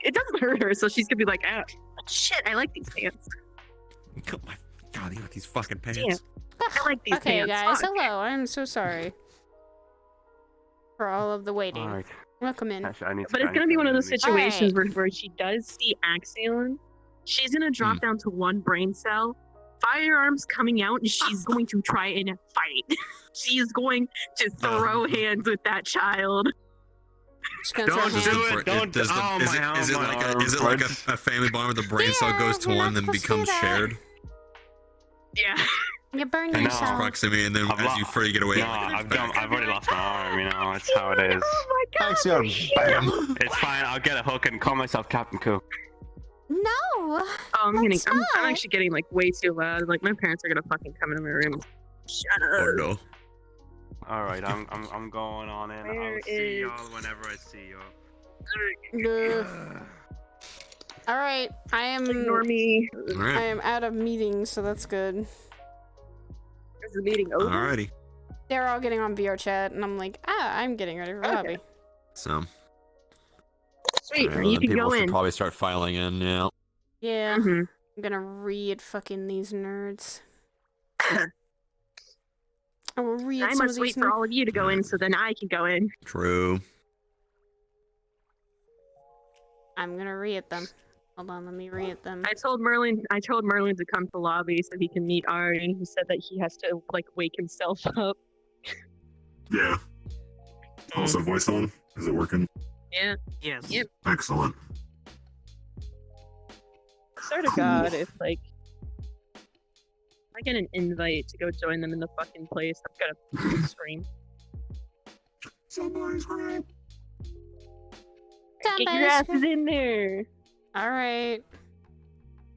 it doesn't hurt her, so she's gonna be like, ah, shit, I like these pants. God, you got these fucking pants. Damn. I like these Okay, pants. guys, Fuck. hello. I'm so sorry for all of the waiting. Alright. Welcome in. Actually, I need to But it's gonna be one of those situations Alright. where she does see Axion. She's gonna drop down to 1 brain cell, firearms coming out, and she's going to try and fight. She is going to throw hands with that child. Just gonna throw Don't hands. do it. Don't. Does the, Oh my is it like a family bond where the brain cell goes to you're one, not then supposed to do becomes that. shared? Yeah. You burn I know. Close yourself. proximity, and then I've as you further get away, No, I've already lost my arm. You know, it's how it is. Oh my god. Axion, bam. It's fine. I'll get a hook and call myself Captain Cook. No. Oh, I'm actually getting like way too loud. Like my parents are gonna fucking come into my room. Shut up. oh no. All right, I'm going on in. Where I'll see is- y'all whenever I see y'all. All right, I am. Ignore me. All I right. am out of meetings, so that's good. Is the meeting over? Alrighty. They're all getting on VR chat, and I'm like, I'm getting ready for Okay. lobby. So. Sweet. yeah, You then can people go should in. probably start filing in. Yeah. Yeah, Mhm. I'm gonna read fucking these nerds. I will read I some of must wait these for nerds. all of you to go in, so then I can go in. True. I'm gonna read them. Hold on, let me read them. I told Merlin to come to lobby so he can meet Ari, who said that he has to like wake himself up. Yeah. Also, voice on? Is it working? Yeah. Yes. Yep. Excellent. Swear to God, if like I get an invite to go join them in the fucking place, I'm gonna scream. Somebody's great. Get your asses in there. All right.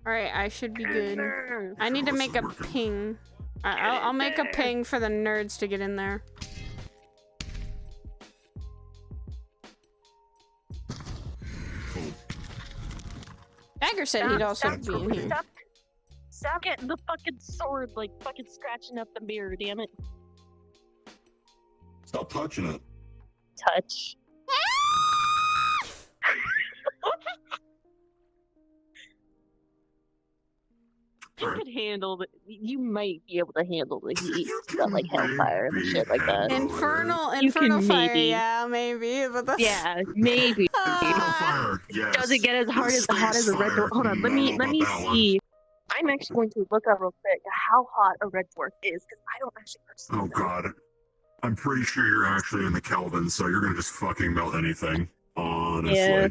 All right, I should be good. I need to This make is a working. ping. I'll make a ping for the nerds to get in there. Dagger said he'd also be in here. Stop getting the fucking sword, like fucking scratching up the mirror, damn it. Stop touching it. Touch. You Alright. could handle the. You might be able to handle the heat, You stuff like can hellfire and maybe shit like that. handle Infernal You can fire, maybe. yeah, maybe, but that's Yeah, maybe. Fire, yes. Does it get as hard as Space hot as a red fire. dwarf? Hold on, let me About that one. see. I'm actually going to look up real quick how hot a red dwarf is because I don't actually personally Oh know. god. I'm pretty sure you're actually in the Kelvin, so you're gonna just fucking melt anything. Honestly. Yeah.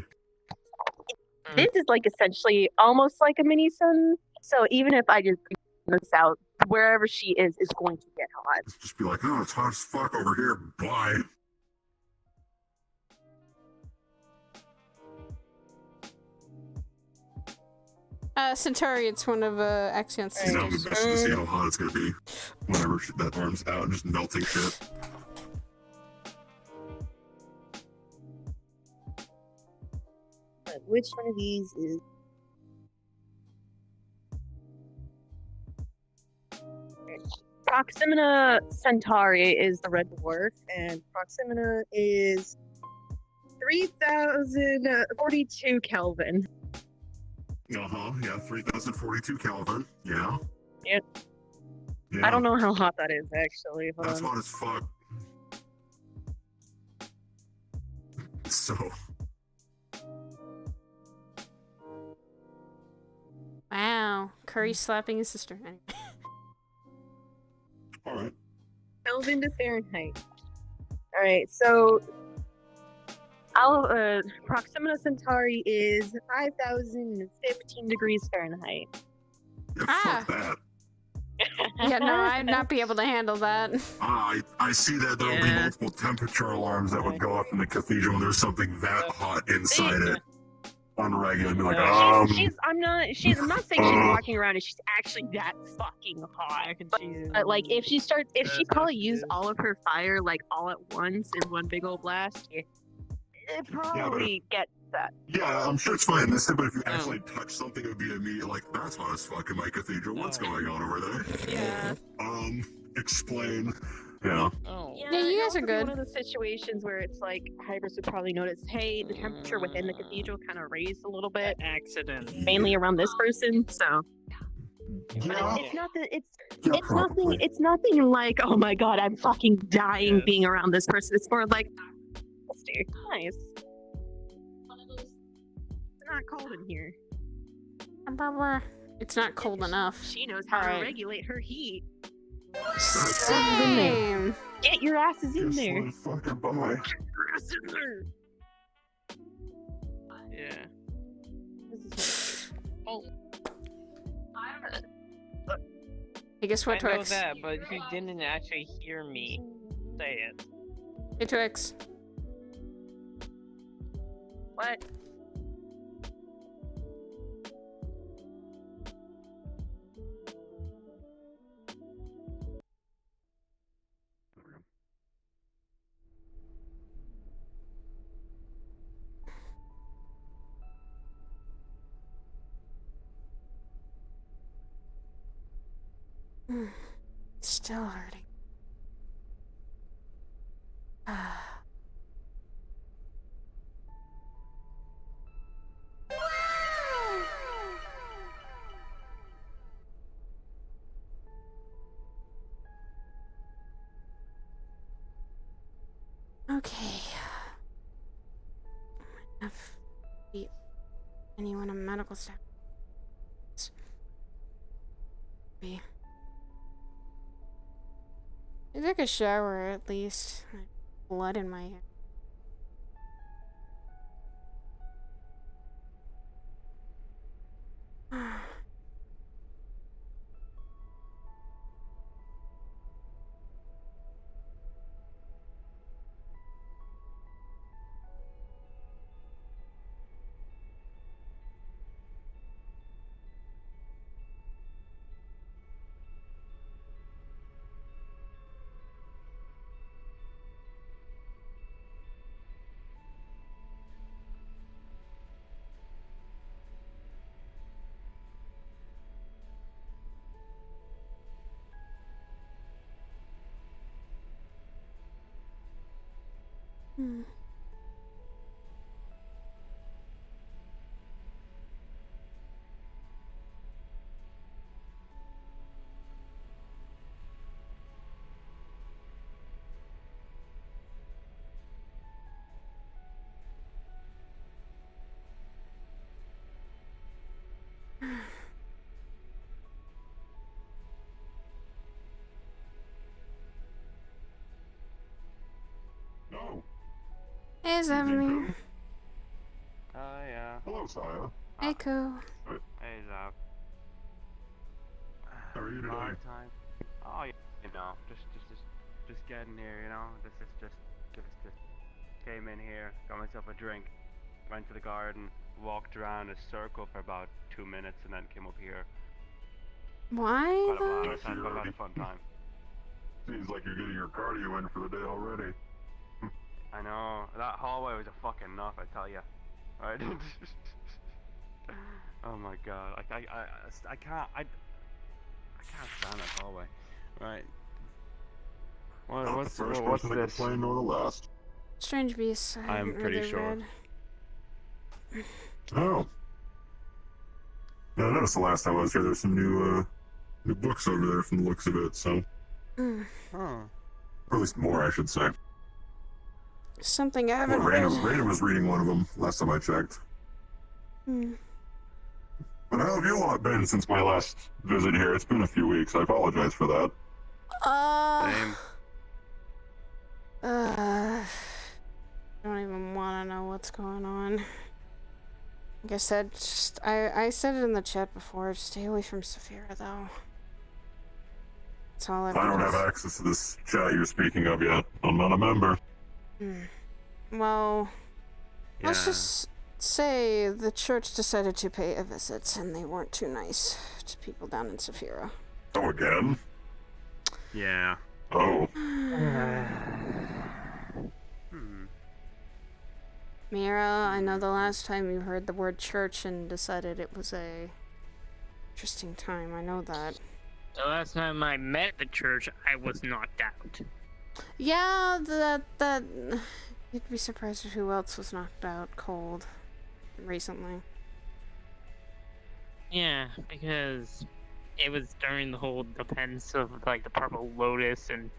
This is like essentially almost like a mini sun. So even if I just this out, wherever she is going to get hot. Just be like, oh, it's hot as fuck over here. Bye. Centauri, it's one of Axion's You know, sisters. the best to see how hot it's gonna be whenever that arm's out, just melting shit. Which one of these is? Proximina Centauri is the red dwarf, and Proximina is 3042 Kelvin. Yeah, 3042 Kelvin. Yeah. Yep. Yeah. I don't know how hot that is actually. Hold That's on. hot as fuck. So, Wow, Curry slapping his sister. alright. Kelvin to Fahrenheit. All right, so Proximina Centauri is 5,015 degrees Fahrenheit. Yeah, Ah. fuck that. Yeah, no, I'd not be able to handle that. I see that there'll be Yeah. multiple temperature alarms that would go off in the cathedral when there's something that hot inside it. On regular, and be like, I'm not saying she's walking around and she's actually that fucking hot. But like if she probably used all of her fire like all at once in one big old blast, it probably gets that. yeah, I'm sure it's fine in this, but if you actually touch something, it would be immediate, like, that's hot as fuck in my cathedral. What's going on over there? Yeah. Explain. Yeah. Oh. Yeah, you it'd guys also are be good. One of the situations where it's like Hybris would probably notice, hey, the temperature within the cathedral kind of raised a little bit, Accident. mainly around this person. So, but Yeah. it's not that Yeah, it's nothing. probably. It's nothing like, oh my god, I'm fucking dying Yes. being around this person. It's more like, nice. It's not cold in here. It's not cold enough. She knows how Alright. to regulate her heat. Same. Get your asses in Just there. slide fucking by. Your ass in there. Yeah. Hey, guess what, I know Twix? that, but you didn't actually hear me say it. Hey, Twix. What? Still hurting. Okay. Enough. Anyone on medical staff? Me. I took a shower at least. I had blood in my hair. No. Hey, Stephanie. Yeah. Hello, Saya. Hey, Ko. Hey, Zach. How are you today? Long time. Oh, you know, just getting here, you know. This is just came in here, got myself a drink, went to the garden, walked around a circle for about 2 minutes, and then came up here. Why? Quite a though? blast. Had a fun time. Seems like you're getting your cardio in for the day already. I know that hallway was a fucking nut, I tell you. Right? Oh my god, I can't stand that hallway. Right. Not the What's first what's person to this? complain, nor the last. Strange Beasts. I I'm haven't pretty really sure. read. Oh. Yeah, I noticed the last time I was here, there's some new books over there from the looks of it, so. Huh. Or at least more, I should say. Something I Well, haven't read. Random was reading one of them last time I checked. But how have you lot been since my last visit here? It's been a few weeks. I apologize for that. Same. I don't even want to know what's going on. Like I said, I said it in the chat before. Stay away from Saphira, though. That's all I've I don't have access to this chat you're speaking of yet. I'm not a member. Well, let's Yeah. just say the church decided to pay a visit, and they weren't too nice to people down in Saphira. Oh, again? Yeah. Oh. Mira, I know the last time you heard the word church and decided it was a interesting time. I know that. The last time I met the church, I was knocked out. Yeah, that you'd be surprised at who else was knocked out cold recently. Yeah, because it was during the whole defense of like the Purple Lotus, and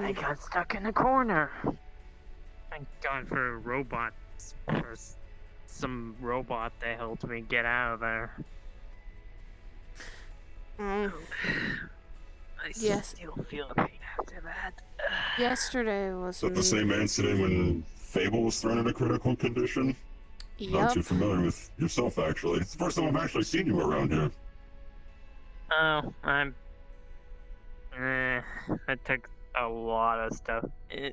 I got stuck in a corner. Thank God for robots, for some robot that helped me get out of there. I Yes. still feel the pain after that. Yesterday was Is that the same incident when Fable was thrown in a critical condition? Not Yup. too familiar with yourself, actually. It's the first time I've actually seen you around here. Oh, I took a lot of stuff. I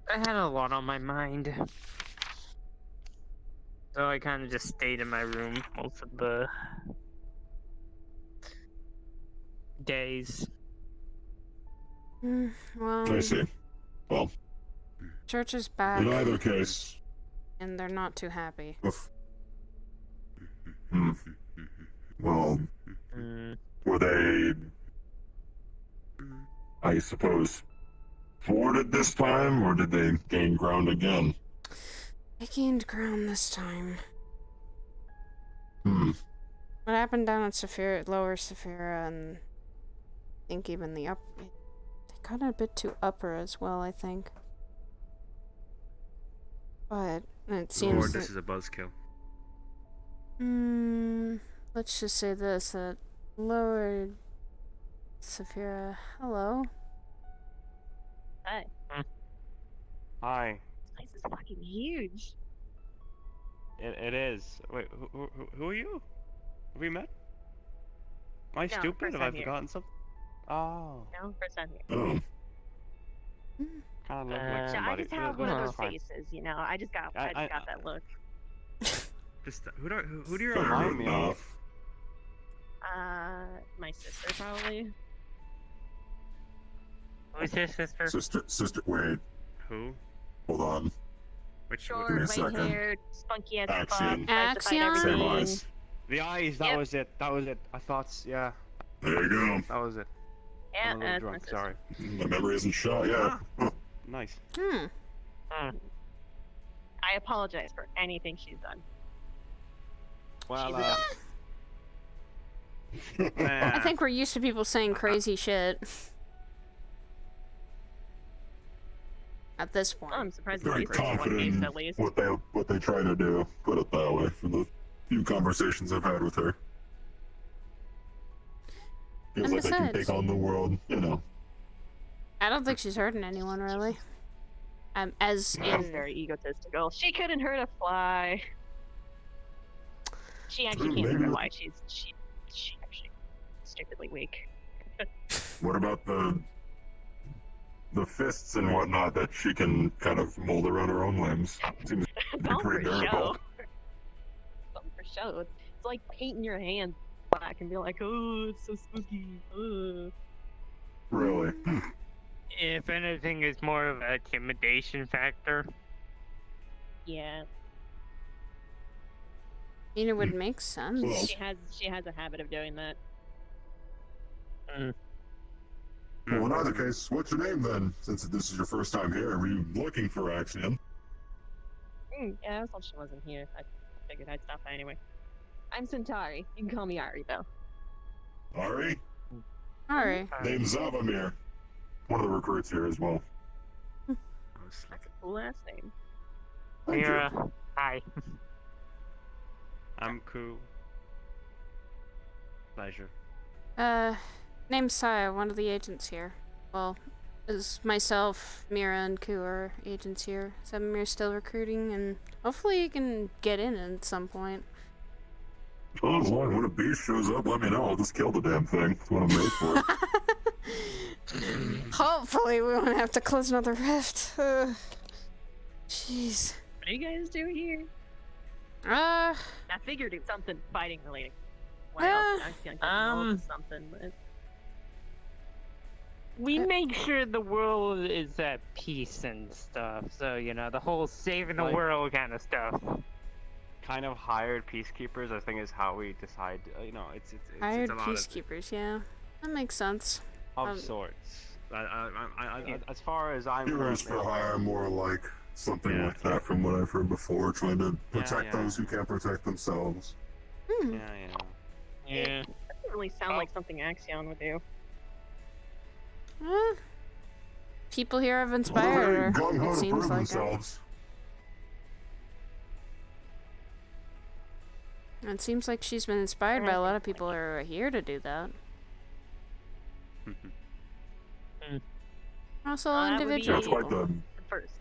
had a lot on my mind. So I kind of just stayed in my room most of the days. Well, I see. Well, church is back, in either case... and they're not too happy. Well, were they... I suppose... thwarted this time, or did they gain ground again? They gained ground this time. Hmm. What happened down at Lower Saphira, and I think even the they got a bit too upper as well, I think. But it seems Lord, this is a buzzkill. let's just say this, that Lower Saphira, hello? Hi. Hi. This place is fucking huge. It is. Wait, who are you? Have we met? Am I No, stupid? first Have I time here. forgotten something? Oh. No, first time here. Oh. Kind of look like Uh, So I somebody. just have one of That's those fine. faces, you know. I just got that look. Just who do you Fair remind me of? enough. My sister probably. Who's your sister? Sister, wait, Who? hold on. Which? Short, me a white second. hair, spunky as fuck. Axion. tries to fight Axion? Same everything. eyes. The eyes. That Yep. was it. That was it. I thought. Yeah. There you go. That was it. Yeah, I'm a little that's my drunk. sister. Sorry. My memory isn't shot yet. Nice. I apologize for anything she's done. Well, She's a I think we're used to people saying crazy shit. At this point. I'm surprised Very it's one confident case in at least. what they try to do. Put it that way. From the few conversations I've had with her. Feels And like they can besides- take on the world, you know. I don't think she's hurting anyone, really. As She's in... very egotistical. She couldn't hurt a fly. She actually True, can't hurt a maybe. fly. She actually stupidly weak. What about the fists and whatnot that she can kind of mold around her own limbs? Seems to be All for pretty show. durable. All for show. It's like painting your hands black and be like, oh, it's so spooky. Ugh. Really? If anything, it's more of an intimidation factor. Yeah, I mean, it would make sense. Well- she has a habit of doing that. Well, in either case, what's your name then? Since this is your first time here, were you looking for Axion? Yeah, I thought she wasn't here. I figured I'd stop by anyway. I'm Centauri. You can call me Ari though. Ari? Alright. Name's Zavamir. One of the recruits here as well. I was like, Cool last name. Thank you. Mira, hi. I'm cool. Pleasure. Name's Saya, one of the agents here. Well, is myself, Mira, and Ku are agents here. Zabamir's still recruiting, and hopefully he can get in at some point. Oh, Lord, when a beast shows up, let me know. I'll just kill the damn thing. That's what I'm made for. Hopefully we won't have to close another rift. Jeez. What do you guys do here? Uh, I figured it's something fighting related. What else? I feel like it's something. But... We make sure the world is at peace and stuff. So, you know, the whole saving the Like- world kind of stuff. Kind of hired peacekeepers, I think, is how we decide. You know, it's hired a lot of. peacekeepers, yeah. That makes sense. Of sorts. As far as I'm Heroes for hire, more like something like that from what I've heard before, trying to protect those who can't protect themselves. Hmm. Yeah. It doesn't really sound like something Axion would do. People here have Well, inspired they're her. gung-ho It to seems prove like it. themselves. It seems like she's been inspired by a lot of people who are here to do that. Also, That would individual be- Yeah, it's people. First.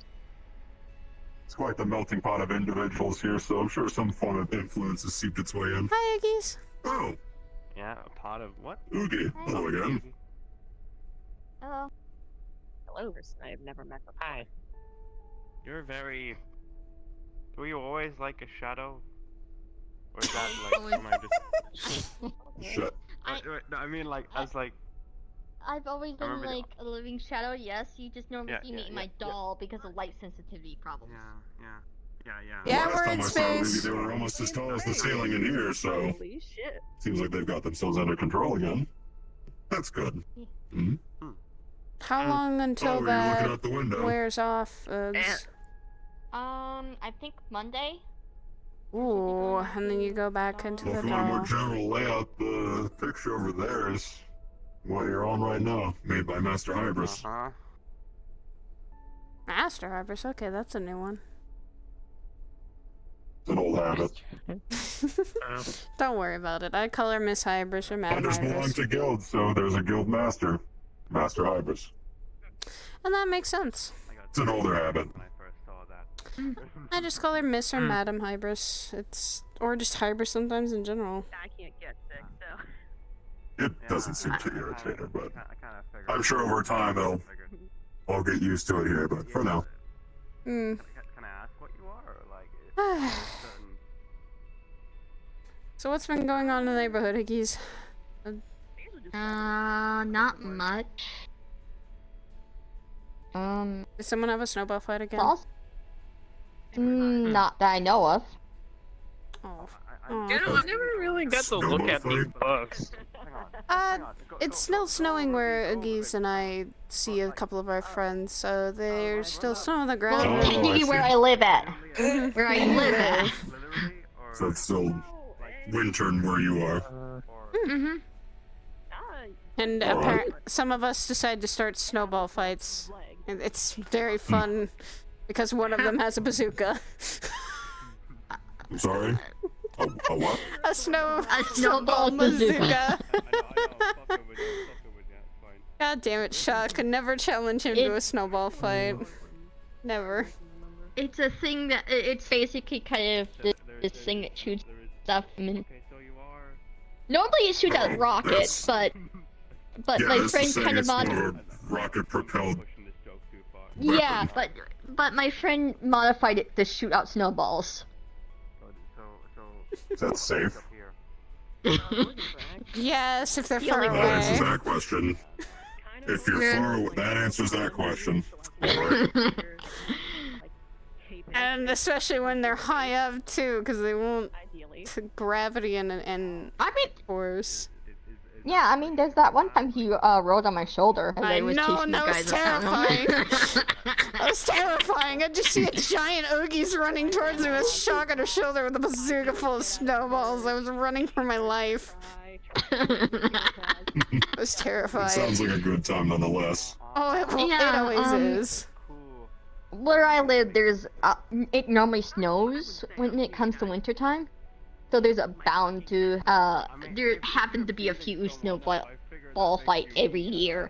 It's quite the melting pot of individuals here, so I'm sure some form of influence has seeped its way in. Hi, Iggy's. Oh, Yeah, a pot of what? Oogie. Hello again. Hello. Hello, person I have never met before. Hi. You're very. Were you always like a shadow? Or is that like? Am I just... Shit. No, I mean like as like. I've always I been remember the- like a living shadow, yes. You just normally Yeah, see me yeah, in my yeah, doll because of light sensitivity problems. Yeah, Last we're time in I saw Oogie, space. they were almost as tall as the ceiling in here, so Holy shit. seems like they've got themselves under control again. That's good. Hmm? How long until Oh, you're looking that out the window. wears off? I think Monday. Ooh, and then you go back into Well, the if you want a more doll. general layout, the picture over there is what you're on right now, made by Master Hybris. Master Hybris, okay, that's a new one. It's an old habit. Don't worry about it. I call her Miss Hybris or Madam Hunters belong Hybris. to guilds, so there's a guild master, Master Hybris. And that makes sense. It's an older habit. When I first saw that. I just call her Miss or Madam Hybris. Or just Hybris sometimes in general. I can't get sick, so. It doesn't seem to irritate her, but I kind of figured. I'm sure over time I'll get used to it here, but for now. Hmm. Can I ask what you are, or like? Is there a certain... So what's been going on in the neighborhood, Higgies? Not much. Did someone have a snowball fight again? False? Not that I know of. Oh. You know, I've never really got to look at these books. It's still snowing where Iggy's and I see a couple of our friends, so there's still snow on the Well, ground. technically where I live at. Where I live at. So it's still winter and where you are. Mm-hmm. And apparently, some of us decide to start snowball fights. And it's very fun because one of them has a bazooka. I'm sorry? A what? A snowball snowball bazooka. God damn it, Shaw. Could never challenge him to a snowball fight. Never. It's a thing that it's basically kind of this thing that shoots stuff. I mean, normally it shoots out rockets, but Yeah, my that's friend the kind of it's more of a rocket propelled. yeah, but my friend modified it to shoot out snowballs. Is that safe? Yes, if they're The far only That answers away. that question. If you're Yeah. far away, that answers that question. And especially when they're high up, too, because they won't Ideally. to gravity and I mean, force. yeah, I mean, there's that one time he rode on my shoulder as I I was know, chasing you that was guys around. That was terrifying. I just see a giant Oogie's running towards me with shock on her shoulder with a bazooka full of snowballs. I was running for my life. It was It terrifying. sounds like a good time nonetheless. Oh, it Yeah, always is. Where I live, there's it normally snows when it comes to wintertime. So there's a bound to there happen to be a few snowball fight every year.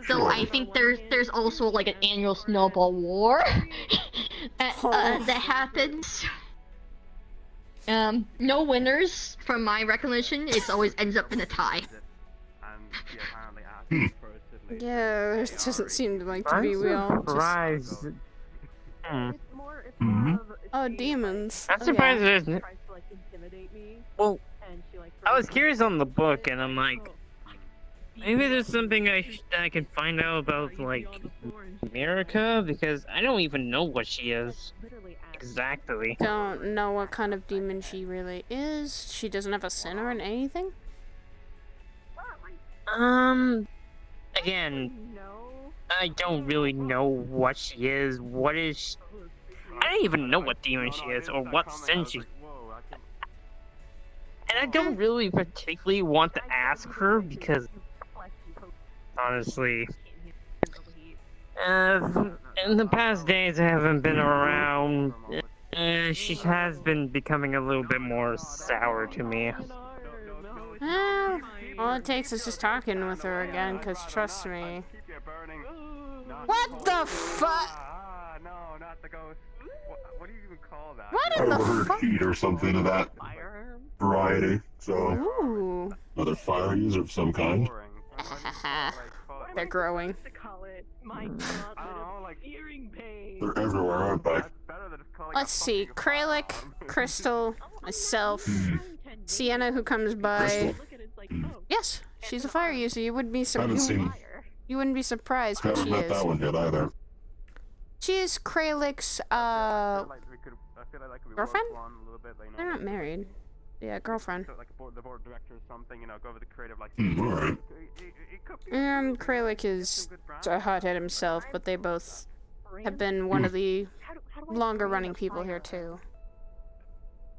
So I think there's also like an annual snowball war that happens. No winners from my recollection. It always ends up in a tie. Yeah, it doesn't seem to like to be real. Surprised. Oh, demons. I'm Oh, surprised yeah. there's. Well, I was curious on the book, and I'm like, maybe there's something I can find out about, like, America, because I don't even know what she is exactly. Don't know what kind of demon she really is. She doesn't have a sin or anything. Again, I don't really know what she is. What is she? I don't even know what demon she is or what sin she. And I don't really particularly want to ask her because, honestly, in the past days I haven't been around. She has been becoming a little bit more sour to me. All it takes is just talking with her again, because trust me. What the fuck? No, not the ghost. What do you even call that? What I in the overheard fuck? heat or something of that variety. So, Ooh. another fire user of some kind. They're growing. They're everywhere, aren't they? Let's see. Kralik, Crystal, myself, Sienna who comes by. Crystal? Yes, she's a fire user. You wouldn't be Haven't seen. you wouldn't be surprised, but Haven't she met that is. one yet either. She is Kralik's girlfriend? They're not married. Yeah, girlfriend. Like the board director or something, you know, go over the creative like. Alright. Kralik is a hothead himself, but they both have been one of the longer running people here too.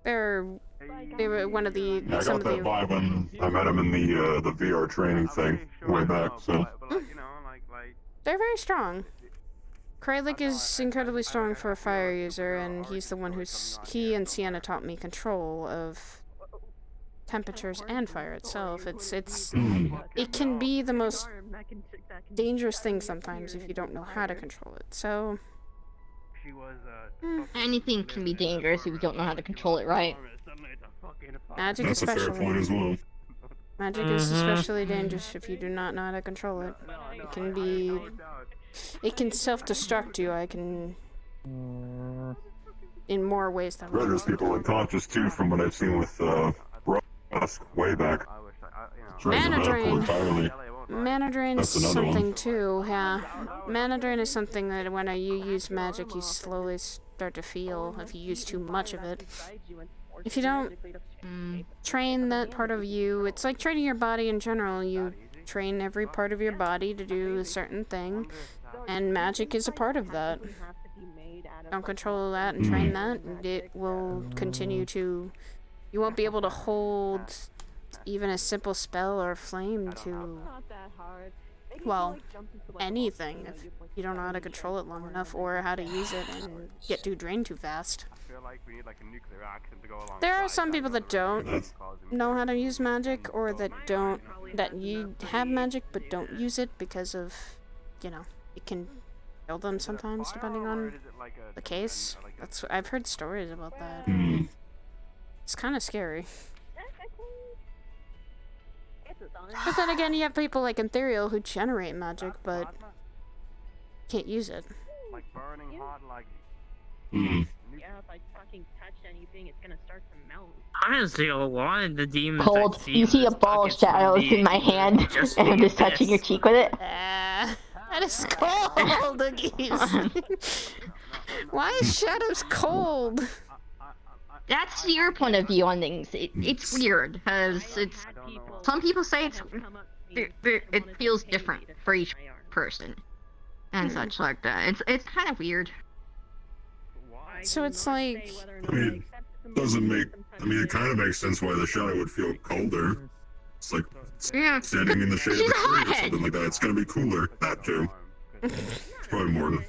They were one of the Yeah, I got that vibe when I met him in the VR training thing way back, so. They're very strong. Kralik is incredibly strong for a fire user, and he's the one he and Sienna taught me control of temperatures and fire itself. It can be the most dangerous thing sometimes if you don't know how to control it. So Anything can be dangerous if you don't know how to control it right. magic That's a fair especially. point as well. Magic is especially dangerous if you do not know how to control it. It can self-destruct you. In more ways than one. Renders people unconscious too, from what I've seen with Rusk way back. Mana drain. Entirely. Mana drain is That's another one. something too, yeah. Mana drain is something that when you use magic, you slowly start to feel if you use too much of it. If you don't train that part of you, it's like training your body in general. You train every part of your body to do a certain thing, and magic is a part of that. Don't control that and train that, and it will continue to... You won't be able to hold even a simple spell or flame to... Well, anything if you don't know how to control it long enough or how to use it and get too drained too fast. There are some people that don't know how to use magic, or that you have magic but don't use it because of, you know, it can kill them sometimes depending on the case. I've heard stories about that. It's kind of scary. But then again, you have people like Ethereal who generate magic but can't use it. Like burning hot, like. Yeah, if I fucking touch anything, it's gonna start to melt. Honestly, a lot of the demons Cold. I've seen You see a this ball of fucking shadows zombie in my hand, just and I'm just like touching your this. cheek with it. That is cold, Oogies. Why is shadows cold? That's your point of view on things. It's weird, because it's... Some people say it feels different for each person. And such like that. It's kind of weird. So it's like... I mean, it kind of makes sense why the shadow would feel colder. It's like Yeah. standing in the shade of a She's a tree or hothead. something like that. It's gonna be cooler. That too. It's probably more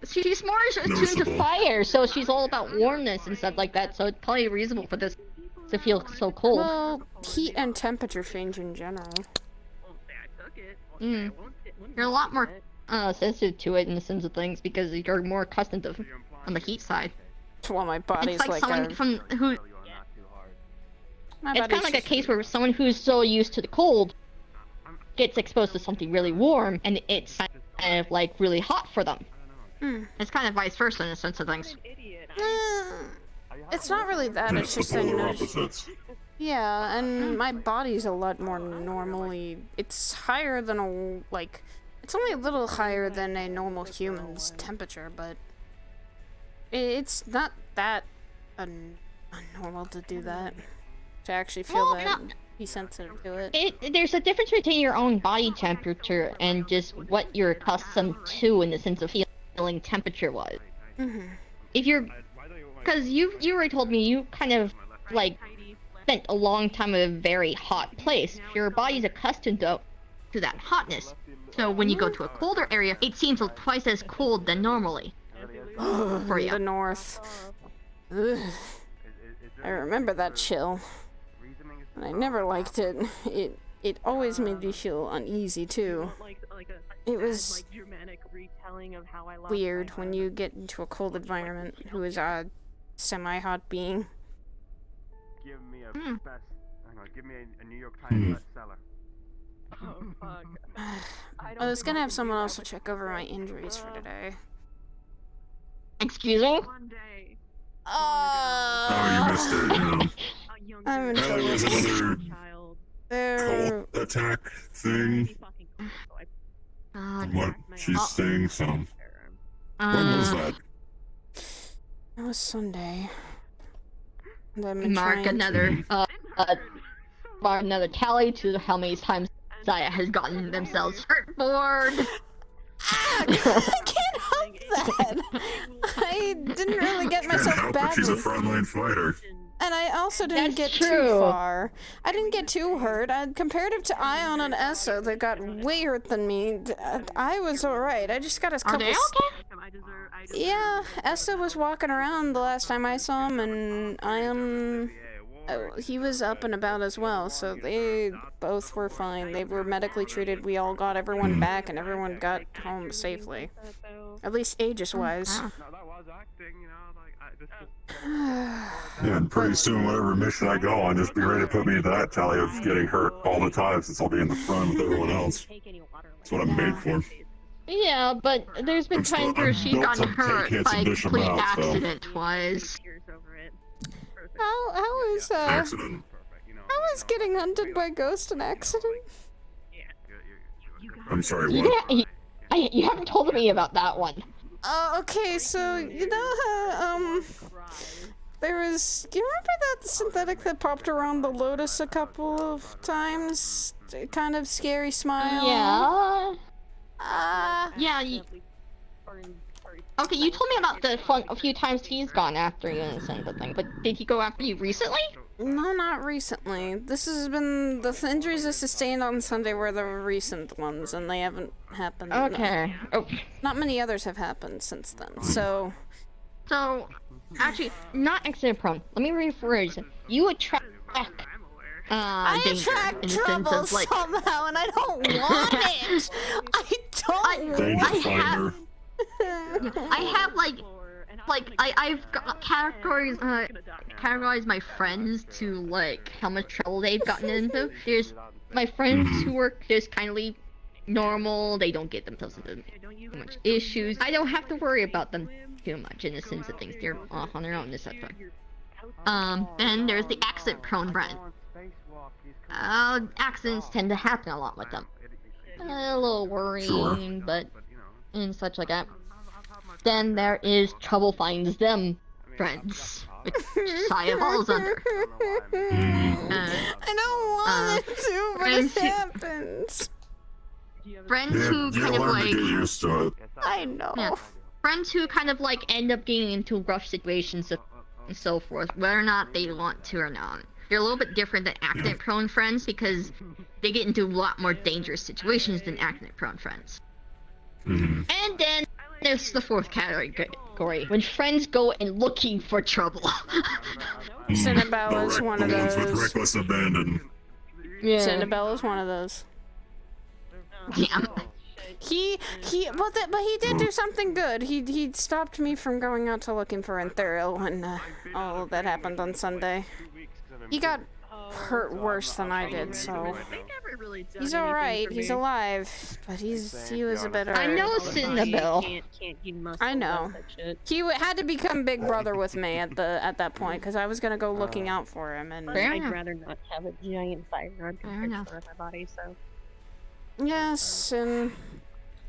She's more attuned to noticeable. fire, so she's all about warmness and stuff like that, so it's probably reasonable for this to feel so cold. Well, heat and temperature change in general. You're a lot more sensitive to it in the sense of things because you're more accustomed to on the heat side. Well, my body's It's like someone from who... My It's kind body's of like a case where someone who's so used to the cold gets exposed to something really warm, and it's kind of like really hot for them. It's kind of vice versa in the sense of things. It's not really that, Yeah, it's it's just the I polar noticed... opposites. Yeah, and my body's a lot more normally... It's higher than a... like... It's only a little higher than a normal human's temperature, but... It's not that unnormal to do that. to actually feel Well, that, be sensitive to it. There's a difference between your own body temperature and just what you're accustomed to in the sense of feeling temperature-wise. If you're, because you already told me you kind of like spent a long time in a very hot place. Your body's accustomed to that hotness. So when you go to a colder area, it seems twice as cold than normally for you. The north. Ugh. I remember that chill. And I never liked it. It always made me feel uneasy too. It was weird when you get into a cold environment who is a semi-hot being. Give me a best. Hang on, give me a New York Times bestseller. Oh fuck. I was gonna have someone else to check over my injuries for today. Excuse me? One day. Oh, you missed it, you know. I'm in There trouble. was another There. cult attack thing. What she's saying, so. When was that? It was Sunday. And I've been Mark trying another mark another tally to how many times Zaya has gotten themselves hurt bored. I can't help that. I didn't really get myself Can't help it, she's a badly. frontline fighter. And I also didn't That's get too true. far. I didn't get too hurt. Comparative to Ion and Essa, that got way hurt than me, I was alright. I just got a Are couple... they okay? Yeah, Essa was walking around the last time I saw him, and Ion... he was up and about as well, so they both were fine. They were medically treated. We all got everyone back, and everyone got home safely. At least ages-wise. No, that was acting, you know, like, this is... Yeah, and pretty soon, whatever mission I go on, just be ready to put me into that tally of getting hurt all the time, since I'll be in the front with everyone else. That's what I'm made for. Yeah, but there's been times where she's built gotten to take hurt hits by and dish 'em complete out, so. accident-wise. How is, Accident. how is getting hunted by Ghost an accident? I'm sorry, what? You haven't told me about that one. Okay, so, you know how, there was... Do you remember that synthetic that popped around the Lotus a couple of times? Kind of scary smile? Yeah. Yeah, Okay, you told me about the fun a few times he's gone after you and sent the thing, but did he go after you recently? no, not recently. This has been... The injuries I sustained on Sunday were the recent ones, and they haven't happened... Okay. Oh. Not many others have happened since then, so... So, actually, not accident prone. Let me rephrase. You attract I danger attract in the sense trouble of, like, somehow, and I don't want it! I don't Danger I finder. I have I've got categorized my friends to like how much trouble they've gotten into. There's my friends who are just kindly normal, they don't get themselves into too much issues. I don't have to worry about them too much in the sense of things. They're off on their own, etc. Then there's the accident prone friend. Accidents tend to happen a lot with them. A little worrying, but and such like that. Then there is trouble finds them friends, which Saya falls under. I don't want it to, but it friends who- happens. Friends Yeah, who you kind of learn to like, get used to it. I know. yeah, friends who kind of like end up getting into rough situations and so forth, whether or not they want to or not. They're a little bit different than accident-prone friends because they get into a lot more dangerous situations than accident-prone friends. And then there's the fourth category, when friends go and looking for trouble. Cinnabella's one of The ones with those. reckless abandon. Yeah. Cinnabella's one of those. Yeah. But he did do something good. He stopped me from going out to looking for Ethereal when all of that happened on Sunday. He got hurt worse than I did, so he's all right. He's alive, but he was a bit. I know Cinnabelle. I know. He had to become big brother with me at that point because I was gonna go looking out for him, and Fair I'd enough. rather not have a giant fire rod Fair enough. on my body, so. yes, and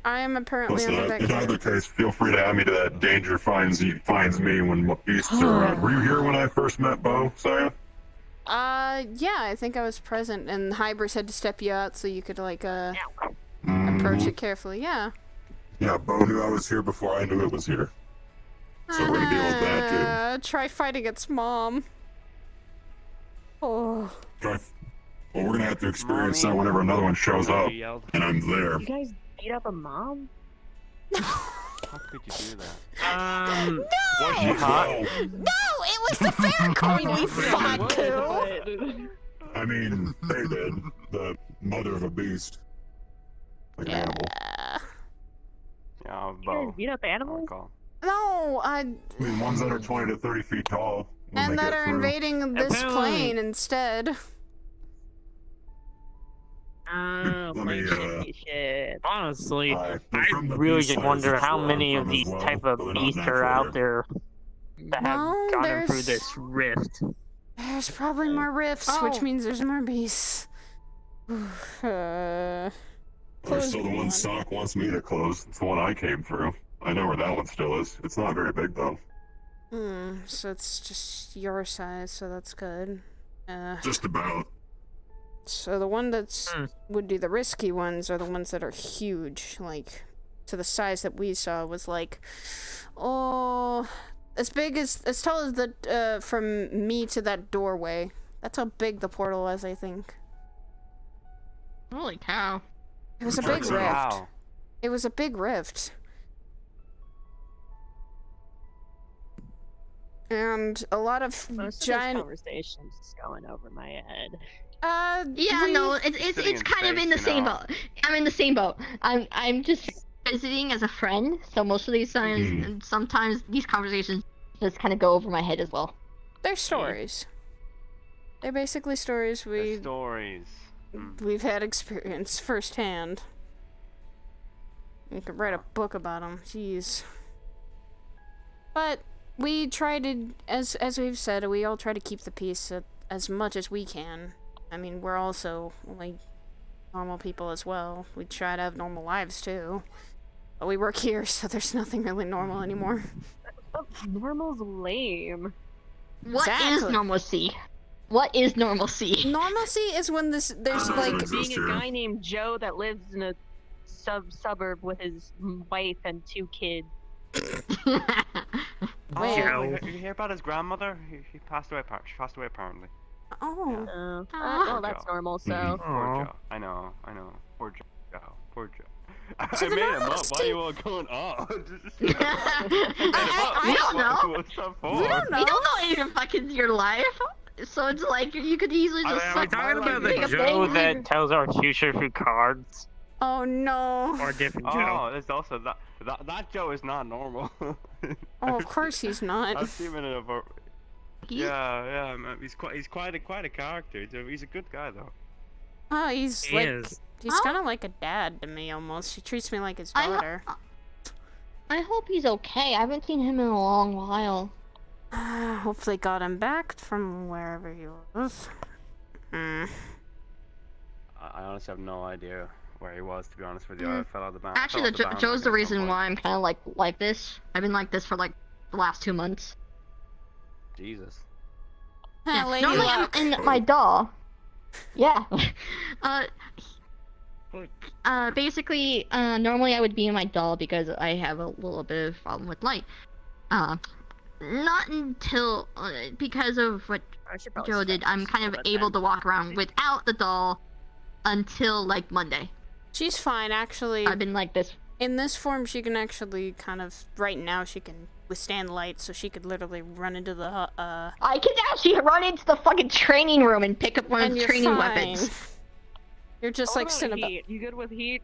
I am apparently Listen, under that. in either case, feel free to add me to that danger finds me when beasts are around. Were you here when I first met Bo, Saya? Yeah, I think I was present, and Hybris had to step you out so you could, like, approach it carefully, yeah. Yeah, Bo knew I was here before I knew it was here. So we're gonna deal with that, too. Try fighting its mom. Oh. Well, we're gonna have to experience that whenever another one shows up, and I'm there. You guys beat up a mom? How could you do that? No! Was she hot? No! It was the fair queen we fought to! I mean, they did. The mother of a beast. Like an animal. Yeah, You Bo. guys beat up animals? No, I mean, ones that are 20 to 30 feet tall. And that are invading this plane instead. Oh, me, shit. Honestly, I from the really beast just size, wonder that's how where many I'm of from as these well, type of but they're not beasts that are far. out there that have No, gotten through there's- this rift. There's probably more rifts, which means there's more beasts. Or so the one Sock wants me to close. It's the one I came through. I know where that one still is. It's not very big, though. So it's just your size, so that's good. Just about. So the one that's would do the risky ones are the ones that are huge, like to the size that we saw was like, oh, as tall as the from me to that doorway. That's how big the portal was, I think. Holy cow. It was a big rift. Wow. It was a big rift. And a lot of Most giant of this conversation's just going over my head. Yeah, no, it's kind of in the same boat. I'm in the same boat. I'm just visiting as a friend, so most of these times, and sometimes these conversations just kind of go over my head as well. They're stories. They're basically stories we've had experience firsthand. You could write a book about them. Jeez. But we try to, as we've said, we all try to keep the peace as much as we can. I mean, we're also like normal people as well. We try to have normal lives too. But we work here, so there's nothing really normal anymore. Normal's lame. What is normalcy? What is normalcy? Normalcy is when there's like being a guy named Joe that lives in a suburb with his wife and 2 kids. Did you hear about his grandmother? She passed away. She passed away apparently. Oh. Well, that's normal. So. Poor Joe. I know. Poor Joe. Poor Joe. I made him up. Why are you all going on? I don't know. What's up for? We don't know. You don't know any of fucking your life. So it's like you could easily just. Are we talking about the Joe that tells our future through cards? Oh no. Or a different Joe? Oh, there's also that Joe is not normal. Oh, of course he's not. I've seen him in a. Yeah, man, he's quite a character. He's a good guy though. Oh, he's kind of like a dad to me almost. He treats me like his daughter. I hope he's okay. I haven't seen him in a long while. Hopefully got him back from wherever he was. I honestly have no idea where he was, to be honest with you. I fell out of the band. Actually, Joe's the reason why I'm kind of like this. I've been like this for like the last 2 months. Jesus. Yeah, normally I'm in my doll. Yeah. Basically, normally I would be in my doll because I have a little bit of problem with light. Not until because of what Joe did, I'm kind of able to walk around without the doll until like Monday. She's fine, actually. I've been like this. In this form, she can actually kind of, right now, she can withstand light, so she could literally run into the, I can actually run into the fucking training room and pick up one of the training weapons. You're just like heat. You good with heat?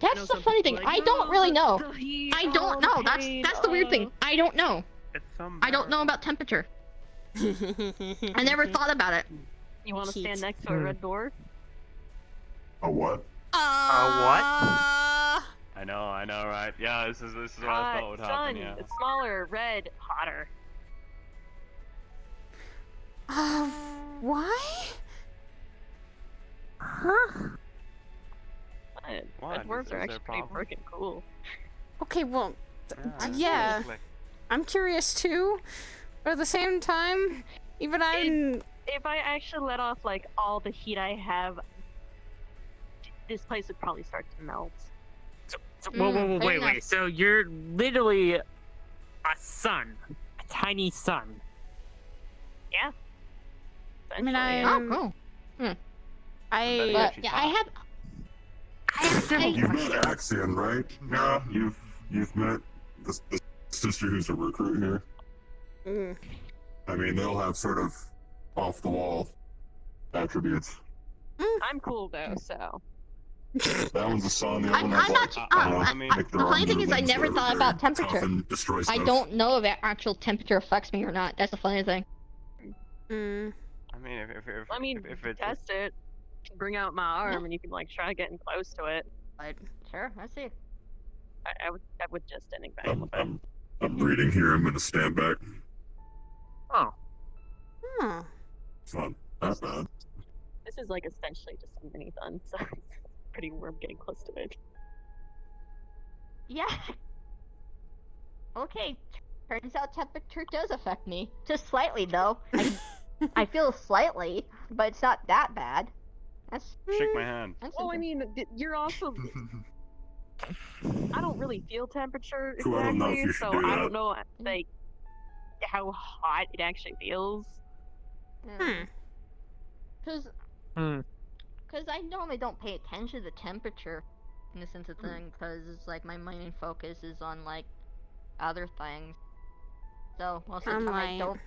That's the funny thing. I don't really know. I don't know. That's the weird thing. I don't know. I don't know about temperature. I never thought about it. You want to stand next to a red door? A what? What? I know, right? Yeah, this is what I thought would happen. Yeah. It's smaller, red, hotter. Why? Huh? What? Red dwarves are actually pretty freaking cool. Okay, well, yeah. I'm curious too, but at the same time, Even I'm. If I actually let off like all the heat I have, this place would probably start to melt. Whoa, fair enough. wait. So you're literally a sun, a tiny sun. Yeah. I mean, Oh, cool. I. But yeah, I have You've met Axion, right? Yeah. You've met the sister who's a recruit here. Mm. I mean, they'll have sort of off the wall attributes. I'm cool though, so. That one's a sun. The other I'm one's not. like, The funny thing is, I never thought about temperature. And destroy I stuff. don't know if actual temperature affects me or not. That's the funny thing. Mm. I mean, if it's Test it. Bring out my arm, and you can like try getting close to it. Sure, I see. I would just standing back a little bit. I'm breathing here. I'm gonna stand back. Oh. Huh. It's not that bad. This is like essentially just a mini sun, so it's pretty warm getting close to it. Yeah. Okay. Turns out temperature does affect me. Just slightly, though. I feel slightly, but it's not that bad. That's. shake my hand. That's Well, I mean, you're also. I don't really feel temperature Cool, I don't know if exactly, you should so do I that. don't know like how hot it actually feels. Because. Because I normally don't pay attention to the temperature in the sense of thing, because it's like my main focus is on like other things. So most of the time I don't.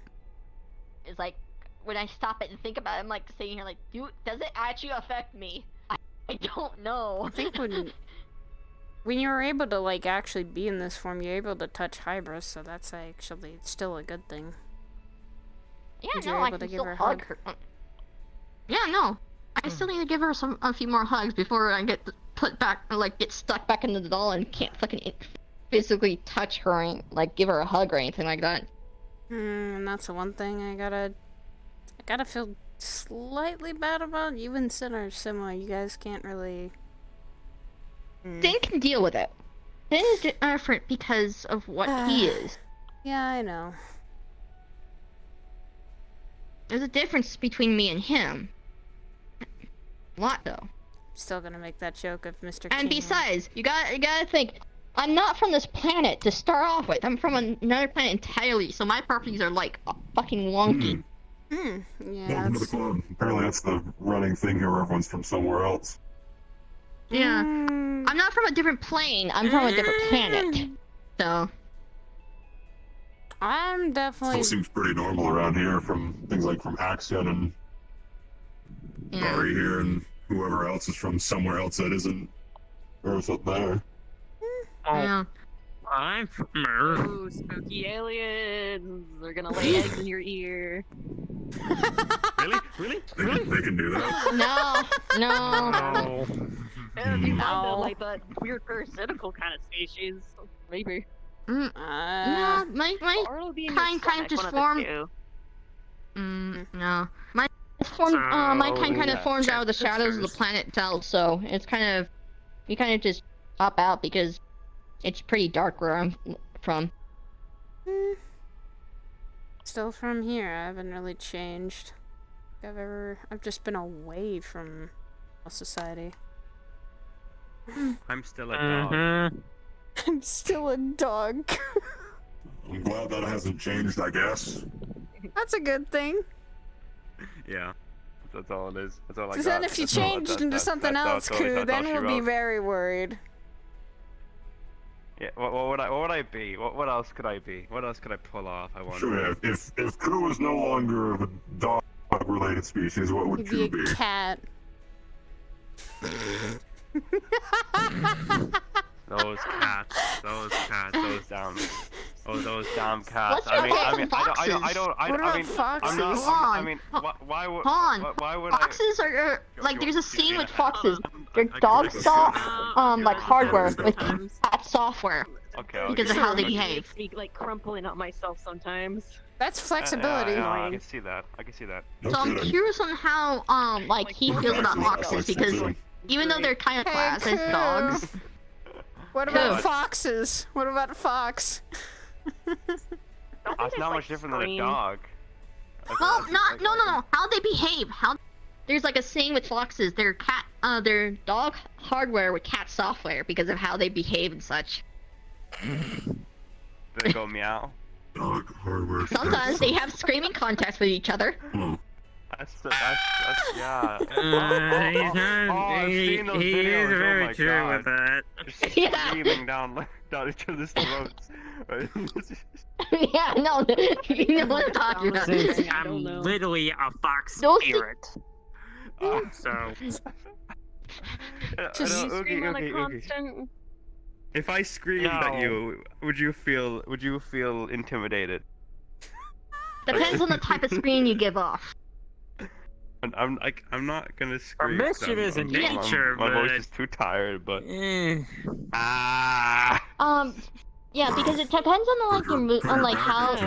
It's like when I stop it and think about it, I'm like sitting here like, dude, does it actually affect me? I don't know. I think when you're able to like actually be in this form, you're able to touch Hybris, so that's actually still a good thing. Yeah, You're no, I able to can give still her a hug hug. her. Yeah, no. I still need to give her a few more hugs before I get put back, like get stuck back into the doll and can't fucking physically touch her and like give her a hug or anything like that. And that's the one thing I gotta feel slightly bad about. You and Sin are similar. You guys can't really. Sin can deal with it. Sin is different because of what he is. Yeah, I know. There's a difference between me and him. A lot though. Still gonna make that joke of Mr. And King. besides, you gotta think, I'm not from this planet to start off with. I'm from another planet entirely, so my properties are like fucking wonky. Yeah. Welcome to the club. Apparently that's the running thing here where everyone's from somewhere else. Yeah. I'm not from a different plane, I'm from a different planet. So. I'm definitely. Still seems pretty normal around here from things like from Axion and Gary here and whoever else is from somewhere else that isn't Earth up there. Yeah. I'm from Ooh, spooky aliens! They're gonna lay eggs in your ear. Really? They can do that. No. Yeah, you found the, like that weird parasitical kind of species, maybe. No, my Or it'll be in kind your kind of stomach, just one formed. of the two. No. My kind kind of forms out of the shadows of the planet itself, so it's kind of, you kind of just pop out because it's pretty dark where I'm from. Still from here. I haven't really changed. I've just been away from society. I'm still a dog. I'm still a dog. I'm glad that hasn't changed, I guess. That's a good thing. Yeah. That's all it is. That's all I got. Because then if you changed into something else, Koo, then we'll be very worried. Yeah, what would I be? What else could I be? What else could I pull off? I wonder. Sure, if Koo was no longer of a dog-related species, what would You'd Koo be be? a cat. Those cats, those damn cats. Let's go get foxes. What about foxes? Why would Foxes are like there's a scene with foxes. They're dog like hardware with cat software. Okay. Because of how they behave. Me like crumpling on myself sometimes. That's flexibility. I can see that. No So I'm kidding. curious on how like he feels about foxes because even though they're kind of classed as dogs. What about Koo. foxes? What about a fox? That's not much different than a dog. Well, no. How they behave? How? There's like a saying with foxes. They're dog hardware with cat software because of how they behave and such. They go meow. Dog hardware. Sometimes they have screaming contests with each other. That's yeah. He is very true with that. Just Yeah. screaming down each other's throats. Yeah, no, you know what I'm talking about. Since I I'm don't know. literally a fox Those spirit. So, Just scream on a constant. If I screamed at No. you, would you feel intimidated? Depends on the type of screen you give off. I'm not gonna scream. mischievous in Yeah. nature, my voice but- is too tired, but eh. Yeah, because it depends on like your mood, on like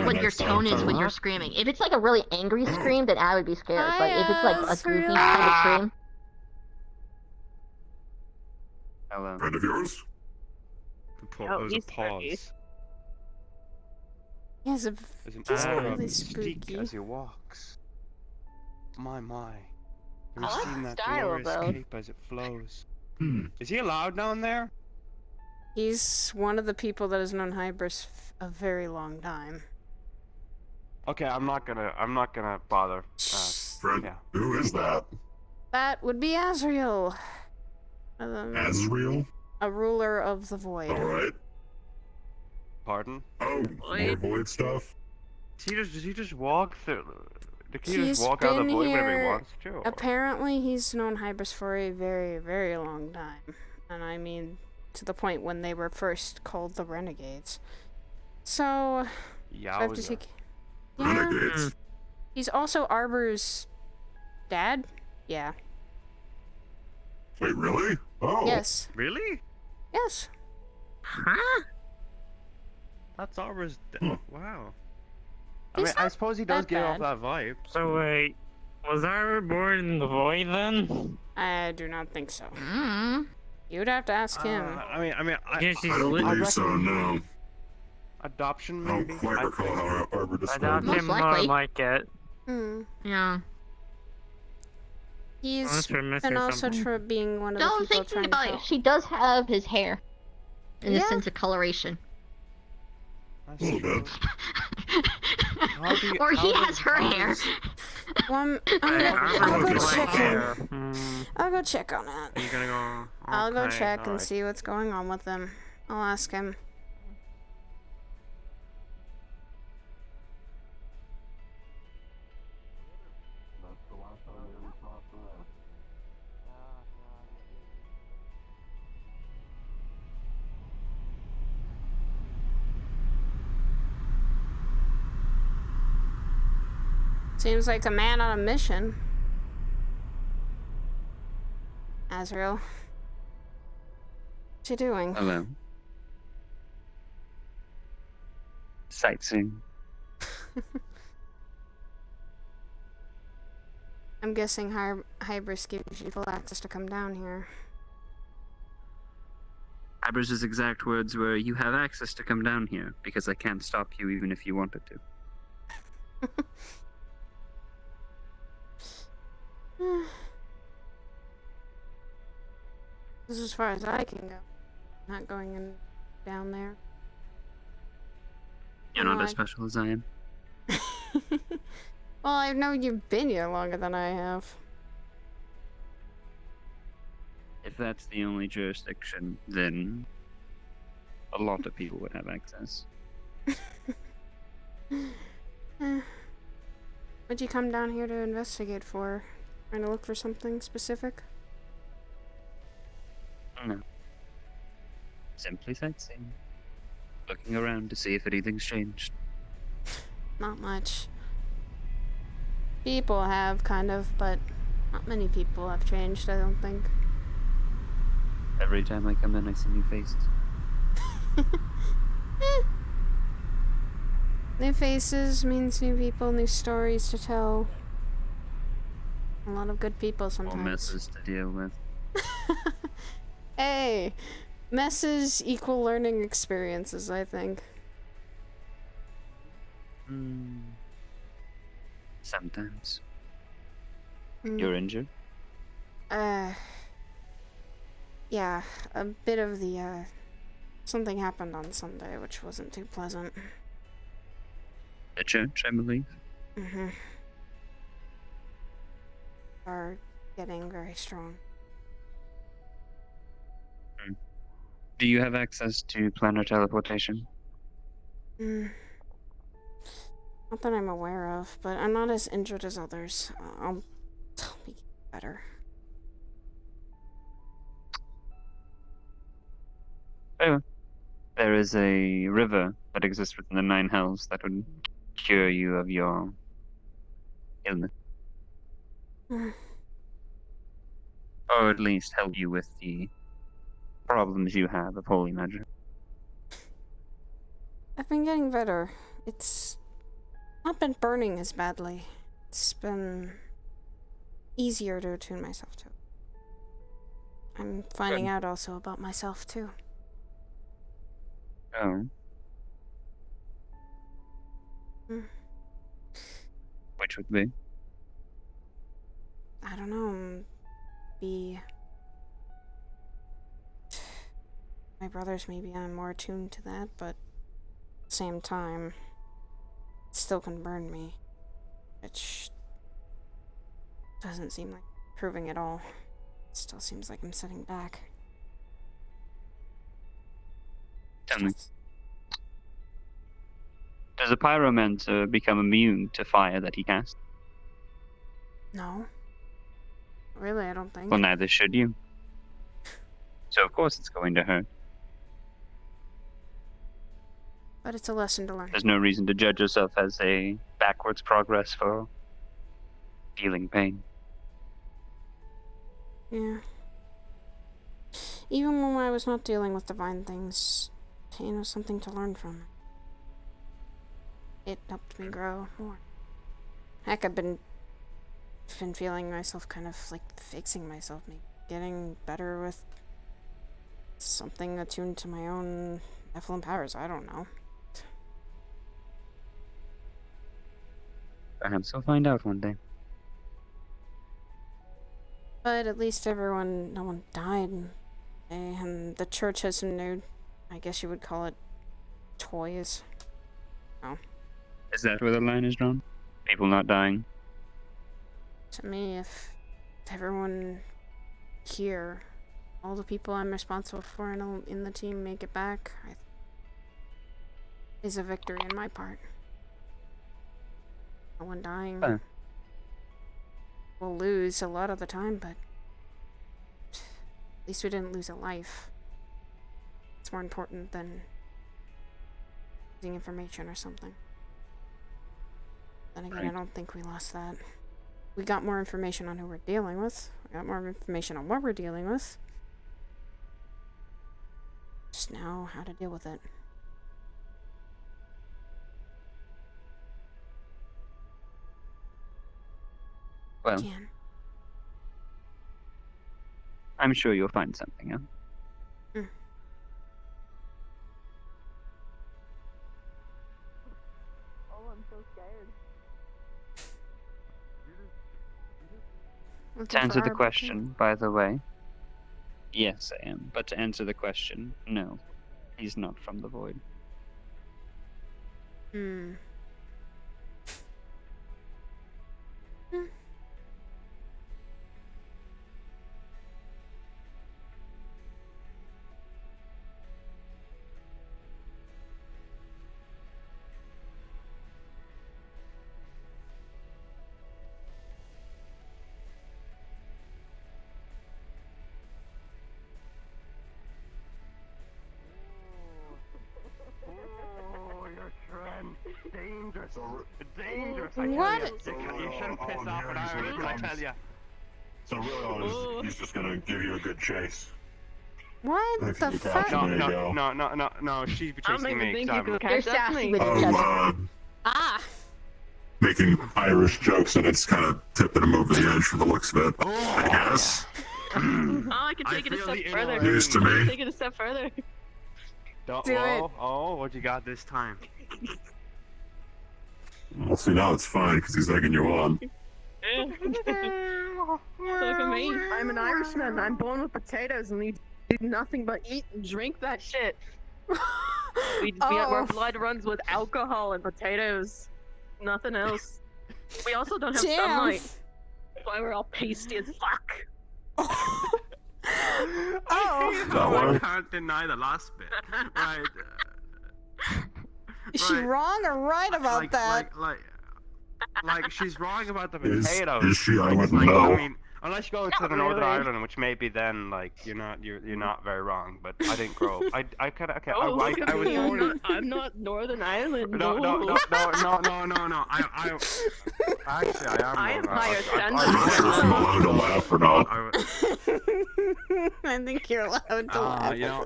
what your tone is when you're screaming. If it's like a really angry scream, then I would be scared. But if it's like a goofy kind of scream, Hello. Friend of yours? it was a he's spooky. pause. He's a There's an Just aura really of mystique spooky. as he walks. My. Have you I like seen the that style, glorious though. cape as it flows? Is he allowed down there? He's one of the people that has known Hybris a very long time. Okay, I'm not gonna bother. Friend, Yeah. who is that? That would be Azriel. Azriel? A ruler of the void. Alright. Pardon? Oh, more void stuff? Does he just walk through? Can he He's just walk out of been the void whenever he here- wants to? or- Apparently, he's known Hybris for a very, very long time. And I mean, to the point when they were first called the Renegades. So, Yeah, I have to take... Yeah, Renegades. he's also Arbor's dad? Yeah. Wait, really? Oh. Yes. Really? Yes. Huh? That's Arbor's. Hmm. Wow. He's I not suppose he does that give off bad. that vibe. So wait, was I born in the void then? I do not think so. mm, You'd have to ask him. Yes, I he's don't lit. believe so, no. Adoption, I maybe. don't quite recall how Arbor I described doubt it. Most him more likely. like it. Hmm. yeah. He's Unless we're missing and also something. being one of the No, people thinking trying about to it, help. she does have his hair. In the Yeah. sense of coloration. That's A little true. bit. How do you- Or he how has does- her how hair. does- I'll Armor go with check white him. hair. I'll go check on that. Are you gonna go? I'll go Okay, check and alright. see what's going on with him. I'll ask him. Seems like a man on a mission. Azrael. What you doing? Hello. Sightseeing. I'm guessing Hybris gives you full access to come down here. Aber's exact words were, "You have access to come down here, because I can't stop you even if you wanted to." This is as far as I can go. Not going in down there. You're not Alright. as special as I am. Well, I know you've been here longer than I have. If that's the only jurisdiction, then a lot of people would have access. What'd you come down here to investigate for? Trying to look for something specific? No. Simply sightseeing. Looking around to see if anything's changed. Not much. People have, kind of, but not many people have changed, I don't think. Every time I come in, I see new faces. New faces means new people, new stories to tell. A lot of good people More sometimes. messes to deal with. Hey! Messes equal learning experiences, I think. sometimes. Mm, You're injured? yeah, a bit of the, something happened on Sunday, which wasn't too pleasant. The church, I believe. Mm-hmm. Are getting very strong. Do you have access to planar teleportation? Mm. Not that I'm aware of, but I'm not as injured as others. I'll be better. Oh, there is a river that exists within the Nine Hells that would cure you of your illness. Mm. Or at least help you with the problems you have of holy magic. I've been getting better. It's not been burning as badly. It's been easier to attune myself to. I'm finding out also about myself too. Oh. Mm. Which would be? I don't know. My brothers, maybe I'm more attuned to that, but at the same time, it still can burn me. Which doesn't seem like improving at all. It still seems like I'm sitting back. Tell me. Does a pyromancer become immune to fire that he casts? No. Really, I don't think. Well, neither should you. So of course it's going to hurt. But it's a lesson to learn. There's no reason to judge yourself as a backwards progress for feeling pain. Yeah. Even when I was not dealing with divine things, pain was something to learn from. It helped me grow more. Heck, I've been feeling myself kind of like fixing myself, maybe getting better with something attuned to my own Nephilim powers. I don't know. Perhaps we'll find out one day. But at least no one died. And the church has some new, I guess you would call it, toys. Oh. Is that where the line is drawn? People not dying? To me, if everyone here, all the people I'm responsible for in the team make it back, is a victory in my part. No one dying. Huh. We'll lose a lot of the time, but at least we didn't lose a life. It's more important than losing information or something. Then again, I don't think we lost that. We got more information on who we're dealing with. We got more information on what we're dealing with. Just now, how to deal with it. Well, Can. I'm sure you'll find something out. Oh, I'm so scared. To answer the question, by the way, yes, I am. But to answer the question, no, he's not from the void. Hmm. Oh, you're trying. Dangerous. Dangerous. What? You shouldn't piss off an Irish, I tell ya. So really, he's just gonna give you a good chase. What If the you fuck? catch him, there you go. No, she'd be I don't chasing even me. think 'cause you I'm- can They're catch up to sassy me. with each other. Ah! Making Irish jokes, and it's kind of tipping him over the edge from the looks of it. I guess. Oh, I can I take it a feel step the further. inner News to I can me. take it a step further. Do it. Oh, what you got this time? Well, see, now it's fine because he's egging you on. Look at me. I'm an Irishman. I'm born with potatoes, and we do nothing but eat and drink that shit. Our blood runs with alcohol and potatoes. Nothing else. We also don't have sunlight. That's why we're all pasty as fuck. I can't deny the last bit. Right. Is she wrong or right about that? Like she's wrong about the potatoes. Is she? I wouldn't like, know. I mean, unless you go to the Northern Ireland, which maybe then like you're not very wrong. But I didn't grow up. I kind of okay. I was born. I'm not Northern Ireland. No. Actually, I am. I'm higher standard. I'm allowed to laugh or not. I think you're allowed to laugh. You know,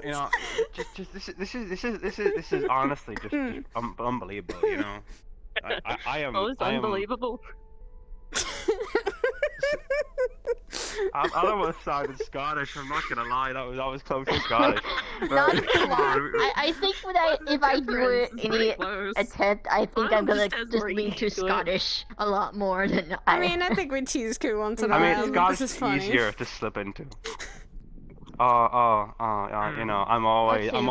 this is honestly just unbelievable. You know, I am. Oh, it's unbelievable. I almost sounded Scottish. I'm not gonna lie, that was close to Scottish. Not gonna lie. I think if I do any attempt, I think I'm gonna just lean to Scottish a lot more than I mean, I think we tease Koo once in a while. I mean, Scottish is is easier to slip into. You know, I'm always a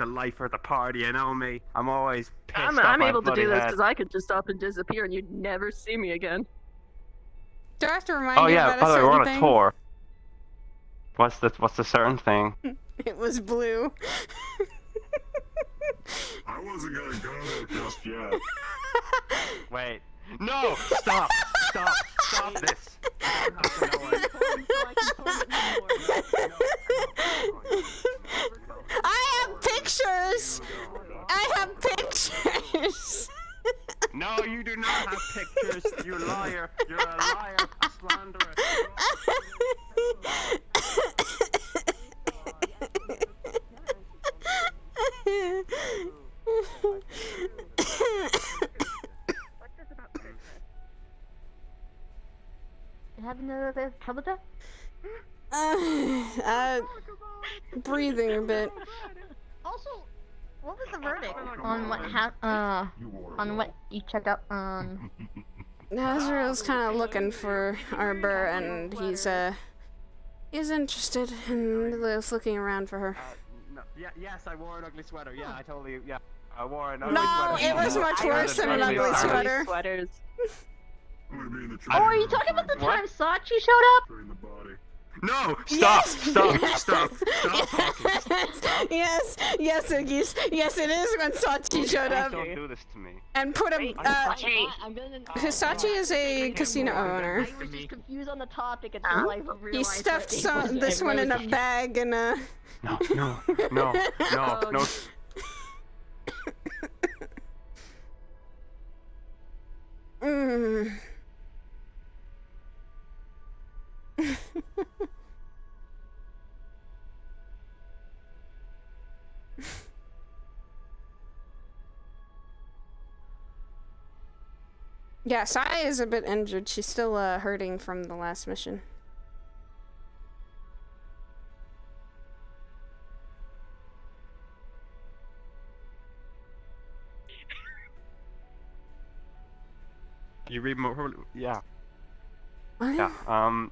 lifer at the party. You know me. I'm always pissed off I'm my able to do this head. because I could just up and disappear, and you'd never see me again. Do I have to remind you about by the way, we're on thing? a tour. What's the certain thing? It was blue. I wasn't gonna go there just yet. Wait. No! Stop this! I have pictures! I have pictures! No, you do not have pictures, you liar! You're a liar, a slanderer! You having a trouble there? Breathing a bit. Also, what was the verdict on what you checked out on? Nazriel's kind of looking for Arbor, and he's interested and is looking around for her. No, yes, I wore an ugly sweater. Yeah, I totally. Yeah, I wore an ugly No, sweater. it was much worse than an ugly sweater. Sweaters. Oh, are you talking about the time Sachi showed up? No! Stop! Stop! Stop! Yes, Iggy's. Yes, it is when Sachi showed up. Don't do this to me. And put him. Sachi is a casino owner. I was just confused on the topic until I realized. He stuffed this one in a bag and No. Yeah, Sai is a bit injured. She's still hurting from the last mission. You read more? Yeah. What? Yeah.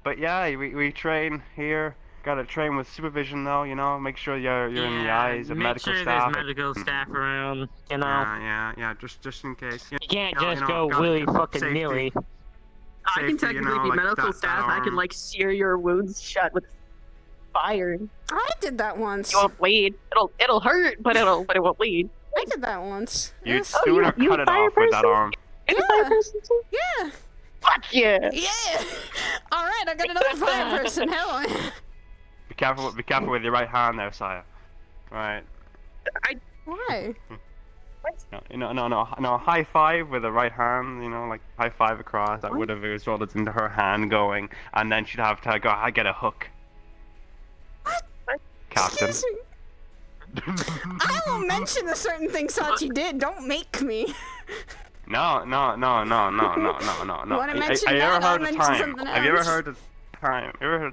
But yeah, we train here. Gotta train with supervision though, you know. Make sure you're in the eyes of medical Make sure staff. there's medical staff around, you know. Yeah. Just in case. You can't just go willy fucking nilly. I can technically be medical staff. I can like sear your wounds shut with fire. I did that once. You won't bleed. It'll hurt, but it won't bleed. I did that once. You'd sooner cut it off with that arm. Yeah. Fuck yeah. Yeah. All right, I got another fire person. Hell. Be careful with your right hand there, Saya. Right. Why? No, high five with the right hand, you know, like high five across, that would have resulted into her hand going, and then she'd have to go, I get a hook. What? Captain. I will mention the certain thing Sachi did, don't make me. No. Wanna mention Have you that? ever I'll heard mention the time? something Have you ever else. heard the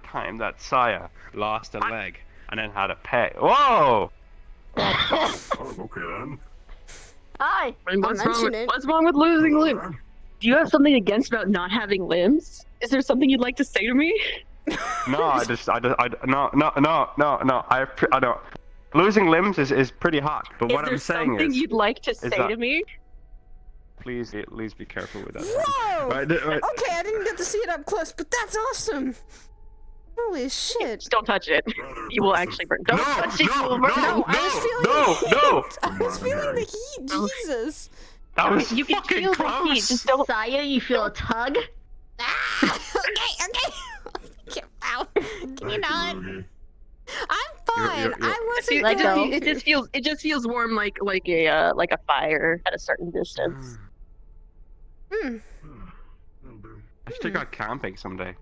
time that Saya lost a leg and then had to pay? Whoa! Oh, okay then. Hi. What's wrong with losing limbs? Do you have something against about not having limbs? Is there something you'd like to say to me? No, no. I don't. Losing limbs is pretty hot. But what I'm saying something is, you'd like to say to me? please be careful with that. Whoa! Right. Okay, I didn't get to see it up close, but that's awesome. Holy shit! Just don't touch it. You will actually burn. Don't touch it. You will burn. No, I was feeling the heat. I was feeling the heat. Jesus. That was You can fucking feel the close. heat. Just don't. Saya, you feel a tug? Okay. Ow. Can you not? I'm fine. You're- I wasn't Let go. It just feels warm like a fire at a certain distance. Hmm. I should take out camping someday.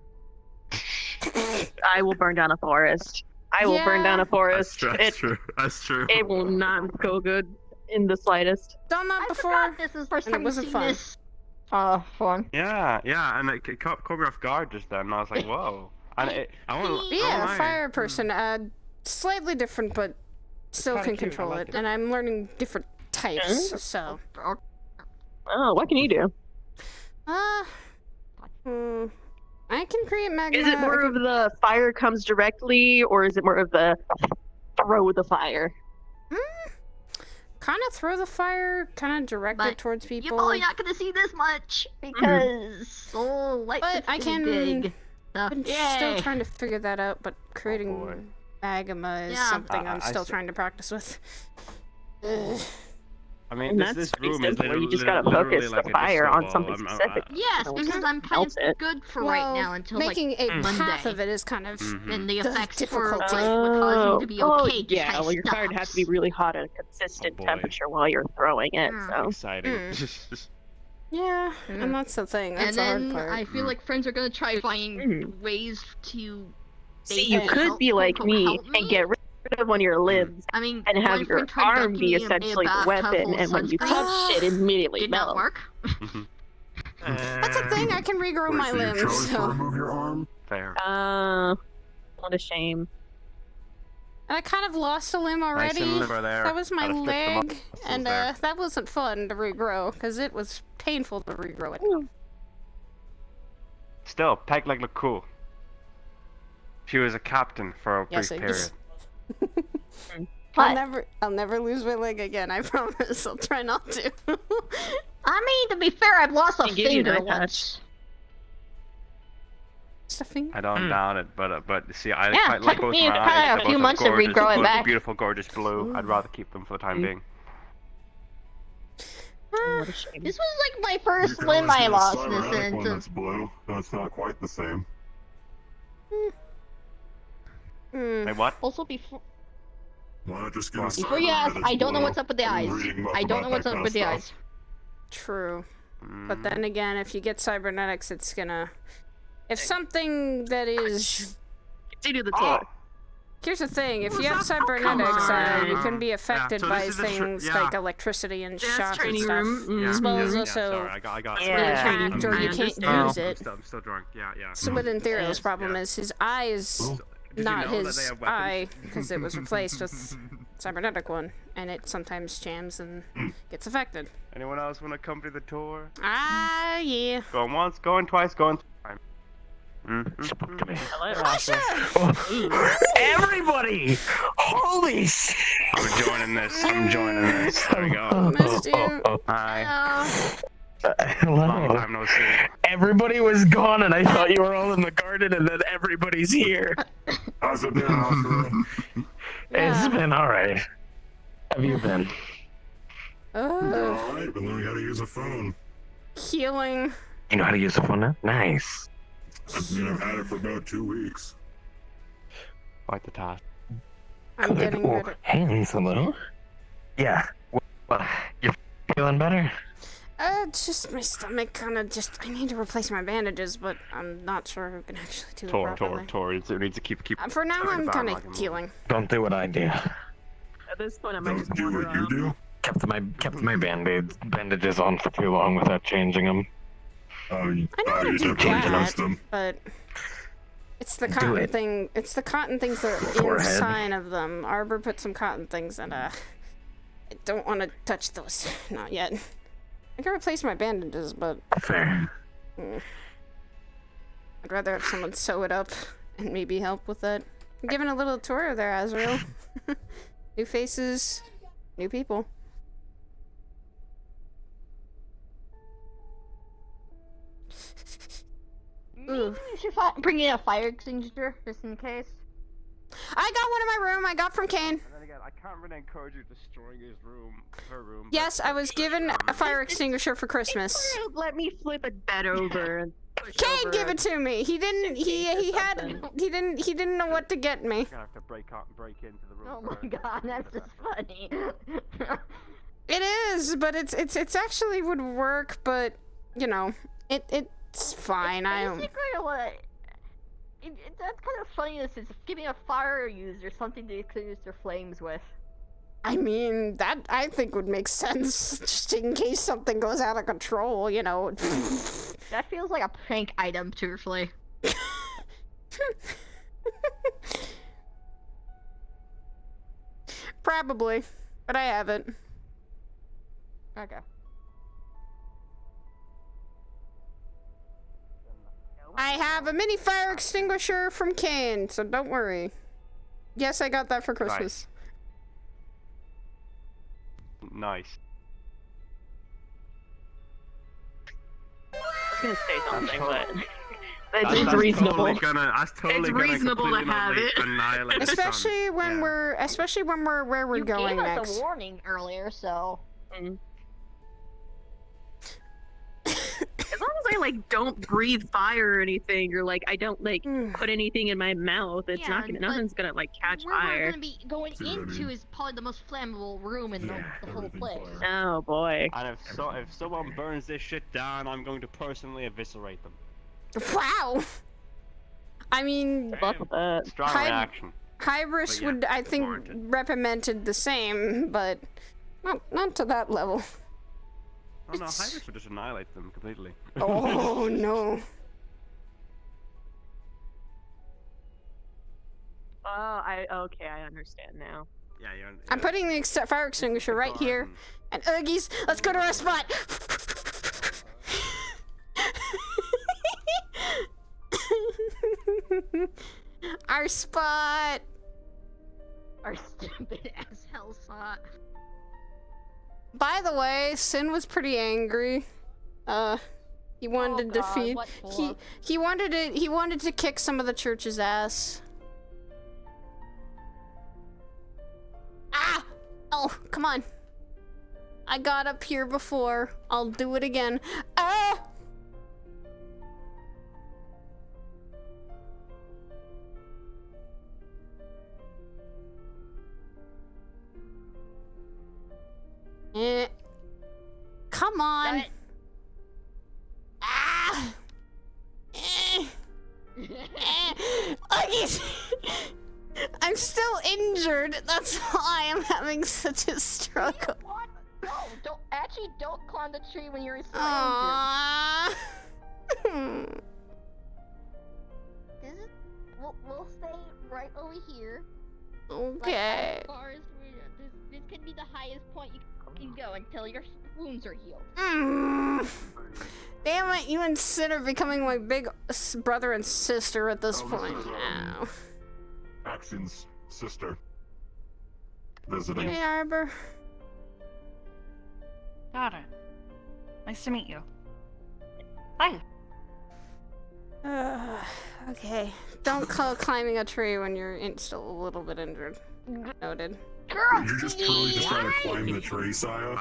I will burn down a forest. I will burn down a forest. That's true. That's true. It will not go good in the slightest. Done that I before. forgot this is the first and it time wasn't you've fun. seen this. Fun. Yeah, and it caught me off guard just then, and I was like, whoa. And I want Yeah, fire person. Slightly different, but still kinda can cute, I control like it. it. And I'm learning different types. So. Oh, what can you do? I can create magma. Is it more of the fire comes directly, or is it more of the throw the fire? Kind of throw the fire, kind of direct it But towards people. You're probably not gonna see this much because soul light But I can. big. I'm still Yay. trying to figure that out, but creating boy. magma is Yeah. something I'm I still see. trying to practice with. I mean, And this that's pretty room is simple. literally, You just gotta literally focus like the a fire disco on ball. something I'm- specific. Yes, No, because just I'm kind melts of it. good for right now until like making a Monday. path of it is kind of. And the the effects for difficulty. like would cause you to be okay. just yeah. kinda Well, your fire would have to be stops. really hot at a consistent Oh, boy. temperature while you're throwing it. Mm. So Exciting. Yeah, and that's the thing. That's And the hard then part. I feel like friends are gonna try find ways to. see, you could help- be like quote, me help and get rid of one of your limbs I mean, and have one your friend tried arm be dunking me in a essentially the bathtub weapon, full of and when you sunscreen. touch it, immediately Did not melt. work. That's a thing. I can regrow my Wait, so you limbs. chose to So. remove your arm? Fair. What a shame. And I kind of lost a limb already. Nice and limber there. That was my Gotta fix the leg, muscles and there. that wasn't fun to regrow because it was painful to regrow it. Still, Peg Leg looked cool. She was a captain for a Yes, brief I period. What? I'll never lose my leg again. I promise. I'll try not to. I mean, to be fair, I've lost a Can give you an finger eye patch. once. Stuffing. I don't doubt it, but see, I Yeah, quite like took both me my probably eyes. a They're few both months to gorgeous, regrow it both back. beautiful, gorgeous blue. I'd rather keep them for the time being. What a shame. This was like my You first can limb always I get a lost in cybernetic this one instance. that's blue. That's not quite the same. Wait, what? Also, before Well, just get a before you ask, cybernetic I don't know blue. what's up with the I'm eyes. reading up I don't about know what's that up kind with of the stuff. eyes. True. Mm. But then again, if you get cybernetics, it's gonna. If something that is. Continue the Oh! tour. Here's the thing: if you What's have that? Oh, come cybernetics, on. you can be affected so by this is the things yeah. like electricity and Yeah, shock and training stuff. room. Yeah, As well yeah, as yeah, also sorry, I got Yeah. really training hacked or room. you I can't understand. use it. I'm still drunk. Yeah. So, but in Thero's Yes. problem is his eyes, Well, Did you not know that they his have weapons? eye, because it was replaced with cybernetic one, and it sometimes jams and gets affected. Anyone else want to accompany the tour? Ah, yeah. Going once, going twice, going three times. Spoke to me. Usher! Everybody! Holy shit! I'm joining this. I'm joining this. There we go. Missed you. Hi. Long Hello. time no see. Everybody was gone, and I thought you were all in the garden, and then everybody's here. How's it been, Oscar? It's been alright. Have you been? Oh, Alright, been learning how to use a phone. healing. You know how to use a phone now? Nice. I mean, I've had it for about 2 weeks. Quite the task. I'm Good. getting Oh, better. hands hello? Yeah. Well, you're feeling better? It's just my stomach kind of just. I need to replace my bandages, but I'm not sure who can actually do it properly. Tor. It needs to keep. For now, Sorry, I'm the kind bad luck of and healing. Don't do what I do. At this point, I might Don't just do wander what you out. do. Kept my bandages on for too long without changing them. I know how to you do definitely that, trust them. but it's the Do cotton it. thing. It's the cotton things that are Forehead. inside of them. Arbor put some cotton things in I don't want to touch those. Not yet. I can replace my bandages, but... Fair. I'd rather have someone sew it up and maybe help with that. I'm giving a little tour there, Azrael. New faces, new people. Maybe you should bring in a fire extinguisher, just in case. I got one in my room. I got from Kane. And then again, I can't really encourage you destroying her room. Yes, I was given a fire extinguisher for Christmas. Let me flip a bed over and push Kane over gave it to me. He didn't. He didn't know what to get me. You're gonna have to break into the room. Oh my god, that's just funny. It is, but it's actually would work. But you know, it's fine. I don't. Basically, what? That's kind of funny. This is giving a fire user something to extinguish their flames with. I mean, that I think would make sense, just in case something goes out of control. You know. That feels like a prank item, truthfully. Probably, but I haven't. Okay. I have a mini fire extinguisher from Kane, so don't worry. Yes, I got that for Christmas. Nice. I was gonna say something, but That's it's reasonable. That's totally It's reasonable to have it. Annihilate the sun. Especially when we're where we're going gave us next. a warning earlier, so. As long as I like don't breathe fire or anything, or like I don't like put anything in my mouth, it's not gonna, nothing's gonna like catch where fire. we're gonna be going into is probably the most flammable room in the whole place. Oh boy. And if someone burns this shit down, I'm going to personally eviscerate them. Wow. I mean, Strong reaction. Hybris would, I think, reprimanded the same, but not to that level. Oh no, Hybris would just annihilate them completely. Oh no. Okay, I understand now. Yeah, I'm putting the fire extinguisher right here. And Oogies, let's go to our spot. Our spot. Our stupid ass hell spot. By the way, Sin was pretty angry. He wanted to defeat. He wanted to kick some of the church's ass. Ah! Oh, come on. I got up here before. I'll do it again. Ah! Come on. Ah! I'm still injured. That's why I'm having such a struggle. What? No, don't climb the tree when you're still injured. We'll stay right over here. Okay. Like, as far as this could be the highest point you can go until your wounds are healed. Damn it, you and Sid are becoming my big brother and sister at this point now. Action's sister. Visiting. Hey, Arbor. Daughter. Nice to meet you. Hi. Okay. Don't call climbing a tree when you're still a little bit injured. Noted. Girl, You're just truly just trying to climb the tree, Saya.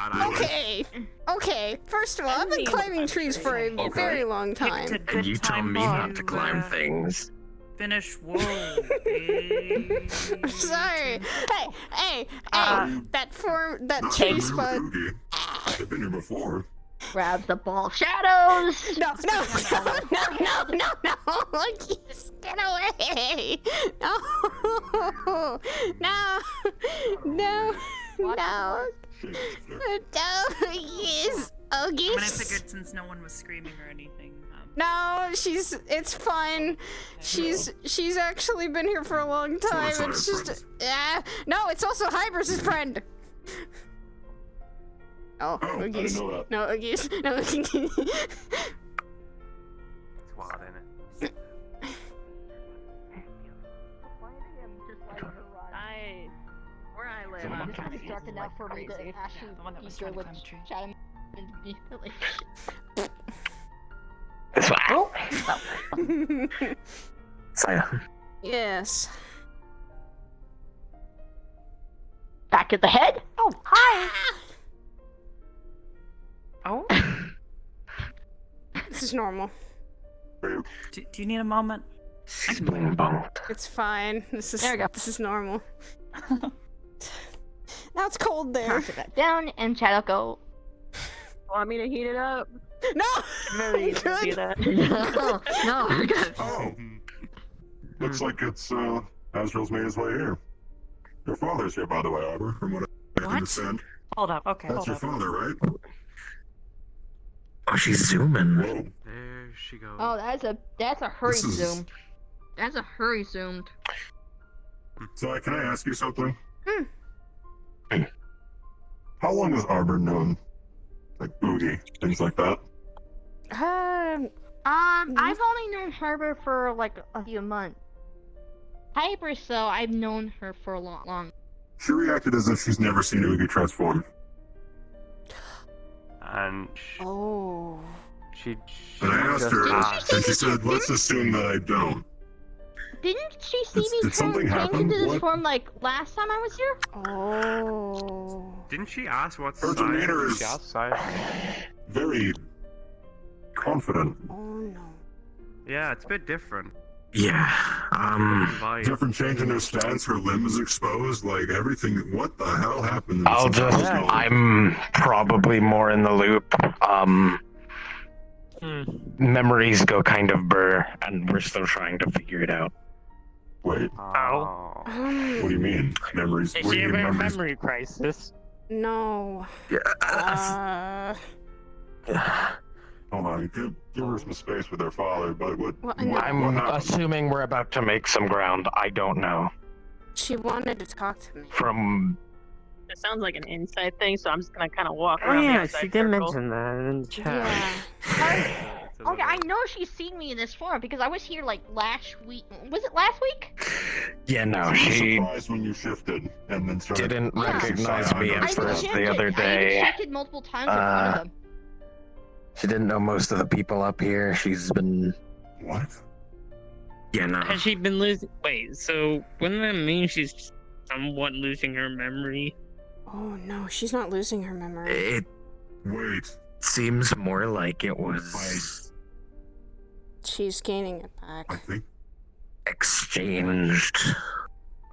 Okay. First of all, I've been climbing trees for a very long time. And you tell me not to climb things. Finish. Whoa. I'm sorry. Hey. That tree spot. I've been here before. grab the ball. Shadows! No. Please, get away. No. Yes. I mean, I figured since no one was screaming or anything. No, it's fine. She's actually been here for a long time. It's just, no, it's also Hybris' friend. Oh, I didn't Oogies. know that. No, Oogies. No, Oogies. It's wild, ain't it? Where I live, This I'm is trying to dark enough for me to actually The one that was be trying to with climb the tree. Chatham and be like. Saya. Yes. Back at the head? Oh, hi! Oh? This is normal. Do you need a moment? She's bling bonged. It's fine. This is There we go. This is normal. Now it's cold there. Sit back down and Chad will go. Want me to heat it up? No. Very easy to do Good. that. No, we're good. Oh, looks like it's Azrael's made his way here. Your father's here, by the way, Arbor, from what I What? understand. Hold up, okay, That's hold your up. father, right? Oh, she's zooming. Whoa. There she goes. Oh, that's a hurry This is- zoom. That's a hurry zoomed. So, can I ask you something? Hmm. How long has Arbor known, like, Boogie, things like that? I've only known Harbor for like a few months. Hyper, so I've known her for a long. She reacted as if she's never seen Oogie transform. And Oh. she And I asked just her, asked. and she said, let's assume that I don't. Didn't she see Did me turn something change happen? into this What? form like last time I was here? Oh. Didn't she ask what Her demeanor is She asked size. very confident. Oh no. Yeah, it's a bit different. Yeah. Vibe. Different change in her stance, her limb is exposed, like everything. What the hell happened? in this I'll just. entire zone? I'm probably more in the loop. Memories go kind of blur, and we're still trying to figure it out. Wait, Oh. what do you mean? Memories? Is What do she you mean having a memories? memory crisis? No. Yeah. Hold on, give her some space with her father, but what? Well, I what, know. I'm what happened? assuming we're about to make some ground. I don't know. She wanted to talk to me. From It sounds like an inside thing, so I'm just gonna kind of walk Oh around the yeah, outside she did circle. mention that in the chat. Yeah. Okay, I know she's seen me in this form because I was here like last week. Was it last week? yeah, no, I was she surprised when you shifted and then started. didn't Yeah. recognize me I at I even first shifted. the other I day. even shifted multiple times in front of them. She didn't know most of the people up here. She's been. What? Yeah, no. Has she been losing? Wait, so wouldn't that mean she's somewhat losing her memory? Oh no, she's not losing her memory. It Wait. seems more like it was She's gaining it I back. think exchanged.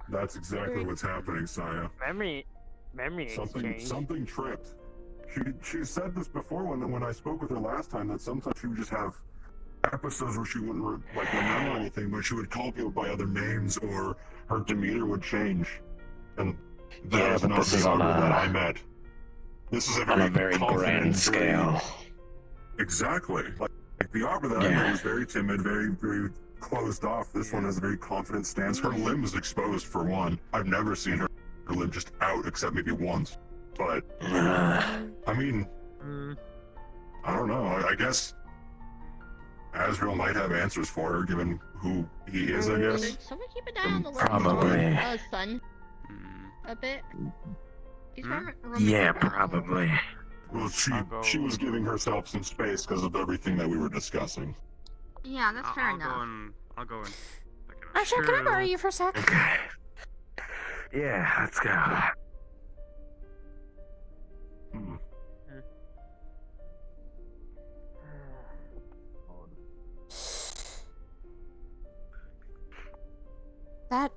that's exactly what's happening, Saya. Memory Something exchange. tripped. She said this before when I spoke with her last time, that sometimes she would just have episodes where she wouldn't remember anything, but she would call people by other names or her demeanor would change. And that Yeah, was but not this the is on Arbor that a I met. This is on a very confident, grand very- scale. Exactly. Like the Arbor that I Yeah. met was very timid, very closed off. This one has a very confident stance. Her limb is exposed for one. I've never seen her limb just out except maybe once. But I mean, I don't know. I guess Azrael might have answers for her, given who he is. I guess. Someone keep an eye on the Probably. son Hmm. a bit. He's Yeah, probably. Well, I'll she go- was giving herself some space because of everything that we were discussing. Yeah, that's fair I'll enough. I'll go and. check it out. Actually, can I borrow you for a sec? Okay. Yeah, let's go. Hmm. That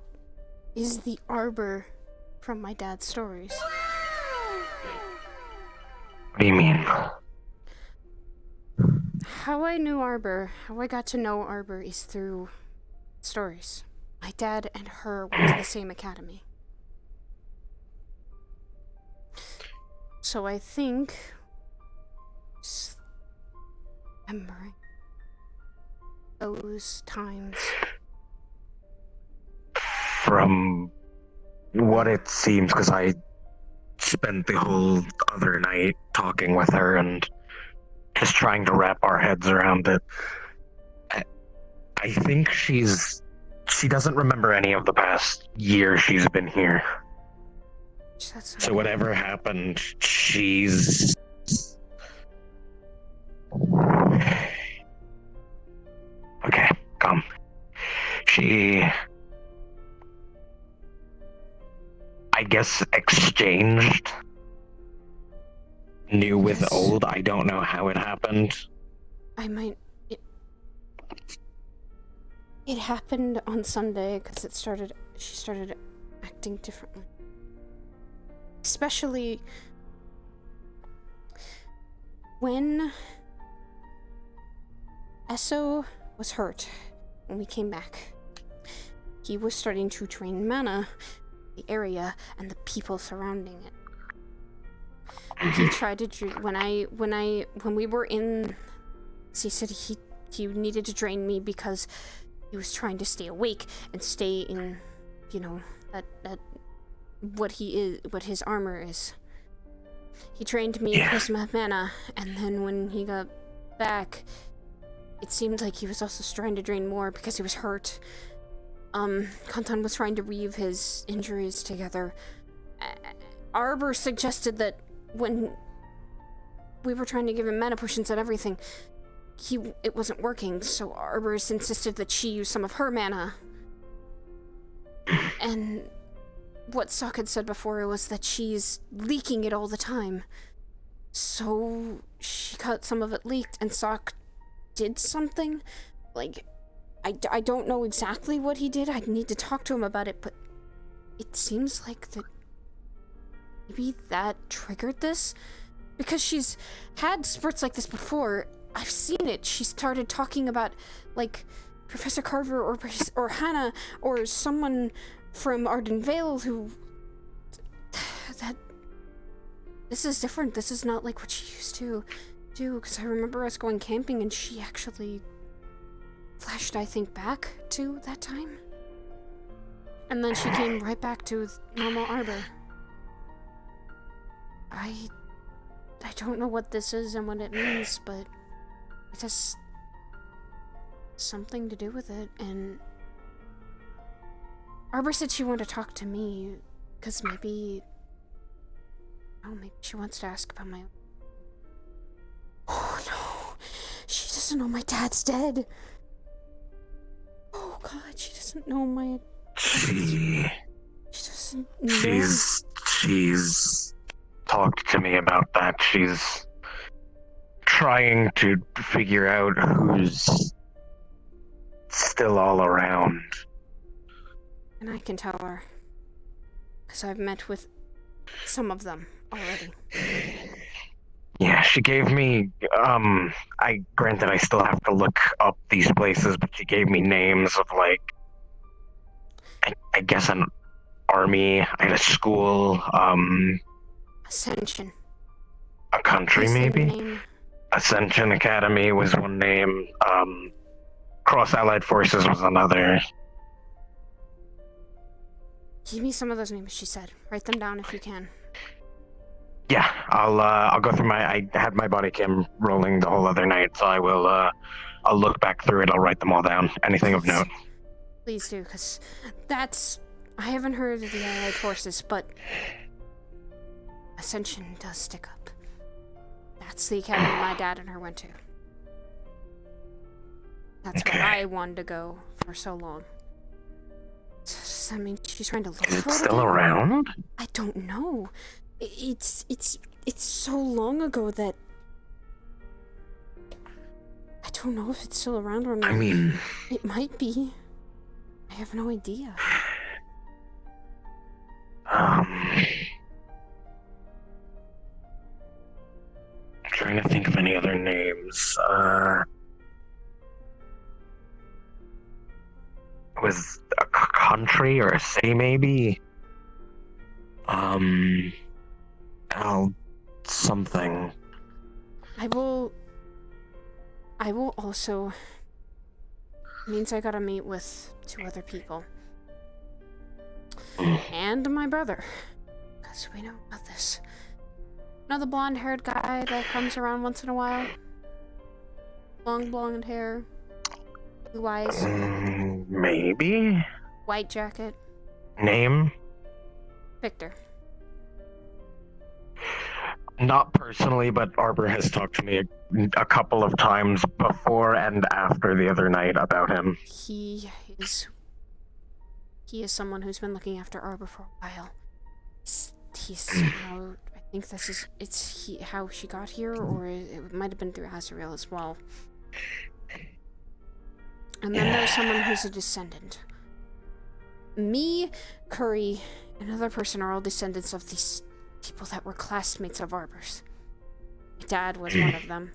is the Arbor from my dad's stories. What do you mean? How I knew Arbor, how I got to know Arbor is through stories. My dad and her went to the same academy. So I think remembering those times. From what it seems, because I spent the whole other night talking with her and just trying to wrap our heads around it. I think she doesn't remember any of the past year she's been here. So whatever happened, she's... Okay, calm. She... I guess exchanged new with old. I don't know how it happened. It happened on Sunday because she started acting differently. Especially when Esso was hurt when we came back. He was starting to drain mana, the area, and the people surrounding it. He tried to when we were in, he said he needed to drain me because he was trying to stay awake and stay in, that what his armor is. He trained me in Prisma mana, and then when he got back, it seemed like he was also trying to drain more because he was hurt. Kantan was trying to weave his injuries together. Arbor suggested that when we were trying to give him mana potions and everything, it wasn't working, so Arbor's insisted that she use some of her mana. And what Sock had said before was that she's leaking it all the time. So she got some of it leaked, and Sock did something. Like, I don't know exactly what he did. I'd need to talk to him about it, but it seems like that maybe that triggered this? Because she's had spurts like this before. I've seen it. She started talking about, like, Professor Carver or Hannah or someone from Arden Vale who... This is different. This is not like what she used to do, because I remember us going camping and she actually flashed, I think, back to that time. And then she came right back to normal Arbor. I don't know what this is and what it means, but it has something to do with it, and Arbor said she wanted to talk to me, because maybe she wants to ask about my... Oh no! She doesn't know my dad's dead! Oh god, she doesn't know my... She doesn't know... She's talked to me about that. She's trying to figure out who's still all around. And I can tell her, because I've met with some of them already. Yeah, she gave me, granted I still have to look up these places, but she gave me names of, like, I guess an army, a school, Ascension. A country, maybe? Ascension Academy was one name, Cross Allied Forces was another. Give me some of those names she said. Write them down if you can. Yeah, I'll go through I had my body cam rolling the whole other night, so I'll look back through it, I'll write them all down. Anything of note. Please do, because I haven't heard of the Allied Forces, but Ascension does stick up. That's the academy my dad and her went to. That's where I wanted to go for so long. I mean, she's trying to look for it. Is it still around? I don't know. It's so long ago that I don't know if it's still around or not. I mean, it might be. I have no idea. I'm trying to think of any other names. Was a country or a city, maybe? Something. I will also... means I gotta meet with 2 other people. And my brother. so we know about this. You know the blonde-haired guy that comes around once in a while? Long blonde hair. Blue eyes. Maybe? White jacket. Name? Victor. Not personally, but Arbor has talked to me a couple of times before and after the other night about him. He is someone who's been looking after Arbor for a while. He's you know, I think this is how she got here, or it might have been through Sidriel as well. And then there's someone who's a descendant. Me, Curry, another person are all descendants of these people that were classmates of Arbor's. My dad was one of them.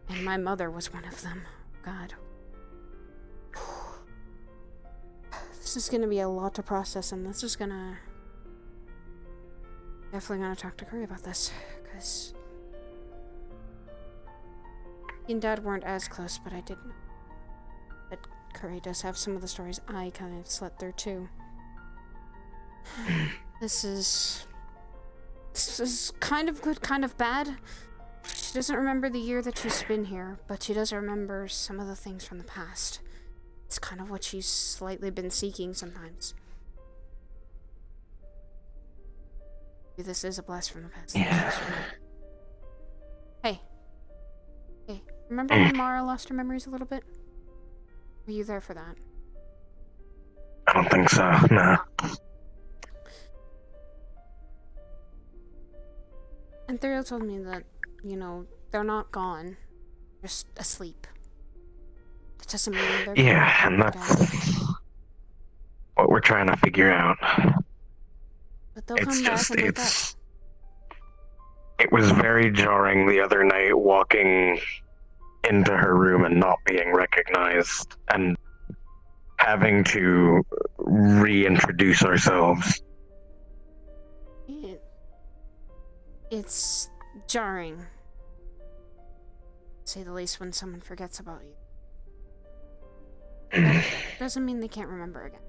And my mother was one of them. God. This is gonna be a lot to process, and this is gonna... Definitely gonna talk to Curry about this, because... He and Dad weren't as close, but I did know that Curry does have some of the stories I kind of slept through, too. This is kind of good, kind of bad. She doesn't remember the year that she's been here, but she does remember some of the things from the past. It's kind of what she's slightly been seeking sometimes. Maybe this is a blast from the past. Yeah. Hey. Hey, remember when Mara lost her memories a little bit? Were you there for that? I don't think so, no. And Sidriel told me that, you know, they're not gone. They're just asleep. That doesn't mean they're gone. Yeah, and that's what we're trying to figure out. But they'll come back and wake up. It was very jarring the other night walking into her room and not being recognized and having to reintroduce ourselves. It's jarring, to say the least, when someone forgets about you. But doesn't mean they can't remember again.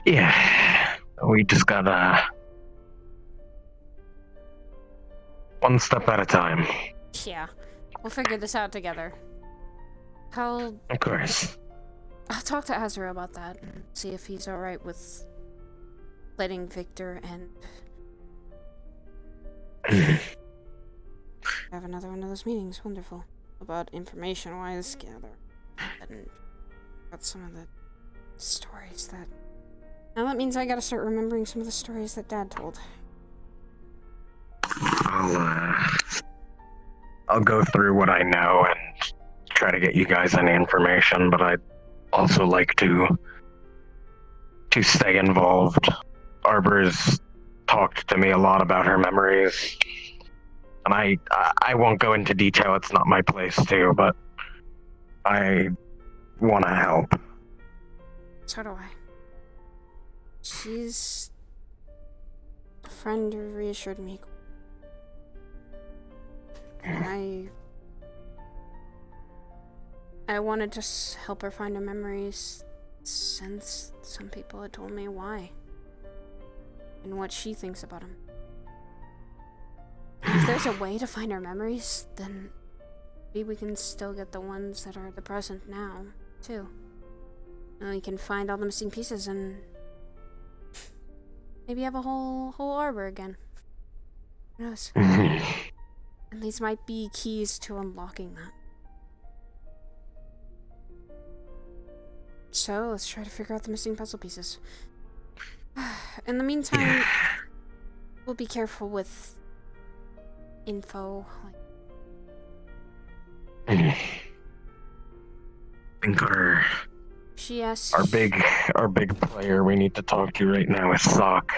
Yeah, we just gotta... one step at a time. Yeah, we'll figure this out together. Of course. I'll talk to Azrael about that, see if he's alright with letting Victor and have another one of those meetings. Wonderful. About information-wise, gather and about some of the stories that... Now that means I gotta start remembering some of the stories that Dad told. I'll go through what I know and try to get you guys any information, but I'd also like to stay involved. Arbor's talked to me a lot about her memories, and I won't go into detail, it's not my place to, but I want to help. So do I. She's a friend who reassured me. And I wanted to help her find her memories, since some people had told me why and what she thinks about them. If there's a way to find her memories, then maybe we can still get the ones that are the present now, too. And we can find all the missing pieces and maybe have a whole Arbor again. Who knows? And these might be keys to unlocking that. So, let's try to figure out the missing puzzle pieces. In the meantime, we'll be careful with info. I think our big player we need to talk to right now is Sock.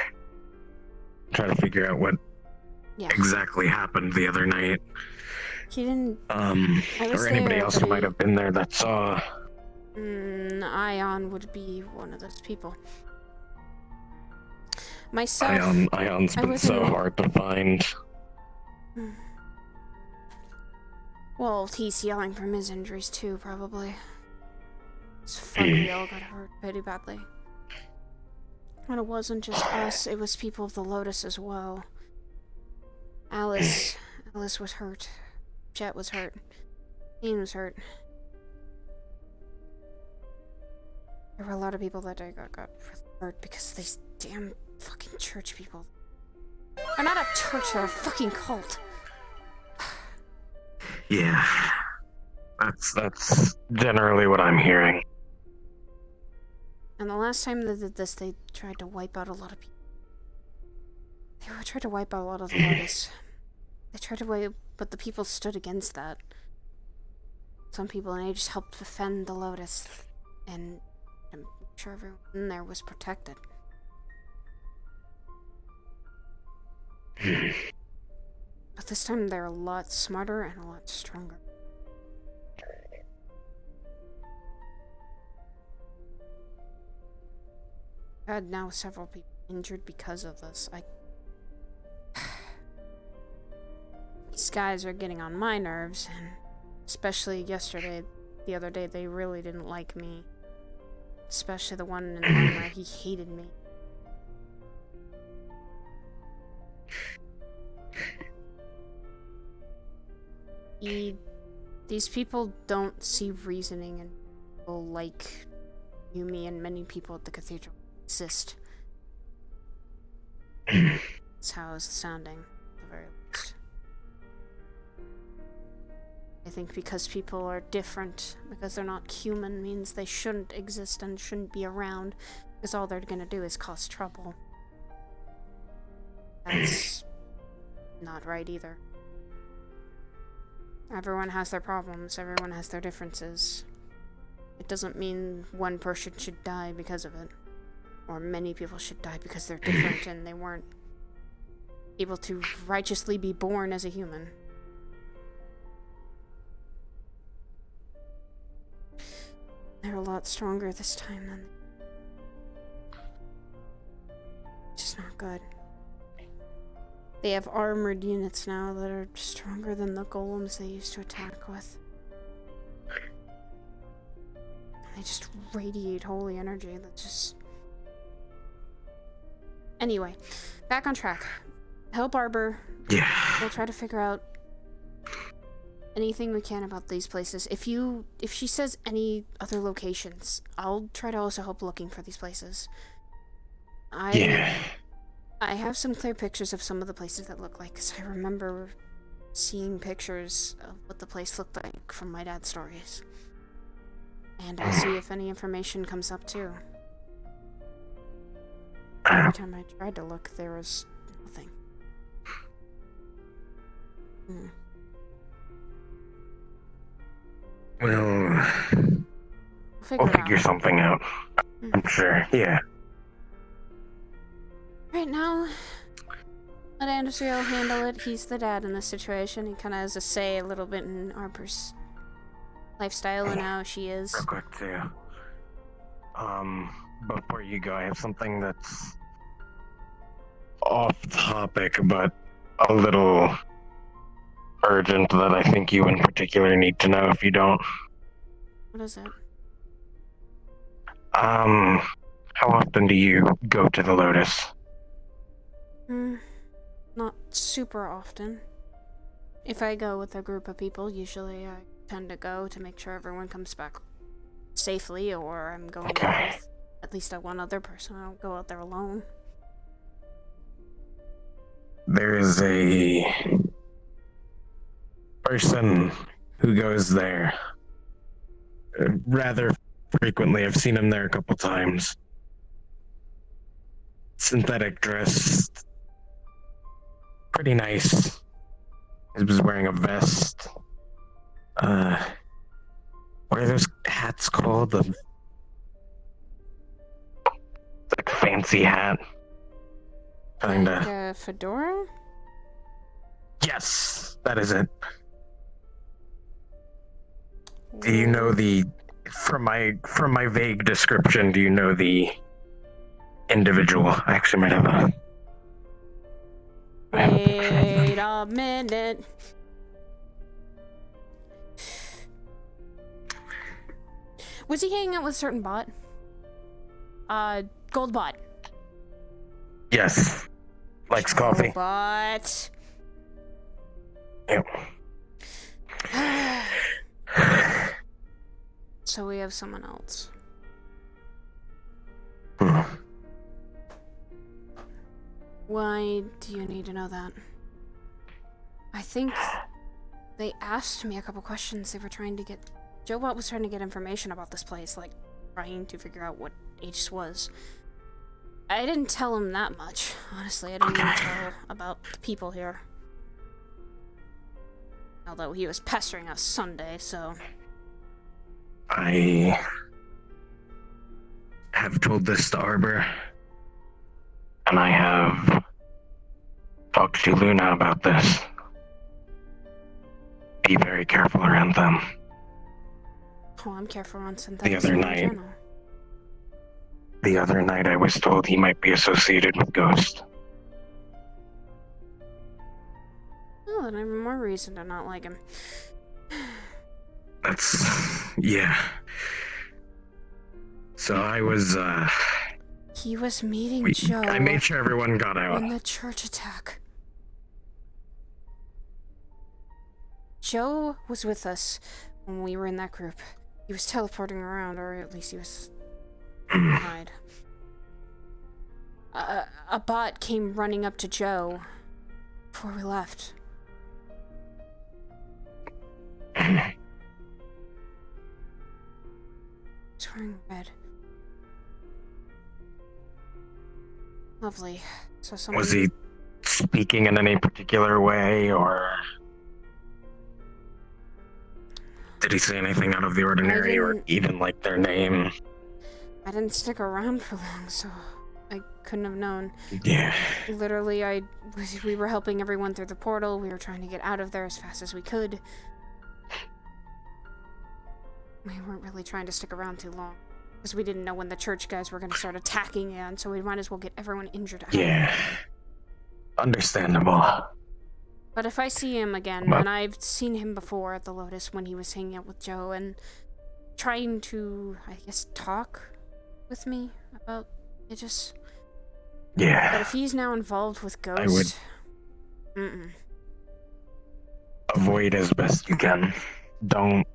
Try to figure out what exactly happened the other night. He didn't... or anybody else who might have been there that saw. Ion would be one of those people. Myself... Ion's been so hard to find. Well, he's yelling from his injuries too, probably. His fucker all got hurt pretty badly. And it wasn't just us, it was people of the Lotus as well. Alice was hurt. Jet was hurt. Ian was hurt. There were a lot of people that day got really hurt because of these damn fucking church people. They're not a church, they're a fucking cult. Yeah. That's generally what I'm hearing. And the last time they did this, they tried to wipe out a lot of people. They tried to wipe out a lot of the Lotus. They tried to wipe, but the people stood against that. Some people, and they just helped defend the Lotus and make sure everyone in there was protected. But this time they're a lot smarter and a lot stronger. I had now several people injured because of this. These guys are getting on my nerves, and especially the other day, they really didn't like me. Especially the one in the armor, he hated me. These people don't see reasoning in people like you, me, and many people at the cathedral exist. That's how it's sounding, at the very least. I think because people are different, because they're not human, means they shouldn't exist and shouldn't be around, because all they're gonna do is cause trouble. That's not right either. Everyone has their problems, everyone has their differences. It doesn't mean one person should die because of it. Or many people should die because they're different and they weren't able to righteously be born as a human. They're a lot stronger this time than... It's just not good. They have armored units now that are stronger than the golems they used to attack with. They just radiate holy energy that just... Anyway, back on track. Help Arbor. Yeah. We'll try to figure out anything we can about these places. If she says any other locations, I'll try to also help looking for these places. I have some clear pictures of some of the places that look like, because I remember seeing pictures of what the place looked like from my dad's stories. And I'll see if any information comes up too. Every time I tried to look, there was nothing. Well, we'll figure something out. I'm sure, yeah. Right now, let Sidriel handle it. He's the dad in this situation. He kind of has a say a little bit in Arbor's lifestyle and how she is. Real quick, too. Before you go, I have something that's off topic, but a little urgent that I think you in particular need to know if you don't. What is it? How often do you go to the Lotus? Not super often. If I go with a group of people, usually I tend to go to make sure everyone comes back safely, or I'm going out with at least one other person. I don't go out there alone. There is a person who goes there rather frequently. I've seen him there a couple times. Synthetic dress. Pretty nice. He was wearing a vest. What are those hats called? The like fancy hat. Like a fedora? Yes, that is it. Do you know the from my vague description, do you know the individual? I actually might have a Wait a minute. Was he hanging out with a certain bot? Gold bot. Yes. Likes coffee. But Yep. so we have someone else. Hmm. Why do you need to know that? I think they asked me a couple questions. They were trying to get... Joebot was trying to get information about this place, like trying to figure out what Aegis was. I didn't tell him that much, honestly. I didn't even tell about the people here. Although he was pestering us Sunday, so... I have told this to Arbor, and I have talked to Luna about this. Be very careful around them. Oh, I'm careful on synthetics. The other night I was told he might be associated with Ghost. Oh, then I have more reason to not like him. Yeah. So I was, He was meeting Joe. I made sure everyone got out. In the church attack. Joe was with us when we were in that group. He was teleporting around, or at least he was hide. A bot came running up to Joe before we left. He's wearing red. Lovely. So someone... Was he speaking in any particular way, or did he say anything out of the ordinary, or even like their name? I didn't stick around for long, so I couldn't have known. Yeah. Literally, we were helping everyone through the portal. We were trying to get out of there as fast as we could. We weren't really trying to stick around too long, because we didn't know when the church guys were going to start attacking again, so we might as well get everyone injured out. Yeah. Understandable. But if I see him again, and I've seen him before at the Lotus when he was hanging out with Joe and trying to, I guess, talk with me about it, just... Yeah. But if he's now involved with Ghost... I would... Avoid as best you can. Don't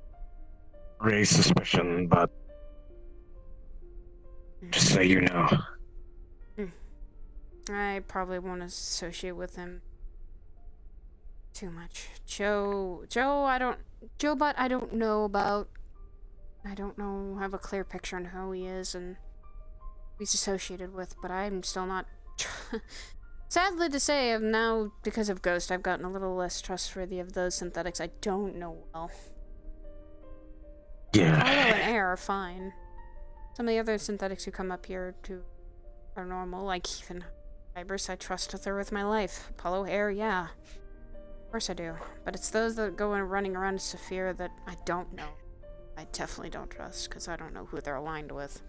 raise suspicion, but just so you know. I probably won't associate with him too much. Joebot, I don't know about. I don't have a clear picture on who he is and who he's associated with, but I'm still not... Sadly to say, I've now, because of Ghost, I've gotten a little less trustworthy of those synthetics I don't know well. Yeah. Apollo and Air are fine. Some of the other synthetics who come up here are normal, like even Ibris, I trust her with my life. Apollo, Air, yeah. Of course I do. But it's those that go and running around Saphira that I don't know. I definitely don't trust, because I don't know who they're aligned with.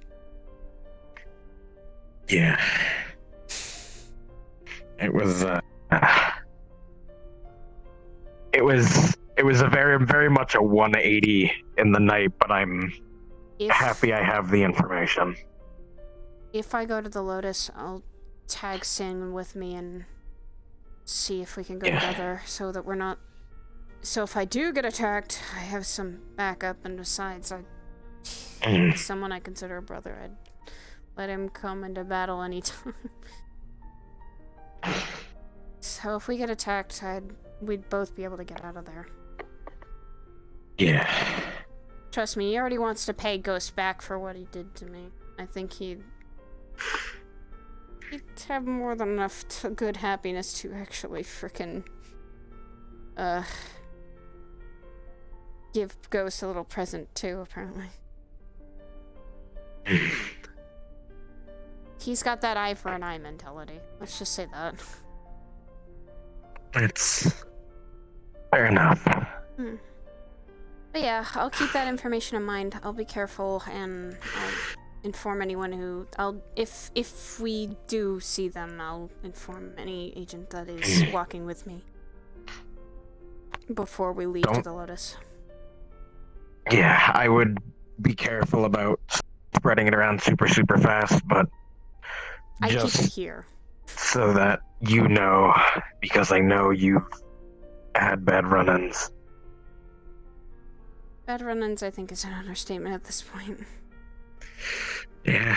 Yeah. It was a very, very much a 180 in the night, but I'm happy I have the information. If I go to the Lotus, I'll tag Sin with me and see if we can go together so that we're not... So if I do get attacked, I have some backup, and besides, someone I consider a brother, I'd let him come into battle anytime. So if we get attacked, we'd both be able to get out of there. Yeah. Trust me, he already wants to pay Ghost back for what he did to me. I think he'd have more than enough good happiness to actually frickin' give Ghost a little present too, apparently. He's got that eye for an eye mentality. Let's just say that. It's fair enough. But yeah, I'll keep that information in mind. I'll be careful, and I'll inform anyone who... If we do see them, I'll inform any agent that is walking with me before we leave to the Lotus. Yeah, I would be careful about spreading it around super fast, but I keep it here. So that you know, because I know you've had bad run-ins. Bad run-ins, I think, is an understatement at this point. Yeah.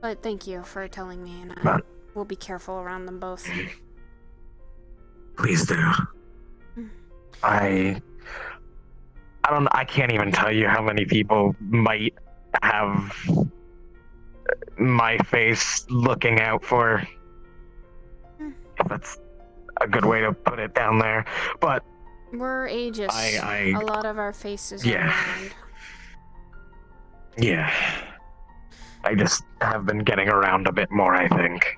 But thank you for telling me, and But we'll be careful around them both. please do. I don't know, I can't even tell you how many people might have my face looking out for, if that's a good way to put it down there. But we're ageist. A lot of our faces are around. Yeah. I just have been getting around a bit more, I think.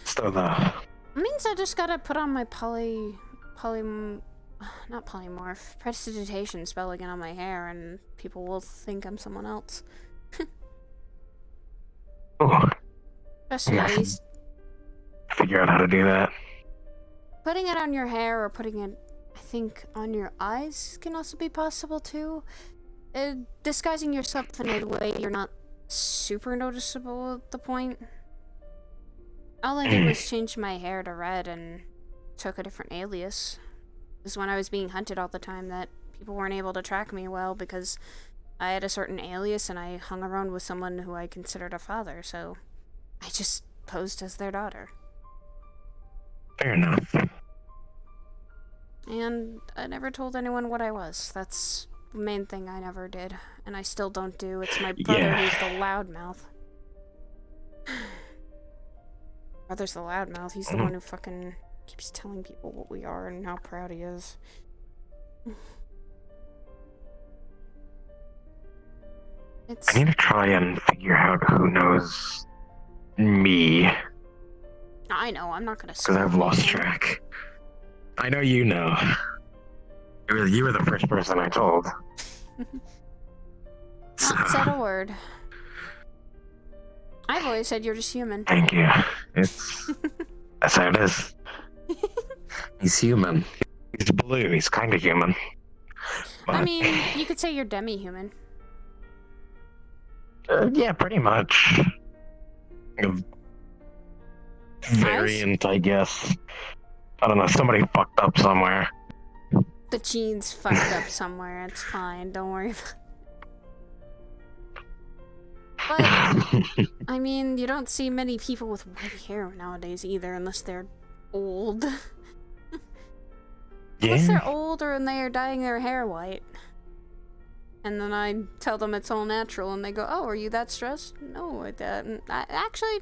So It means I just gotta put on my not polymorph, prestidigitation spell again on my hair, and people will think I'm someone else. Especially figure out how to do that. putting it on your hair or putting it, I think, on your eyes can also be possible too. Disguising yourself in a way you're not super noticeable at the point. All I did was change my hair to red and took a different alias. It was when I was being hunted all the time that people weren't able to track me well because I had a certain alias and I hung around with someone who I considered a father, so I just posed as their daughter. Fair enough. And I never told anyone what I was. That's the main thing I never did, and I still don't do. It's my brother who's the loudmouth. Brother's the loudmouth. He's the one who fucking keeps telling people what we are and how proud he is. I need to try and figure out who knows me. I know, I'm not gonna Because I've lost track. I know you know. You were the first person I told. Not said a word. I've always said you're just human. Thank you. That's how it is. He's human. He's blue. He's kind of human. But, I mean, you could say you're demi-human. yeah, pretty much. A variant, I guess. I don't know. Somebody fucked up somewhere. The genes fucked up somewhere. It's fine. Don't worry about it. But, I mean, you don't see many people with white hair nowadays either, unless they're old. Unless they're old or they are dyeing their hair white. And then I tell them it's all natural, and they go, "Oh, are you that stressed?" No, actually,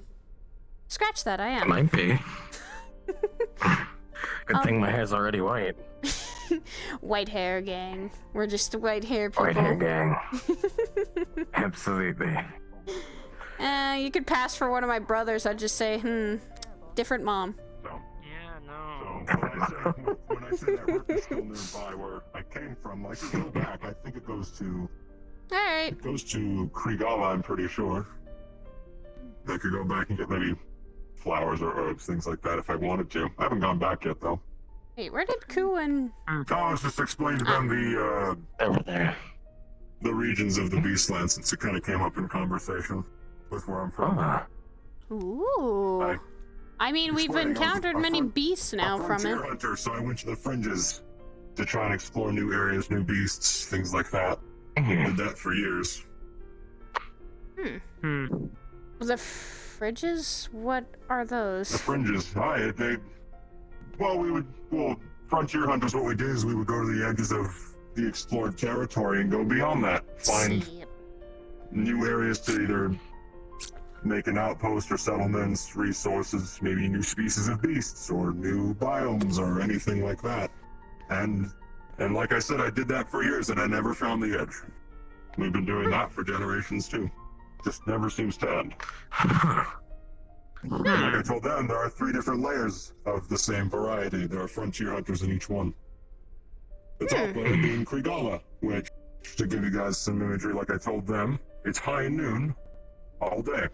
scratch that, I am. It might be. Good thing my hair's already white. White hair gang. We're just white hair people. White hair gang. Absolutely. You could pass for one of my brothers. I'd just say, different mom. Yeah, no. When I say that work is still nearby where I came from, I can go back. I think it goes to... Alright. It goes to Kriegala, I'm pretty sure. I could go back and get maybe flowers or herbs, things like that if I wanted to. I haven't gone back yet, though. Wait, where did Ku and... I was just explaining to them over there. The regions of the Beastland, since it kind of came up in conversation with where I'm from. Ooh. I mean, we've encountered many beasts now from it. Hunter, so I went to the fringes to try and explore new areas, new beasts, things like that. Did that for years. The fridges? What are those? The fringes. Frontier hunters, what we did is we would go to the edges of the explored territory and go beyond that. Find new areas to either make an outpost or settlements, resources, maybe new species of beasts or new biomes or anything like that. And like I said, I did that for years and I never found the edge. We've been doing that for generations too. Just never seems to end. Like I told them, there are 3 different layers of the same variety. There are frontier hunters in each one. The top layer being Kriegala, which, to give you guys some imagery, like I told them, it's high noon all day.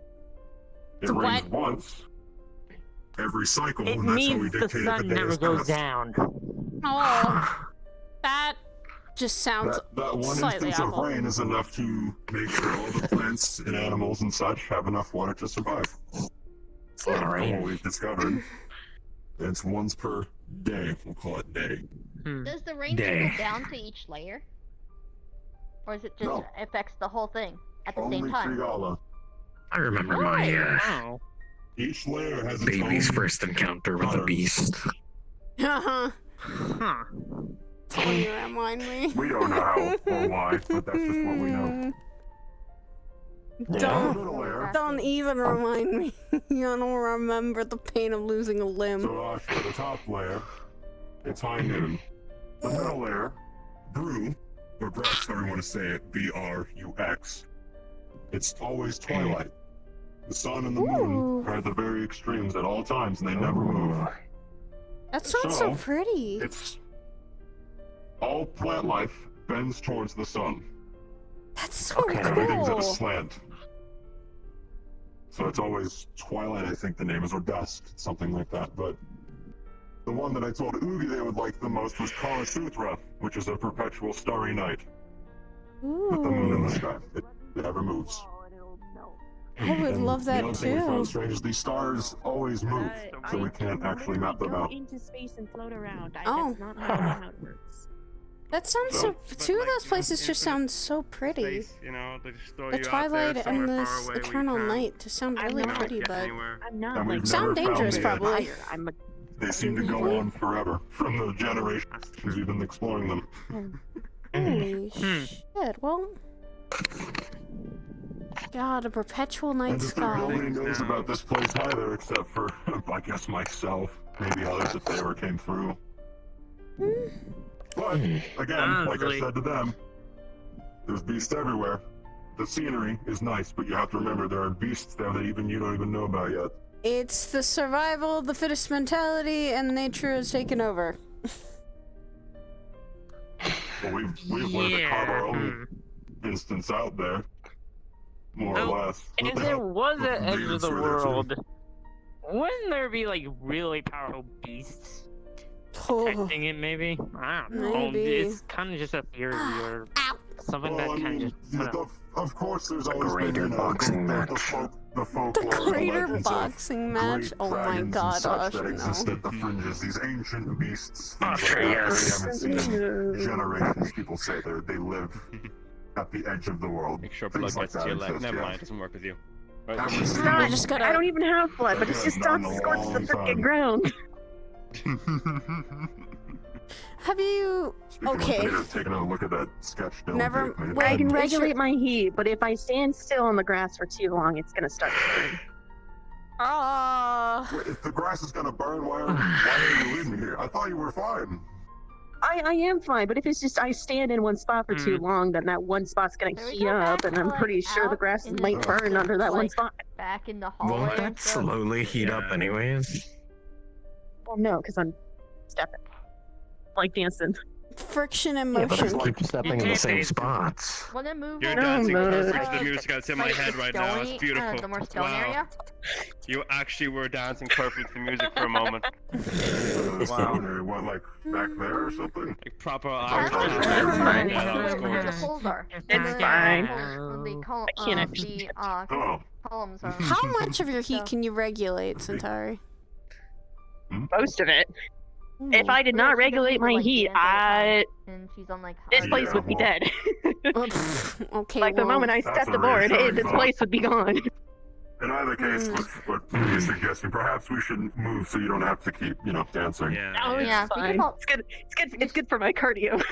It rains once every cycle, It and that's how we means the dictate sun the day never is goes passed. down. Oh, that just sounds that one slightly instance awful. of rain is enough to make sure all the plants and animals and such have enough water to survive. From what we've discovered, it's once per day. We'll call it day. Does the rain Day. trickle down to each layer? Or is it just No. affects the whole thing at the Only same time? Trigala. I remember my Oh. Each layer has its baby's own first encounter with a patterns. beast. Haha. Huh. Don't you remind me. We don't know how or why, but that's just what we know. The Don't, middle layer. don't even remind me. I don't remember the pain of losing a limb. So for the top layer, it's high noon. The middle layer, brew, or brux, however you want to say it, B-R-U-X. It's always twilight. The sun and the moon are at the very extremes at all times, and they never move. That sounds so So, pretty. It's all plant life bends towards the sun. That's so Okay. Everything's at a cool. slant. So it's always twilight, I think the name is, or dusk, something like that. But the one that I told Oogie they would like the most was Kara Sutra, which is a perpetual starry night with the moon in the Ooh. sky. It never moves. I would And love the that other thing we found too. strange is these stars always move, so we can't actually map them go out. into space and float around. Oh. That's not how it works. That sounds so. Two of those places just sound so pretty. Space, you know, they just throw The you out twilight there and somewhere this far away where you eternal can't- night just sound I'm really not pretty, get but anywhere. I'm not And like we've sound never found dangerous the probably. fire. I'm a They seem to go on forever from the generations we've been exploring them. Holy shit! Well, God, a perpetual night And the thing nobody sky. knows about this place either, except for, I guess, myself, maybe others if they ever came through. But, again, like I said to them, there's beasts everywhere. The scenery is nice, but you have to remember there are beasts there that even you don't even know about yet. It's the survival of the fittest mentality, and nature has taken over. Well, we've learned to carve our own instance out there, more or less. If there was an edge of the world, wouldn't there be like really powerful beasts protecting it? Maybe I don't know. Maybe. It's kind of just a theory or something that Well, I kind mean, of just. I don't know. of course, there's always greater been boxing match. the folklore, The greater legends of boxing match? great Oh my dragons god, and such Osh, that no. exist at the fringes. These ancient beasts. Oh, things sure, like that yes. that we haven't seen in generations. People say they live at the edge of the world. Make sure blood Things like gets to that your leg. exist, Never yeah. mind, it doesn't work with you. Right. Haven't seen No, them. I just gotta. I don't even have blood, but it's just Not not in a scorched the long freaking time. ground. Have you? Speaking Okay. of Peter, take another look at that sketch. Dylan Never- gave me. wait, I can is your- regulate my heat, but if I stand still on the grass for too long, it's gonna start to burn. Wait, if the grass is gonna burn, why are you in here? I thought you were fine. I am fine, but if it's just I stand in one spot for too long, then that one spot's gonna Can we heat go up, back and to, I'm like, pretty sure the out grass in the might burn under that one like, spot. Back in the hallway. Won't that instead of- slowly heat up anyways? Well, no, because I'm stepping. Like dancing. Friction and Yeah, but I motion. keep stepping in the same spots. Wanna move You're over dancing to perfect to the the, music that's in my like, head the right now. It's stony- beautiful. the more stone Wow. area? You actually were dancing perfect to the music for a moment. Wow. What, like back there or something? Like proper That's Irish like dance. where Yeah, that was the gorgeous. poles are. It's The fine. poles, the col- I can't actually the Oh, columns are. How much of your heat So- can you regulate, Centauri? Most of it. If I did not regulate my heat, And she's on like. this Yeah, place would be well- dead. Well, pff, okay, Like the well, moment I That's stepped a aboard, reassuring this thought. place would be gone. in either case, what you're suggesting, perhaps we should move so you don't have to keep, dancing. Yeah. Oh, it's Yeah, fine. people- It's good. It's good. It's good for my cardio.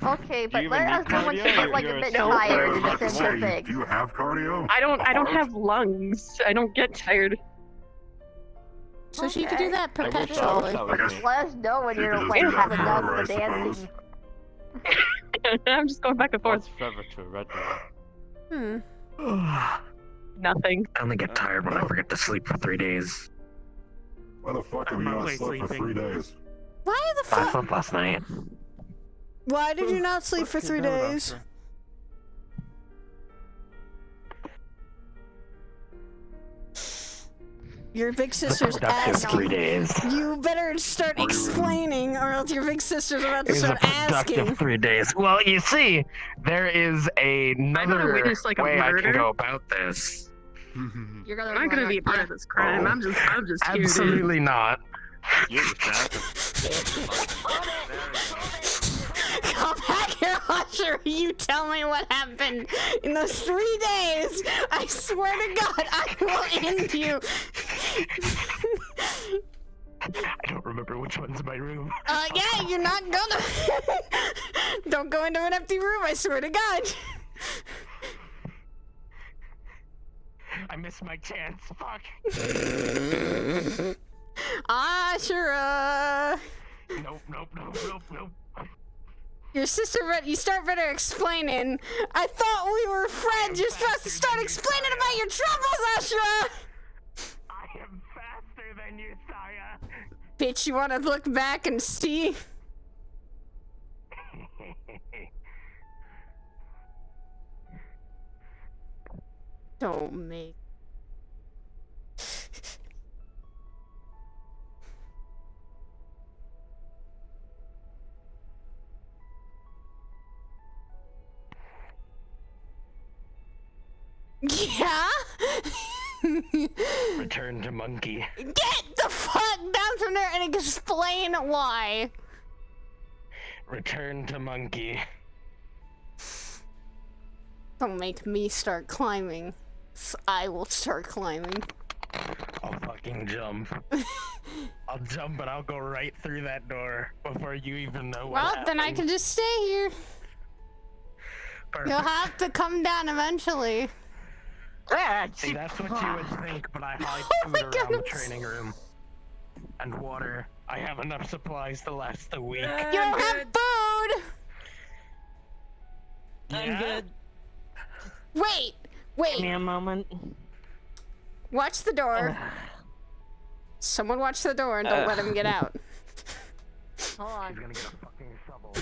Okay, but even let need us know when she cardio? gets like You're a a bit No. I tired was and about to it's say, perfect. do you have cardio? I don't Heart? have lungs. I don't get tired. so she could do that I wish that perpetually. was guess- me. Let us know when You you're could like just do that having done forever, the I dancing. suppose. I'm just going back and forth. What's forever to a red dog? I Nothing. only get tired when I forget to sleep for 3 days. Why the fuck have I'm you not always slept for sleeping. 3 days? Why the I fuck? slept last night. Why did you not sleep for 3 days? Your big sister's Productive 3 asking. days. You better start explaining, or else your big sister's about to It was a start productive asking. 3 days. Well, you see, there is another witness, like, a way I murder. can go about this. You're gonna I'm not gonna be a part of this crime. I'm just here. Absolutely not. Come back here, Usher. You tell me what happened in those 3 days. I swear to God, I will end you. I don't remember which one's my room. Yeah, you're not gonna. Don't go into an empty room, I swear to God. I missed my chance. Fuck. Ashura. Nope. Your sister, you start better explaining. I thought we were friends. You're supposed to start explaining about your troubles, Ashura. I am faster than you, Saya. Bitch, you want to look back and see? Don't make. Yeah? Return to monkey. Get the fuck down from there and explain why. Return to monkey. Don't make me start climbing. I will start climbing. I'll fucking jump. I'll jump and I'll go right through that door before you even know what happened. Then I can just stay here. Perfect. You'll have to come down eventually. See, that's what you would think, but I hide food around the training room. And water. I have enough supplies to last a week. You don't have food! I'm good. Wait! Give me a moment. Watch the door. Someone watch the door and don't let him get out. Hold on. He's gonna get a fucking shovel.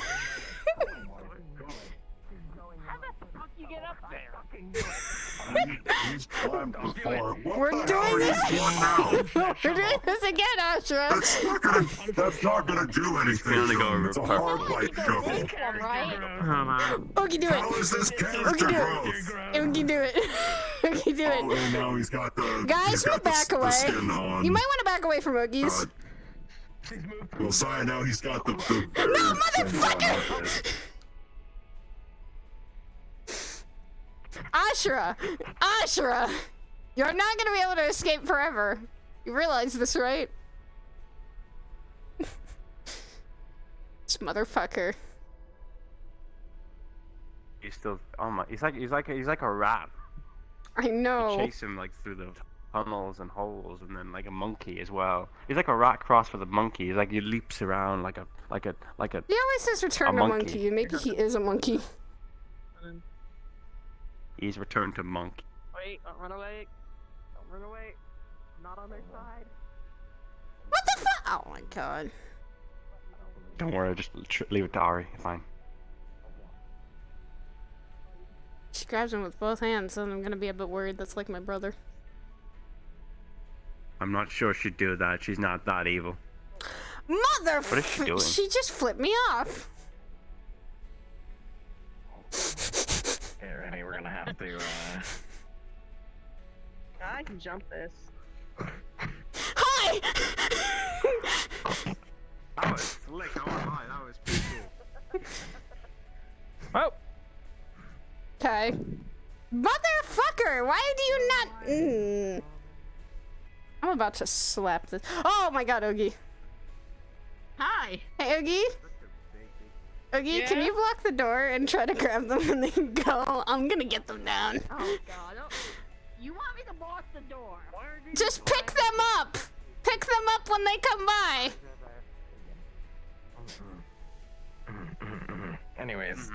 How the fuck you get up there? He's climbed before. We're doing this. We're doing this again, Ashra. That's not gonna do anything. Gonna go It's a hard light shovel. Come on. Oogie, do it. How is this character growth? Oogie, do it. Oogie, do Oh, it. and now he's got the. Guys, he's you got back the away. skin on. You might want to back away from Oogies. Well, sorry, now he's got the. No, motherfucker! Ashura! Ashura! You're not gonna be able to escape forever. You realize this, right? This motherfucker. He's still. Oh my! He's like a rat. I know. You chase him like through the tunnels and holes, and then like a monkey as well. He's like a rat crossed with a monkey. He's like he leaps around like a. He always says return to monkey, and maybe he is a monkey. He's returned to monkey. Wait, don't run away. Don't run away. Not on their side. What the fuck? Oh my god. Don't worry, just leave it to Ari. Fine. She grabs him with both hands, and I'm gonna be a bit worried. That's like my brother. I'm not sure she'd do that. She's not that evil. Mother! What is she doing? She just flipped me off. Okay, Rennie, we're gonna have to, I can jump this. Hi! That was slick. I won't lie. That was pretty cool. Oh. Okay. Motherfucker! Why do you not? I'm about to slap this. Oh my god, Oogie. Hi. Hey, Oogie. Oogie, can you block the door and try to grab them when they go? I'm gonna get them down. Oh god. You want me to block the door? Just pick them up! Pick them up when they come by! Anyways.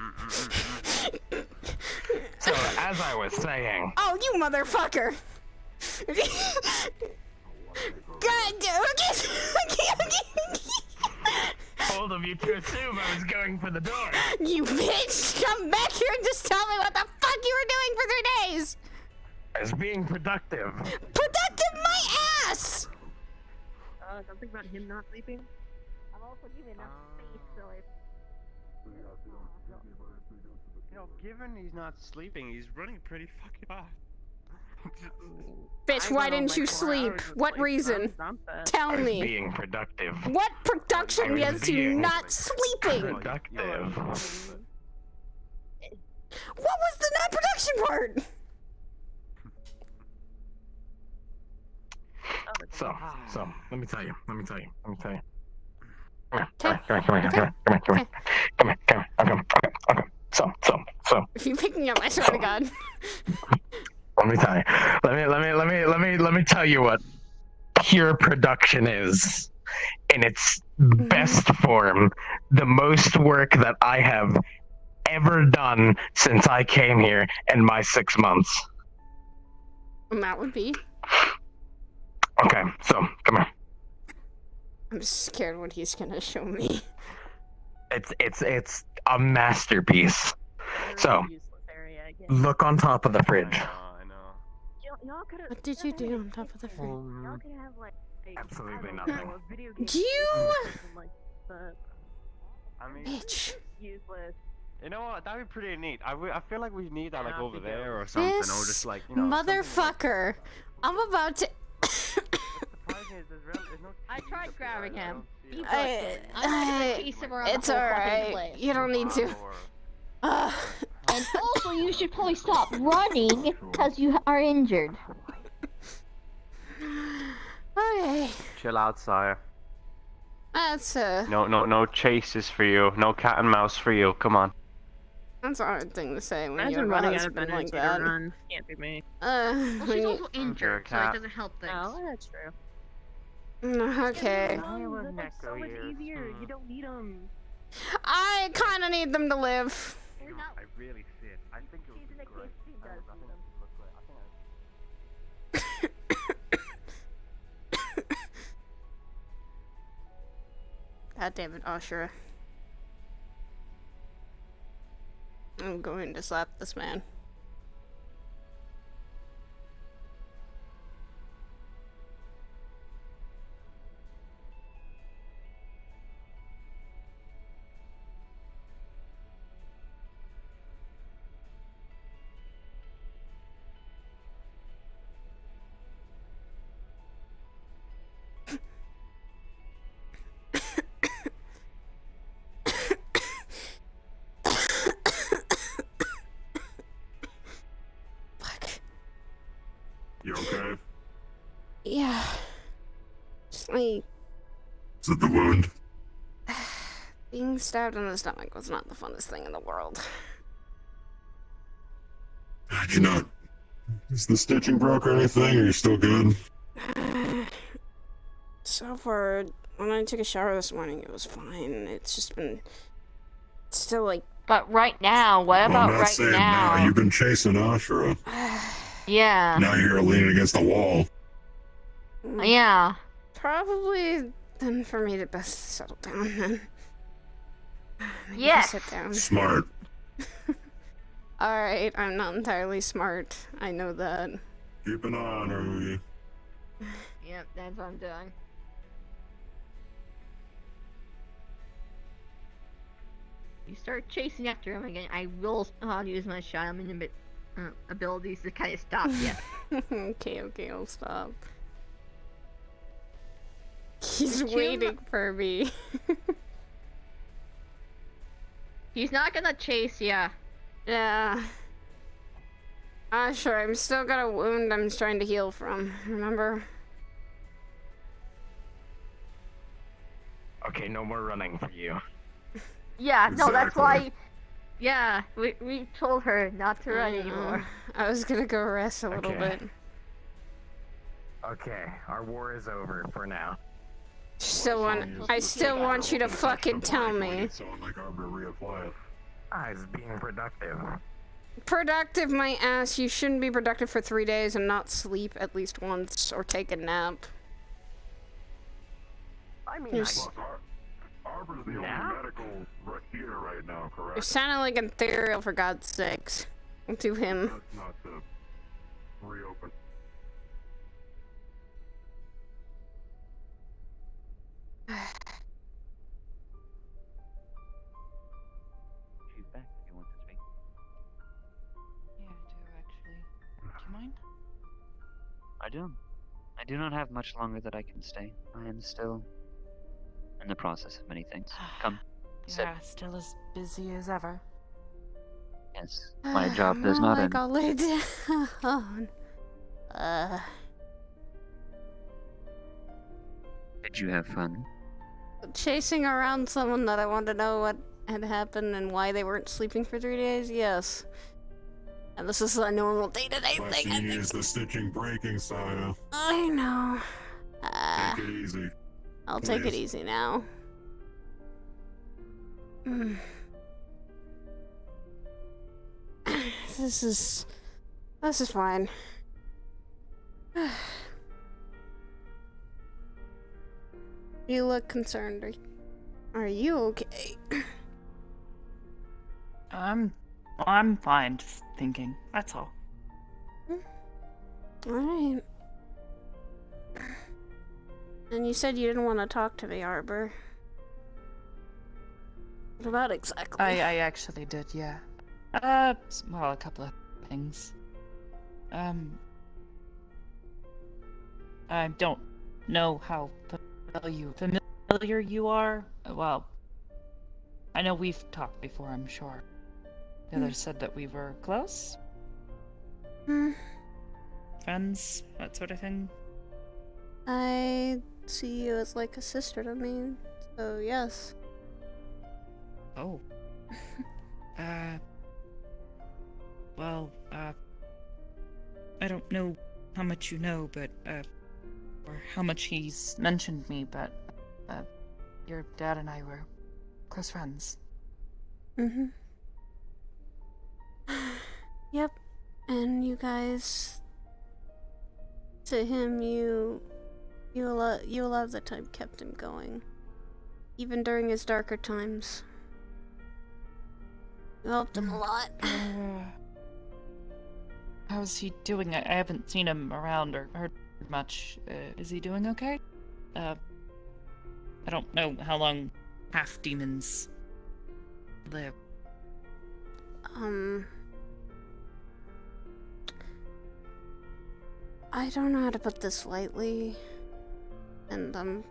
So, as I was saying. Oh, you motherfucker! God, Oogie! Bold of you to assume I was going for the door. You bitch! Come back here and just tell me what the fuck you were doing for 3 days! I was being productive. Productive my ass! something about him not sleeping. I'm also giving enough space, so if... You know, given he's not sleeping, he's running pretty fucking fast. Bitch, why didn't you sleep? What reason? Tell I was me. being productive. What production I was gets you being not sleeping? Productive. What was the non-production part? So, let me tell you. Come here. Okay. So. If you pick me up, I swear to God. Let me tell you. Let me tell you what pure production is in its best form. The most work that I have ever done since I came here in my 6 months. And that would be? Okay, so come here. I'm scared what he's gonna show me. It's a masterpiece. So look on top of the fridge. What did you do on top of the fridge? Absolutely nothing. You I mean, bitch. Useless. you know what? That'd be pretty neat. I feel like we need that like over there or something, or This just like you know. motherfucker. I'm about to. I tried grabbing him. He booked I- it. I'm not gonna chase him around It's the whole fucking alright. place. You don't need to. And also, you should probably stop running because you are injured. Okay. Chill out, sire. That's No chases for you. No cat and mouse for you. Come on. that's a hard thing to say when Imagine you're running running out of like energy that. to run. Can't be me. Well, When she's you... also injured, so it doesn't help things. Oh, that's true. Okay. That's so much easier. You don't need them. I kind of need them to live. I really see it. I think it would be great. I think it would look great. God damn it, Ashura. I'm going to slap this man. You okay? Yeah. Just like Is it the wound? being stabbed in the stomach was not the funnest thing in the world. Did you not? Is the stitching broke or anything? Are you still good? So far, when I took a shower this morning, it was fine. It's just been still like. But right now, what Well, about I'm not right saying now? You've been chasing Ashura. Yeah. Now you're leaning against the wall. Yeah. Probably then for me to best settle down then. Maybe Yes. Sit down. Smart. Alright, I'm not entirely smart. I know that. Keep an eye on her, Oogie. Yep, that's what I'm doing. You start chasing after him again, I will use my shaman abilities to kind of stop you. Okay, I'll stop. He's Would you waiting for me. He's not gonna chase ya. Yeah. Sure, I'm still got a wound I'm trying to heal from, remember? Okay, no more running for you. Yeah, no, that's Exactly. why. Yeah, we told her not to run anymore. I was gonna go rest a little Okay. bit. Okay, our war is over for now. I still want you to fucking tell me. Someone like Arbor reapply it. I was being productive. Productive, my ass. You shouldn't be productive for 3 days and not sleep at least once or take a nap. I mean, You're Arbor's the only medical right here right now, You're correct? sounding like ethereal, for God's sakes. To him. That's not to reopen. I do. I do not have much longer that I can stay. I am still in the process of many things. Come, sit. Yeah, still as busy as ever. Yes, my job does not end. I'll lay down. Did you have fun? Chasing around someone that I wanted to know what had happened and why they weren't sleeping for 3 days? Yes. And this is a normal day-to-day My thing. CD is the stitching breaking, Saya. I know. Take it easy. I'll take it easy now. This is fine. You look concerned. Are you okay? I'm fine, just thinking. That's all. Alright. And you said you didn't want to talk to me, Arbor. What about exactly? I actually did, yeah. Well, a couple of things. I don't know how familiar you are. Well, I know we've talked before, I'm sure. The others said that we were close? Friends, that sort of thing? I see you as like a sister to me, so yes. Oh. Well, I don't know how much you know, but, or how much he's mentioned me, but, your dad and I were close friends. Yep. And you guys, to him, you a lot of the time kept him going, even during his darker times. You helped him a lot. How's he doing? I haven't seen him around or heard much. Is he doing okay? I don't know how long half demons live. I don't know how to put this lightly, and I'm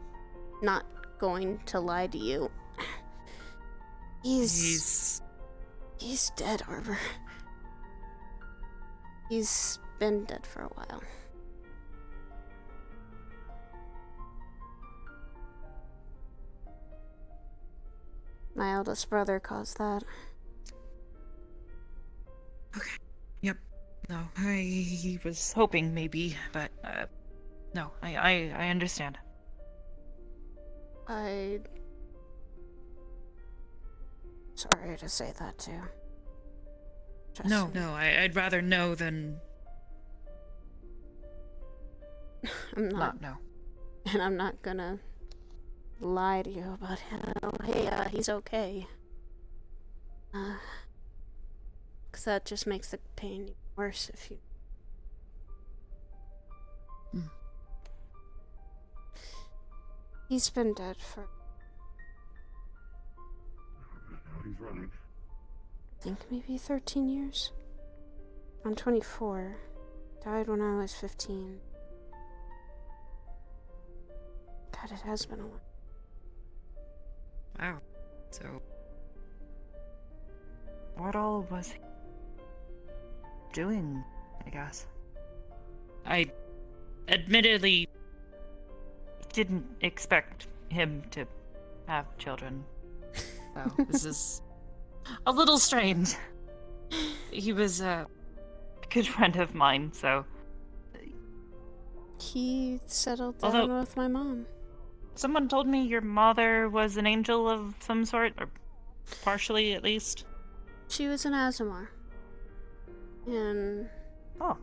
not going to lie to you. He's dead, Arbor. He's been dead for a while. My eldest brother caused that. Okay. Yep. No, I was hoping maybe, but, no, I understand. Sorry to say that too. No, I'd rather know than I'm not know. And I'm not gonna lie to you about him. Hey, he's okay. 'Cause that just makes the pain worse if you... He's been dead for... He's running. I think maybe 13 years? I'm 24. Died when I was 15. God, it has been a while. Wow. So... what all was he doing, I guess? I admittedly didn't expect him to have children. So this is a little strange. He was a good friend of mine, so... He settled down with my mom. Someone told me your mother was an angel of some sort, or partially at least. She was an Azamar. And... oh.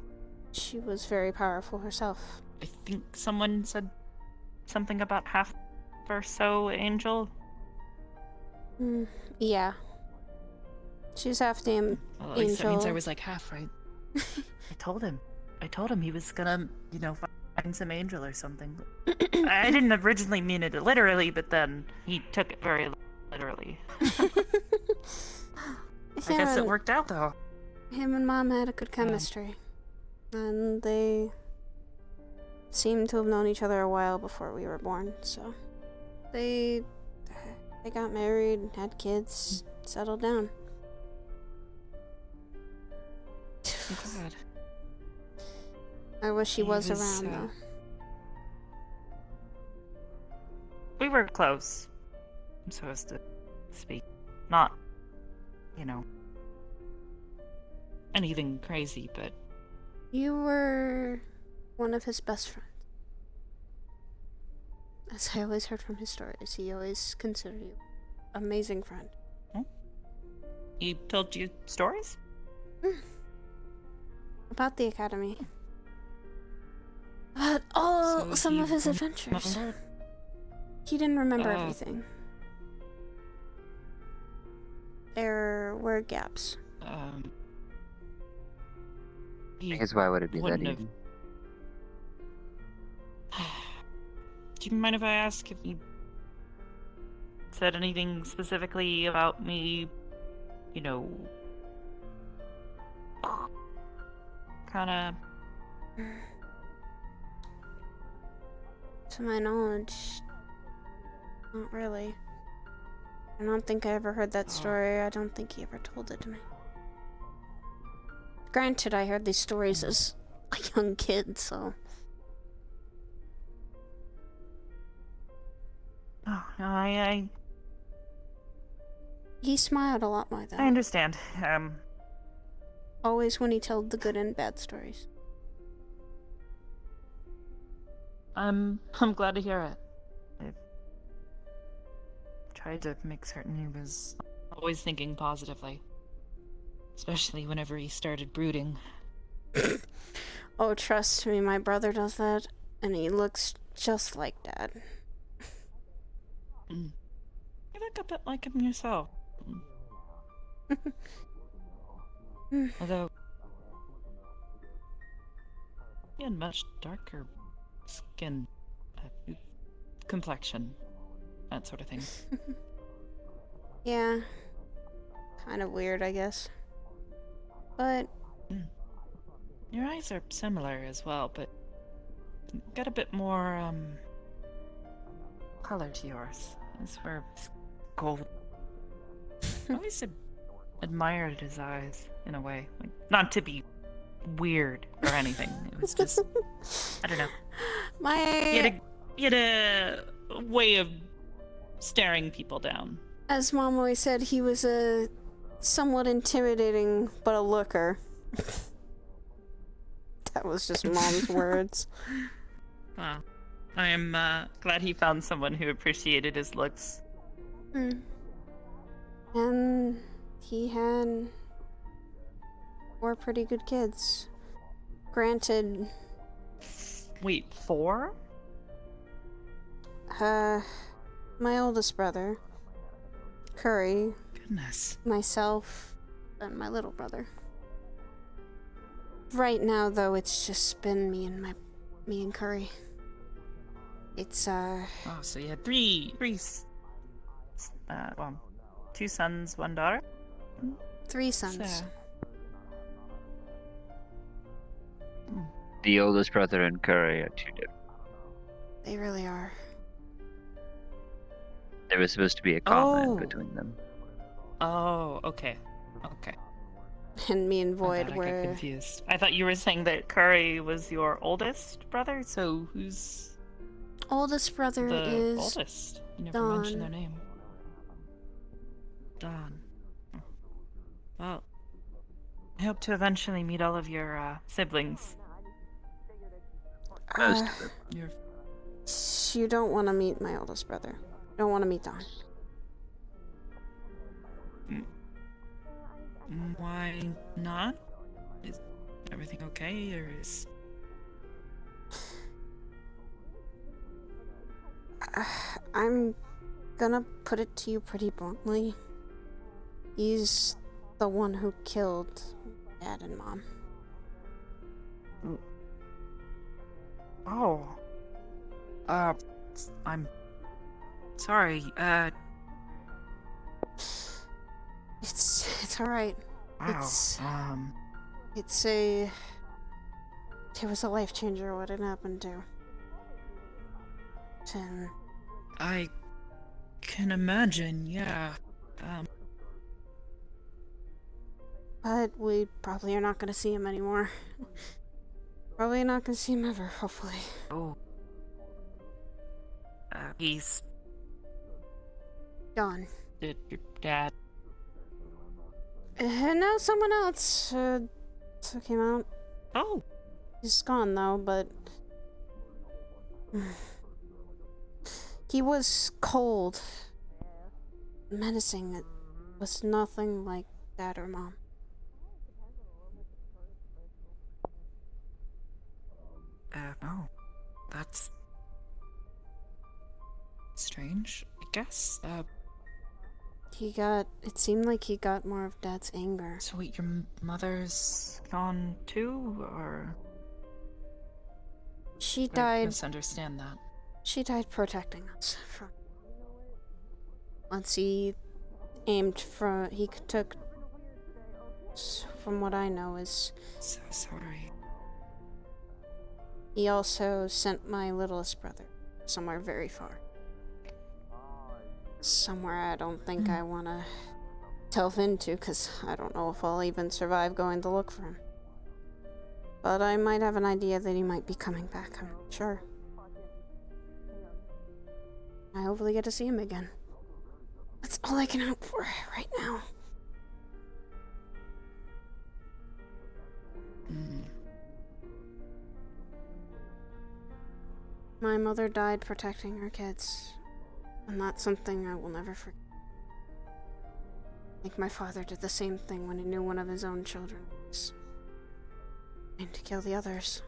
She was very powerful herself. I think someone said something about half or so angel. Yeah. She's half the well, at least angel. That means I was like half, right? I told him he was gonna, find some angel or something. I didn't originally mean it literally, but then he took it very literally. I guess it worked out, though. Him and Mom had a good chemistry. And they seem to have known each other a while before we were born, so they got married, had kids, settled down. God. I wish he was around, though. We were close, so as to speak. Not, anything crazy, but... You were one of his best friends. As I always heard from his stories, he always considered you an amazing friend. He told you stories? About the academy. About some of his adventures. He didn't remember everything. There were gaps. Because why would it be that easy? Do you mind if I ask if he said anything specifically about me, kinda... To my knowledge, not really. I don't think I ever heard that story. I don't think he ever told it to me. Granted, I heard these stories as a young kid, so... Oh, no, He smiled a lot more, though. I understand. Always when he told the good and bad stories. I'm glad to hear it. I tried to make certain he was always thinking positively. Especially whenever he started brooding. Oh, trust me, my brother does that, and he looks just like Dad. You look a bit like him yourself. Although... he had much darker skin, complexion, that sort of thing. Yeah. Kind of weird, I guess. But... Your eyes are similar as well, but... got a bit more, color to yours. His were gold. I always admired his eyes, in a way. Like, not to be weird or anything. It was just... I don't know. He had a way of staring people down. As Mom always said, he was a somewhat intimidating, but a looker. That was just Mom's words. Wow. I am glad he found someone who appreciated his looks. And he had 4 pretty good kids. Granted... Wait, 4? My oldest brother, Curry, Goodness. myself, and my little brother. Right now, though, it's just been me and Curry. It's, Oh, so you had 3, 2 sons, 1 daughter? 3 sons. The oldest brother and Curry are 2 different. They really are. There was supposed to be a comment between them. Oh, okay. Okay. And me and Void I got were... confused. I thought you were saying that Curry was your oldest brother, so who's... Oldest brother the is oldest? You never Don. mentioned their name. Don. Well, I hope to eventually meet all of your siblings. Most of them. You don't want to meet my oldest brother. You don't want to meet Don. Why not? Is everything okay, or is... I'm gonna put it to you pretty bluntly. He's the one who killed Dad and Mom. Oh. I'm sorry. It's alright. Wow. It was a life changer what had happened to. And I can imagine, yeah. but we probably are not going to see him anymore. Probably not going to see him ever, hopefully. Oh. He's Gone. your dad. No, someone else took him out. Oh. He's gone though, but he was cold, menacing. It was nothing like dad or mom. Oh. That's strange, I guess. It seemed like he got more of dad's anger. So wait, your mother's gone too, or? She I died. misunderstand that. She died protecting us from. Once he aimed for, he took. From what I know, is. So sorry. He also sent my littlest brother somewhere very far. Somewhere I don't think I want to delve into, because I don't know if I'll even survive going to look for him. But I might have an idea that he might be coming back, I'm not sure. I hopefully get to see him again. That's all I can hope for right now. My mother died protecting her kids. And that's something I will never forget. I think my father did the same thing when he knew one of his own children was trying to kill the others.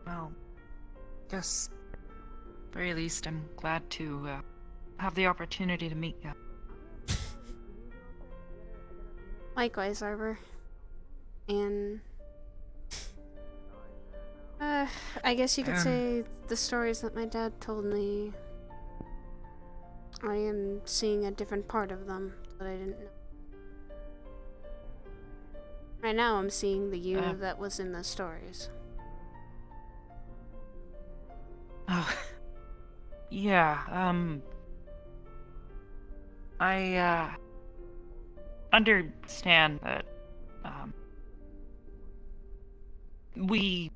Well, guess, very least, I'm glad to have the opportunity to meet you. Likewise, Arbor. And I guess you could say the stories that my dad told me, I am seeing a different part of them that I didn't know. Right now I'm seeing the you that was in the stories. Oh. Yeah, I understand that, we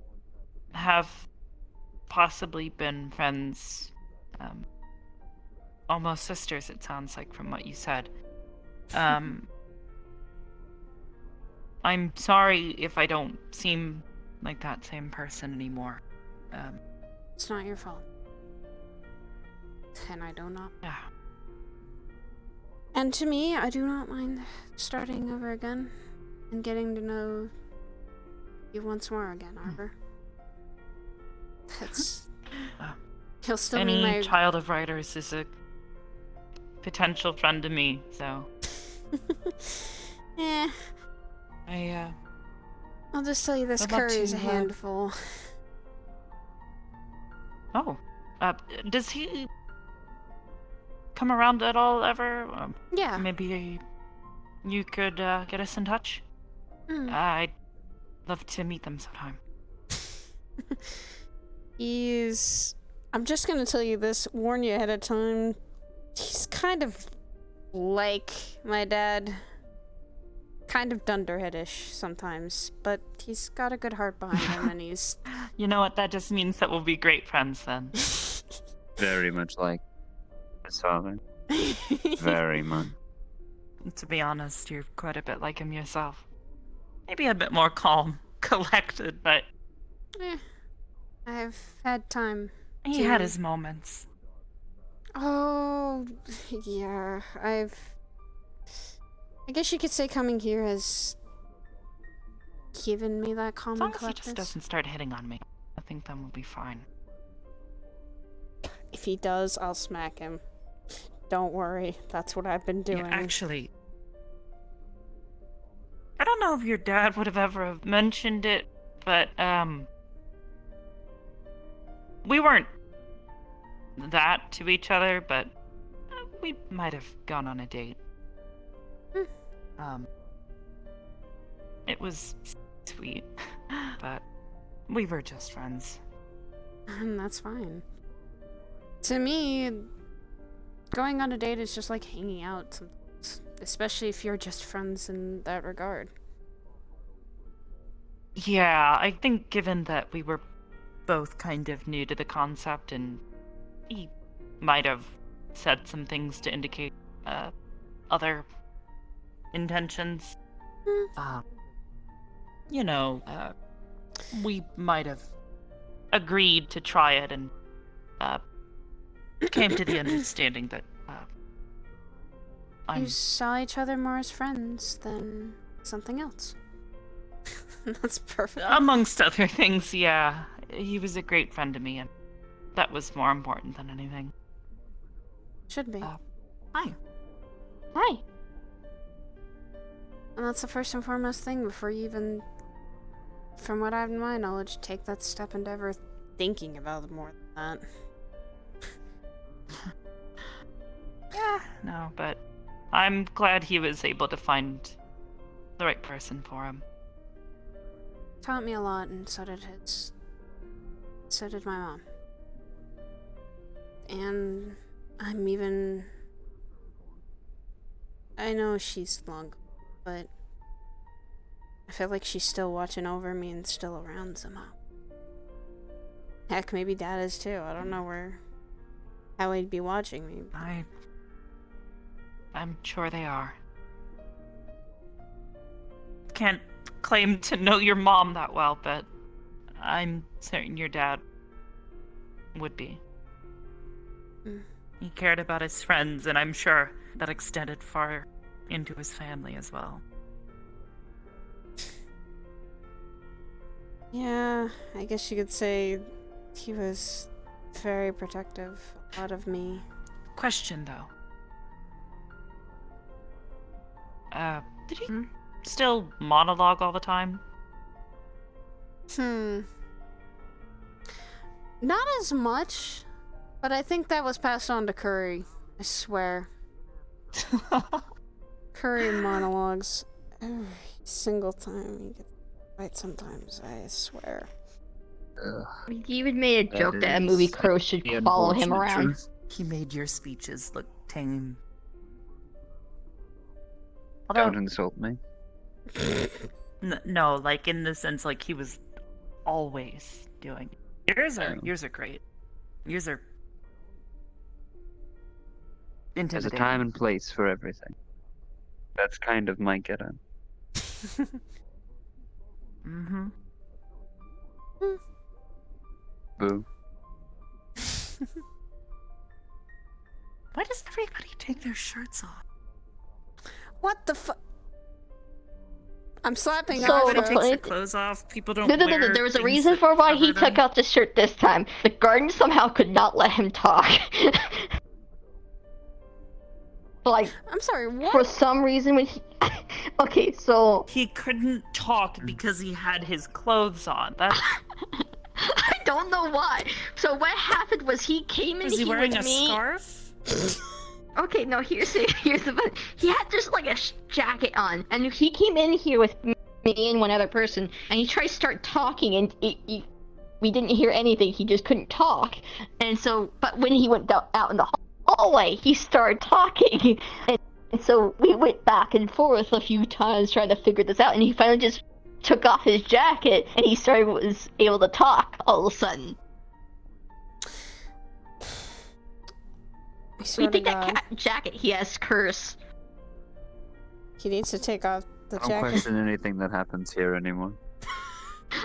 have possibly been friends, almost sisters, it sounds like, from what you said. I'm sorry if I don't seem like that same person anymore. It's not your fault. And I do not. Yeah. And to me, I do not mind starting over again and getting to know you once more again, Arbor. That's. He'll still Any be my child of writers is a potential friend to me, so. Yeah. I'll just tell you this I'd love curry's to, a handful. Oh. Does he come around at all ever? Yeah. Maybe you could get us in touch? I'd love to meet them sometime. I'm just gonna tell you this, warn you ahead of time. He's kind of like my dad. Kind of dunderheadish sometimes, but he's got a good heart behind him, and he's... You know what, that just means that we'll be great friends then. Very much like his father. Very much. To be honest, you're quite a bit like him yourself. Maybe a bit more calm, collected, but... I've had time. He had his moments. Oh, yeah, I guess you could say coming here has given me that calm and As long as he just doesn't start hitting on me, I think then we'll be fine. If he does, I'll smack him. Don't worry, that's what I've been doing. Yeah, actually, I don't know if your dad would have ever have mentioned it, but we weren't that to each other, but we might have gone on a date. It was sweet, but We were just friends. And that's fine. To me, going on a date is just like hanging out sometimes, especially if you're just friends in that regard. Yeah, I think given that we were both kind of new to the concept and he might have said some things to indicate other intentions. We might have agreed to try it and came to the understanding that You saw each other more as friends than something else. That's perfect. Amongst other things, yeah. He was a great friend to me, and that was more important than anything. Should be. Hi. Hi. And that's the first and foremost thing before you even, from what I have in my knowledge, take that step into ever thinking about it more than that. Yeah, no, but I'm glad he was able to find the right person for him. Taught me a lot, and so did my mom. And I know she's long, but I feel like she's still watching over me and still around somehow. Heck, maybe Dad is too. I don't know how he'd be watching me. I'm sure they are. Can't claim to know your mom that well, but I'm certain your dad would be. He cared about his friends, and I'm sure that extended far into his family as well. Yeah, I guess you could say he was very protective of me. Question, though. Did he still monologue all the time? Not as much, but I think that was passed on to Curry. I swear. Curry monologues every single time he gets right sometimes, I swear. He even made a joke that a movie crow should follow him around. He made your speeches look tame. Don't insult me. No, like in the sense, like he was always doing it. Yours are great. Yours are intimidating. There's a time and place for everything. That's kind of my get-up. Mm-hmm. Boo. Why does everybody take their shirts off? What the fuck? I'm slapping So off. Everybody the takes their funny- clothes off. People don't No, wear there was a things reason that for why he cover took them. out the shirt this time. The garden somehow could not let him talk. Like, I'm sorry, what? for some reason when he... Okay, so... He couldn't talk because he had his clothes on. That's... I don't know why. So what happened was he came in Was he here wearing with a me... scarf? Okay, no, here's the bit. He had just like a jacket on, and he came in here with me and one other person, and he tried to start talking, and we didn't hear anything. He just couldn't talk, and so, but when he went out in the hallway, he started talking, and so we went back and forth a few times trying to figure this out, and he finally just took off his jacket, and he was able to talk all of a sudden. We think that jacket he has curse. He needs to take off the I don't jacket. question anything that happens here anymore.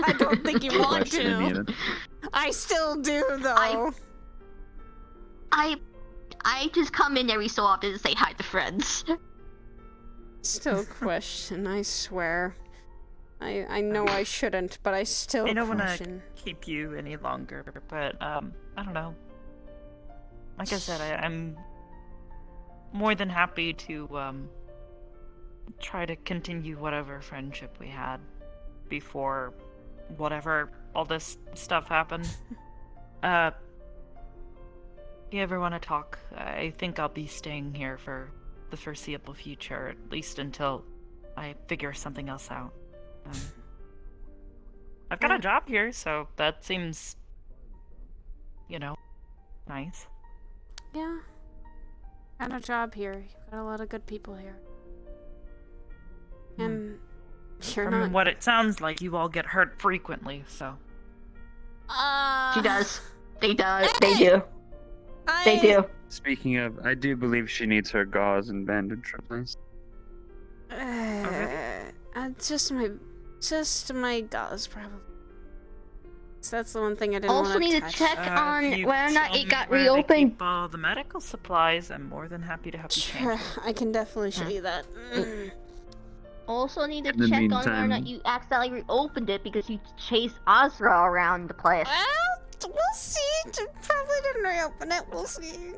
I don't think you want Question any to. of it. I still do, though. I just come in every so often to say hi to friends. Still question, I swear. I know I shouldn't, but I still I don't want to question. keep you any longer, but I don't know. Like I said, I'm more than happy to try to continue whatever friendship we had before whatever all this stuff happened. If you ever want to talk, I think I'll be staying here for the foreseeable future, at least until I figure something else out. I've got a job here, so that seems, nice. Yeah. Got a job here. You've got a lot of good people here. And you're From not. what it sounds like, you all get hurt frequently, so. She does. They do. They Hey! do. They do. Speaking of, I do believe she needs her gauze and bandage replaced. Just my gauze, probably. So that's the one thing I didn't Also want need to touch. check If on you whether or not tell it me got where they reopened. keep all the medical supplies, I'm more than happy to help you change them. I can definitely show you that. Also need to In the check on whether or meantime- not you accidentally reopened it because you chased Azra around the place. Well, we'll see. Probably didn't reopen it. We'll see.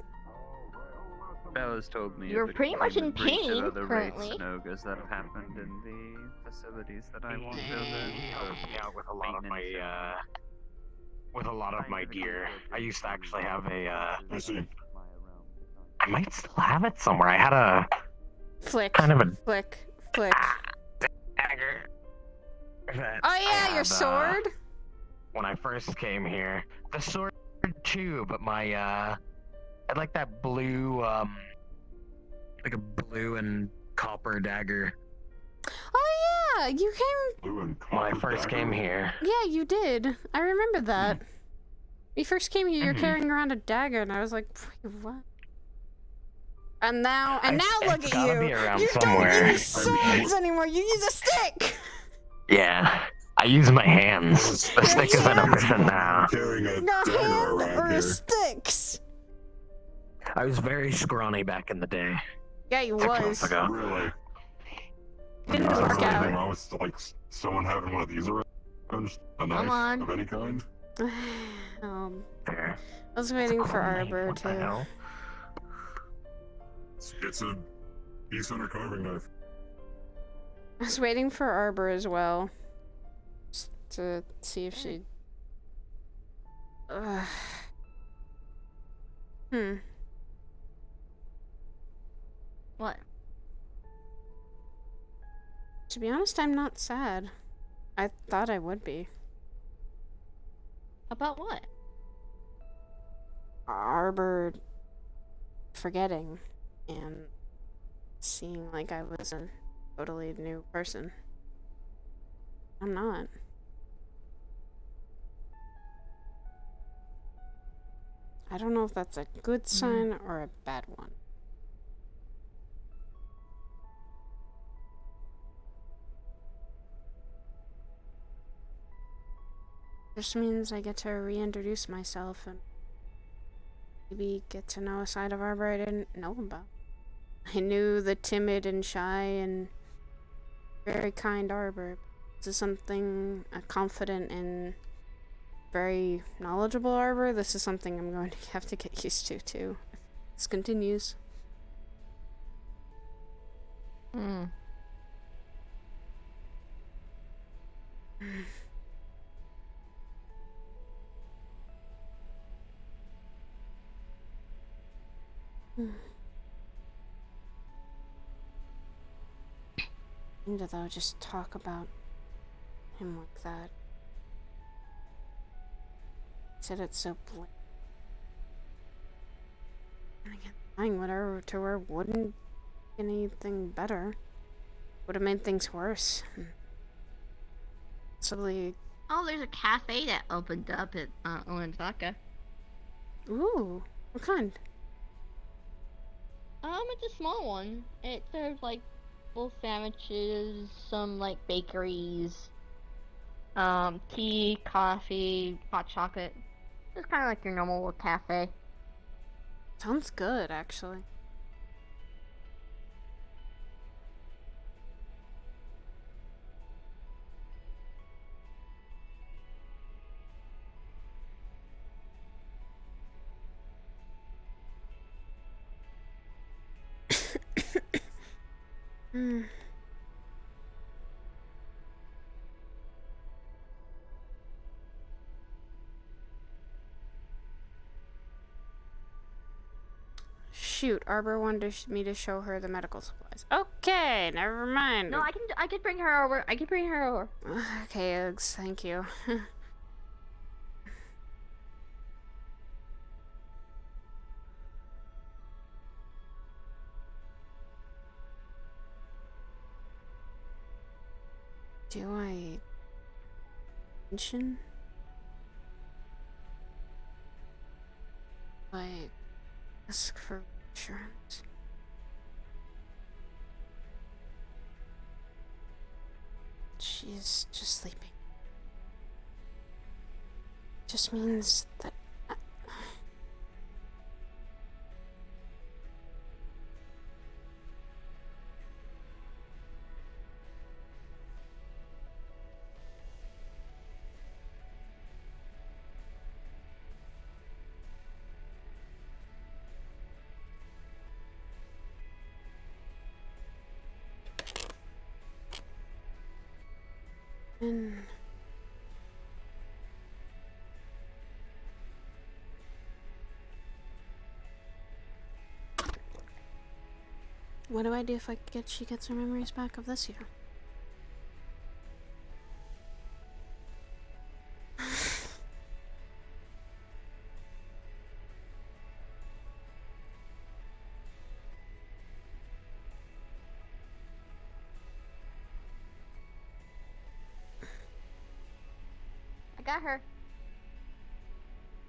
Bella's told me You're of a pretty much in breach of pain other currently. wraiths and ogres that have happened in the facilities that I want Yeah, with a lot of my gear. I used to actually have a I see. I might still have it somewhere. I had a Flick. kind of a Flick. dagger. that Oh I yeah, your had, sword. when I first came here. The sword too, but my I had like that blue like a blue and copper dagger Oh yeah, you came. Blue and when I copper first dagger. came here. Yeah, you did. I remember that. When you first came here, you're Mhm. carrying around a dagger, and I was like, "Wait, what?" And now It's look at gotta you. be around You somewhere. don't use swords anymore. You use a stick. Yeah, I use my hands. The stick is hands. inefficient now. Carrying a A dagger hand around or here. sticks. I was very scrawny back in the day. Yeah, you 6 months was. ago. Really? Didn't Is there work anything out. wrong with like someone having one of these around? Just a knife on. of any kind? There. I was waiting for Cool name, Arbor what the too. hell? It's a decent carving knife. I was waiting for Arbor as well. Just to see if she. What? To be honest, I'm not sad. I thought I would be. About what? Arbor forgetting and seeing like I was a totally new person. I'm not. I don't know if that's a good sign or a bad one. Just means I get to reintroduce myself and maybe get to know a side of Arbor I didn't know about. I knew the timid and shy and very kind Arbor. This is something a confident and very knowledgeable Arbor. This is something I'm going to have to get used to too if this continues. To though just talk about him like that. Said it's so blatant. And again, lying whatever to her wouldn't make anything better. Would have made things worse. Possibly. Oh, there's a cafe that opened up at Oaxaca. Ooh, what kind? It's a small one. It serves like full sandwiches, some like bakeries, tea, coffee, hot chocolate. It's kind of like your normal little cafe. Sounds good, actually. shoot. Arbor wanted me to show her the medical supplies. Okay, never mind. No, I can bring her over. I can bring her over. Okay, Uggs, thank you. Do I mention? Like, ask for insurance. She's just sleeping. Just means that. What do I do if she gets her memories back of this year? I got her.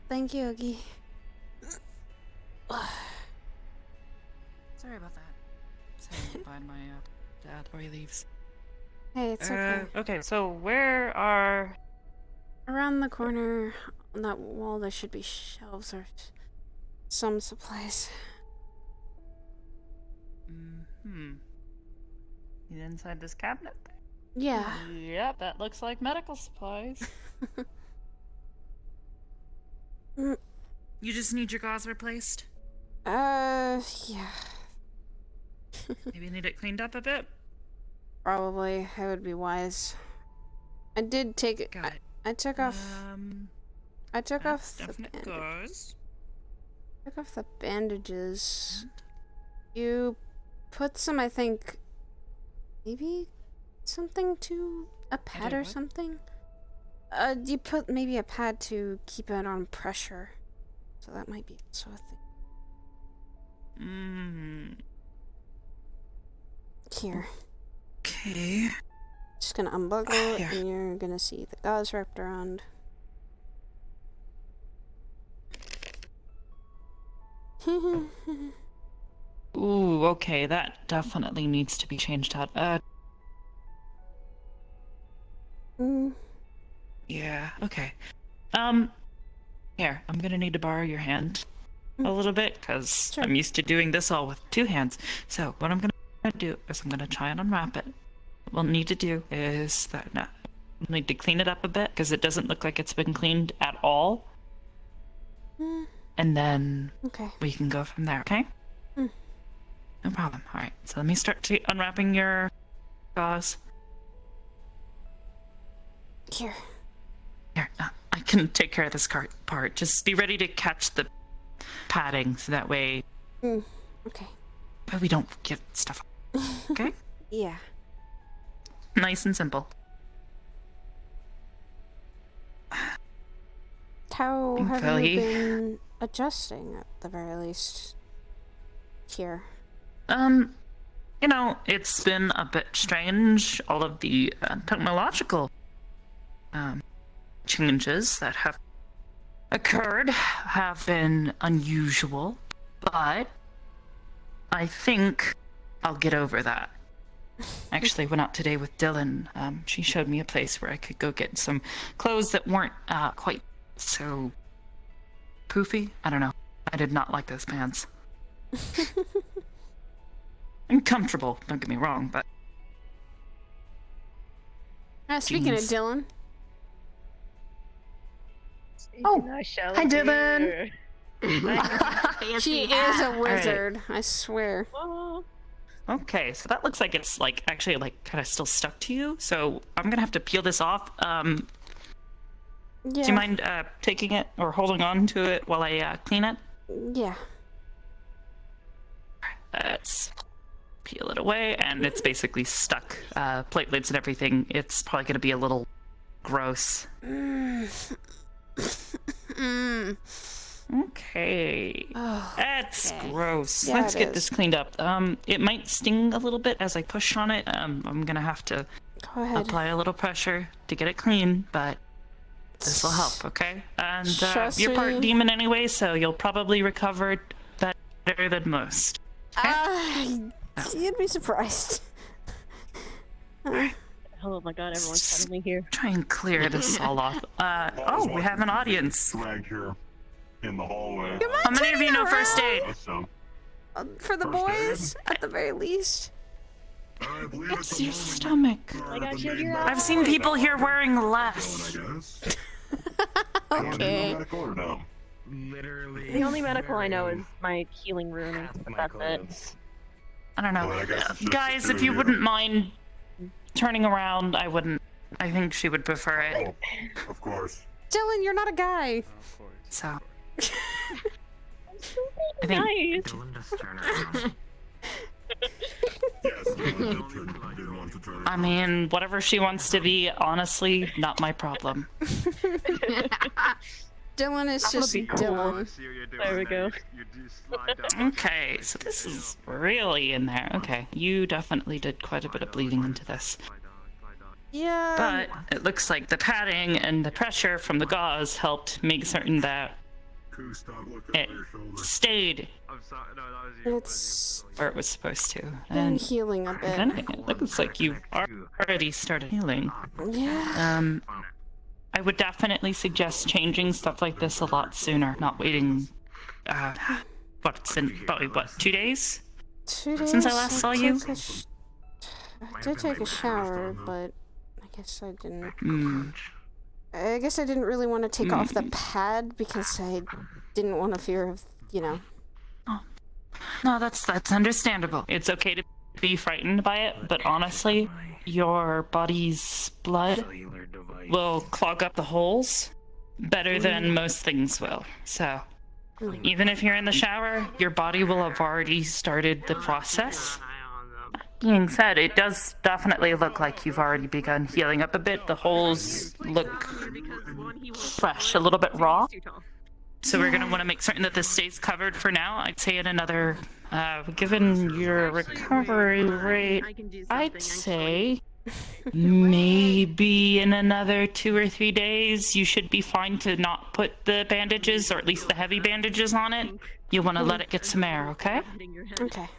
Thank you, Oogie. Sorry about that. Saying goodbye to my dad before he leaves. Hey, it's okay. Okay, so where are... Around the corner on that wall there should be shelves or some supplies. Mm-hmm. He's inside this cabinet there? Yeah. Yep, that looks like medical supplies. You just need your gauze replaced? Yeah. Maybe need it cleaned up a bit? Probably. It would be wise. I did take it. Got it. I took off. I took off the definite gauze. took off the bandages. You put some, I think, maybe something to a pad or something. You put maybe a pad to keep it on pressure, so that might be also a thing. Here. Okay. Just gonna unbuckle it, and you're gonna see the gauze wrapped around. Ooh, okay, that definitely needs to be changed out. Yeah, okay. Here, I'm gonna need to borrow your hand a little bit, because I'm used to doing this all with two hands. So, what I'm gonna do is I'm gonna try and unwrap it. What we'll need to do is that, we'll need to clean it up a bit, because it doesn't look like it's been cleaned at all. And then we can go from there, okay? No problem. Alright, so let me start unwrapping your gauze. Here. Here, I can take care of this part. Just be ready to catch the padding, so that way... Okay. But we don't get stuff. Okay? Yeah. Nice and simple. How have Thankfully. you been adjusting, at the very least, here? You know, it's been a bit strange. All of the technological changes that have occurred have been unusual, but I think I'll get over that. I actually went out today with Dylan. She showed me a place where I could go get some clothes that weren't quite so poofy. I don't know. I did not like those pants. And comfortable, don't get me wrong, but... Speaking of Jeans. Dylan. Oh, hi, Dylan. She is a wizard, I swear. Okay, so that looks like it's actually kind of still stuck to you. So I'm gonna have to peel this off. Do you mind taking it or holding on to it while I clean it? Yeah. Let's peel it away, and it's basically stuck. Platelets and everything. It's probably going to be a little gross. Okay. Oh, That's okay. gross. Yeah, Let's it get this is. cleaned up. It might sting a little bit as I push on it. I'm gonna have to Go ahead. apply a little pressure to get it clean, but this will help, okay? And Trust you're part me. demon anyway, so you'll probably recover better than most. You'd be surprised. Oh my god, everyone's suddenly here. Try and clear this all off. Oh, we have an audience. Swag here in the hallway. How many of you know first aid? So, For the First aid? boys, at the very least. I believe It's the your moment stomach. I got the you, main you're medical I've seen people here wearing going, less. I guess. Okay. Medical or no? Literally. The only medical I know is my healing rune, but that's it. I don't know. Well, I guess it's just Guys, if two you here. wouldn't mind turning around, I wouldn't. I think she would prefer it. Oh, of course. Dylan, you're not a guy. Of course. So, Nice. I think Dylan, just turn around. Yes, didn't want to turn I mean, whatever she wants to be, honestly, not my problem. Dylan is That would just be cool. Dylan. See what you're doing There we there. go. You do slide down. Okay, so this is really in there. Okay, you definitely did quite a bit of bleeding into this. Yeah. But it looks like the padding and the pressure from the gauze helped make certain that Koo, stop looking it over your shoulder. stayed I'm sorry, no, that was you. It's where it was supposed to. been And healing a if bit. anything, it looks like you've already started healing. Yeah. I would definitely suggest changing stuff like this a lot sooner, not waiting, what's in, probably, what, 2 days? 2 days. Since I last saw you? took I did take a shower, but I guess I didn't. I guess I didn't really want to take off the pad because I didn't want to fear of, you know. No, that's understandable. It's okay to be frightened by it, but honestly, your body's blood will clog up the holes better than most things will. So, even if you're in the shower, your body will have already started the process. Being said, it does definitely look like you've already begun healing up a bit. The holes look fresh, a little bit raw. So we're going to want to make certain that this stays covered for now. I'd say in another, given your recovery rate, I'd say maybe in another 2 or 3 days, you should be fine to not put the bandages, or at least the heavy bandages on it. You want to let it get some air, okay? Okay.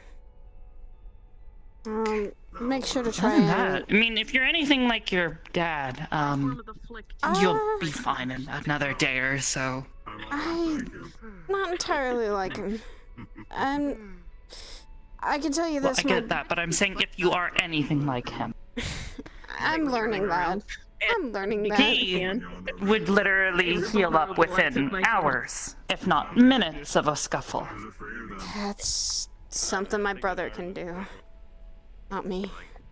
Make sure to Other try than and... that, I mean, if you're anything like your dad, you'll be fine in another day or so. I'm not entirely like him. I can tell you Well, this. I get that, but I'm saying if you are anything like him. I'm learning that. I'm learning that. He would literally heal up within hours, if not minutes of a scuffle. That's something my brother can do. Not me.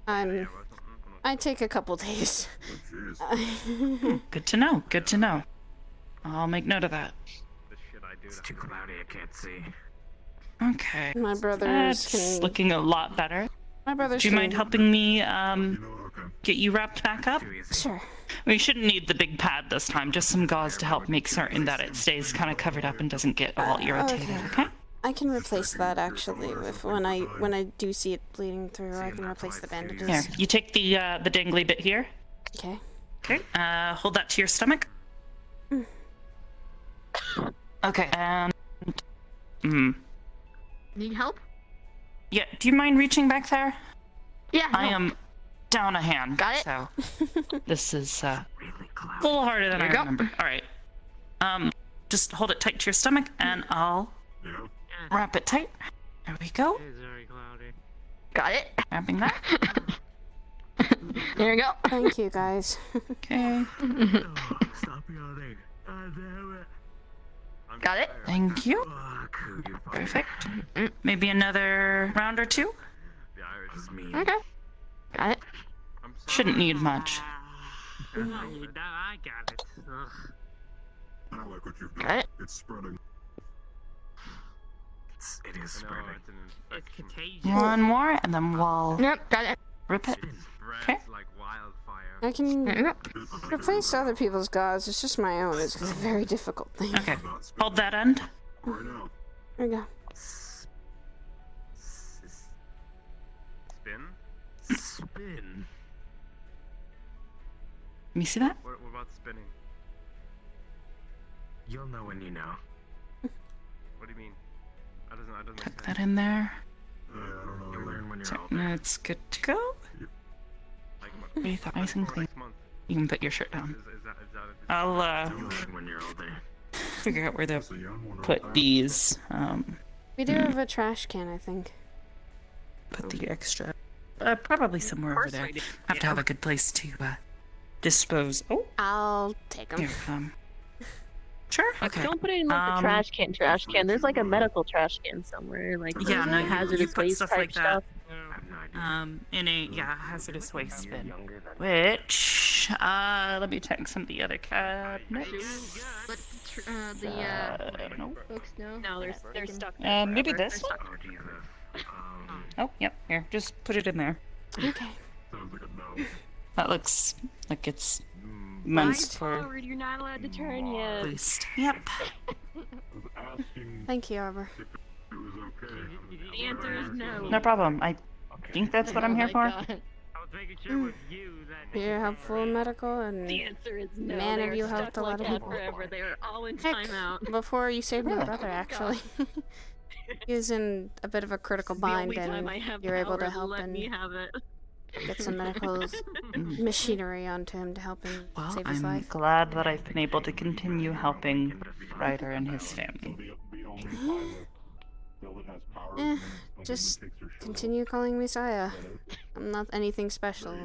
I take a couple days. Good to know, good to know. I'll make note of that. It's too cloudy, I can't see. Okay. My brothers That's can... looking a lot better. My brothers Do you can... mind helping me, get you wrapped back up? Sure. We shouldn't need the big pad this time, just some gauze to help make certain that it stays kind of covered up and doesn't get all irritated, okay? I can replace that actually. If when I do see it bleeding through, I can replace the bandages. Here, you take the dangly bit here. Okay. Okay, hold that to your stomach. Okay, and... Need help? Yeah, do you mind reaching back there? Yeah. I am down a hand. Got it. So, this is, a little harder than I remember. Alright. Just hold it tight to your stomach, and I'll wrap it tight. There we go. It's very cloudy. Got it. Wrapping that. There we go. Thank you, guys. Okay. Stop yawning. Damn it. Got it. Thank you. Oh, Koo, you're fine. Perfect. Maybe another round or two? The Irish This is me. Okay. Got it. I'm sorry. Shouldn't need much. I got it. Ugh. I don't like what you've Got done. it. It's spreading. It is I know, spreading. it's an It's infection. contagious. One more, and then we'll Yep, got it. rip it. It spreads like wildfire. I can Yep. replace other people's gods. It's just my own. It's a very difficult thing. Okay, hold that end. Right now. There we go. Spin? Spin. Let me see that. What about spinning? You'll know when you know. What do you mean? That doesn't make Put sense. that in there. I don't know. You'll learn when you're So, older. it's good to go. Like, What do you think? Nice and clean. next month. You can put your shirt down. Is that I'll You'll learn when you're older. figure out where to It's a young one. put these. We do have a trash can, I think. Put the extra. Probably somewhere over there. Have to have a good place to dispose. Oh, I'll take them. here. Sure. Okay. Don't put it in like the trash can. Trash can. There's like a medical trash can somewhere, like Yeah, no, you hazardous put waste stuff type like that. stuff. I have no idea. In a hazardous waste You're bin. younger than Which let me check some of the other cabinets. Let No. folks know. No, they're stuck. Maybe forever. this They're one. stuck. Oh Jesus. Oh, yep. Here, just put it in there. Okay. Sounds like a no. That looks like it's Slide meant for forward, you're not allowed to turn yet. boost. Yep. I was asking Thank you, Arbor. if it was okay. The answer is no. No problem. I think that's what I'm here for. I was making sure it was you that. You're helpful in medical, and The answer is no. Man, they have are you stuck helped a like lot of that people. forever. They are all in Heck, timeout. before you saved my brother, actually. He was in a bit of a critical This is the bind, only time and I have you're able power to help let and me have it. get some medical machinery onto him to help him Well, save his I'm life. glad that I've been able to continue helping Ryder and his family. The only pilot that has power. Eh, just continue calling me Saya. I'm not anything special.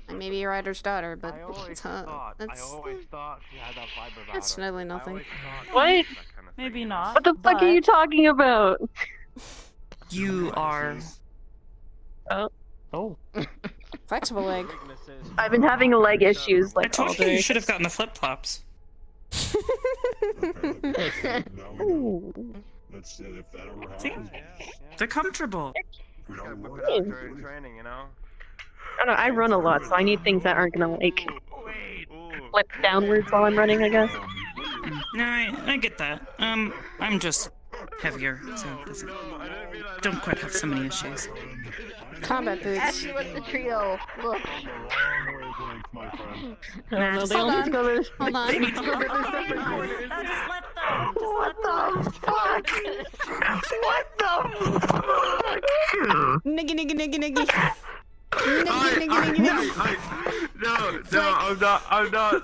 I may be Ryder's daughter, but I always that's thought she had that vibe about that's her. really I nothing. always thought What? that kind of Maybe thing. not. What the fuck are but you talking about? You are. Oh. Oh. Flexible leg. Weaknesses. I've been having leg issues I like all told you you day. should have gotten the flip flops. Let's say if that ever See? happens, They're comfortable. we Gotta don't whip work. it out during training, you know? I don't know, I run a lot, so I need things that aren't gonna like Ooh. flip downwards while I'm running, I guess. No, I get that. I'm just heavier, so don't quite have so many issues. Combat boots. Actually, with the trio. Look. My friend. I don't know, they Hold all on. discover Hold on. they discover their separate corners. What the fuck? What the fuck? Niggy, niggy, niggy, niggy. Niggy, niggy, niggy, niggy. I'm not.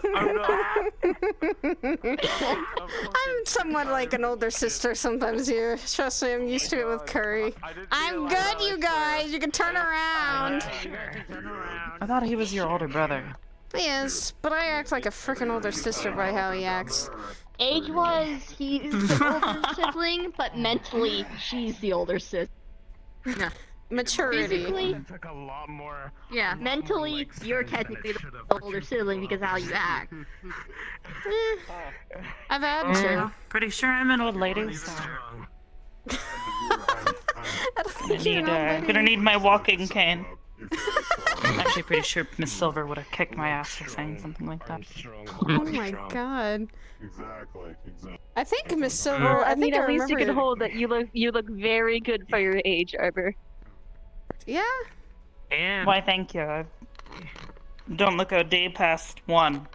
I'm somewhat like an older sister sometimes here. Trust me, I'm used to it with Curry. I'm good, you guys. You can turn around. I thought he was your older brother. He is, but I act like a freaking older sister by how he acts. Age-wise, he's the older sibling, but mentally, she's the older sister. Maturity. Physically, It took a lot more. yeah. Mentally, you're technically the older sibling because of how you act. I've had to. Pretty sure I'm an old lady, so I don't think you're an old lady. gonna need my walking cane. I'm actually pretty sure Miss Silver would have kicked my ass for saying something like that. I'm strong. Oh my god. Exactly. I think Miss Silver. Well, I think I at least you remember. can hold that you look very good for your age, Arbor. Yeah. And Why, thank you. I don't look a day past 1.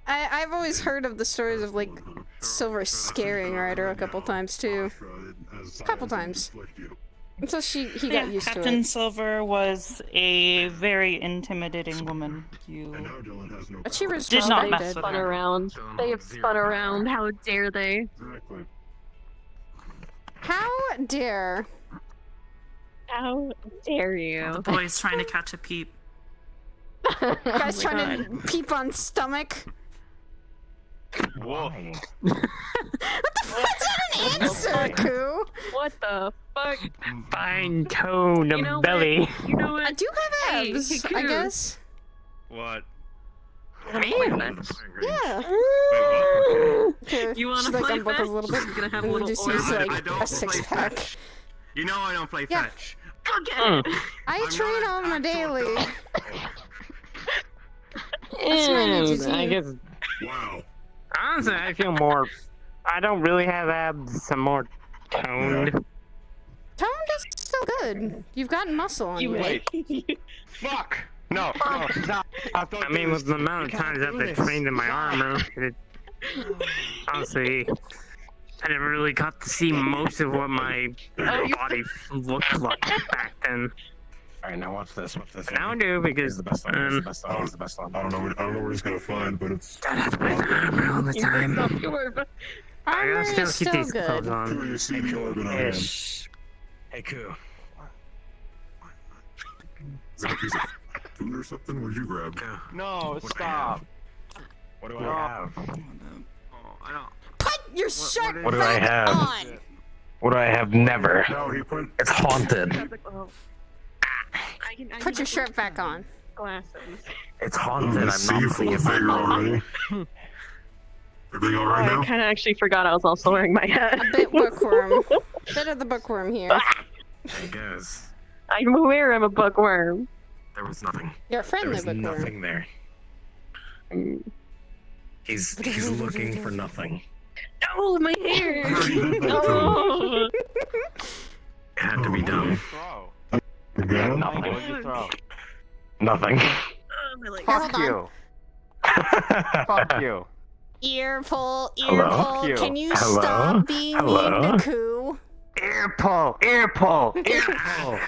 I've always heard of the stories of like Silver scaring Ryder a couple times too. Couple times. Until he got used to Captain it. Silver was a very intimidating woman. You But she was did not mess with Spun her. around. They have spun around. How dare they? Exactly. How dare? How dare The you? boy's trying to catch a peep. Guys my trying to peep on stomach. Why? What the fuck? That's not an answer, Koo. What the fuck? fine tone You know belly. what? You know I what? do have Hey, abs, hey, I Koo. guess. What? Yeah. Okay. You wanna She's like, play I'm booked a fetch? little bit. She's gonna have a And we little just orb. use I like don't a play 6-pack. fetch. You know I don't play Yeah. fetch. Go get it! I I'm train not on a an daily. actual That's my AGT. I guess Wow. honestly, I feel more. I don't really have abs. I'm more toned. Toned is still good. You've got muscle on you. Wait. Fuck! No, no, stop. I mean, with the amount of times I've been trained in my armor, honestly, I never really got to see most of what my body looked like back then. Alright, now watch this. Watch this. But now I do Here's because the best one. Here's the best one. Here's the best one. I don't know what he's gonna find, but it's. I have to wear the armor all the time. I Armor gotta still is keep still these clothes good. on. You see the orb in our hand. Ish. Hey, Koo. Is that a piece of food or something? What did you grab? No, stop. What do I have? Oh, I don't. Put your shirt What do I back have? on. What do I have? Never. No, he put. It's haunted. Put your shirt back on. Glasses. It's Oh, haunted. the I'm sea not full seeing of figure already. Everything all right I now? kind of actually forgot I was also wearing my hat. A bit bookworm. Bit of the bookworm here. Hey guys, I'm aware I'm a bookworm. there was nothing. You're a There friendly was bookworm. nothing there. He's looking for nothing. Oh, my hair! I already did that Oh. It had to be done. Throw. Again? What did you throw? Nothing. Oh, my leg. Fuck Hold you. Fuck you. Ear pull, ear Hello? pull. You. Can you Hello? stop being Hello? mean to Koo? Ear pull, ear pull, ear pull.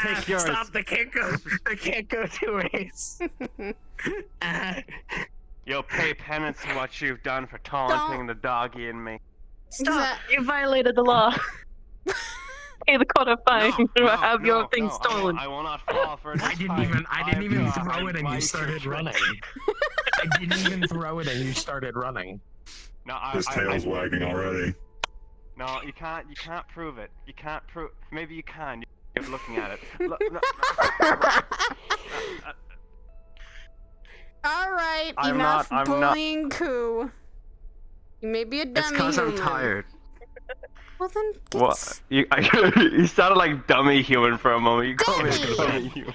Take yours. Stop! They can't go. They can't go 2 ways. You'll pay penance for what you've done for taunting the doggy and me. Stop! You violated the law. Pay the quarter fine or have your thing stolen. I will not fall for this. I didn't even throw it and you started running. I didn't even throw it and you started running. No, His tail's wagging already. No, you can't prove it. You can't prove. Maybe you can. You're looking at it. Look, no. Alright, I'm enough not- bullying Koo. You may be a dummy It's because I'm human. tired. Well then, get What? You sounded like dummy human for a moment. You called me Dummy! dummy human.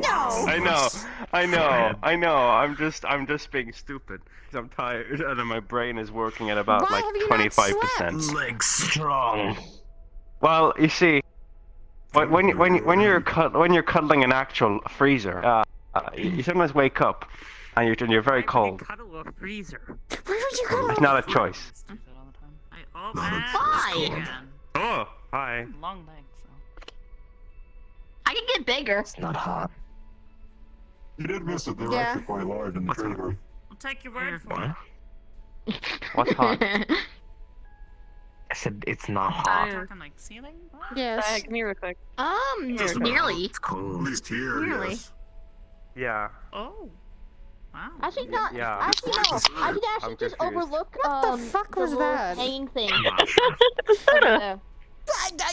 No! I know. I'm just being stupid. Cause I'm tired and then my brain is working at about Why like have you not 25%. Legs strong. Well, you see, when you're cuddling an actual freezer, you sometimes wake up and you're very cold. Cuddle a freezer. Where would you go? It's not a choice. Do that all the time. Why? Oh, hi. Long legs. So. I can get bigger. It's not hot. You did miss it. They were Yeah. actually quite large in the trailer. I'll take your word for it. What? What's hot? I said it's not hot. Talking like ceiling? What? Yes. Give me real quick. Nearly. It's cold. At least here, Really? yes. Yeah. Oh. Wow. Actually, not. Yeah. Actually, no. I could actually I'm just confused. overlook What the fuck was little that? hanging thing. Soda.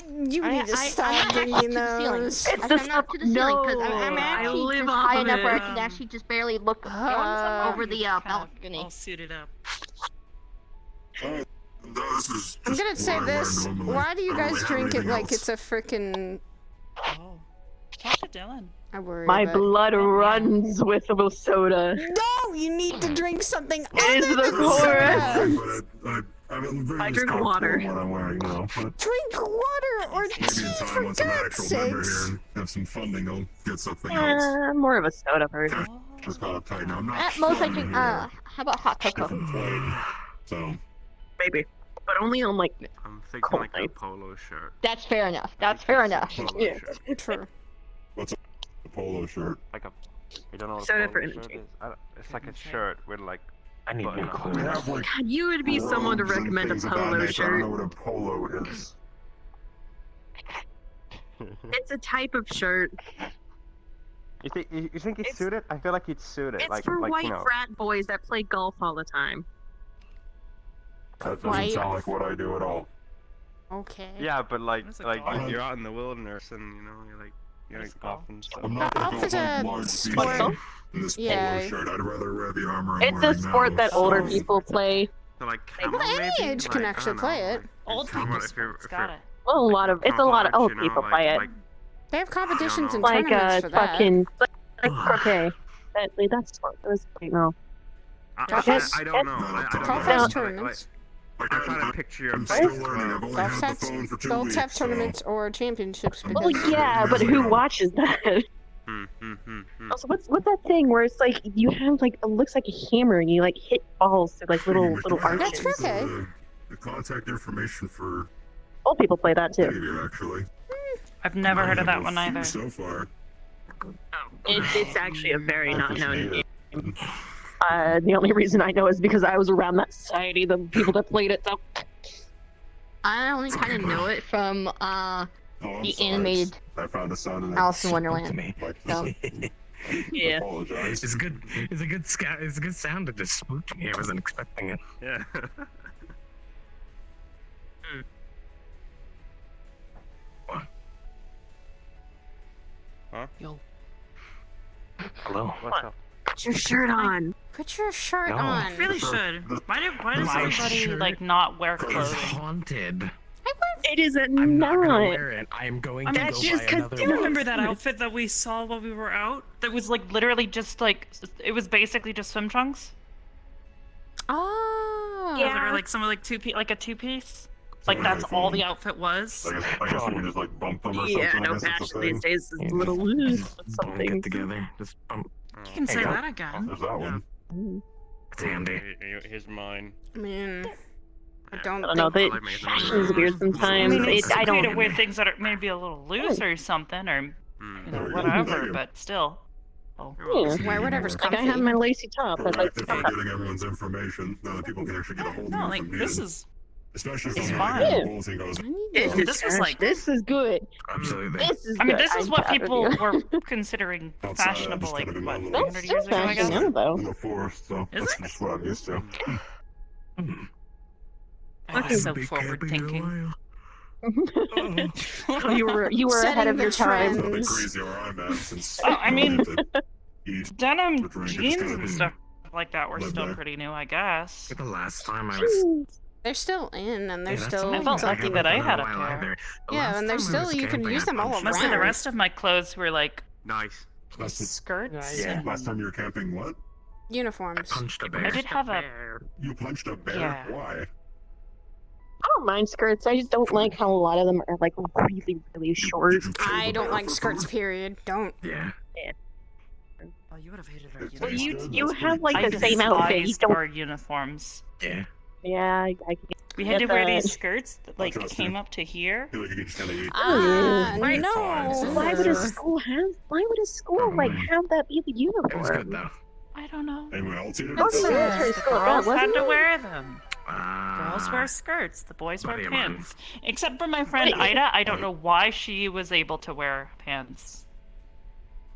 You need to stop I'm bringing not to the ceiling. those. It's I'm just not to the ceiling because I'm no, I actually live just off high of enough where I it. can actually just barely look over the balcony. All suited up. No, this is I'm just gonna say what I wear this. normally. Why do you I don't guys really have drink it anything like else. it's a frickin'... Oh. Talk to Dylan. I worry My about it. blood runs with the soda. No! You need to drink something It is other the than chorus. soda! I'm very I drink comfortable water. in what I'm wearing now, but Drink water or tea, maybe in time for once I'm an God's actual member here sakes! and have some funding, I'll get something else. I'm more of a soda person. Just got uptight now. I'm not At most, I flying drink. here. How about hot cocoa? Different flight. So Maybe. But only on like I'm thinking Cold like a night. polo shirt. That's fair enough. That's fair enough. Polo Yeah. shirt. True. what's a polo shirt? Like a. You don't know what a Soda polo for shirt energy. is? It's like a shirt with like. I need Button new up. We clothes. have like God, you would be someone to robes and recommend a things of that polo nature. I don't know shirt. what a polo is. It's a type of shirt. You think he'd It's- suit it? I feel like he'd suit it. It's like for like white you know. frat boys that play golf all the time. That doesn't White. sound like what I do at all. Okay. Yeah, but like That's a like golf. you're out in the wilderness and you know you're like You know, golf and stuff. I'm not Golf is a large sport. beast in this Yeah. polo shirt. I'd rather wear the armor I'm It's a wearing sport now, that older so- people play. So like Well, camo, any maybe? age can Like, I actually don't play know, it. like, Old camo, people if you're- sports, if got you're- it. Well, it's a lot of old you know, people play it. like, They have competitions and Like tournaments for that. fucking like croquet. That's sport. That was no. Golf I has- don't know. I don't Golf know. has Like, tournaments. I'm trying to picture your I'm face. still learning. I've only Golf had the has, phone for 2 both weeks, have so- tournaments or championships because Well, yeah, but who watches that? Also, what's that thing where it's like you have like it looks like a hammer and you like hit balls through like little arches. That's okay. The contact information for Old people play that too. David, actually. I've never heard of that one Few either. So far. It's actually a very not known game. The only reason I know is because I was around that society, the people that played it. So I only kind of know it from I'm the sorry. animated I found a sound in Alice in To Wonderland. me. So, yeah. Apologize. It's good. It's a good It's a good sound. It just spooked me. I wasn't expecting it. Yeah. Yo. Hello. What's up? Put your shirt on. Put your shirt No. on. Really should. Why does My everybody shirt like not wear It's clothing? haunted. It is I'm not gonna not. wear it. I am going I to mean, go that's just buy 'cause another Do you one. remember that outfit that we saw while we were out? That was like literally just like it was basically just swim trunks. Oh. There were like some like like a two-piece. Like that's all the outfit was. I guess we can just like bump them or Yeah, something. no I guess it's a fashion thing. these days is Yeah, a little loose with Bump something. it together. Just bump. You can Hey, say go. that again. There's that one. It's handy. Here's mine. I mean, I don't I don't know. think. The fashion is weird I sometimes. mean, it's I okay to don't. wear things that are maybe a little loose or something, or you know, whatever. But still. Oh. Yeah. Wear whatever's Like comfy. I have my lacy top. I like Proactive for getting everyone's information. Now that people can actually get a hold of No, them like if this needed. is Especially it's from fine. the whole thing goes. This was like this is good. Absolutely. This is I mean, good. this is I'm what proud of people you. were considering Outside, fashionable, just like kind of in what, my 300 That's years still ago, I guess. fashion now, though. in the forest, so Is that's it? just what I'm used to. I was so forward thinking. you were Setting ahead of the your time. It's a bit trends. crazy where I'm at since Oh, I mean, to eat. denim The drink is jeans gonna and be stuff like that were lived still there. pretty new, I guess. The last time I was. They're still in, and they're Yeah, that's still. I felt something lucky that I haven't had done a in while pair. either. The Yeah, last and they're time I still. was You can camping, use I them all punched Mostly the around. rest of my clothes were like Nice. skirts. Yeah. Last time you were camping, what? Uniforms. punched a bear. I did have a You punched a bear? Yeah. Why? I don't mind skirts. I just don't like how a lot of them are like really, really short. Did you kill I the don't bear like for skirts. food? Period. Don't. Yeah. Oh, you would have hated our Well, Well, uniforms. you have like I the same outfit. You despised don't. our uniforms. Yeah. Yeah, I can We had to get wear that. these skirts that like trust came you. up to here. I feel like you can just kind of eat. Why- No. Why would a school have? Why would a school like have that be the It was good uniform? though. I don't know. Anyone else eat it? That's Oh, military The school, girls wasn't had to it? wear them. Girls Ah. wear skirts. The boys wear Buddy of mine. pants. Except for my friend Wait. Ida, I don't know why she was able to wear pants.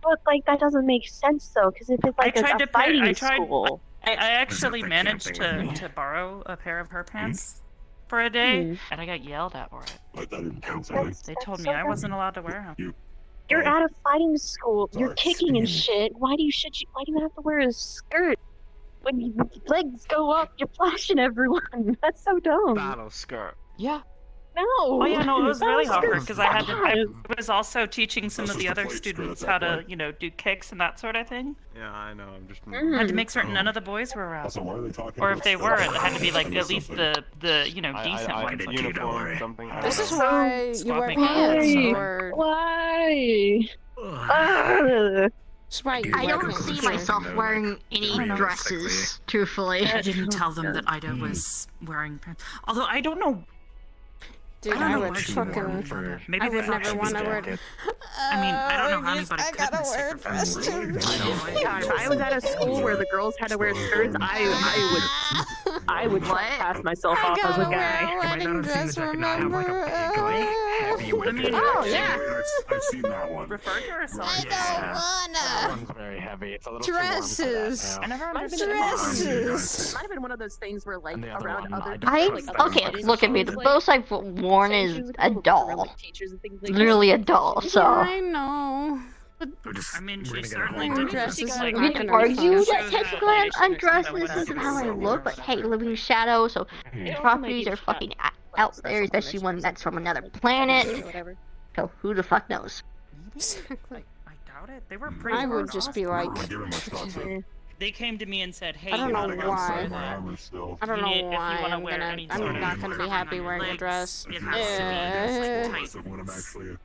But like that doesn't make sense though, because if it's like tried a to put- fighting I tried- school. I actually the managed camping with to borrow a pair of her pants for a day, Hmm. and I got yelled at for it. Like that didn't count They something. told That's me so I wasn't allowed to wear them. You're at a fighting school. You're Sorry. kicking and shit. Why do you have to wear a skirt? When your legs go up, you're flashing everyone. That's so dumb. Battle skirt. Yeah. No. Oh yeah, no, it was really Battle awkward skirts because I had to. I suck. was also teaching some That's of the just a other plate skirt students at how that to, point. you know, do kicks and that sort of thing. Yeah, I know. I'm just. Mhm. I had to make certain none of the boys were around. Also, why are they talking Or about if they stuff? were, it had to be like I at missed least something. the you know decent I ones. did Like, too, don't Uniform, worry. something. I This don't is know. why you Squad wear mate. pants, Why? or Why? Ugh. Ugh. that's why you I wear don't pants. see too. myself No, wearing like, any realistically. dresses, truthfully. I didn't tell them that Ida was wearing pants. Although I don't know. Dude, I don't I know would what she fucking. for- Maybe I would they never thought she was want to wear. jacket. I mean, I don't know how anybody I could gotta mistake wear her a for dress a too. God, if I was at a school where the girls had to wear skirts, I would try to pass myself I off as a gotta wear guy. a You might wedding not have seen dress, the jacket. Now I have like a remember? big, like, heavy wicked. oh, yeah. I've seen that one. Refer to herself. I don't That wanna. one's very heavy. It's a little too warm for that Dresses. now. I never Might have understood. been- Dresses. It might have been one of those things where, like, And the other around one, other. I like, don't other Okay, studies look at me. and The stuff, most I've like, worn is she was a able to cover, doll. like, teachers and things like that. Literally a doll, Yeah, so. I know. We're just, I mean, we're she gonna get certainly a did. whole Dresses bunch are of- not You gonna can be argue fun. that technically I'm undressed, this isn't how I look, but hey, living in shadow, so properties are fucking out there, especially when that's from another planet, Whatever. so who the fuck knows? Exactly. I doubt it. They were pretty. I would just be like, Give him much thought to. They came to me and said, "Hey, I don't you know gotta go why. for My that." armor still. I don't You know need- if you why wanna I'm wear gonna. any sort I'm of not gonna be covering happy on your wearing a legs, dress. it has to be just, like, tight. When I'm actually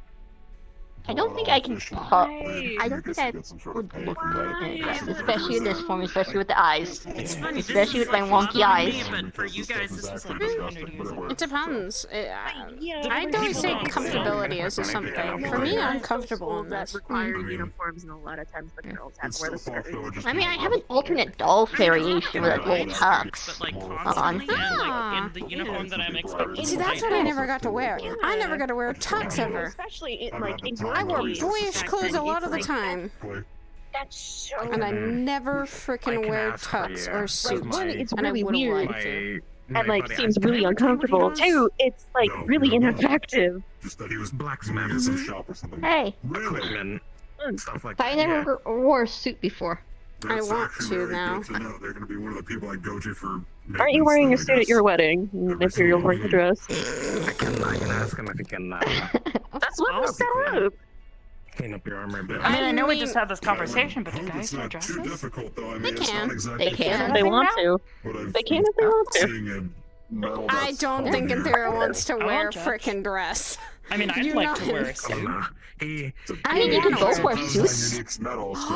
I don't think I can I don't think I get some sort would of look pay for good that. in a dress, especially in this form, especially with the eyes. It's funny, this Especially is with my like wonky not on me, eyes. but for you guys, this was like Exactly. 200 years ago. It depends. Yeah, I'd people always say don't comfortability is just something. For me, I'm comfortable in that this. require I mean, uniforms, and a lot of times the girls have It's to wear the so far, skirt. though, just I mean, I be have an alternate doll variation with like little tux. But like Hold constantly, and Ah. like in the uniform that I'm expected See, to that's wear. what I never got to wear. I never got to wear tux ever. Especially in, like, in I wore movies, boyish back clothes then, a lot it's of the like, time, That's so. and I never I freaking can wear ask for tux you. or Like, suits, one, it's and I really would have weird. liked to. And like buddy, seems I- really can I tell you what he uncomfortable does? too. It's like No, really you're not. ineffective. Just that he was Blacksmith. in some shop or something. Hey, Really? Equipment, stuff like I that. Yeah. never wore a suit before. That's I want actually to very now. good to know. They're gonna be one of the people I go to for. Aren't you wearing a maintenance, suit at I your guess. wedding? Imperial wearing a dress. I can ask him if he can That's what we set up. clean up your armor a bit. I mean, I know we mean- just had this conversation, but I do hope guys it's wear not too dresses? difficult, though. I mean, They it's can. not exactly They can. If they want to. what I've They can if they want to. seeing a metal I that's don't think holding Ethereal your- wants to I wear a won't judge. frickin' dress. I mean, I'd You're like not- to wear a suit. He, I mean, you can both wear Sometimes suits. unique metal, so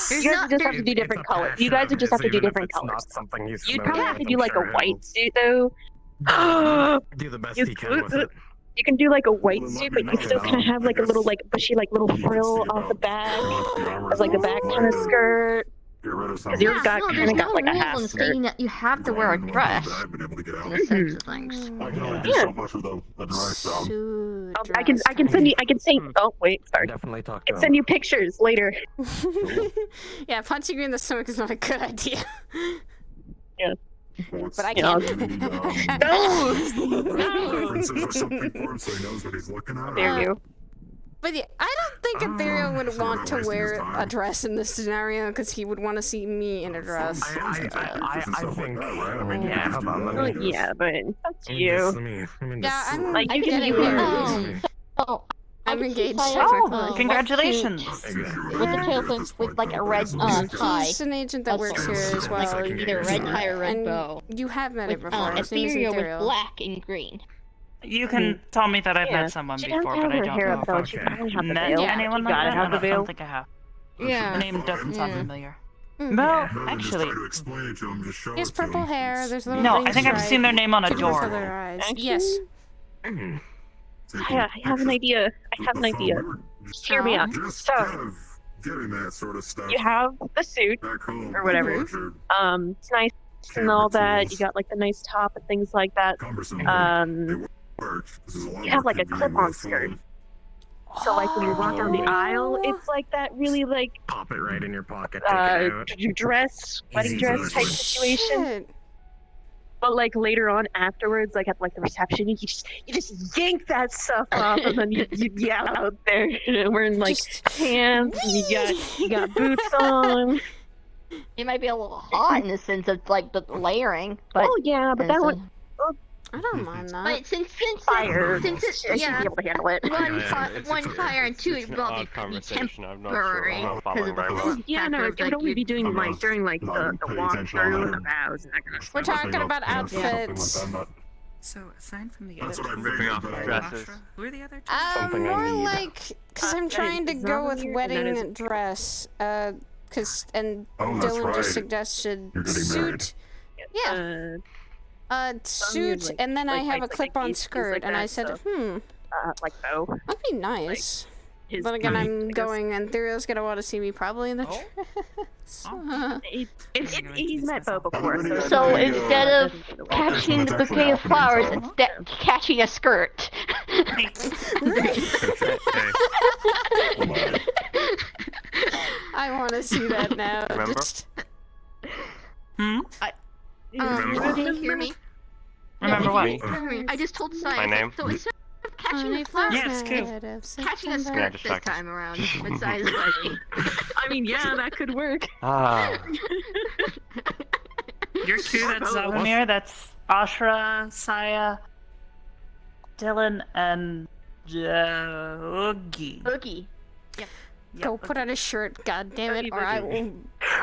There's You guys not just have to there's, do different colors. You guys would just have to do different colors. You'd probably have to do like a white suit though. Do the best You he can with it. You can do like a white suit, but you still kind of have like a little like bushy like little frill off the back, as like the back kind of skirt. Get rid of some. Because yours got no, kind there's of got no like a rule half in skirt. stating that you have to wear a dress I've been able to get out. in the sense of things. I can only do Yeah. so much with a dry sound. Suit, I can dress, send you Oh wait, sorry. Definitely talk I to can him. send you pictures later. Yeah, punching you in the stomach is not a good idea. But I Yeah. can't. References or something for him so he knows what he's looking at. There you. But yeah, I don't think Ethereal would sure, want to wasting his wear a time. dress in this scenario because he would want to see me in a dress. I think. right? I mean, Yeah, you hold do on, that, let Oh me I guess. yeah, but that's Let me you. Yeah, I'm Like, you can getting do it. married. Oh, I'm engaged Oh, technically. Congratulations! with the tail fin with like a red tie. He's an agent that works here as well. Like either a red tie or red And bow. you have met it With before. His name is ethereal with Ethereal. black and green. You can tell me that I've Yeah. met someone She before, doesn't but I have her don't hair know up if though. I've She probably have the met veil. anyone You like gotta that. have I the veil. don't think I have. The Yeah. name doesn't sound Yeah. familiar. Mm. Well, Rather than just actually, try to explain it to him, just show He has it to purple him. hair. There's little no, green I think I've stripe. seen their name on a Different door. color eyes. Actually? Yes. I have an idea. I have an idea. Hear me out. Just So- kind of getting that sort of stuff You have the suit, back home. or whatever. Larger, it's nice and all that. You got like the nice top and things like that. cumbersome. Works. This is a lot You have more like a convenient clip-on with a skirt. phone. So like when you walk down the aisle, Oh. it's like that really like Pop it right in your pocket. Take it out. dress, wedding Easy dress dress. type situation. Shit. But like later on afterwards, like at like the reception, you just yank that stuff off, and then you yell out there wearing like Just- pants, and you got boots on. It might be a little hot in the sense of like the layering, but Oh yeah, but that there's one I don't mind that. But since fire. since it's I should yeah, be able to handle it. one fire and two It's it an will odd be conversation. I'm not sure temporary I'm because following of the very whole well. Yeah, no, factor it of, would like, only be doing I'm like not- during like not the even paying attention walkthrough on and the it. vows and that kind of stuff. We're talking about Something like outfits. that, I'm not- So, aside from the That's other what I two, figured, off but the I- dresses. who are the other two? Something I More need. like, because I'm trying to it's go not with weird, and that wedding is- dress, because, and Oh, that's Dylan just right. suggested You're getting married. suit. Yeah, weird, suit, like- and then I like have a tights, like clip-on these, things skirt, like and that, I said, so- like bow. that'd be nice. his. But again, I'm because going, and Theria's gonna want to see me probably in the Oh. dress. He's met Bo before, So Yeah. instead of catching the bouquet of flowers, it's catching a skirt. I want to see that now. Remember? Just- Did you hear me? Remember what? I just told Sai. My name? So instead of catching Honey the flowers, Yeah, it's cool. Flathead of catching a September. skirt this time around. But Sai's wedding. I mean, yeah, that could work. Ah. You're two, that's Zavamir, that's Ashra, Saya, Dylan, and Oogie. Oogie. Go put on a shirt, god damn it, or I will.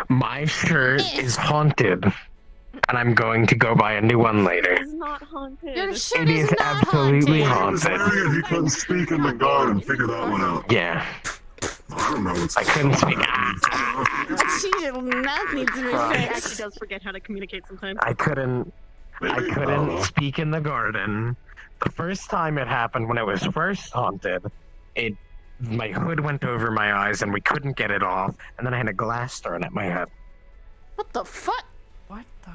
My shirt is haunted, and I'm going to go buy a new one later. It's not haunted. Your shirt It is not absolutely haunted. He was haunted. wearing it, he couldn't speak in the garden. Figure that one out. Yeah, I don't know what's I couldn't speak. That needs to be He actually fixed. does forget how to communicate sometimes. I couldn't speak in the garden. The first time it happened, when it was first haunted, my hood went over my eyes and we couldn't get it off, and then I had a glass thrown at my head. What the fuck? What the?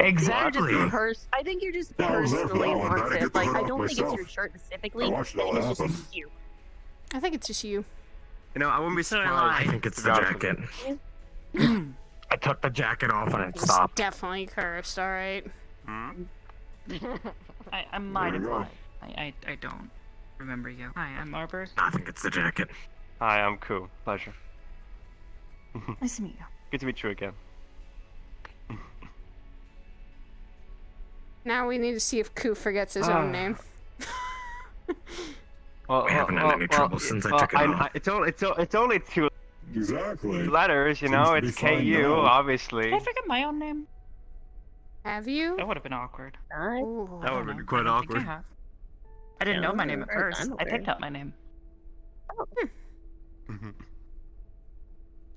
Exactly. I think you're just Yeah, I was there for personally that one. I had to haunted. get the Like, hood I off don't think it's your myself. shirt specifically. I watched it all It's happen. just you. I think it's just you. You know, I wouldn't be So am surprised. I think it's the jacket. I took the jacket off and it It's stopped. definitely cursed, alright. I might There have you go. lied. I don't remember you. Hi, I'm Arbor. I think it's the jacket. Hi, I'm Ku. Pleasure. Nice to meet you. Good to meet you again. Now we need to see if Ku forgets his own name. Well, We haven't had any trouble since I took it off. It's only two Exactly. letters, you Seems know. to be It's fine KU, now. obviously. Did I forget my own name? Have you? That would have been awkward. Ooh. That would have been quite I don't think awkward. I have. I didn't know my name at as far as first. I'm I picked aware. out my name. Oh,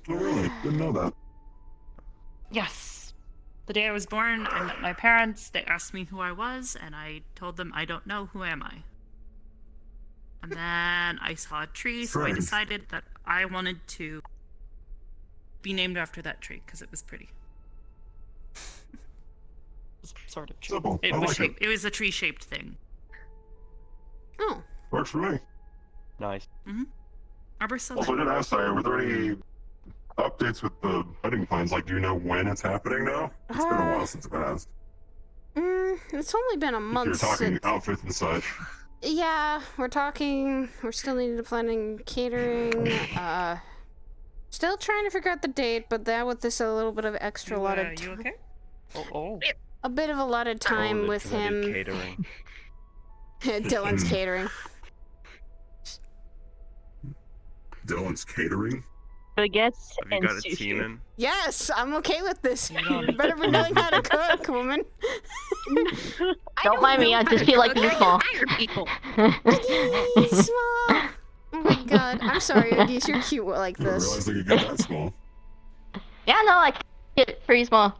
really? Didn't know that. Yes. The day I was born, I met my parents. They asked me who I was, and I told them I don't know. Who am I? And then I saw a tree, so I Strange. decided that I wanted to be named after that tree because it was pretty. It was sort of tree. Simple. It I was like shaped. It was a tree-shaped thing. Oh. Works for me. Nice. Arbor still Also, I there. did ask Saya, were there any updates with the wedding plans? Like, do you know when it's happening now? It's been a while since it passed. It's only been a If you're month talking since. outfits and such. Yeah, we're talking. We're still needing to planning catering. Still trying to figure out the date, but that with this a little bit of extra lot of You time. okay? Oh. A bit of a lot of time with him. Catering. Dylan's catering. Dylan's catering? Baguettes Have you and got a sushi. team in? Yes, I'm okay with this. You better be knowing how to cook, woman. Don't mind me, I just feel like being small. People. Small. Oh my god. I'm sorry, Agis, you're cute like I didn't this. realize they could get that small. Yeah, no, I get pretty small.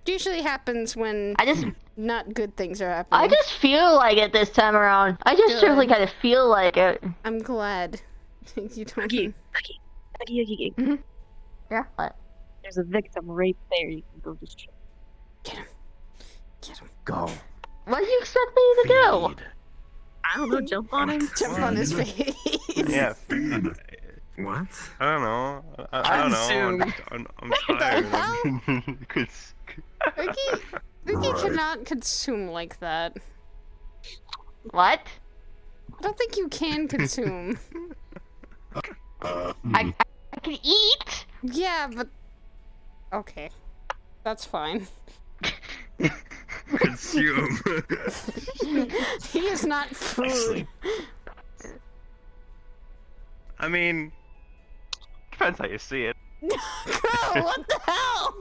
It usually happens when not good things are happening. I just feel like it this time around. I just Good. really kind of feel like it. I'm glad. You don't. Oogie. Yeah, what? There's a victim right there. You can go just check. Get him. Go. What do you expect me to do? I don't know. Jump on him. Jump on his face. Yeah. Feed. What? I don't know. I don't know. I'm tired. hell? Ricky Right. cannot consume like that. What? I don't think you can consume. I can eat? Yeah, but okay, that's fine. Consume. He is not food. I mean, depends how you see it. Girl, what the hell?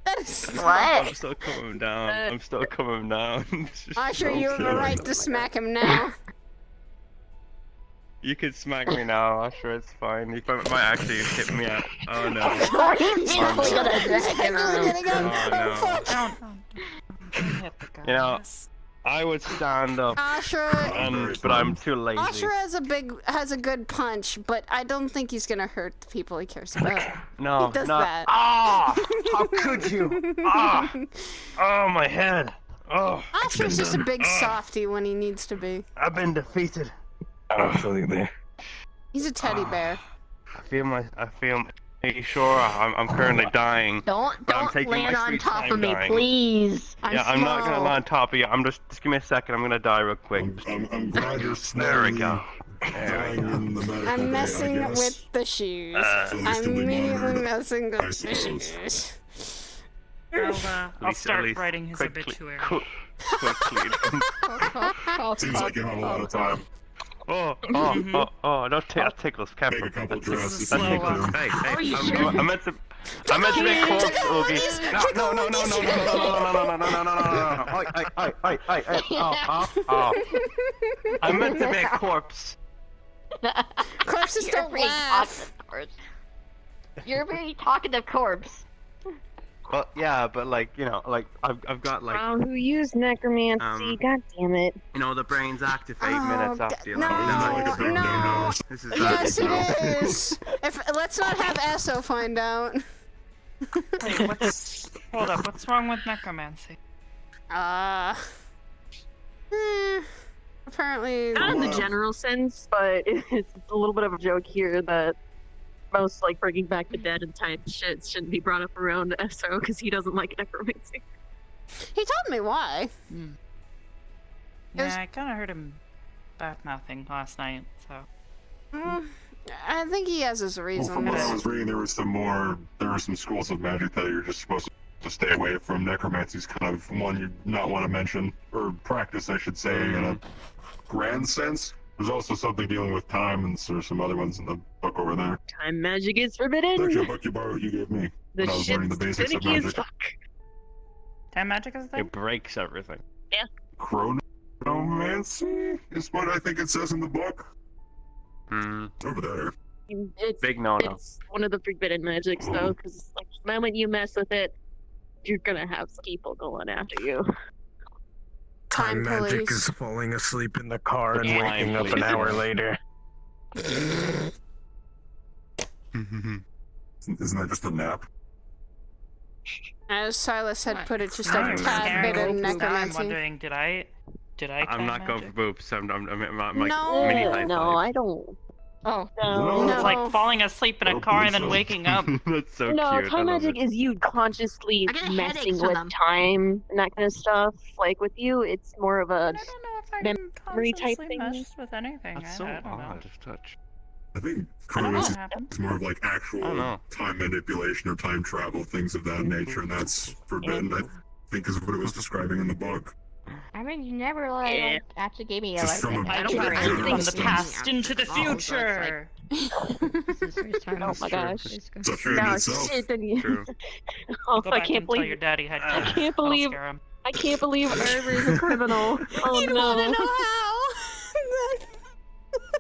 That is What? I'm still coming down. I'm sure you have a right to smack him now. You could smack me now. I'm sure it's fine. You might actually hit me out. Oh no. He's totally gonna attack him. Gonna go. Oh, Oh, no. fuck. Don't hit the guy. You know, I would stand up, Ashra, but I'm too lazy. Ashra has a good punch, but I don't think he's gonna hurt the people he cares about. No, he does not. that. Ah! How could you? Ah! Oh, my head. Oh. Ashra's just a big softy when he needs to be. I've been defeated. Absolutely. He's a teddy bear. I feel. Are you sure? I'm currently dying. Don't land on top of me, please. I'm not gonna land on top of you. Just give me a second. I'm gonna die real quick. I'm glad you're There we go. I'm messing with the shoes. I'm immediately messing with the shoes. I'll start writing his obituary. Quickly. Seems like you have a lot of time. Oh, don't take that tickles, careful. Take a couple dresses. That tickles. Hey, I meant to make corpse oogies. No. I meant to make corpse. Corpses don't laugh. You're a very talkative corpse. Well, yeah, but like, you know, like I've got like. Who used necromancy? God damn it! You know, the brain's active 8 minutes after you. No. This is Yes, it is. Let's not have Esso find out. Wait, hold up, what's wrong with necromancy? Apparently. Not in the general sense, but it's a little bit of a joke here that most like bringing back the dead and type shit shouldn't be brought up around Esso because he doesn't like necromancy. He told me why. Yeah, I kind of heard him bad-mouthing last night, so. I think he has his reasons. Well, from what I was reading, there were some schools of magic that you're just supposed to stay away from. Necromancy's kind of one you not want to mention, or practice, I should say, in a grand sense. There's also something dealing with time, and there's some other ones in the book over there. Time magic is forbidden. It's actually a book you borrowed, you gave me The when I was learning the shit's basics of finicky as magic. fuck. Time magic is a thing? It breaks everything. Yeah. Chronomancy is what I think it says in the book. Over there. It's Big no-no. It's one of the forbidden magics though, because like the moment you mess with it, you're gonna have people going after you. Time magic police. is falling asleep in the car and Time waking up an police. hour later. Isn't that just a nap? As Silas had put it, just a I'm tad bit of I'm necromancy. wondering, did I I'm time not going for magic? boobs. I'm my No. mini high No, five. I don't. Oh. No. No. It's like falling asleep in I a don't car and believe then so. waking up. That's so No, cute. I time love magic it. is you consciously I get messing headaches with from them. time and that kind of stuff. Like with you, it's more of I a don't know if I memory can type consciously thing. mess with anything. That's so I don't know. odd of touch. I think I don't know what chronomancy happened. is more of like I don't actual know. time manipulation or time travel, things of that nature, and that's forbidden, I think is what it was describing in the book. I mean, you never like actually gave me Just from an a- I accurate travel General from the sense. past into the Oh, so it's future. This is first time. Oh my gosh. It's a fear in no itself. shit. Then you. True. Oh, Go I back can't and tell believe. your daddy had I kids. can't That'll believe. scare him. I can't believe Irvy's a criminal. Oh You no. wanna know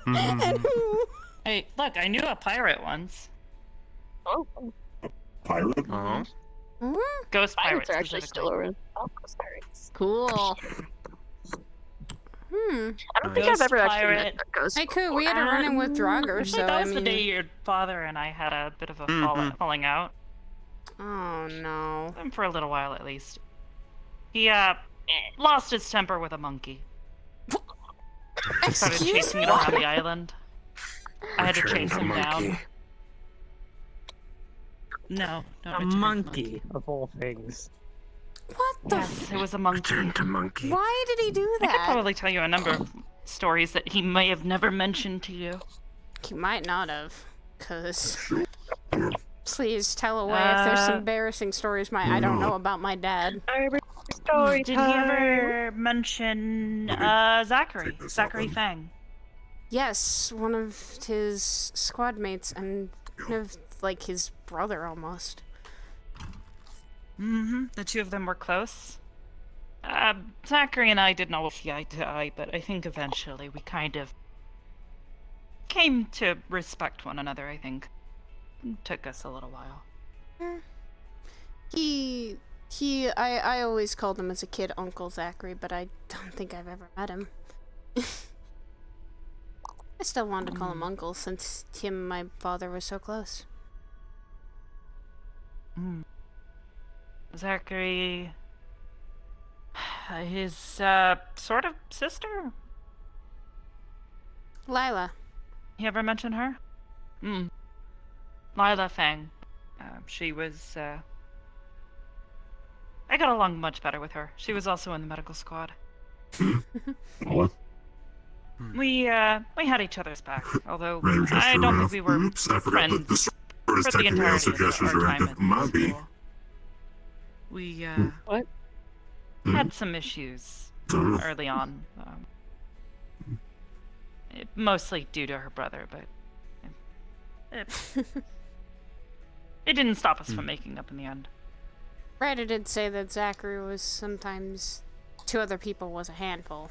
how? And who? Hey, look, I knew a pirate once. Oh, Pirate? Uh-huh. Ghost pirates pirates are actually specifically. still around. Oh, ghost pirates. Cool. I don't think Ghost I've ever actually pirate. met a ghost. Hey, cool. We had a run-in with Draugr, Actually, so that I was the mean. day your father and I had a bit of a falling out. Oh no. For a little while, at least. He, lost his temper with a monkey. Started Excuse chasing me? it around the island. I had to Return chase the him monkey. down. No, A return the monkey, of all things. What the? Yes, it was a monkey. Return to monkey. Why did he do I could that? probably tell you a number of stories that he may have never mentioned to you. He might not have, cause. Please tell away if there's some embarrassing stories I don't know about my dad. Story Did he time. ever mention Zachary? Take this Zachary off Fang. Yes, one of his squad mates and kind of like his brother almost. Mm-hmm. The two of them were close. Zachary and I did not see eye to eye, but I think eventually we kind of came to respect one another, I think. It took us a little while. He I always called him as a kid Uncle Zachary, but I don't think I've ever met him. I still wanted to call him Uncle since him and my father were so close. Zachary... His, sort of sister? Lila. You ever mention her? Lila Fang. She was, I got along much better with her. She was also in the medical squad. What? We had each other's back, although I don't think we were Oops, I forgot friends that the sword is for the technically entirety also of gestures our are time active. at Might be. school. We, What? had some issues early on. Mostly due to her brother, but it didn't stop us from making up in the end. Ryder did say that Zachary was sometimes to other people was a handful.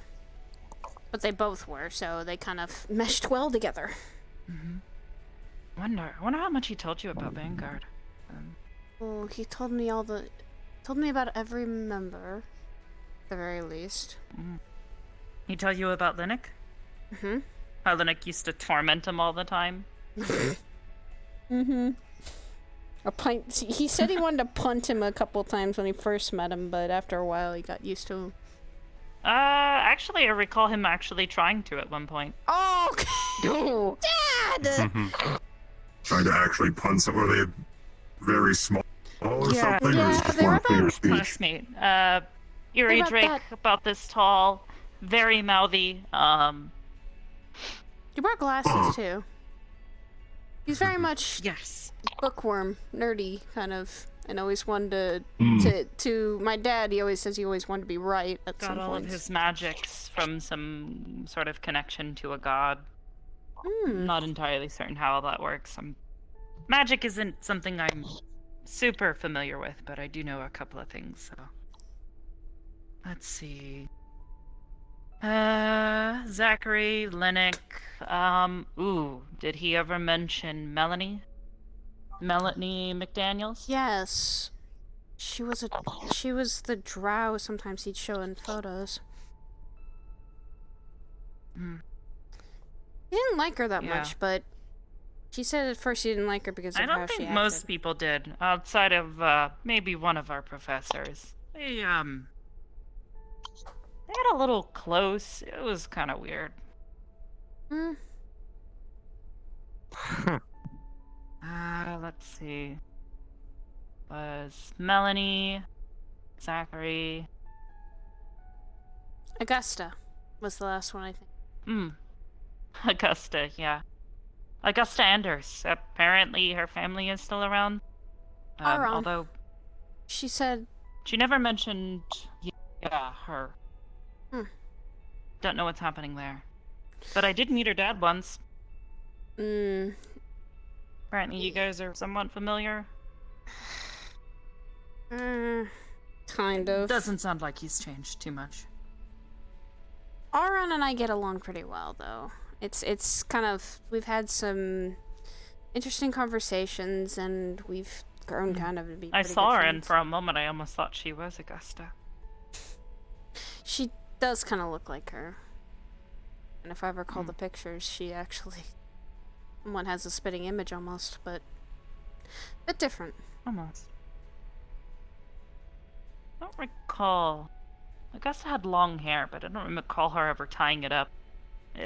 But they both were, so they kind of meshed well together. Wonder how much he told you about Vanguard. Well, he told me about every member, at the very least. He tell you about Linux? How Linux used to torment him all the time? He said he wanted to punt him a couple times when he first met him, but after a while he got used to him. Actually, I recall him actually trying to at one point. Oh, no. Dad! Trying to actually punt somewhere they had very small or Yeah. something? Or was it just they were one finger about speech? Classmate. Eerie about Drake, that? about this tall, very mouthy. He wore glasses, too. He's very much Yes. bookworm, nerdy, kind of, and always wanted to my dad, he always says he always wanted to be right at some Got all points. of his magics from some sort of connection to a god. Not entirely certain how that works. Magic isn't something I'm super familiar with, but I do know a couple of things, so... Let's see... Zachary, Linux, did he ever mention Melanie? Melanie McDaniels? Yes. She was the drow sometimes he'd show in photos. He didn't like her that Yeah. much, but she said at first he didn't like her because of I how don't she think acted. most people did, outside of, maybe one of our professors. They got a little close. It was kind of weird. Let's see. Was Melanie, Zachary... Augusta was the last one, I think. Augusta, yeah. Augusta Anders. Apparently her family is still around. Although... She said... She never mentioned... Yeah, her. Don't know what's happening there. But I did meet her dad once. Apparently you guys are somewhat familiar. Kind of. Doesn't sound like he's changed too much. Auron and I get along pretty well, though. It's kind of... We've had some interesting conversations, and we've grown kind of to be I pretty saw good her, friends. and for a moment I almost thought she was Augusta. She does kind of look like her. And if I recall the pictures, she actually... One has a spitting image almost, but... a bit different. Almost. I don't recall. Augusta had long hair, but I don't recall her ever tying it up.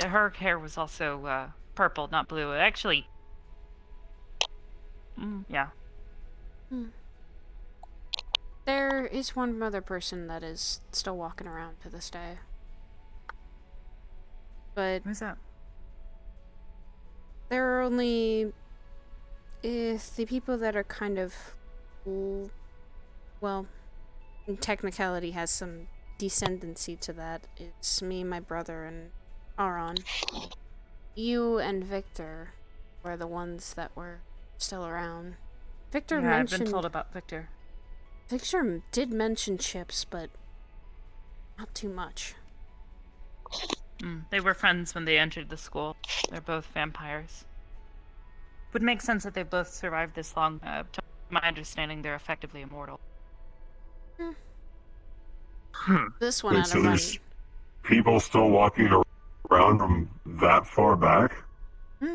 Her hair was also purple, not blue. Actually... yeah. There is one other person that is still walking around to this day. But... Who's that? There are only... the people that are kind of... Well, in technicality has some descendancy to that. It's me, my brother, and Auron. You and Victor were the ones that were still around. Victor Yeah, mentioned... I've been told about Victor. Victor did mention Chips, but not too much. They were friends when they entered the school. They're both vampires. Would make sense that they both survived this long. To my understanding, they're effectively immortal. This one Wait, had so a run. there's people still walking around from that far back?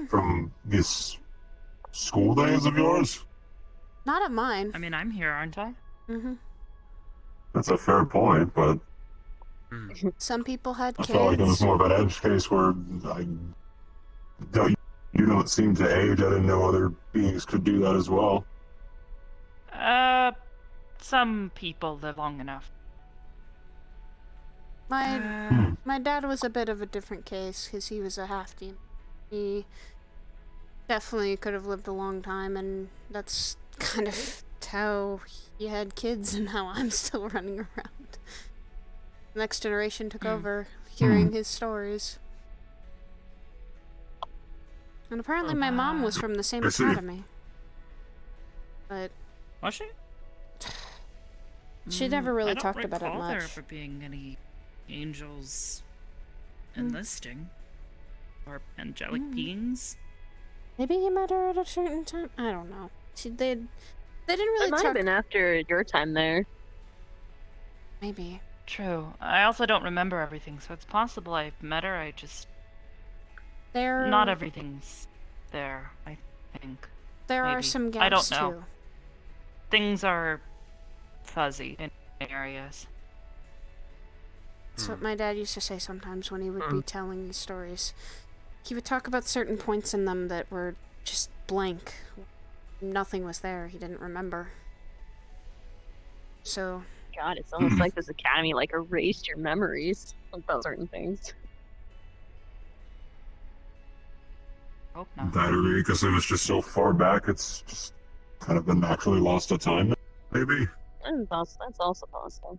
From this school days of yours? Not at mine. I mean, I'm here, aren't I? Mm-hmm. That's a fair point, but Some people had I kids. felt like it was more of an edge case where you don't seem to age. I didn't know other beings could do that as well. Some people live long enough. My dad was a bit of a different case because he was a half-demon. He definitely could have lived a long time, and that's kind of how he had kids and how I'm still running around. The next generation took over, hearing his stories. And apparently my mom was from the same academy. But... Was she? She never really talked about it I don't recall there much. ever being any angels enlisting. Or angelic beings. Maybe he met her at a certain time? I don't know. They didn't really It might talk... have been after your time there. Maybe. True. I also don't remember everything, so it's possible I've met her, I just... There... Not everything's there, I think. There are Maybe. some gaps, I don't know. too. Things are fuzzy in areas. That's what my dad used to say sometimes when he would be telling these stories. He would talk about certain points in them that were just blank. Nothing was there. He didn't remember. So... God, it's almost like this academy like erased your memories about certain things. Hope not. That or because it was just so far back, it's just kind of been naturally lost to time, maybe? That's also possible.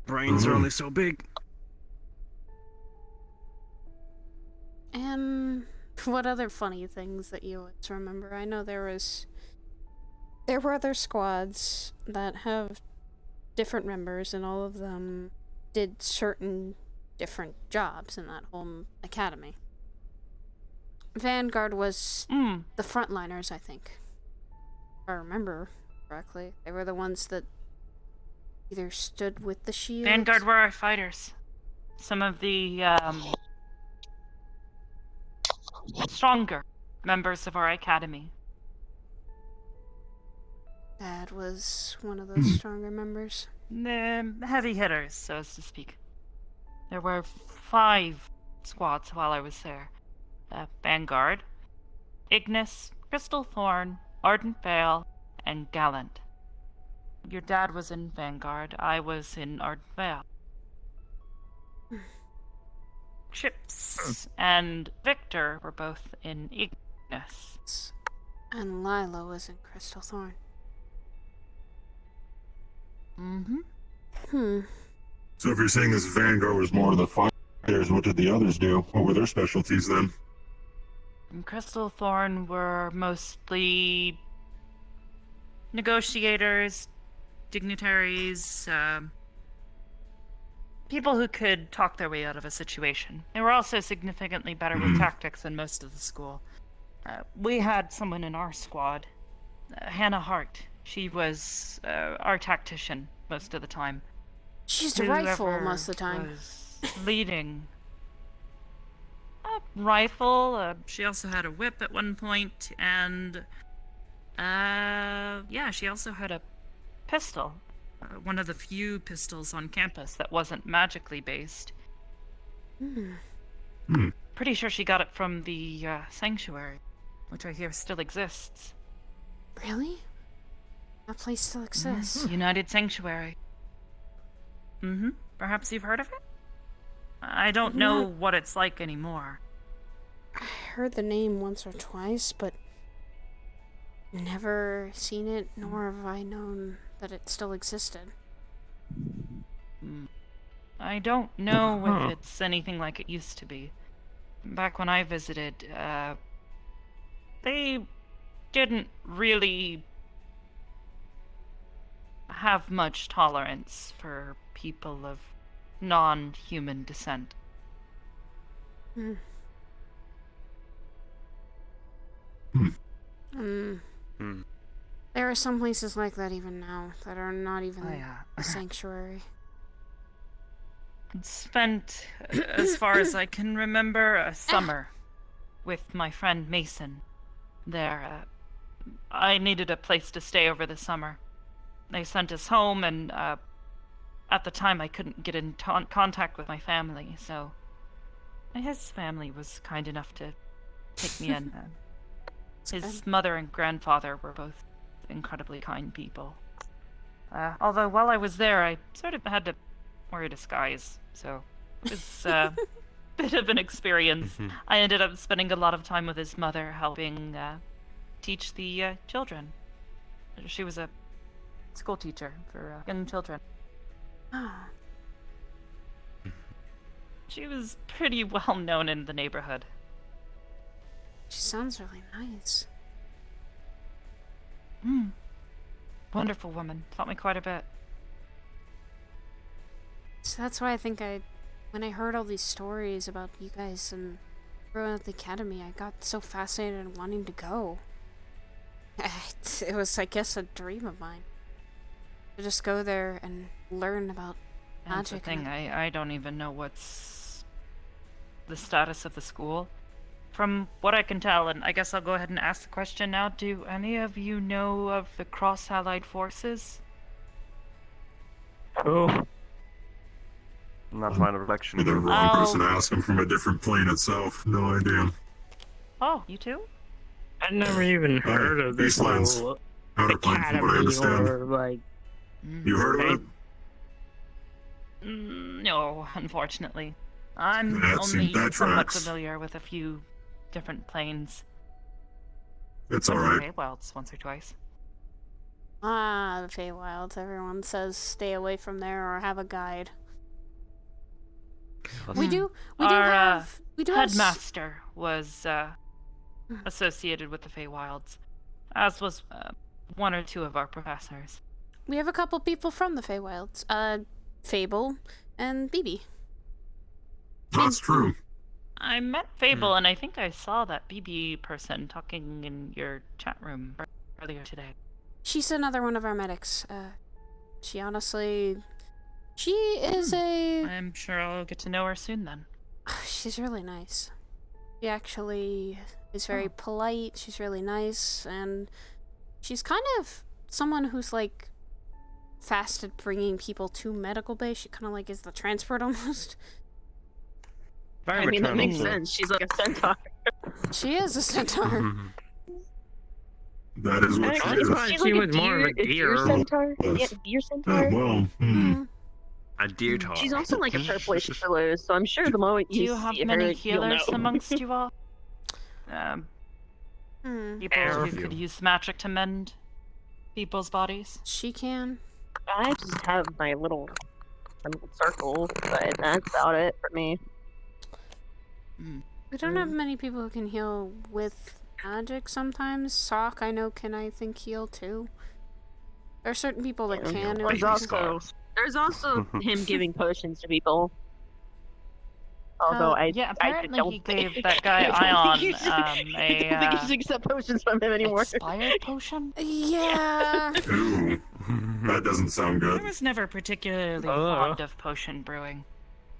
Brains are only so big. What other funny things that you always remember? I know there were other squads that have different members, and all of them did certain different jobs in that whole academy. Vanguard was the frontliners, I think. If I remember correctly. They were the ones that either stood with the shield. Vanguard were our fighters. Some of the stronger members of our academy. Dad was one of those stronger members. The heavy hitters, so as to speak. There were 5 squads while I was there. Vanguard, Ignis, Crystal Thorn, Ardent Vale, and Gallant. Your dad was in Vanguard, I was in Ardent Vale. Chips and Victor were both in Ignis. And Lila was in Crystal Thorn. So if you're saying this Vanguard was more of the fighters, what did the others do? What were their specialties then? And Crystal Thorn were mostly negotiators, dignitaries, people who could talk their way out of a situation. They were also significantly better with tactics than most of the school. We had someone in our squad, Hannah Hart. She was our tactician most of the time. She used a rifle Whoever most of the time. Was leading a rifle. She also had a whip at one point, and yeah, she also had a pistol. One of the few pistols on campus that wasn't magically based. Pretty sure she got it from the sanctuary, which I hear still exists. Really? That place still exists? United Sanctuary. Perhaps you've heard of it? I don't know what it's like anymore. I heard the name once or twice, but never seen it, nor have I known that it still existed. I don't know if it's anything like it used to be. Back when I visited, they didn't really have much tolerance for people of non-human descent. There there are some places like that even now that are not even a sanctuary. Spent, as far as I can remember, a summer with my friend Mason there. I needed a place to stay over the summer. They sent us home, and at the time I couldn't get in contact with my family, so his family was kind enough to take me in. His mother and grandfather were both incredibly kind people. Although while I was there, I sort of had to wear a disguise, so it was a bit of an experience. I ended up spending a lot of time with his mother, helping teach the children. She was a school teacher for young children. She was pretty well known in the neighborhood. She sounds really nice. Wonderful woman. Taught me quite a bit. So that's why I think when I heard all these stories about you guys and growing up at the academy, I got so fascinated in wanting to go. It was, I guess, a dream of mine. To just go there and learn about That's magic. the thing, I don't even know what's the status of the school. From what I can tell, and I guess I'll go ahead and ask the question now, do any of you know of the Cross-Allied Forces? Oh. Not find a reflection. The wrong person to ask him from a different plane itself. No idea. Oh, you too? I've never even heard of this Eastlands. whole Outer plane, from what I understand. or like. You heard of it? No, unfortunately. I'm That only somewhat tracks. familiar with a few different planes. It's alright. Wilds once or twice. The Feywilds. Everyone says stay away from there or have a guide. We do have headmaster was associated with the Feywilds, as was one or two of our professors. We have a couple people from the Feywilds. Fable and BB. That's true. I met Fable, and I think I saw that BB person talking in your chat room earlier today. She's another one of our medics. She is I'm sure I'll get to know her soon then. She's really nice. She actually is very polite, she's really nice, and she's kind of someone who's like fast at bringing people to medical bay. She kind of like is the transport almost. Very I mean, that makes maternal. sense. She's like a centaur. She is a centaur. That is what she Actually, is. she's She like was more of a deer. centaur. Yeah, Yes. deer centaur. Well, A deer talk. She's also like a purplish pillow, so I'm sure the moment Do you you have see many her, healers you'll know. amongst you all? People Very who few. could use magic to mend people's bodies? She can. I just have my little circle, but that's about it for me. We don't have many people who can heal with magic sometimes. Sock, I know, can I think heal too. There are certain people that can. There's also him giving potions to people. Although I apparently don't he think- gave that guy I don't think Ion I don't think you should accept potions from him anymore. expired potion. Yeah. Ooh, that doesn't sound I good. was never particularly fond of potion brewing.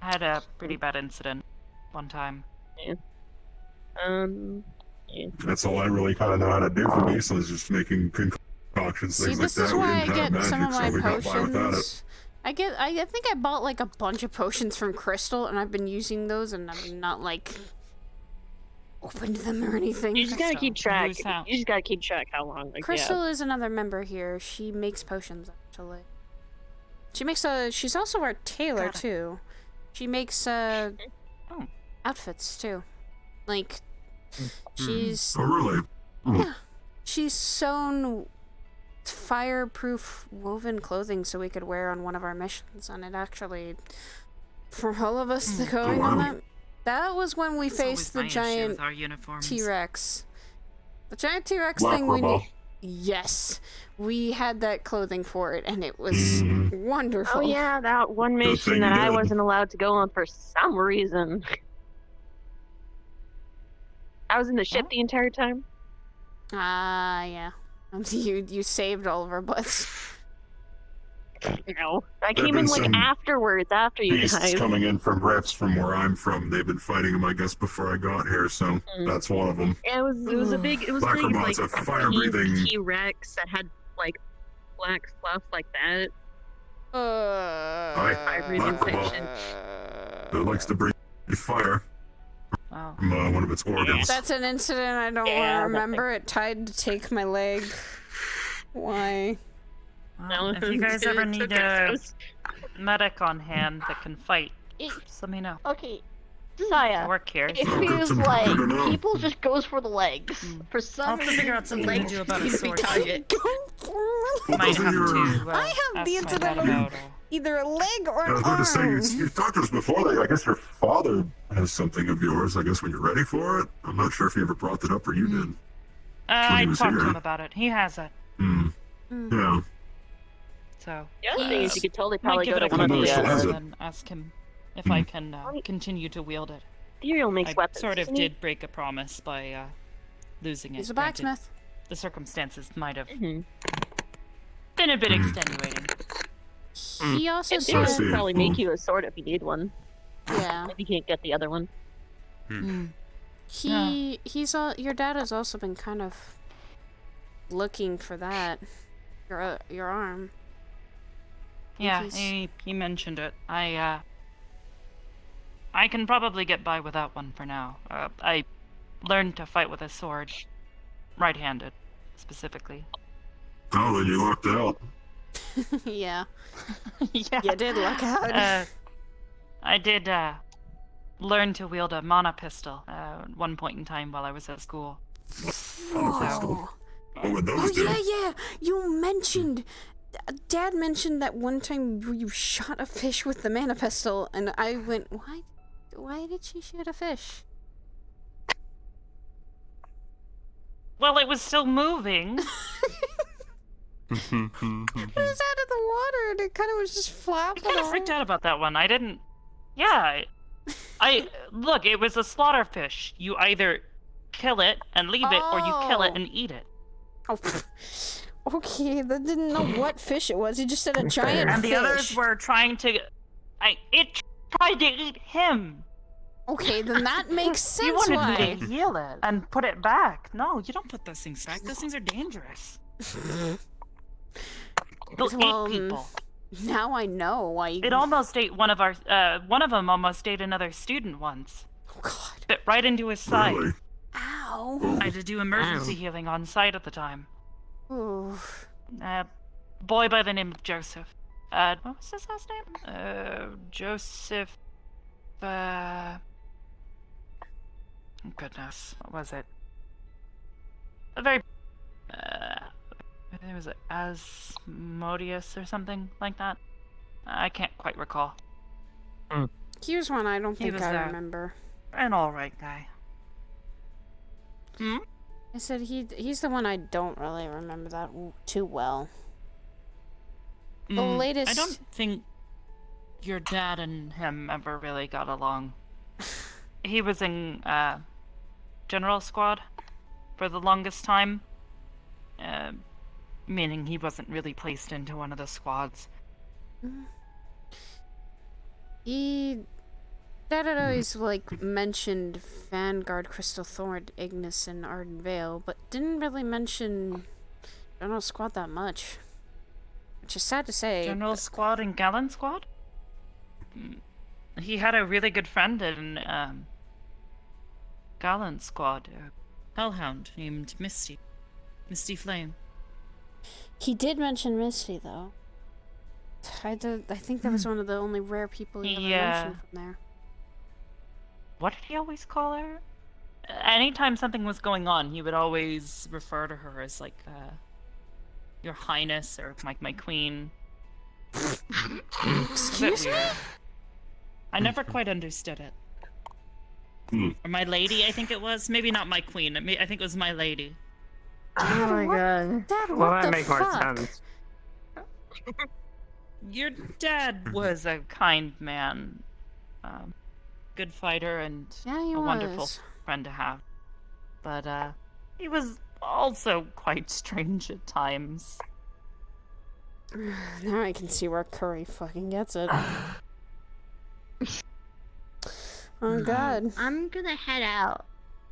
I had a pretty bad incident one time. Yeah. That's all I really kind of know how to do for me, so is just making concoctions, See, things like this that. is We why I didn't have get some of magic, my so we got by without it. potions. I think I bought like a bunch of potions from Crystal, and I've been using those, and I've not like opened them or anything. You just gotta keep track. Lose out. You just gotta keep track how long. Like, Crystal is another member here. She makes potions actually. She makes she's also our tailor Got it. too. She makes outfits too. Like she's Oh, really? yeah. She's sewn fireproof woven clothing so we could wear on one of our missions, and it actually, for all of us going on that was when we It's faced the always my issue giant with our uniforms. T-Rex. The giant T-Rex Black thing we Rebel. need. Yes, we had that clothing for it, and it was wonderful. Oh yeah, that one Good mission thing that you I did. wasn't allowed to go on for some reason. I was in the ship the entire time. Yeah. You saved all of our butts. No, I came in like afterwards, after you Beasts guys. coming in from rifts from where I'm from. They've been fighting them, I guess, before I got here, so that's one of them. Yeah, it was a big Lacrimon's like a fire-breathing... T-Rex that had like black fluff like that. Fire-breathing infection. That likes to breathe fire from one of its organs. That's an incident I don't want to remember. It tried to take my leg. Why? Well, if you guys ever need a medic on hand that can fight, just let me know. Okay, Saya. I work here. It so- feels like people just goes for the legs. For some I'll have to figure out something to do about a sword. Target. Might have to. I have the ask my dad incident about, of either a leg or I an was going to arm. say, you've talked to us before. Like, I guess your father has something of yours, I guess, when you're ready for it. I'm not sure if he ever brought it up or you did. I was talked to here. him about it. He has it. Yeah. So. The other thing is you could totally Might probably give go it to a one of couple the days it. and then ask him if I can continue to wield it. Ethereal makes I weapons. sort of doesn't he? did break a promise by losing it. He's a Granted, blacksmith. The circumstances might have Mhm. been a bit extenuating. He also Ethereal said, would probably make you a sword if you need one. yeah. If you can't get the other one. Your dad has also been kind of looking for that. Your arm. Yeah, He's- he mentioned it. I can probably get by without one for now. I learned to fight with a sword, right-handed, specifically. Oh, then you lucked out. Yeah. Yeah. You did luck out. I did learn to wield a mana pistol at one point in time while I was at school. Whoa. What would those do? Yeah. You mentioned. Dad mentioned that one time you shot a fish with the mana pistol, and I went, "Why? Why did she shoot a fish?" Well, it was still moving. It was out of the water, and it kind of was just I flopping. kind of freaked out about that one. I didn't. Yeah, I look. It was a slaughter fish. You either kill it and leave it, or you kill it and eat it. Oh, okay. That didn't know what fish it was. He just said a giant And fish. the others were trying to. It tried to eat him. Okay, then that makes sense. You wanted why. me to heal it and put it back. No, you don't put those things back. Those things are dangerous. They'll Well, eat people. Now I know why. It almost ate one of our. One of them almost ate another student once. Oh God. Bit right into his side. Really? Ow. I had to do emergency healing on site at the time. Ooh. Boy by the name of Joseph. What was his last name? Joseph. Goodness, what was it? A very. It was Asmodeus or something like that. I can't quite recall. Here's one I don't He think was I there. remember. An alright guy. I said he's the one I don't really remember that too well. The latest. I don't think your dad and him ever really got along. He was in General Squad for the longest time, meaning he wasn't really placed into one of the squads. Dad had always mentioned Vanguard, Crystal Thorn, Ignis, and Arden Vale, but didn't really mention General Squad that much. Which is sad to say. General Squad and Gallon Squad? He had a really good friend in Gallon Squad, a hellhound named Misty. Misty Flame. He did mention Misty, though. I think that was one of the only rare people he ever mentioned from there. What did he always call her? Anytime something was going on, he would always refer to her as Your Highness or my Queen. Excuse me? I never quite understood it. Or My Lady, I think it was. Maybe not my Queen. I think it was My Lady. Oh my god. Dad, Well, what that the makes more fuck? sense. Your dad was a kind man. Good fighter and Yeah, he a wonderful was. friend to have. But he was also quite strange at times. Now I can see where Curry fucking gets it. Oh god. I'm gonna head out.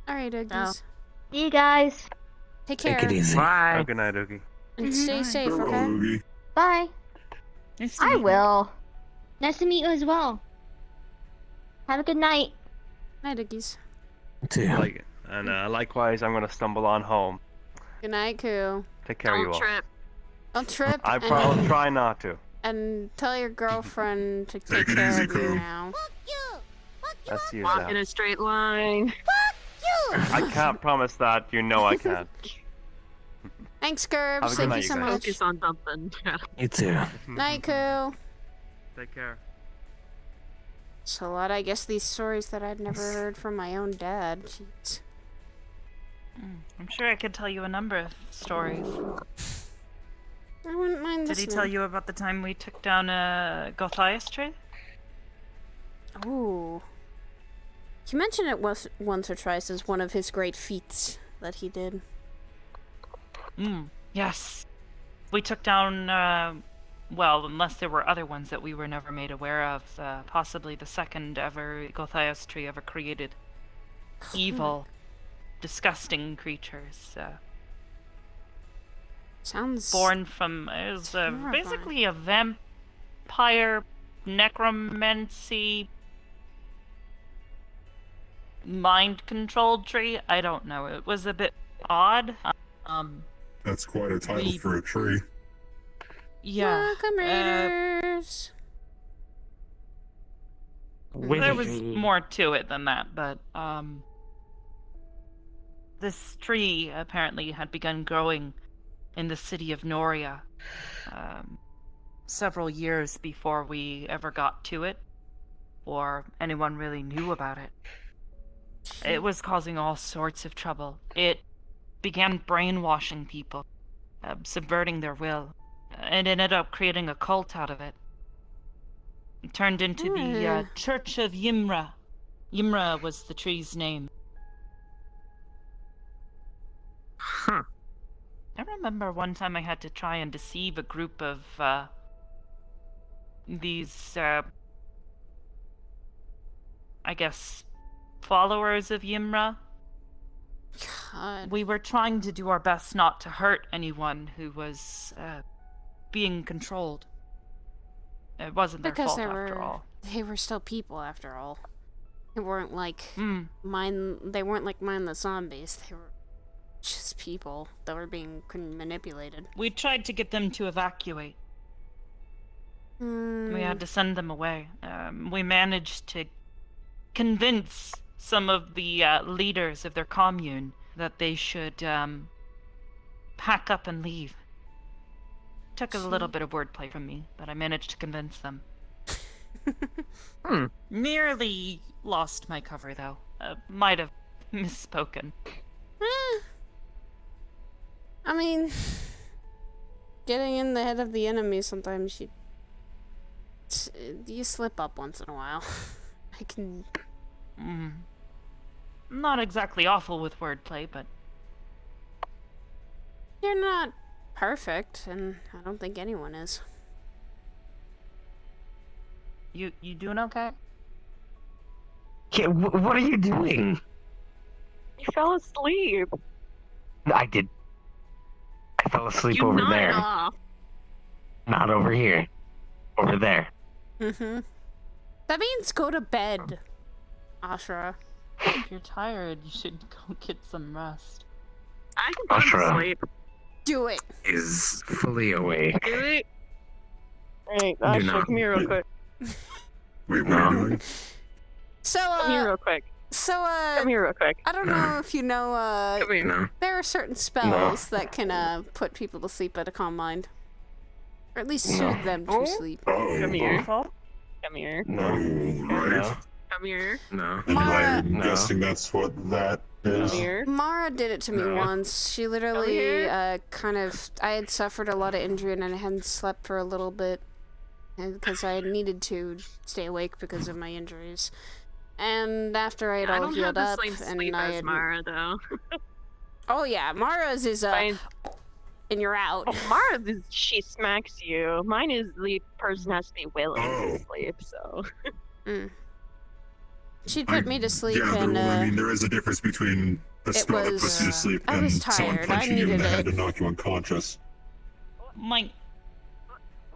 Alright, Oogies. See you guys. Take care. Take it easy. Oh, good night, Oogie. And stay safe, Farewell, okay? Oogie. Bye. Nice to I meet you. will. Nice to meet you as well. Have a good night. Night, Oogies. Too. Like, and likewise, I'm gonna stumble on home. Good night, Koo. Take care of you all. Don't trip. I'll try not to. And tell your girlfriend to take Take it care easy, of you Koo. now. That's you, Walk Zach. in a straight line. I can't promise that. You know I can't. Thanks, Have a Gerbs. good Thank night, you you so guys. much. Focus on something. You too. Night, Koo. Take care. It's a lot, I guess, these stories that I'd never heard from my own dad. Jeez. I'm sure I could tell you a number of stories. I wouldn't mind Did he listening. tell you about the time we took down a Gothias tree? Ooh. You mentioned it was once or twice as one of his great feats that he did. Yes. We took down, well, unless there were other ones that we were never made aware of, possibly the second ever Gothias tree ever created. Evil, disgusting creatures. Sounds Born from, it was terrifying. basically a vampire necromancy mind-controlled tree. I don't know. It was a bit odd. That's quite a title We- for a tree. Yeah. Welcome, Raiders. There was more to it than that, but this tree apparently had begun growing in the city of Noria several years before we ever got to it, or anyone really knew about it. It was causing all sorts of trouble. It began brainwashing people, subverting their will, and ended up creating a cult out of it. It turned into the Church of Yimra. Yimra was the tree's name. Huh. I remember one time I had to try and deceive a group of these, I guess, followers of Yimra. God. We were trying to do our best not to hurt anyone who was being controlled. It wasn't their Because fault after all. they were still people after all. They weren't like Mm. they weren't like mindless zombies. They were just people that were being manipulated. We tried to get them to evacuate. We had to send them away. We managed to convince some of the leaders of their commune that they should pack up and leave. Took a little bit of wordplay from me, but I managed to convince them. Nearly lost my cover, though. Might have misspoken. I mean, getting in the head of the enemy sometimes you slip up once in a while. I can. Not exactly awful with wordplay, but You're not perfect, and I don't think anyone is. you doing okay? Yeah, what are you doing? You fell asleep. I did. I fell asleep You over nodded there. off. Not over here. Over there. That means go to bed, Ashra. If you're tired, you should go get some rest. I can go to Ashra. sleep. Do it. Is fully awake. Do it. Hey, Do Ashra, not. come here real quick. Wait, what are you doing? So, Come here real quick. Come here real quick. I don't know if you know, Come here. No. there are certain spells that can, put people to sleep at a calm mind. Or at least soothe them to sleep. Oh, Come here. Awful? Come here. No, right? Come here. No. Mara- I'm No. guessing that's what that is. Come here. Mara did it to me No. once. She literally, here. I had suffered a lot of injury and I hadn't slept for a little bit. Because I needed to stay awake because of my injuries. And after I had I all don't have healed the up, same and sleep I as had Mara, though. Oh yeah, Mara's is Mine- and you're out. Oh, Mara's is she smacks you. Mine is the person has to be willing to sleep. So. She'd put me to sleep Yeah, and I mean, there is a difference between a spell that puts you to sleep I and was someone tired. I punching you in needed the head it. and knock you unconscious. Might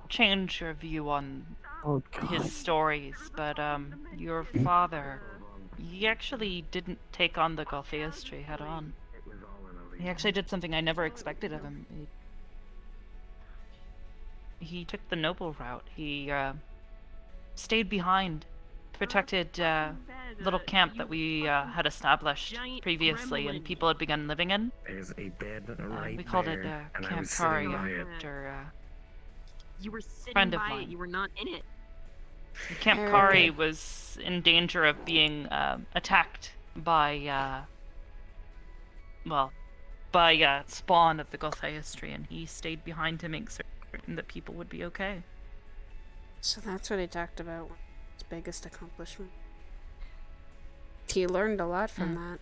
change your view on his stories, but your father, he actually didn't take on the Golthiastry head on. He actually did something I never expected of him. He took the noble route. He stayed behind, protected little camp that we had established previously and people had begun living in. There's a bed right we called there, it and I Camp was sitting Kari by it. after You were sitting friend of by mine. it. You were not in it. Camp Kari was in danger of being attacked by spawn of the Golthiastry, and he stayed behind to make certain that people would be okay. So that's what he talked about. His biggest accomplishment. He learned a lot from that.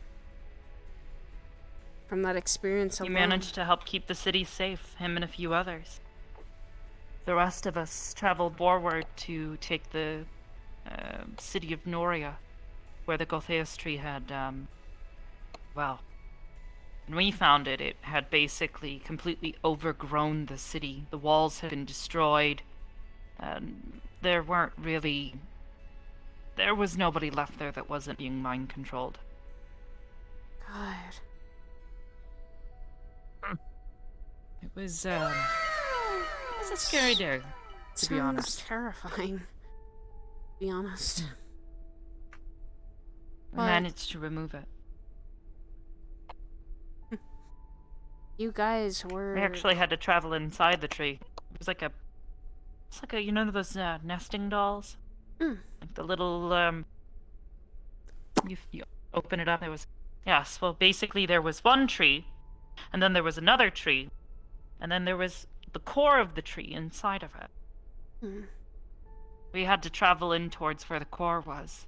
From that experience alone. He managed to help keep the city safe, him and a few others. The rest of us traveled forward to take the city of Noria, where the Golthiastry had, when we found it, it had basically completely overgrown the city. The walls had been destroyed. There was nobody left there that wasn't being mind controlled. God. It was a scary day, to be honest. Sounds terrifying. To be honest. We managed to remove it. You guys were... We actually had to travel inside the tree. It was like a... It's like a, you know those nesting dolls? Like the little, you open it up, there was... Yes, well, basically there was one tree, and then there was another tree, and then there was the core of the tree inside of it. We had to travel in towards where the core was.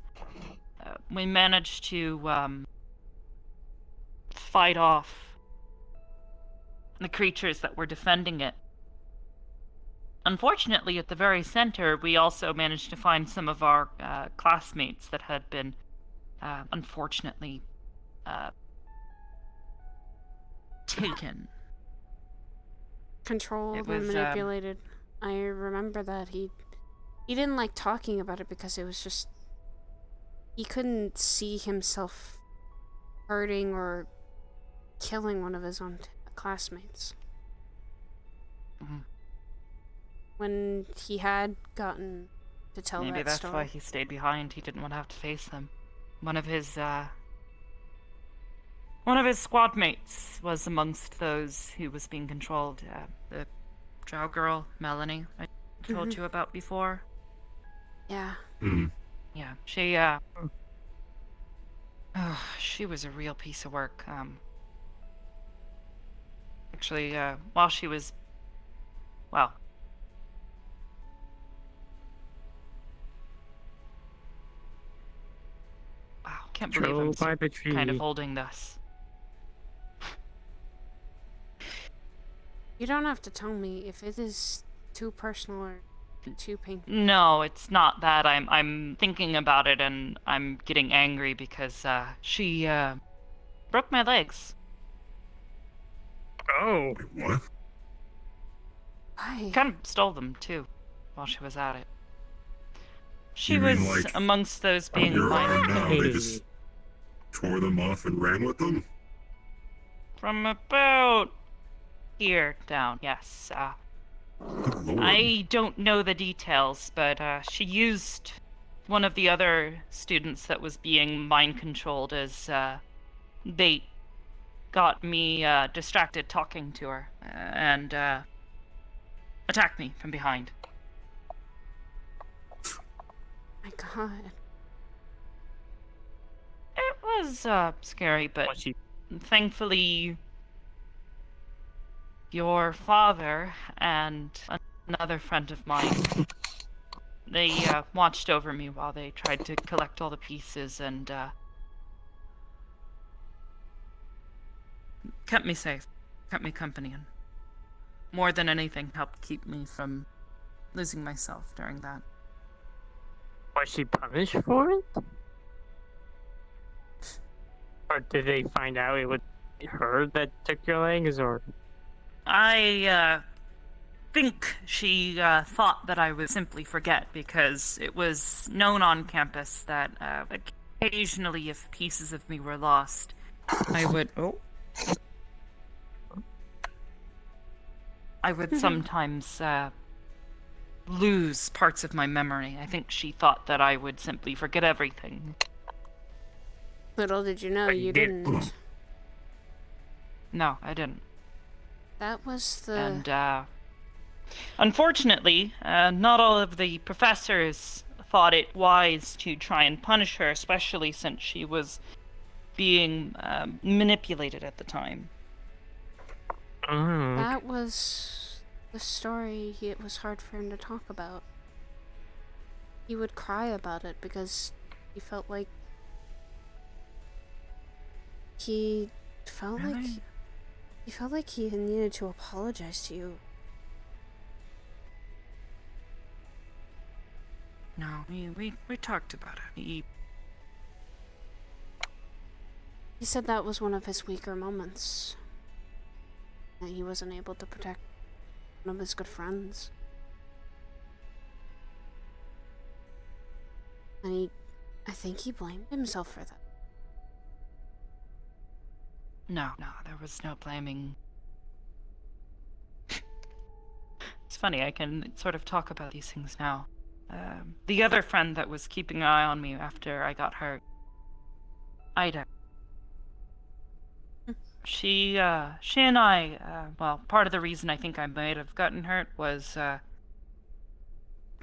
We managed to, fight off the creatures that were defending it. Unfortunately, at the very center, we also managed to find some of our classmates that had been, unfortunately, taken. Controlled and manipulated. I remember that. He didn't like talking about it because it was just... He couldn't see himself hurting or killing one of his own classmates. When he had gotten to tell Maybe that that's story. why he stayed behind. He didn't want to have to face them. One of his squad mates was amongst those who was being controlled. The drow girl, Melanie, I told you about before. Yeah. Yeah, she was a real piece of work. Actually, while she was, well, wow, can't believe I'm kind of holding this. You don't have to tell me if it is too personal or too painful. No, it's not that. I'm thinking about it and I'm getting angry because she broke my legs. Oh. What? Why? Kind of stole them too, while she was at it. She You mean, was like, amongst those being Your arm now, mine they just tore them off and ran with them? from about here down. Yes. Good Lord. I don't know the details, but she used one of the other students that was being mind controlled as bait. Got me distracted talking to her and attacked me from behind. My God. It was scary, but thankfully your father and another friend of mine, they watched over me while they tried to collect all the pieces and kept me safe, kept me company, and more than anything helped keep me from losing myself during that. Was she punished for it? Or did they find out it was her that took your legs, or? I think she thought that I would simply forget, because it was known on campus that occasionally if pieces of me were lost, I would sometimes lose parts of my memory. I think she thought that I would simply forget everything. Little did you know you didn't. No, I didn't. That was the... And, unfortunately, not all of the professors thought it wise to try and punish her, especially since she was being manipulated at the time. That was the story it was hard for him to talk about. He would cry about it because he felt like he needed to apologize to you. No, we talked about it. He said that was one of his weaker moments. That he wasn't able to protect one of his good friends. And I think he blamed himself for that. No, there was no blaming. It's funny, I can sort of talk about these things now. The other friend that was keeping an eye on me after I got hurt, Ida. She and I, well, part of the reason I think I might have gotten hurt was,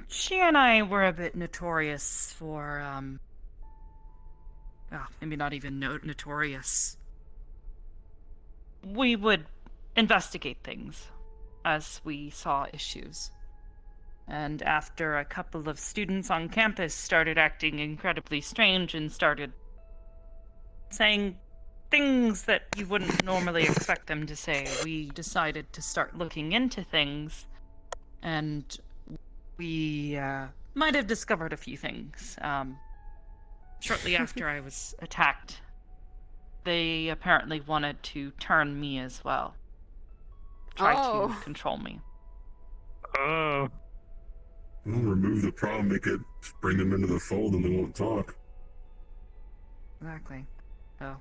she and I were a bit notorious for, maybe not even notorious. We would investigate things as we saw issues. And after a couple of students on campus started acting incredibly strange and started saying things that you wouldn't normally expect them to say, we decided to start looking into things, and we might have discovered a few things. Shortly after I was attacked, they apparently wanted to turn me as well. Try to control me. Oh. Well, remove the problem, bring them into the fold, and they won't talk. Exactly. Oh.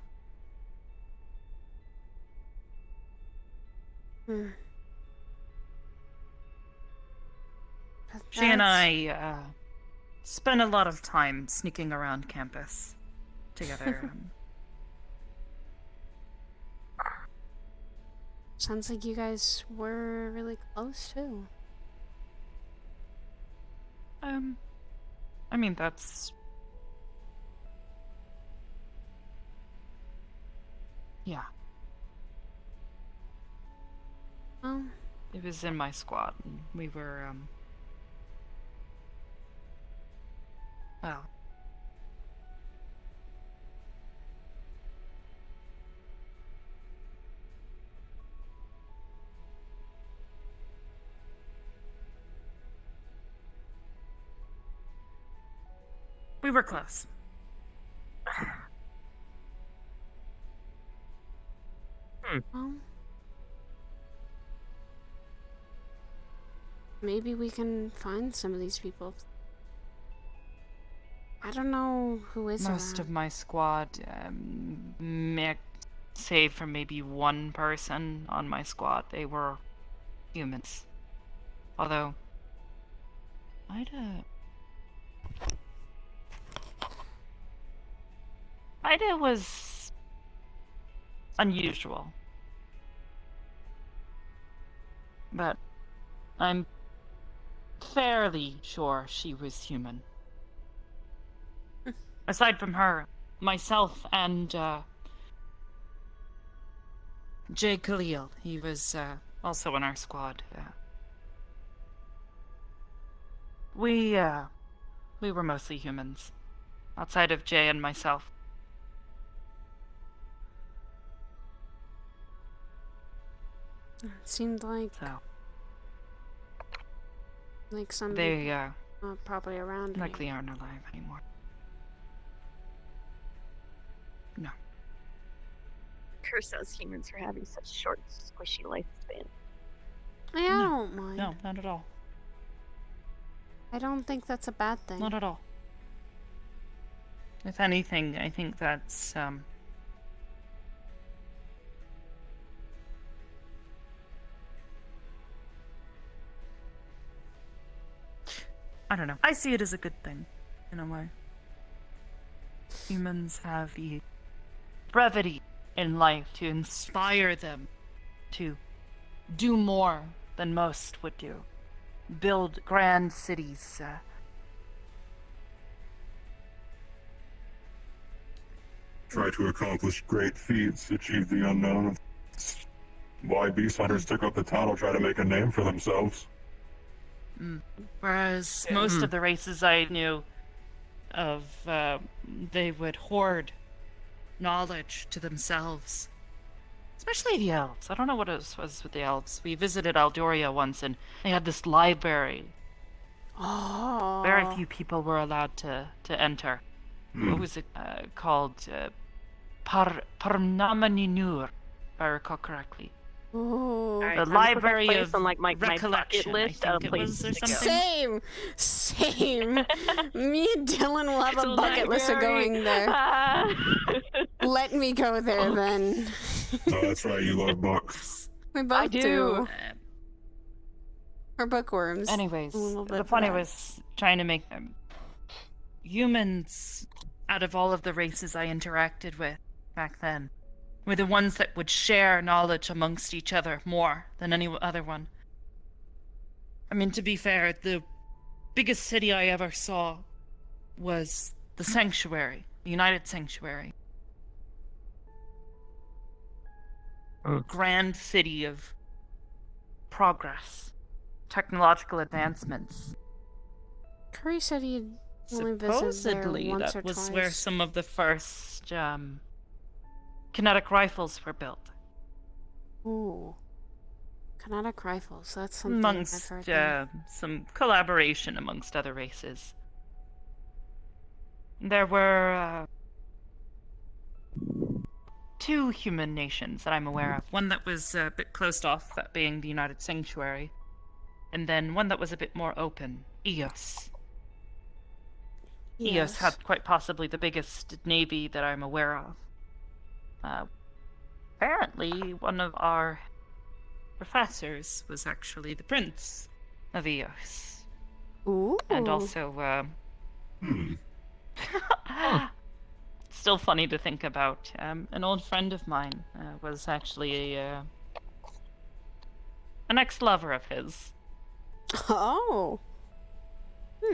She and I spent a lot of time sneaking around campus together. Sounds like you guys were really close too. I mean, that's... Yeah. Oh. It was in my squad, and we were, well... We were close. Well, maybe we can find some of these people. I don't know who is Most around. of my squad, save for maybe one person on my squad, they were humans. Although, Ida was unusual. But I'm fairly sure she was human. Aside from her, myself and Jay Khalil, he was also in our squad. We were mostly humans, outside of Jay and myself. It seemed like So some they probably around likely me. aren't alive anymore. No. Curse those humans for having such short, squishy lifespan. I don't mind. No, not at all. I don't think that's a bad thing. Not at all. If anything, I think that's I don't know. I see it as a good thing, in a way. Humans have the brevity in life to inspire them to do more than most would do. Build grand cities. Try to accomplish great feats, achieve the unknown. Why beast hunters took up the title, try to make a name for themselves. Whereas most of the races I knew of, they would hoard knowledge to themselves. Especially the elves. I don't know what it was with the elves. We visited Aldoria once and they had this library. Oh. Very few people were allowed to enter. What was it called? Parnamaninur, if I recall correctly. Ooh. Alright, The I'm gonna put that Library place of on, like, my bucket Recollection, list I of think it was, or places to go. something. Same. Me and Dylan will have a The bucket list of library. going there. Let me go there then. Oh, that's right, you love books. We both I do. We're bookworms. Anyways, A little bit the of point I that. was trying to make humans, out of all of the races I interacted with back then, were the ones that would share knowledge amongst each other more than any other one. I mean, to be fair, the biggest city I ever saw was the Sanctuary, the United Sanctuary. Grand city of progress, technological advancements. Curry said he'd only visited there Supposedly, once that or was twice. where some of the first kinetic rifles were built. Ooh. Kinetic rifles, that's something Amongst I've heard. There. some collaboration amongst other races. There were two human nations that I'm aware of. One that was a bit closed off, that being the United Sanctuary, and then one that was a bit more open, Eos. Eos had quite possibly the biggest navy that I'm aware of. Apparently, one of our professors was actually the prince of Eos. Ooh. And also, still funny to think about. An old friend of mine was actually an ex-lover of his. Oh.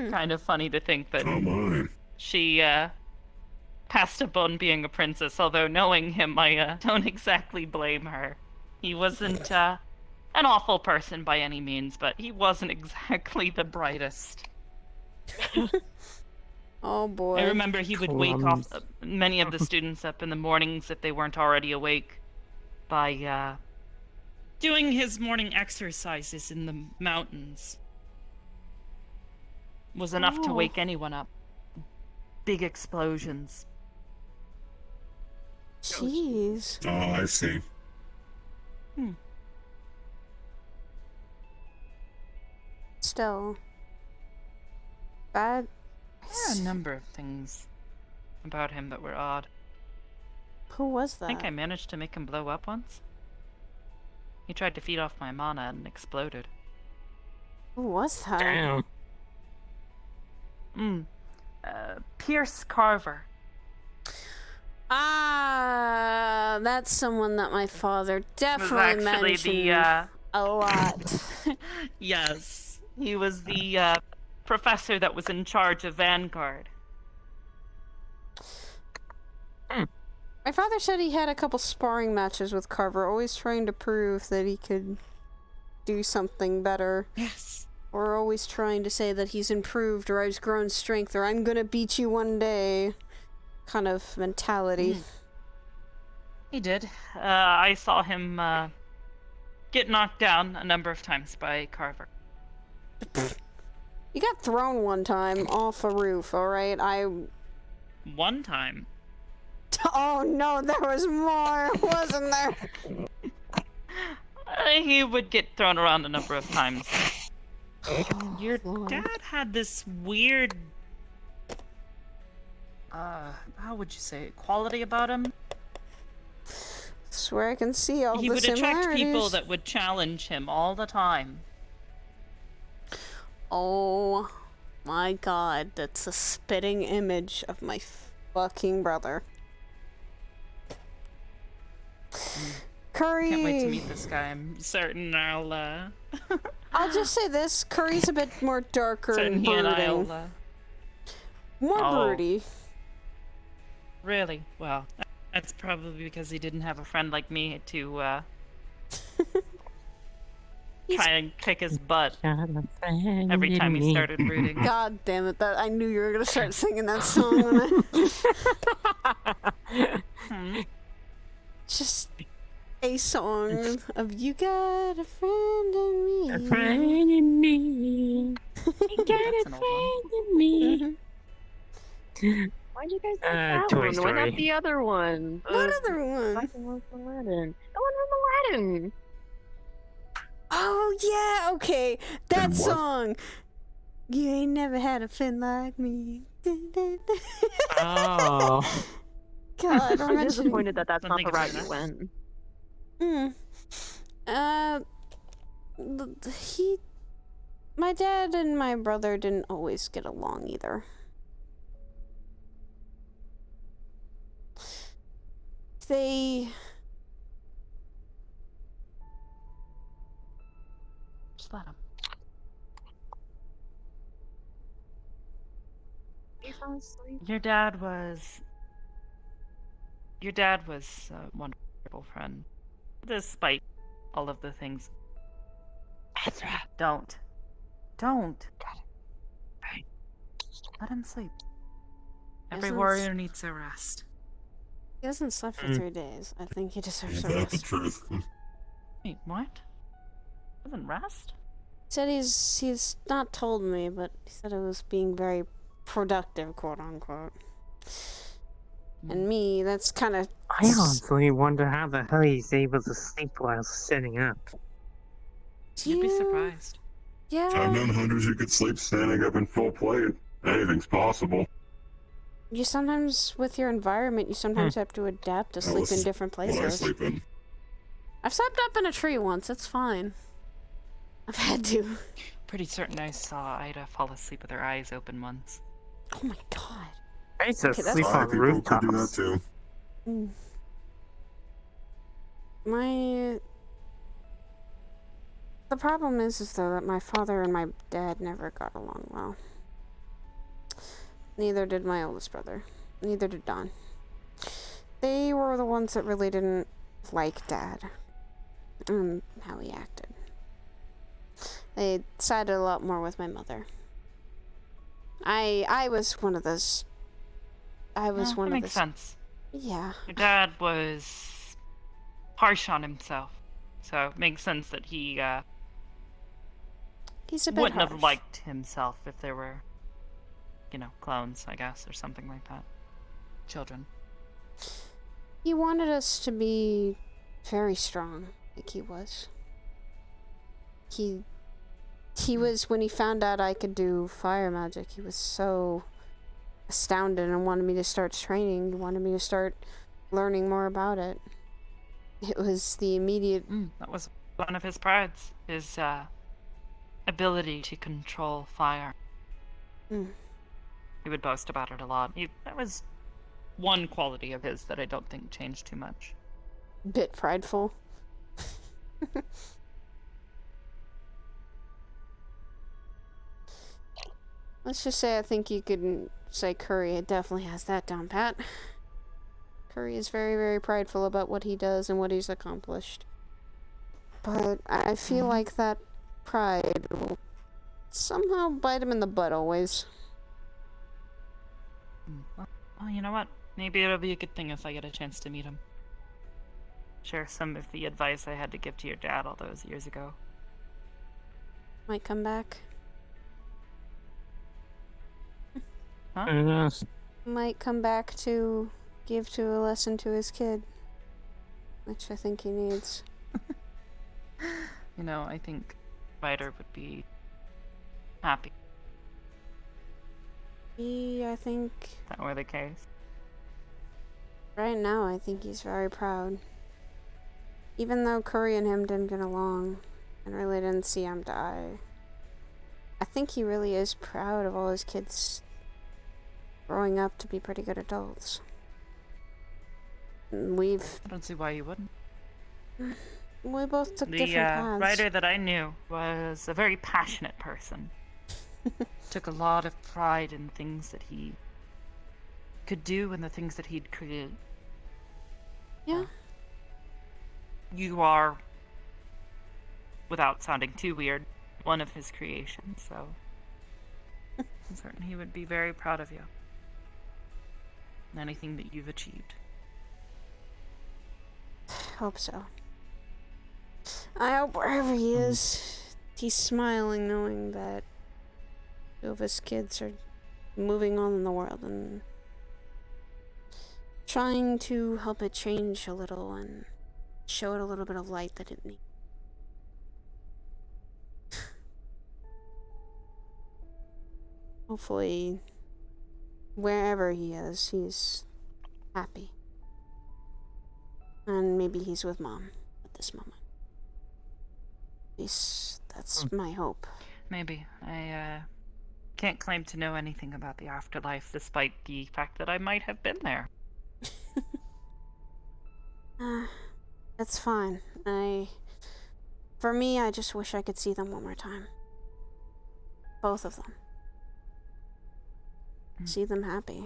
Kind of funny to think that Oh my. she passed up on being a princess, although knowing him, I don't exactly blame her. He wasn't an awful person by any means, but he wasn't exactly the brightest. Oh boy. I remember he would wake off many of the students up in the mornings if they weren't already awake by doing his morning exercises in the mountains. Was enough to wake anyone up. Big explosions. Jeez. Oh, I see. Still. Bad. There are a number of things about him that were odd. Who was that? I think I managed to make him blow up once. He tried to feed off my mana and exploded. Who was that? Damn. Pierce Carver. Ah, that's someone that my father Was definitely actually mentioned the a lot. yes, he was the professor that was in charge of Vanguard. My father said he had a couple sparring matches with Carver, always trying to prove that he could do something better. Yes. Or always trying to say that he's improved or he's grown strength or I'm gonna beat you one day kind of mentality. He did. I saw him get knocked down a number of times by Carver. You got thrown one time off a roof, alright? One time. Oh no, there was more, wasn't there? He would get thrown around a number of times. Oh, Your Lord. dad had this weird... how would you say it? Quality about him? Swear I can see all He the would attract people similarities. that would challenge him all the time. Oh my god, that's a spitting image of my fucking brother. Curry. Can't wait to meet this guy. I'm certain I'll, I'll just say this: Curry's a bit more darker certain and he and brooding. I'll, More Oh. broody. Really? Well, that's probably because he didn't have a friend like me to, try and kick his butt every time he started brooding. God damn it! That I knew you were gonna start singing that song. When I... Just a song of "You Got a Friend in Me." A friend in me. You got That's a an old friend in me. Why'd you guys pick that Toy one? Why Story. not the other one? What other one? Fucking one from Aladdin. The one from Aladdin. Oh yeah, okay, that And what? song. You ain't never had a friend like me. Oh. God, I'm I'm disappointed that that's not Something the route about you went. My dad and my brother didn't always get along either. They... Just let him. You fell asleep. Your dad was a wonderful friend, despite all of the things. Ezra. Don't. Let him sleep. Every Isn't- warrior needs a rest. He hasn't slept for 3 days. I think he deserves a That's the rest. truth. Wait, what? Doesn't rest? Said he's not told me, but he said it was being very productive, quote unquote. And me, that's kind of... I honestly wonder how the hell he's able to sleep while sitting up. You'd be surprised. Yeah. I've known hunters who could sleep standing up in full play. Anything's possible. You sometimes, with your environment, you sometimes have to adapt to That sleep was in different What I places. sleep in. I've slept up in a tree once, it's fine. I've had to. Pretty certain I saw Ida fall asleep with her eyes open once. Oh my god. I used to Okay, that's sleep fine. on People could do that rooftops. too. The problem is though that my father and my dad never got along well. Neither did my oldest brother. Neither did Don. They were the ones that really didn't like Dad and how he acted. They sided a lot more with my mother. I was one of those. I was one that of makes those. sense. Yeah. Your dad was harsh on himself, so it makes sense that he He's a bit wouldn't harsh. have liked himself if there were, clones, I guess, or something like that. Children. He wanted us to be very strong, like he was. He was, when he found out I could do fire magic, he was so astounded and wanted me to start training. He wanted me to start learning more about it. It was the immediate... That was one of his prides, his ability to control fire. He would boast about it a lot. That was one quality of his that I don't think changed too much. bit prideful. Let's just say I think you could say Curry definitely has that down pat. Curry is very, very prideful about what he does and what he's accomplished. But I feel like that pride will somehow bite him in the butt always. Well, you know what? Maybe it'll be a good thing if I get a chance to meet him. share some of the advice I had to give to your dad all those years ago. Might come back. Huh? Might come back to give to a lesson to his kid. Which I think he needs. You know, I think Spider would be happy. I think If that were the case. right now, I think he's very proud. Even though Curry and him didn't get along and really didn't see him die, I think he really is proud of all his kids growing up to be pretty good adults. I don't see why you wouldn't. We both took The different paths. writer that I knew was a very passionate person. Took a lot of pride in things that he could do and the things that he'd create. Yeah. You are, without sounding too weird, one of his creations, so I'm certain he would be very proud of you. And anything that you've achieved. Hope so. I hope wherever he is, he's smiling knowing that two of his kids are moving on in the world and trying to help it change a little and show it a little bit of light that it needs. Hopefully, wherever he is, he's happy. And maybe he's with Mom at this moment. At least that's my hope. Maybe. I can't claim to know anything about the afterlife, despite the fact that I might have been there. That's fine. For me, I just wish I could see them one more time. Both of them. See them happy.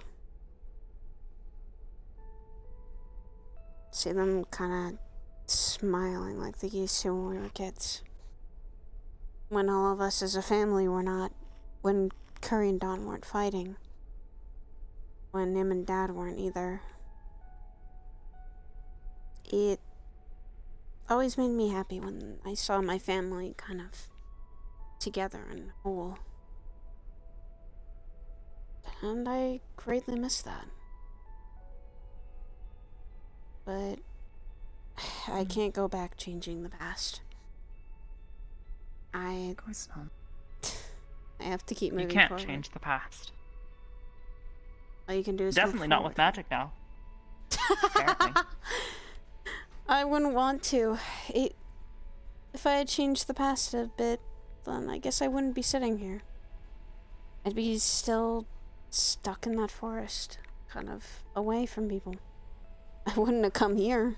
See them kind of smiling like they used to when we were kids. When all of us as a family were not... When Curry and Don weren't fighting. When him and Dad weren't either. It always made me happy when I saw my family kind of together and whole. And I greatly miss that. But I can't go back changing the past. Of course not. I have to keep moving You can't forward. change the past. All you can do is Definitely not with magic now. Apparently. I wouldn't want to. If I had changed the past a bit, then I guess I wouldn't be sitting here. I'd be still stuck in that forest, kind of away from people. I wouldn't have come here.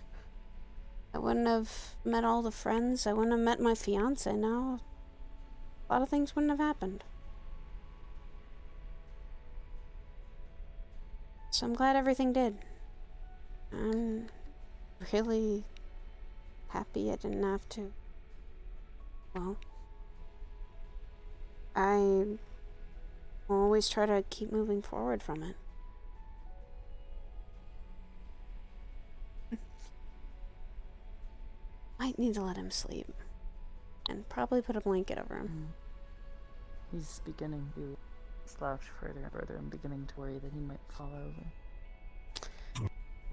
I wouldn't have met all the friends. I wouldn't have met my fiance now. A lot of things wouldn't have happened. So I'm glad everything did. I'm really happy I didn't have to. Well, I will always try to keep moving forward from it. Might need to let him sleep. And probably put a blanket over him. He's beginning to slouch further and further. I'm beginning to worry that he might fall over.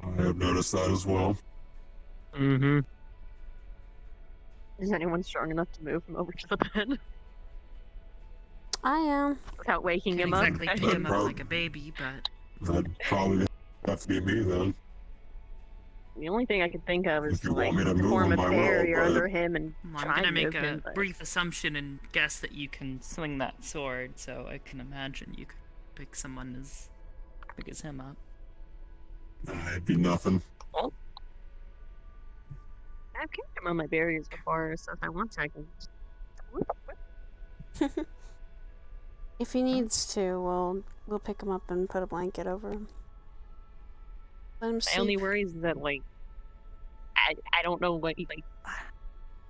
I have noticed that as well. Mm-hmm. Is anyone strong enough to move him over to the bed? I am. Without waking Can't him up? exactly pick him up like a baby, but... That'd probably have to be me then. The only thing I could think of is If you to, like, want me to move form a him, I will, barrier but- under him and Well, I'm try gonna and make move a him, but... brief assumption and guess that you can swing that sword, so I can imagine you could pick someone as big as him up. It'd be nothing. Well, I've carried him on my barriers before, so if I want to, I can... If he needs to, we'll pick him up and put a blanket over him. Let him sleep. My only worry is that, like, I don't know what he, like... I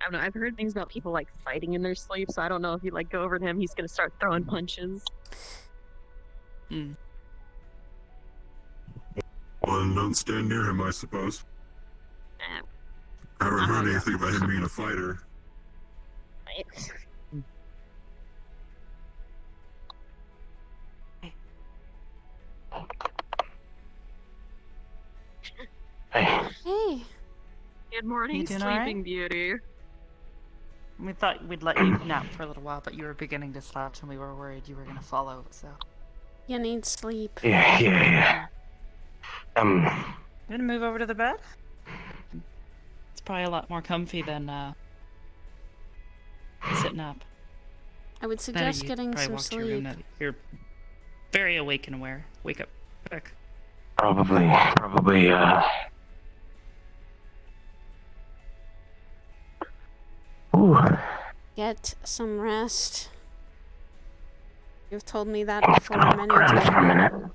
don't know, I've heard things about people, like, fighting in their sleep, so I don't know if you, like, go over to him, he's gonna start throwing punches. Well, don't stand near him, I suppose. I haven't heard anything about him being a fighter. Hey. Good morning, You doing Sleeping alright? Beauty. We thought we'd let you nap for a little while, but you were beginning to slouch and we were worried you were gonna follow, so. You need sleep. Yeah. You gonna move over to the bed? It's probably a lot more comfy than sitting up. I would suggest You getting probably some walk to your room sleep. now. You're very awake and aware. Wake up quick. Probably, Ooh. Get some rest. You've told me that before many Ground for a minute. times.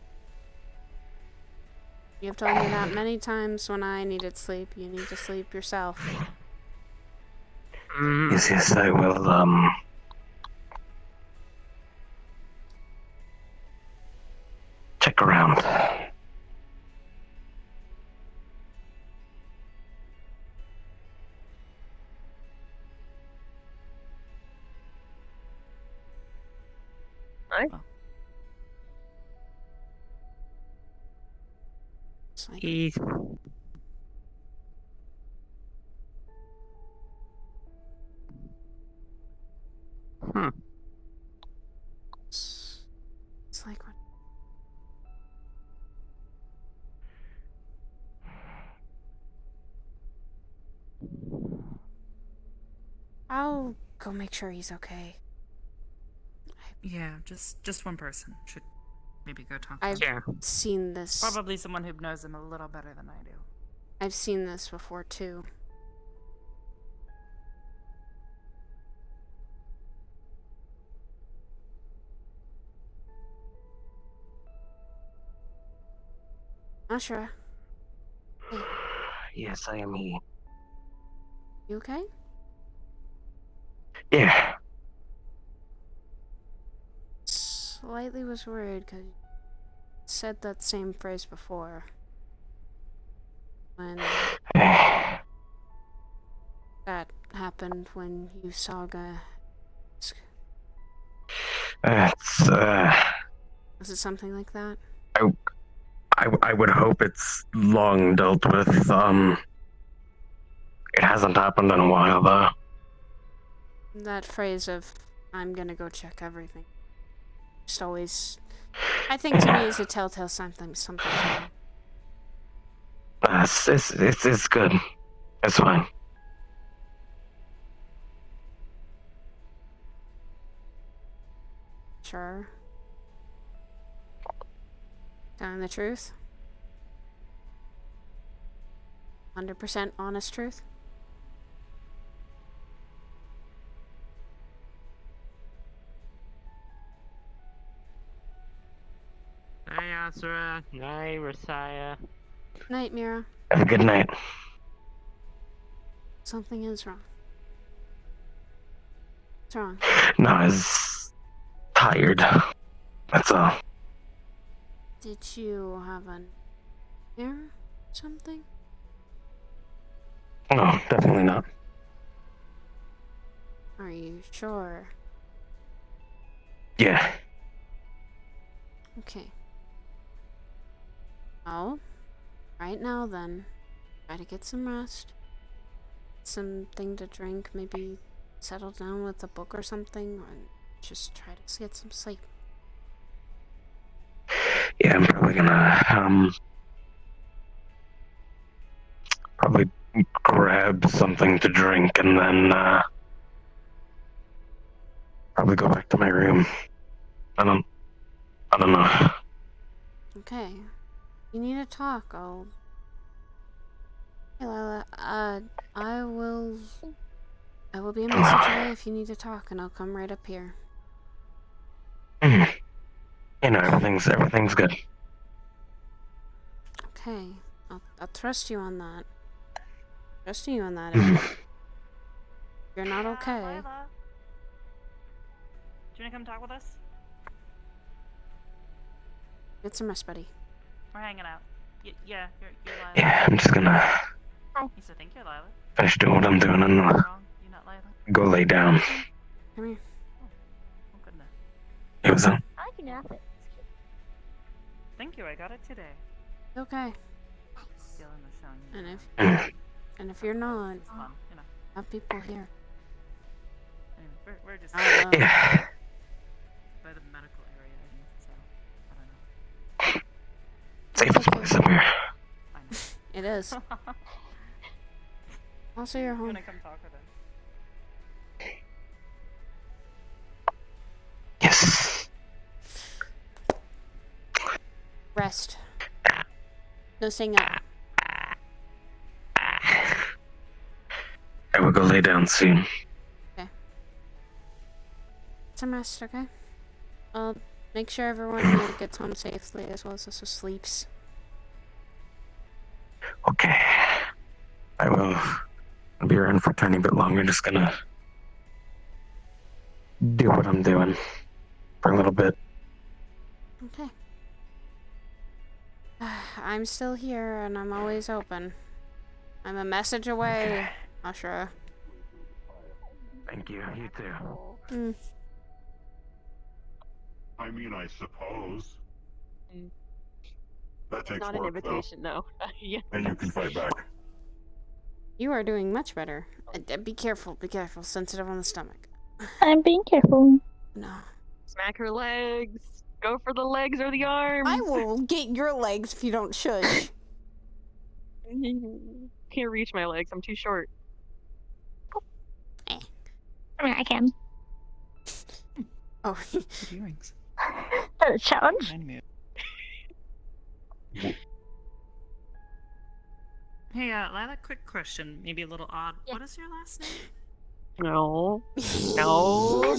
You've told me that many times when I needed sleep. You need to sleep yourself. Yes, I will, check around. It's like, He's it's like what? I'll go make sure he's okay. Yeah, just one person should maybe go talk to I've him. seen this. Probably someone who knows him a little better than I do. I've seen this before too. Ashura, Yes, I am he. you okay? Yeah. Slightly was worried because you said that same phrase before. When that happened when you saga. It's, Was it something like that? I would hope it's long dealt with. It hasn't happened in a while, though. That phrase of, I'm gonna go check everything. Just always, I think to me is a telltale something's wrong. It's good. It's fine. Sure. Telling the truth? 100% honest truth? Hi, Asura. Hi, Rasiah. Night, Mira. Have a good night. Something is wrong. What's wrong? No, I was tired. That's all. Did you have a nightmare? Something? No, definitely not. Are you sure? Yeah. Okay. Well, right now then, try to get some rest. Something to drink, maybe settle down with a book or something, or just try to get some sleep. Yeah, I'm probably gonna, probably grab something to drink and then, probably go back to my room. I don't know. Okay. You need to talk, Hey, Lila, I will be a message away if you need to talk, and I'll come right up here. You know, everything's good. Okay. I'll trust you on that. Trusting you on that. If you're not okay. Lila. Do you wanna come talk with us? Get some rest, buddy. We're hanging out. Yeah, you're Lila. Yeah, I'm just gonna You still think you're Lila? finish doing what I'm doing and Wrong? You not Lila? go lay down. Come here. Oh goodness. It was I can nap it. Thank you. I got it today. Okay. Dylan was showing me. And if you're not, It's fun, you know. have people here. I mean, we're just yeah. by the medical area, so I don't know. Safest place somewhere. I know. It is. Also, you're You home. wanna come talk with us? Yes. Rest. No staying up. I will go lay down soon. Some rest, okay? Make sure everyone here gets home safely as well as also sleeps. Okay. I will. I'll be around for a tiny bit longer. Just gonna do what I'm doing for a little bit. Okay. I'm still here and I'm always open. I'm a message away, Ashra. Thank you. You too. Mm. I mean, I suppose. That takes Not an work, invitation, no. Yeah. though. And you can fight back. You are doing much better. Be careful, sensitive on the stomach. I'm being careful. No. Smack her legs. Go for the legs or the arms. I will get your legs if you don't shush. Can't reach my legs. I'm too short. I mean, I can. Oh. Earrings. That's a challenge. Remind me of- Hey, Lila, quick question. Maybe a little odd. Yeah. What is your last name? No. No.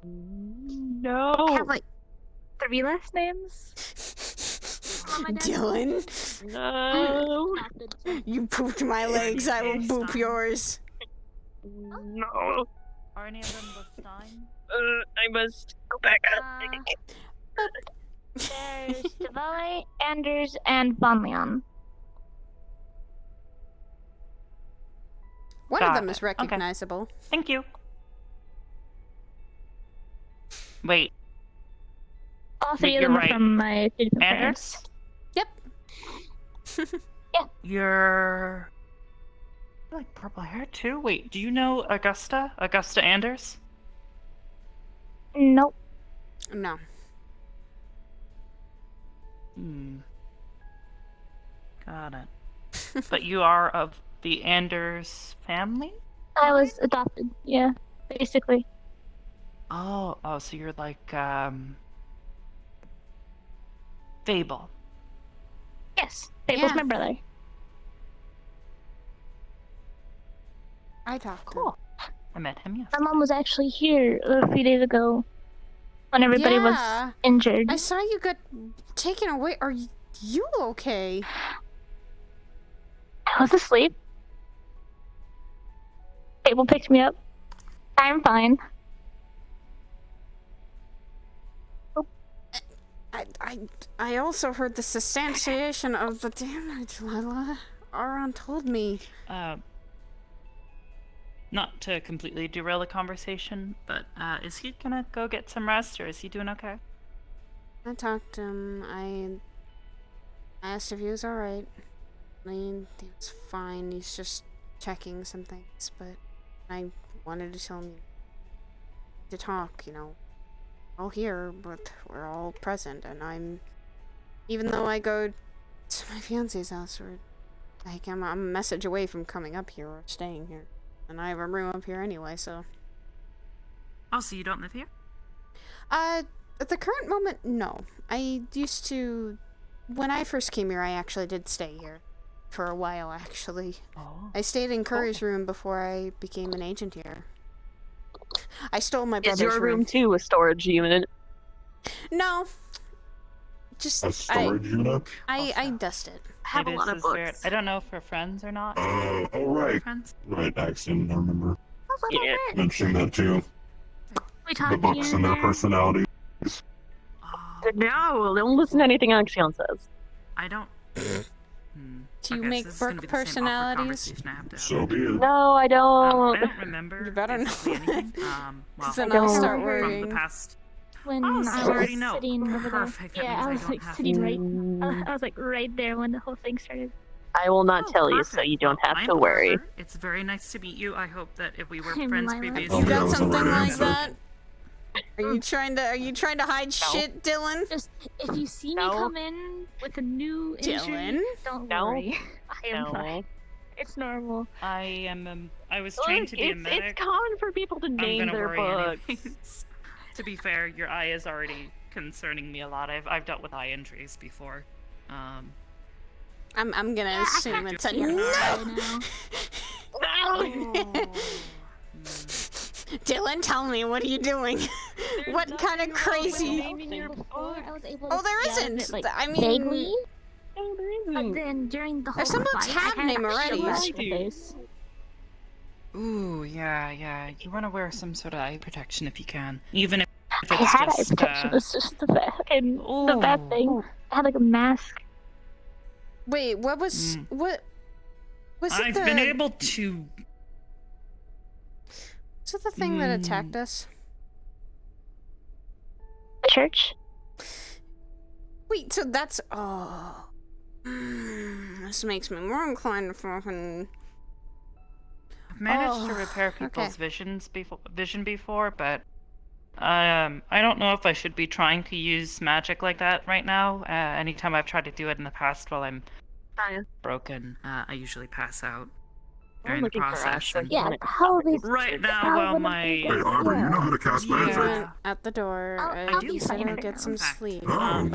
No. I have like 3 last names. Dylan, No. you pooped my legs, I will boop yours. No. Are any of them the Stein? I must go back up. There's Devali, Anders, and Von Leon. One of Got them it. is recognizable. Thank you. Wait, All 3 of you're them are right. from my 2 different Anders? parents. You're... You like purple hair too? Wait, do you know Augusta? Augusta Anders? Nope. No. Got it. But you are of the Anders family? I was adopted. Yeah, basically. Oh, so you're like, Fable. Yes, Fable's Yeah. my brother. I talked. Cool. I met him, yes. My mom was actually here a few days ago when everybody was injured. I saw you got taken away. Are you okay? I was asleep. Fable picked me up. I'm fine. I also heard the substantiation of the damage, Lila. Aron told me. Not to completely derail the conversation, but is he gonna go get some rest, or is he doing okay? I talked to him. I asked if he was alright. He was fine. He's just checking some things, but I wanted to tell him to talk, you know. We're all here, but we're all present, and even though I go to my fiance's house, or like I'm a message away from coming up here or staying here. And I have a room up here anyway, so. Oh, so you don't live here? At the current moment, no. I used to... When I first came here, I actually did stay here. For a while, actually. Oh. I stayed in Curry's room before I became an agent here. I stole my brother's Is your room too a storage unit? No. Just... A storage unit? I dust it. I have a lot of books. Weird. I don't know if we're friends or not. Oh, right. Friends? Right, accent, I remember Yeah. mentioning that too. We The talked books here and their there. personalities. Oh, No, don't listen to anything Axion says. I don't. Do you Okay, make so this is gonna book be the same awkward personalities? conversation I have to have. So be it. No, I don't. I don't remember. You better basically not. anything. Well, Then I I'll don't. start from worrying. the past. When Oh, I so was you already know. sitting over there. Perfect. That Yeah, means I was don't like have sitting to. right. I was like right there when the whole thing started. I will not Oh, tell you, so perfect. you don't Well, have I'm to worry. Parker. It's very nice to meet you. I hope that if we were I'm friends Lila. previously. You Yeah, I got was something already like answered. that? Are you trying to hide shit, Dylan? Just if you see me No. come in with a new injury, Dylan? don't No. worry. I am No. fine. It's normal. I was trained to be a medic. It's common for people to I'm name gonna their worry books. anyways. To be fair, your eye is already concerning me a lot. I've dealt with eye injuries before. I'm gonna Yeah, I assume can't it's a see it no. right now. Dylan, tell me, what are you doing? What kind of crazy? Before, I was able to Oh, there see out of isn't. it, like, I mean, vaguely. No, there But isn't. then during the whole There's some books fight, have I had name a already. shield I to the do. face. Ooh, yeah. You want to wear some sort of eye protection if you can, even if it's I had eye just. protection. It's just the bad thing. I had like a mask. Wait, what was what? Was it I've the? been able to. Was it the thing that attacked us? The church. Wait, so that's this makes me more inclined to fucking. I've managed to Oh, repair people's okay. vision before, but I don't know if I should be trying to use magic like that right now. Anytime I've tried to do it in the past while I'm broken, I usually pass out during the looking for us, process. so and- Yeah, probably. Right now, probably while wouldn't my be Hey, good. Arbor, you Yeah. know how to cast magic? Yeah. At the door. I'll He be said fine. he'll get some In fact, sleep. Oh.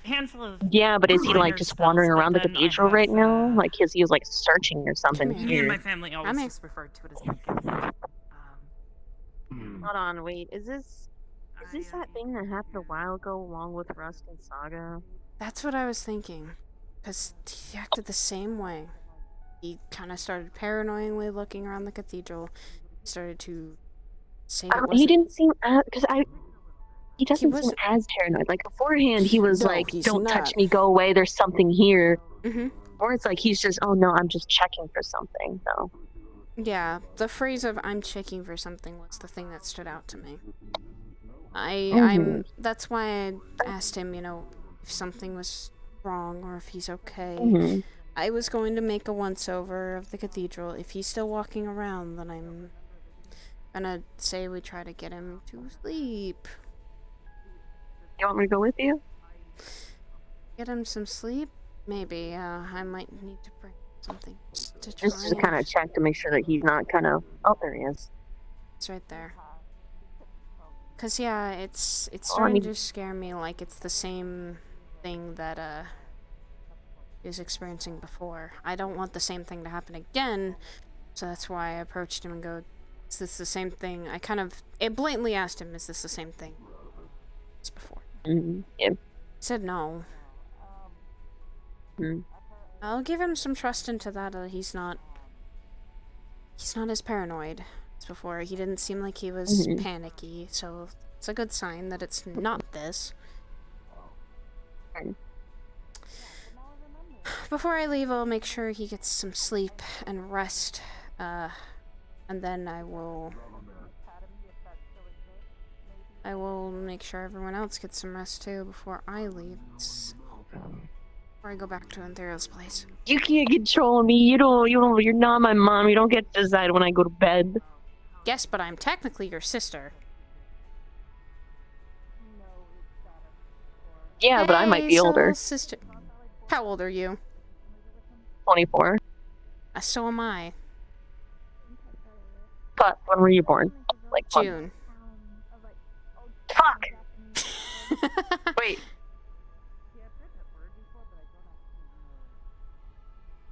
handful of Yeah, but is he minor like just wandering spells, around the but then I cathedral have, right now? Like he was like searching or something Come here. me and here. my family always I'm just referred to it as my gift. Hold on, wait. Is this that thing that happened a while ago along with Rust and Saga? That's what I was thinking. Because he acted the same way. He kind of started paranoidly looking around the cathedral. He started to say it He wasn't... didn't seem because he doesn't seem wasn't- as paranoid. Like beforehand, he was No, like, he's "Don't not. touch me, go away. There's something here." Mm-hmm. Or it's like he's just, "Oh no, I'm just checking for something." No. Yeah, the phrase of "I'm checking for something" was the thing that stood out to me. That's why I asked him, if something was wrong or if he's okay. Mhm. I was going to make a once-over of the cathedral. If he's still walking around, then I'm gonna say we try to get him to sleep. You want me to go with you? Get him some sleep? Maybe. I might need to bring something to try. Just to kind of check to make sure that he's not kind of. Oh, there he is. It's right there. 'Cause yeah, it's Oh, I starting mean- to scare me like it's the same thing that he was experiencing before. I don't want the same thing to happen again, so that's why I approached him and go, "Is this the same thing?" I blatantly asked him, "Is this the same thing as before?" Yeah. He said no. Mhm. I'll give him some trust into that. He's not as paranoid as before. He didn't seem like he was panicky, so it's a good sign that it's not this. Before I leave, I'll make sure he gets some sleep and rest, and then I will make sure everyone else gets some rest too before I leave. Before I go back to Anthera's place. You can't control me. You're not my mom. You don't get to decide when I go to bed. Yes, but I'm technically your sister. Yeah, but I might be Hey, older. soul sister. How old are you? 24. So am I. But when were you born? Like what? June. Fuck. Wait.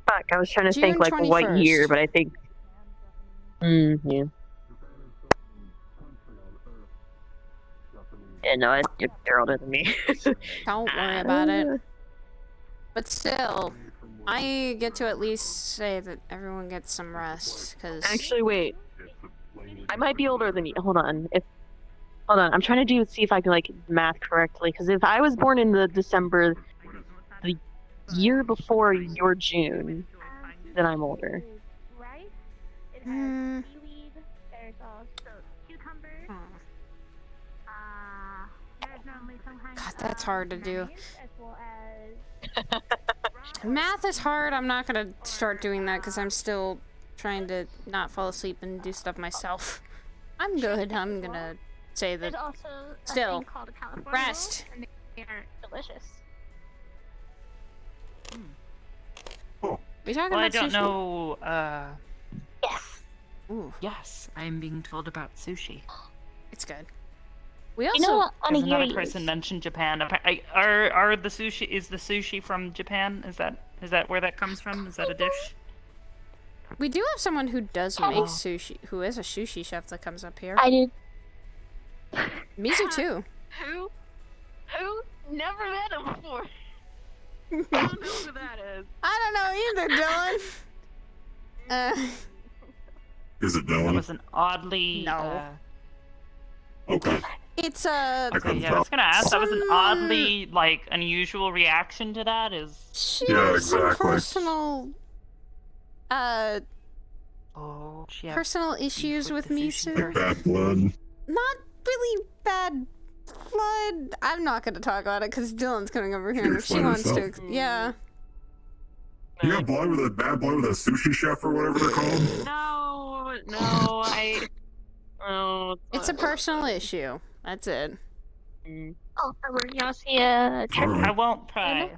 Fuck. I was trying to think June like what 21st. year, but I think. Yeah. Yeah, no, you're older than me. Don't worry about it. But still, I get to at least say that everyone gets some rest, because... Actually, wait. I might be older than you. Hold on. Hold on. I'm trying to see if I can like math correctly. Because if I was born in the December, year before your June. Then I'm older. Rice. It has seaweed. There's also cucumber. There's normally some kind God, that's hard to do. as well as Math is hard. I'm not gonna start doing that because I'm still trying to not fall asleep and do stuff myself. I'm good. I'm gonna say there's that. also a Still, thing called a California rest. roll, and they are delicious. We talking Well, I about don't sushi? know. Yes. Ooh, Yes, I'm being told about sushi. it's good. We also You know what? On a Because another year person mentioned Japan. Are the sushi? Is the sushi from Japan? Is that where that comes from? Is that a dish? we do have someone who does Oh. make sushi, who is a sushi chef that comes up here. I did. Mizu too. Who? Never met him before. I don't know who that is. I don't know either, Dylan. Is it That Dylan? was an oddly. No. Okay. It's I couldn't Yeah, I was tell. gonna ask. That was an oddly unusual reaction to that. Is she Yeah, has some exactly. personal she has personal issues with Mizu. Like bad blood. Not really bad blood. I'm not gonna talk about it because Dylan's coming over here She and if she explained wants to. herself. Yeah. You got blood with a bad blood with a sushi chef or whatever they're called? No, It's a personal issue. That's it. Oh, you want to see a trick? I won't pry,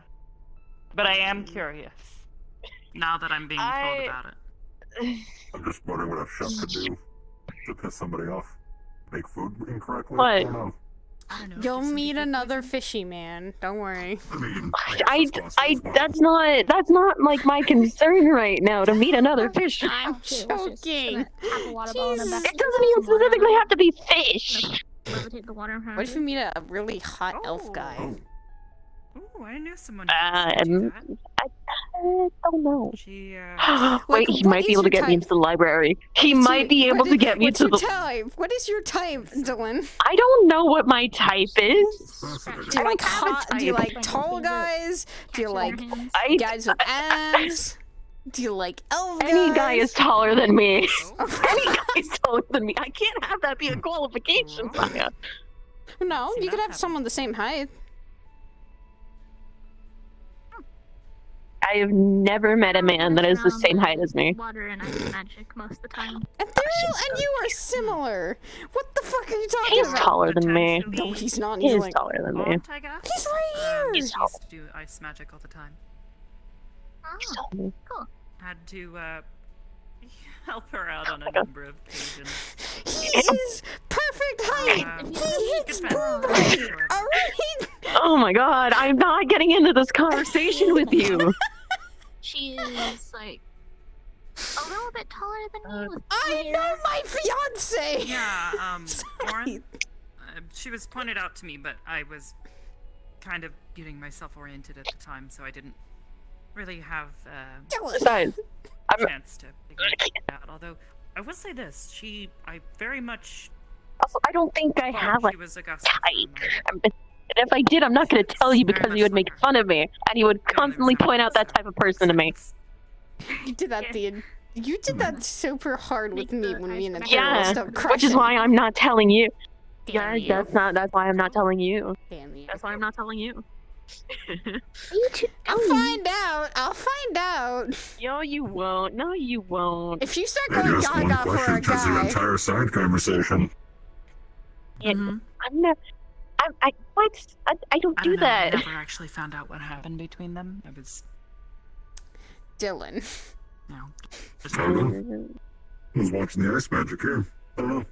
but I am curious. Now that I'm being told about it. I'm just wondering what a chef could do to piss somebody off. Make food incorrectly? What? I don't know. I don't know. You'll meet another fishy man. Don't worry. I mean, that's not like my concern right now to meet another fish. I'm Okay, watch this. joking. Have a water ball in the back. It doesn't even specifically have to be fish. Levitate the water. What if you meet a really hot elf guy? Oh, I knew someone. I don't know. She. Wait, he might be able to get me into the library. He might be able to get me what's to your the. type? What is your type, Dylan? I don't know what my type is. Do you like have a hot? Do you type. like tall guys? Do you like I- guys with abs? Do you like elf guys? Any guy is taller than me. Any guy is taller than me. I can't have that be a qualification, Tanya. No, you could have someone the same height. I have never met a man that is the same height as me. Water and ice magic most of the time. And you are similar. What the fuck are you talking He's about? taller than me. No, he's not. He's He's like, taller than me. I guess. he's right here. He's tall. used to do ice magic all the time. He's taller than me. Had to help her out on a number of occasions. He's perfect height. He hits boob height. All right. Oh my god, I'm not getting into this conversation with you. She is like a little bit taller than me. With I know my fiance. Yeah, Lauren. She was pointed out to me, but I was kind of getting myself oriented at the time, so I didn't really have Besides, a chance to figure it out. Although I will say this, I very much. Also, I don't think I have she a was type. And if I did, I'm not going to tell you because you would make fun of me, and you would constantly point out that type of person to me. You did that, Dean. You did that super hard with me when me and the Yeah, started crushing. which is why I'm not telling you. Damn you. That's why I'm not telling you. Damn you. That's why I'm not telling you. I'll find out. I'll find out. No, you won't. No, you won't. If you start I going guess one gaga for question a turns the guy, entire side conversation. Yeah, I'm not. I don't do know, that. I never actually found out what happened between them. I was, Dylan. no. I don't know. I was watching the ice magic here. I don't know.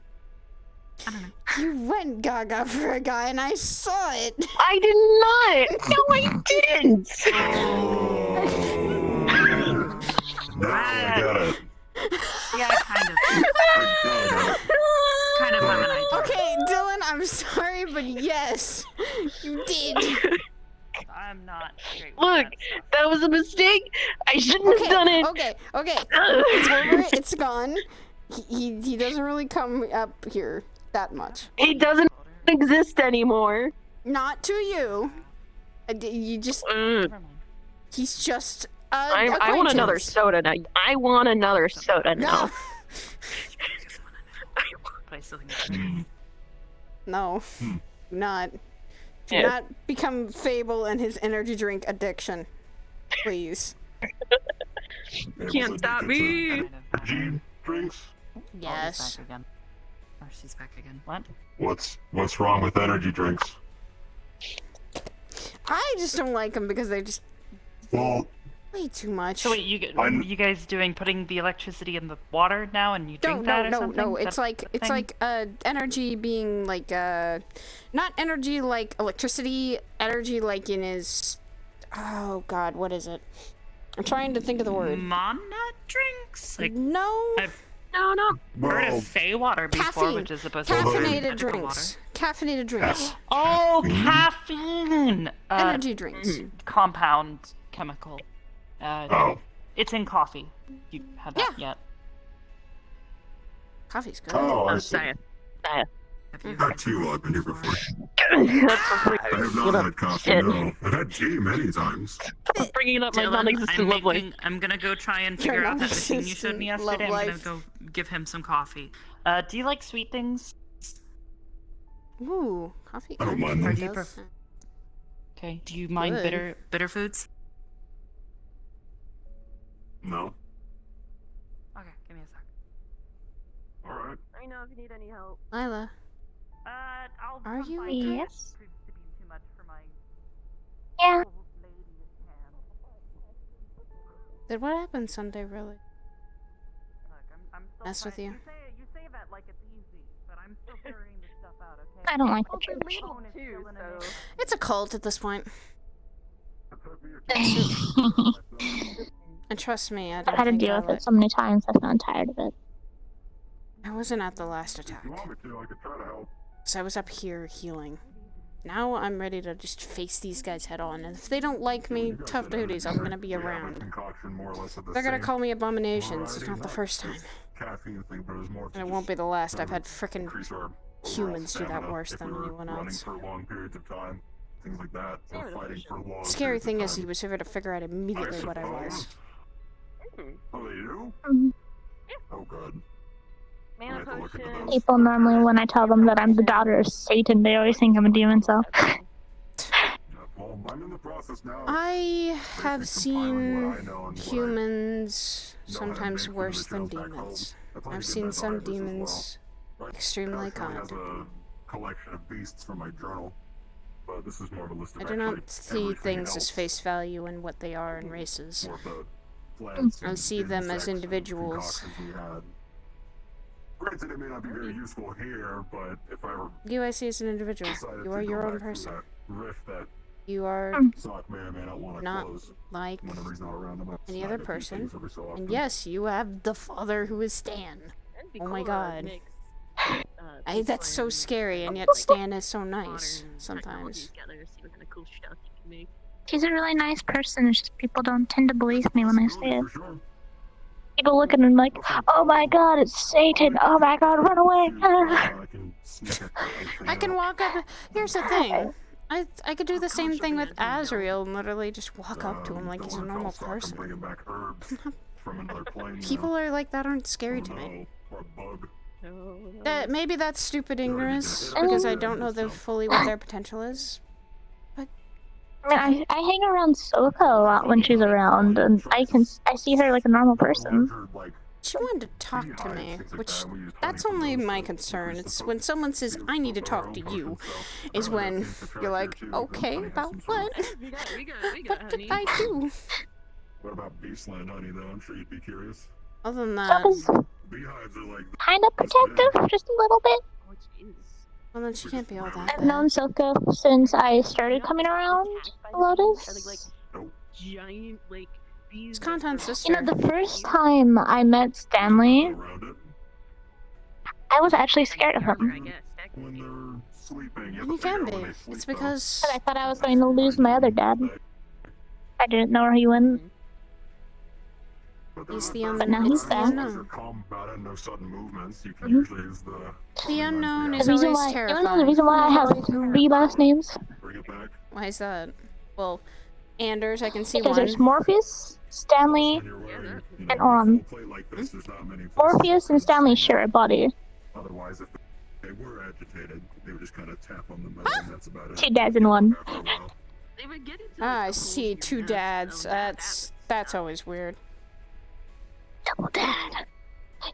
I don't know. You went gaga for a guy, and I saw it. I did not. No, I didn't. Now I got it. Yeah, kind of. Kind of have an idea. Okay, Dylan, I'm sorry, but yes, you did. I'm not straight with Look, that was a mistake. I shouldn't have done it. Okay. It's over. It's gone. He doesn't really come up here that much. He doesn't exist anymore. Not to you. You just. Never mind. He's just I want another soda now. I want another soda now. No. But I still think it's better. No. Not. Do Yeah. not become Fable and his energy drink addiction. Please. You can't stop me. Energy drinks? Yes. Oh, he's back again. Or she's back again. What? What's wrong with energy drinks? I just don't like them because they just Well, way too much. So wait, you guys putting the electricity in the water now, and you drink that or something? No. Is It's that like the thing? energy being like not energy like electricity, energy like in his. Oh God, what is it? I'm trying to think of the word. Mana drinks? Like No. I've No. heard of Fey water before, Caffeine. which is supposed to be Caffeinated magical drinks. Caffeinated drinks. Oh, caffeine! Energy drinks. Compound chemical. Oh. It's in coffee. You had that yet? Coffee's good. Oh, I I'm see. sorry. Have you Had tea while I've been here before. That's I have not had coffee, no. I've had tea many times. bringing up my Dylan, non-existent love life. I'm gonna go try and Your figure out that thing you showed me non-existent love yesterday. I'm gonna life. go give him some coffee. Do you like sweet things? Ooh, coffee. I don't mind Or them. do you prefer? Okay. Do you mind Good. bitter foods? No. Okay, give me a sec. Alright. Let me know if you need any help. Lila, I'll are come you by. okay? Yes. Proves to be too much for my Yeah. old lady hand. Did what happened Sunday really? Look, I'm still Mess with trying- you? You say that like it's easy, but I'm still figuring this stuff out, okay? I don't like the It's church. illegal too, so. It's a cult at this point. And trust me, I I've don't had to think deal I with would. it so many times. I've gotten tired of it. I wasn't at the last attack, If you want me to, I could try to help. so I was up here healing. Now I'm ready to just face these guys head on, and if they don't like me, tough duties, I'm gonna be We have a around. concoction more or less of the They're gonna same call me abominations. It's variety, not the first time. Caffeine thing, but it was more to And it won't just be the last. I've to had frickin' increase our humans do that stamina worse if than we were anyone running else. for long periods of time, things like that, or fighting for long Scary periods of thing is, time. he was able to figure out immediately what I was. suppose. Oh, they do? Mhm. Oh, good. Mana I have to look into potion. those. People normally, when I tell them that I'm the daughter of Satan, they always think I'm a demon, so. Yeah, well, I'm in the process now. I have Basically compiling what seen I know and what I humans know how to sometimes make for the worse than materials back home. demons. I plan to I've get seen that to some Iris as well. demons Right. extremely Cash only kind. has a collection of beasts from my journal, but this is more of a list of I do actually not see everything things else. as face value in what they are in races. More of the plants I and see them as insects and individuals. concoctions we had. Granted, it may not be very useful here, but if I ever You I see as an individual. decided You to are go your own back through person. that rift that You are Sock may or may not want to not close like whenever he's not around. I'm any snag other a few person. things every so often. And yes, you have the father who is Stan. That'd be Oh my cool to God. mix, That's so Bitcoin scary, and yet like, Stan is so nice modern technology sometimes. together, see what kind of cool stuff you can make. She's a really nice person. It's just people don't tend to believe me when I say it. For sure. People look at him like, oh my god, it's Satan. Oh my god, run away. I can sneak up I can walk up. Here's the thing. I could do the same thing with Azriel and literally just walk up to him like he's a normal person. Bringing back herbs from another plane. People are like that aren't scary to me. Or a bug. Maybe that's stupid ignorance because I don't know fully what their potential is. I mean, I hang around Soka a lot when she's around, and I see her like a normal person. She wanted to talk to me, which that's only my concern. It's when someone says, I need to talk to you, is when you're like, okay, about what? What did I do? What about Beastland honey, though? I'm sure you'd be curious. Other than that, Soka's Beehives are like kind of protective, just a little bit. well then she can't be all that I've known bad. Soka since I started coming around Lotus. Giant, like, bees. It's Conton's You sister. know, the first time I met Stanley, around it. I was actually scared of I him. guess, When technically. they're sleeping, you have And you to figure can out when be. they sleep, It's though. because But I thought I was going to lose my other dad. I didn't know where he went. But he's they're the not unknown. But now bad. he's the there. As long as you're unknown. calm about it, no sudden movements, you can Mhm. usually use the... The unknown The is reason always why, you know the terrifying. reason why I have 3 last names? Bring it back. Why is that? Well, Anders, I can see Because one. there's Morpheus, Stanley, and Oron. Morpheus and Stanley share a body. Otherwise, if they were agitated, they would just kind of tap on the metal, and that's about it. 2 dads in one. I see 2 dads. That's always weird. Double dad.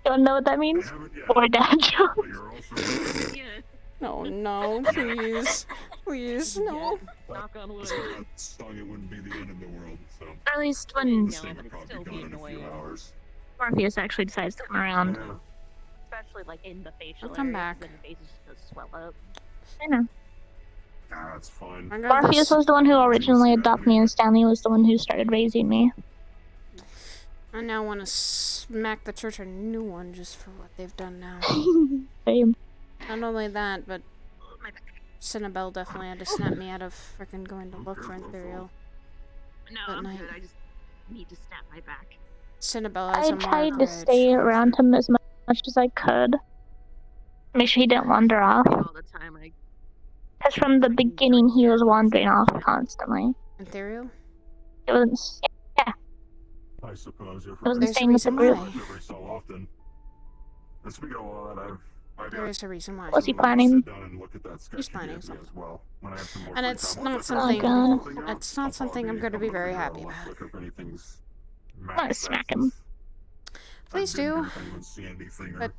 You wanna know what that means? Boy dad joke. No, no, please. Please, no. Knock on wood. Song, it wouldn't be the end of the world, so. At least when This thing would probably be gone in a few hours. Morpheus actually decides to come around. Especially like in the facial I'll come area, back. then the face is just gonna swell up. I know. Ah, that's fine. I got Morpheus this. was the one who originally adopted me, and Stanley was the one who started raising me. I now want to smack the church a new one just for what they've done now. Same. Not only that, but Cinnabelle definitely had to snap me out of frickin' going to look for Ethereal. No, That I'm night. good. I just need to snap my back. Cinnabelle has I a tried to mortgage. stay around him as much as I could. Make sure he didn't wander off. All the time, Because from the beginning, he was wandering off constantly. Ethereal? It wasn't. Yeah, I suppose if it wasn't There's a staying with the reason group. why. every so often. And speaking of all that, There is a reason why. Was he planning? sit down and look at that sketch He's you planning gave me something. as well. When I have some more And free it's time, not I'll something. God. It's not something I'm going to be very happy about. Look if anything's I'm gonna smack him. Please do. See anything But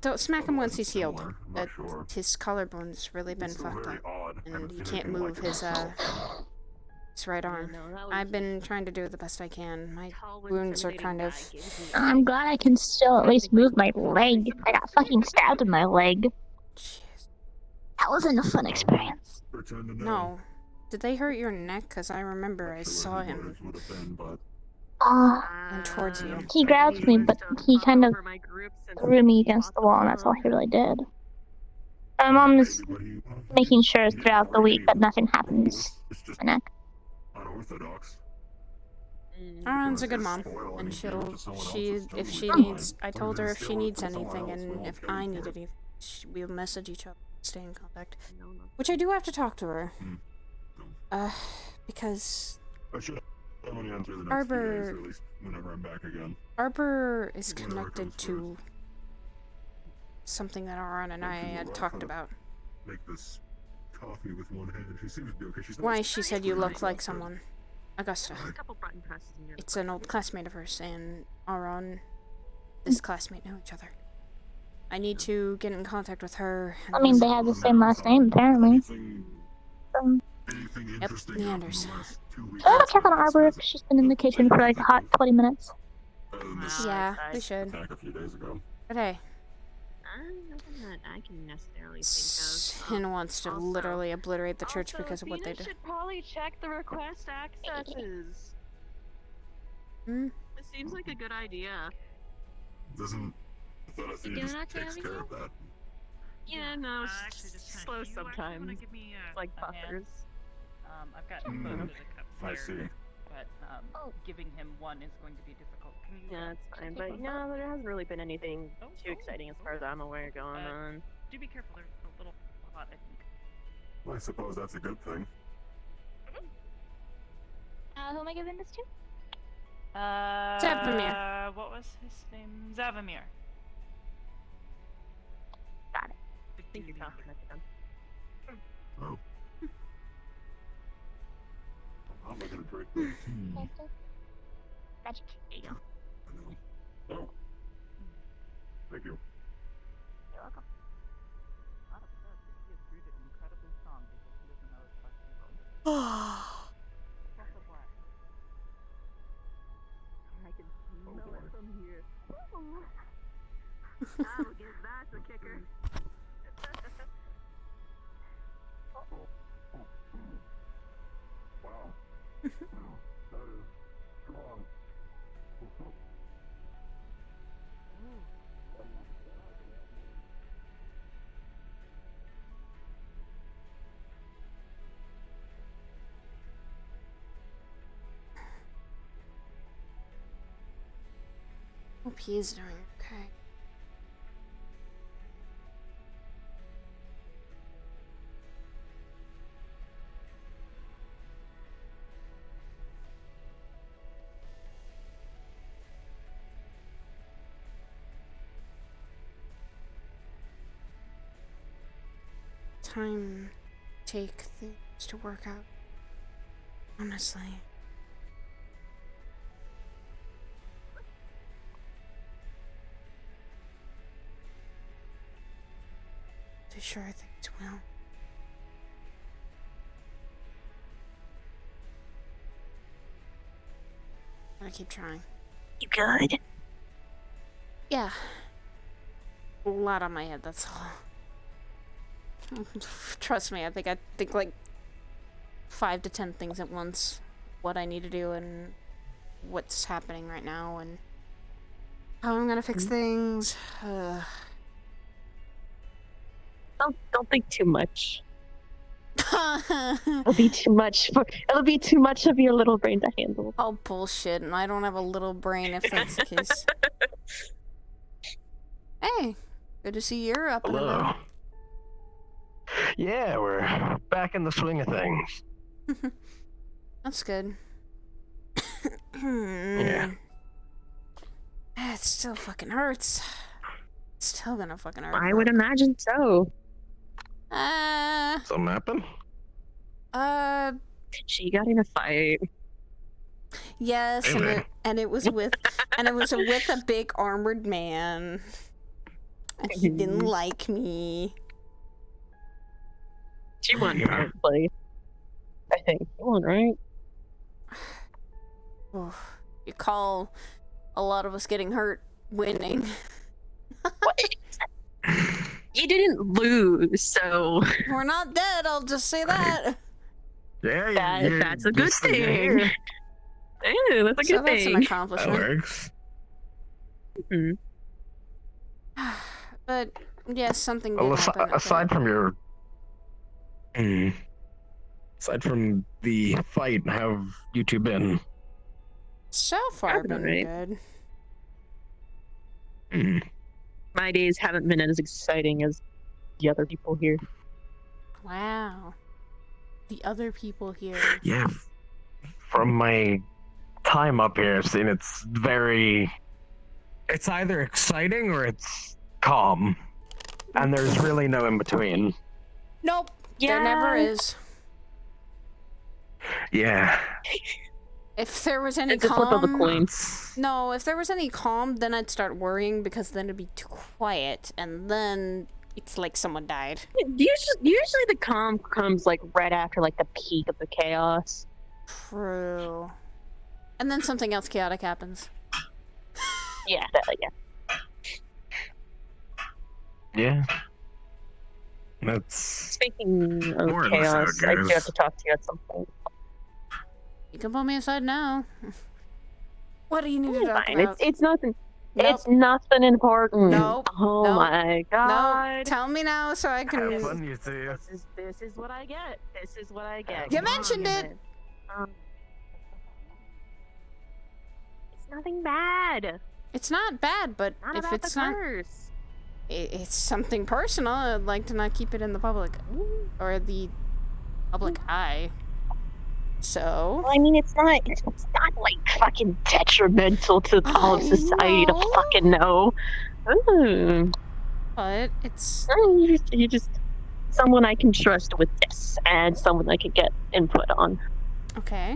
don't smack him once he's healed. similar. I'm not sure. His collarbone's really been It's so fucked very up, odd. I haven't and he seen can't anything move like it his myself. his right arm. No, that was I've been trying to do the best I can. My tall, wounds are intimidating kind of. guy gives me- I'm glad I can still at least move my leg. I got fucking stabbed in my leg. Jeez. That wasn't a fun experience. Pretend to know. No. Did they hurt your neck? Cause I remember I Not sure saw what his him. motives would have been, but And towards you. He grabbed me, but he kind of threw me against the wall, and that's all he really did. My mom is making sure throughout the week that nothing happens it's just to my neck. unorthodox. Aron's a good mom, and if she needs, I told her if she needs anything, and if I need anything, we'll message each other, stay in contact. Which I do have to talk to her. Because I should have an answer the next few days, Arbor- or at least whenever I'm back again. Arbor is Whatever connected comes to something that Aron and I had talked about. Make this coffee with one hand. She seems to be okay. She's not Why she said you look like someone. Augusta. A couple button presses in your It's an old classmate of hers, and Aron, this classmate, know each other. I need to get in contact with her. And I mean, they have the same last name, apparently. anything Yep, interesting Neanders. happened the last 2 weeks. Can I check on Arbor? She's been in the kitchen for like a hot 20 minutes. Other than this Yeah, we should. attack a few days ago. But hey, nothing that I can necessarily think Sin wants to Also- literally obliterate the church Also, because of what they Athena did. should probably check the request accesses. Hmm? It seems like a good idea. Doesn't I thought Athena Again, just not takes having care it? of that. Yeah, no, it's actually just just slow kinda- you actually wanna sometimes. give me It's like a hand? buffers. I've got Mm. both of the cups I here, see. but giving him one is going to be difficult. Can you? Yeah, it's fine, take but one? no, there hasn't really been anything Oh, too exciting as far as I'm aware going on. Do be careful. They're a little hot, I think. Well, I suppose that's a good thing. Who am I giving this to? Zavamir. What was his name? Zavamir. Got it. I think you're talking about them. Oh. I'm not gonna drink the tea. Magic. There you go. I know. Oh. Thank you. You're welcome. I can smell it from here. I will give that the kicker. Wow. That is strong. Hope he is doing okay. time take things to work out. Honestly. Too sure things will. Gotta keep trying. You good? Yeah. A lot on my head, that's all. Trust me, I think like 5 to 10 things at once. What I need to do and what's happening right now and how I'm gonna fix things. Don't think too much. It'll be too much of your little brain to handle. Oh bullshit, and I don't have a little brain if that's the case. Hey, good to see you're up and Hello. about. Yeah, we're back in the swing of things. That's good. Yeah. It still fucking hurts. It's still gonna fucking hurt. I would imagine so. Something happened? She got in a fight. Yes, and it was with a big armored man. And he didn't like me. She won probably. I think you won, right? You call a lot of us getting hurt winning. What? You didn't lose, so we're not dead. I'll just say that. Yeah, that's a good thing. Yeah, that's a good thing. That's an accomplishment. That works. Mm-hmm. But yes, something did Well, happen. aside from your, aside from the fight, how have you two been? So far, been right. good. My days haven't been as exciting as the other people here. Wow. The other people here. Yeah. From my time up here, I've seen it's either exciting or it's calm. And there's really no in between. Nope. Yeah. There never is. Yeah. If there was any It's a flip of the calm, coin. no, if there was any calm, then I'd start worrying because then it'd be too quiet, and then it's like someone died. Usually the calm comes like right after like the peak of the chaos. True. And then something else chaotic happens. Yeah, yeah. Yeah. That's Speaking of more or less how it chaos, I do goes. have to talk to you at some point. You can pull me aside now. What do you need to talk Fine. about? It's nothing. Nope. It's nothing important. Nope. Oh Nope. my god. No, tell me now so I can. have fun, you two. This is what I get. This is what I get. You Come on, mentioned it. man. It's nothing bad. It's not bad, but Not if about it's the not, curse. it's something personal. I'd like to not keep it in the public or the public eye. So. Well, I mean, it's not like fucking detrimental to all of society to fucking know. But it's. You're just someone I can trust with this, and someone I can get input on. Okay.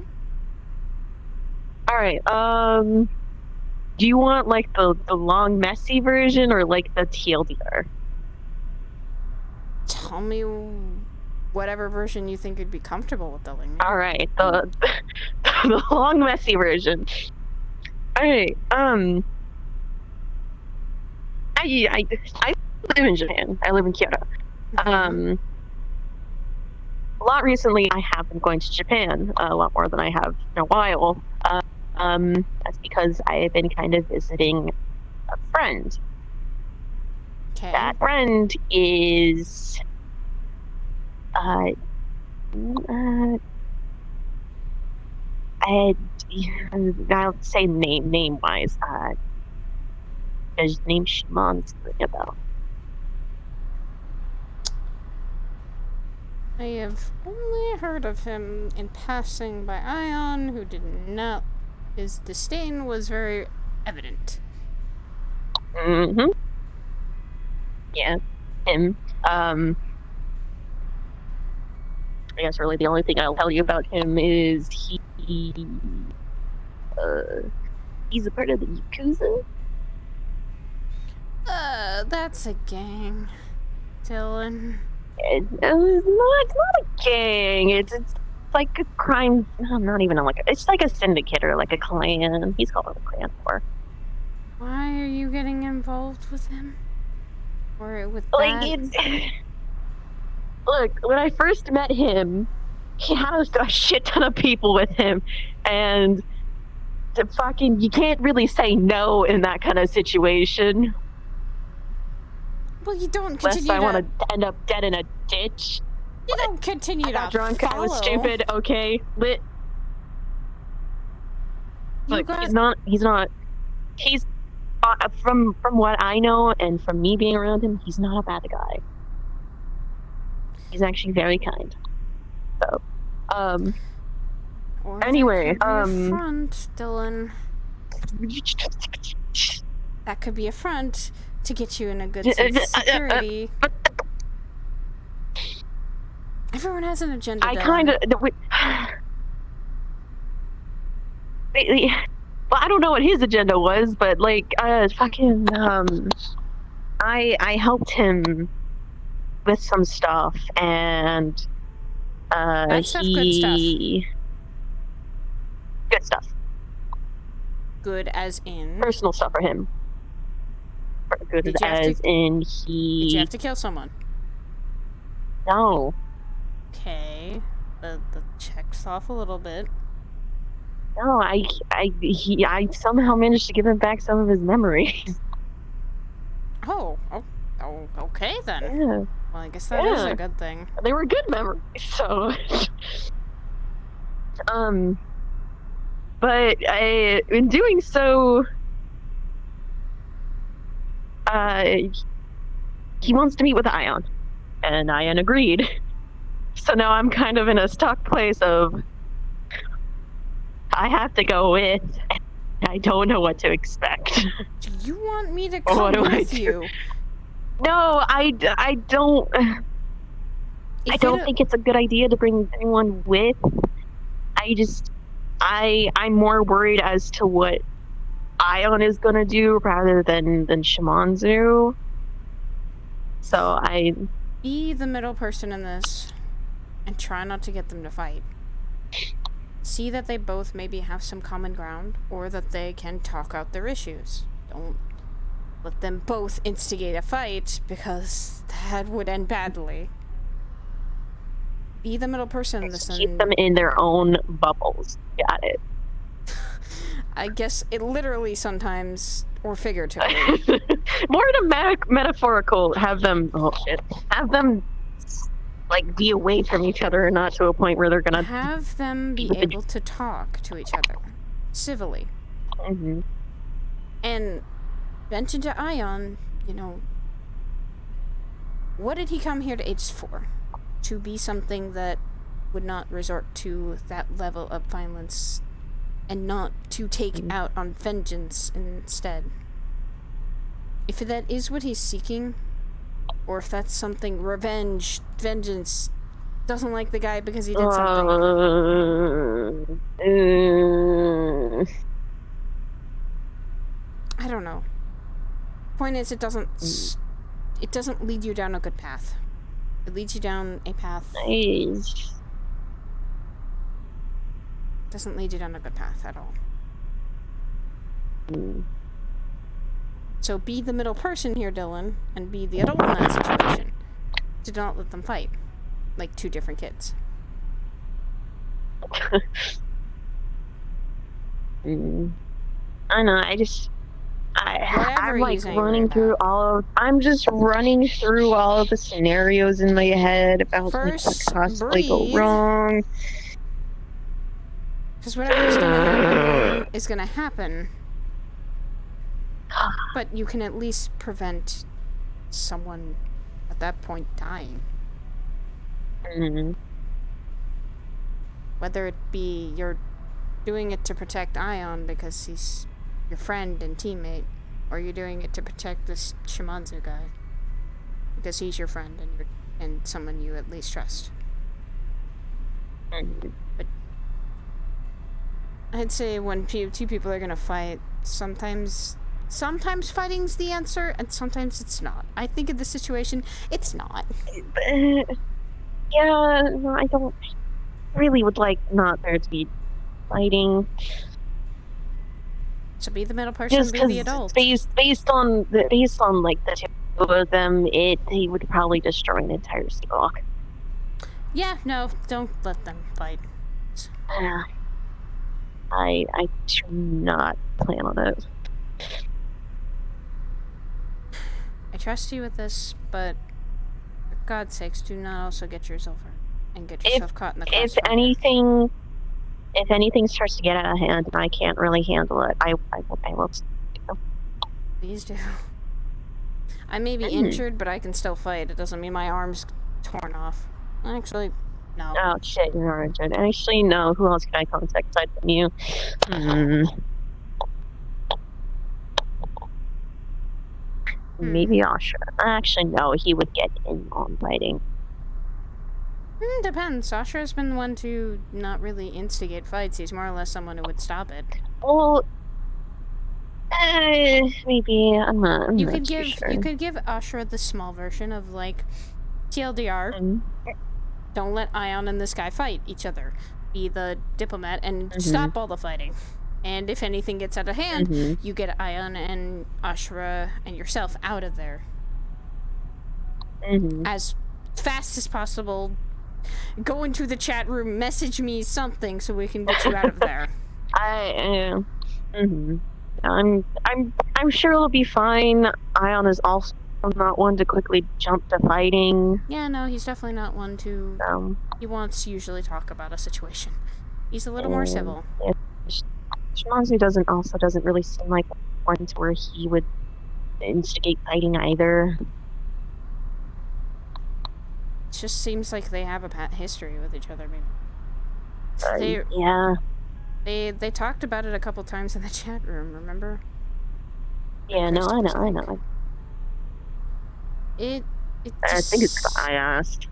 All right. Do you want like the long messy version or like the TLDR? Tell me whatever version you think would be comfortable with telling me. All right, the long messy version. All right. I live in Japan. I live in Kyoto. A lot recently, I have been going to Japan a lot more than I have in a while. That's because I have been kind of visiting a friend. Okay. That friend is I'll say name wise. His name's Shimon's about. I have only heard of him in passing by Ion, who did not. His disdain was very evident. Yeah, him. I guess really the only thing I'll tell you about him is he's a part of the Yakuza. That's a gang, Dylan. It's not a gang. It's like a crime. No, not even like it's like a syndicate or like a clan. He's called a clan for. Why are you getting involved with him? Or with like that? it's look, when I first met him, he had a shit ton of people with him, and you can't really say no in that kind of situation. Well, you don't Unless continue I want to end up dead in a ditch. You don't continue I got to drunk, follow. I was stupid, okay, lit. Look, he's from what I know and from me being around him, he's not a bad guy. He's actually very kind. So, Or anyway, that could be a front, Dylan. That could be a front to get you in a good sense of security. Everyone has an agenda. I kind of. Well, I don't know what his agenda was, but like, I helped him with some stuff, and good stuff. Good stuff. Good as in personal stuff for him. Good did as in he. Did you have to kill someone? No. Okay, the checks off a little bit. No, I somehow managed to give him back some of his memories. Oh, okay then. Yeah. Well, I guess that is a good thing. They were good memories, so. But in doing so, he wants to meet with Ion, and Ion agreed. So now I'm kind of in a stuck place of I have to go with, and I don't know what to expect. Do you want me to come with you? No, I don't. I don't think it's a good idea to bring anyone with. I'm more worried as to what Ion is gonna do rather than Shimanzu. So be the middle person in this, and try not to get them to fight. See that they both maybe have some common ground, or that they can talk out their issues. Don't let them both instigate a fight, because that would end badly. Be the middle person in this. Keep them in their own bubbles. Got it. I guess it literally sometimes, or figuratively. More in a metaphorical, have them like be away from each other and not to a point where they're gonna have them be able to talk to each other civilly. Mm-hmm. And mention to Ion, what did he come here to Aegis for? To be something that would not resort to that level of violence, and not to take out on vengeance instead. If that is what he's seeking, or if that's something vengeance, doesn't like the guy because he did something. I don't know. Point is, it doesn't lead you down a good path. It leads you down a path. Nice. Doesn't lead you down a good path at all. So be the middle person here, Dylan, and be the adult in that situation. Do not let them fight like two different kids. I know. I'm like running through I'm just running through all of the scenarios in my head about what could possibly go wrong. Because whatever is gonna happen. But you can at least prevent someone at that point dying. Mm-hmm. Whether it be you're doing it to protect Ion because he's your friend and teammate, or you're doing it to protect this Shimanzu guy because he's your friend and someone you at least trust. But I'd say when two people are gonna fight, sometimes fighting's the answer, and sometimes it's not. I think in this situation, it's not. Yeah, no, I don't really would like not there to be fighting. So be the middle person, Just be the adult. based on like the two of them, they would probably destroy an entire stock. Yeah, no, don't let them fight. I do not plan on it. I trust you with this, but for God's sakes, do not also get yourself hurt and get yourself caught in the crossfire. If anything starts to get out of hand and I can't really handle it, I will. Please do. I may be injured, but I can still fight. It doesn't mean my arm's torn off. Actually, no. Oh shit, you're injured. Actually, no. Who else can I contact aside from you? Maybe Asha. Actually, no. He would get in on fighting. Depends. Sasha has been one to not really instigate fights. He's more or less someone who would stop it. Well, maybe I'm not. You could give Ashra the small version of like TLDR. Don't let Ion and this guy fight each other. Be the diplomat and stop all the fighting. And if anything gets out of hand, you get Ion and Ashra and yourself out of there as fast as possible. Go into the chat room, message me something so we can get you out of there. I'm sure it'll be fine. Ion is also not one to quickly jump to fighting. Yeah, no, he's definitely not one to. He wants to usually talk about a situation. He's a little more civil. Shimazu doesn't really seem like one to where he would instigate fighting either. It just seems like they have a history with each other, maybe. They talked about it a couple times in the chat room, remember? Yeah, no, I know. I think it's I asked.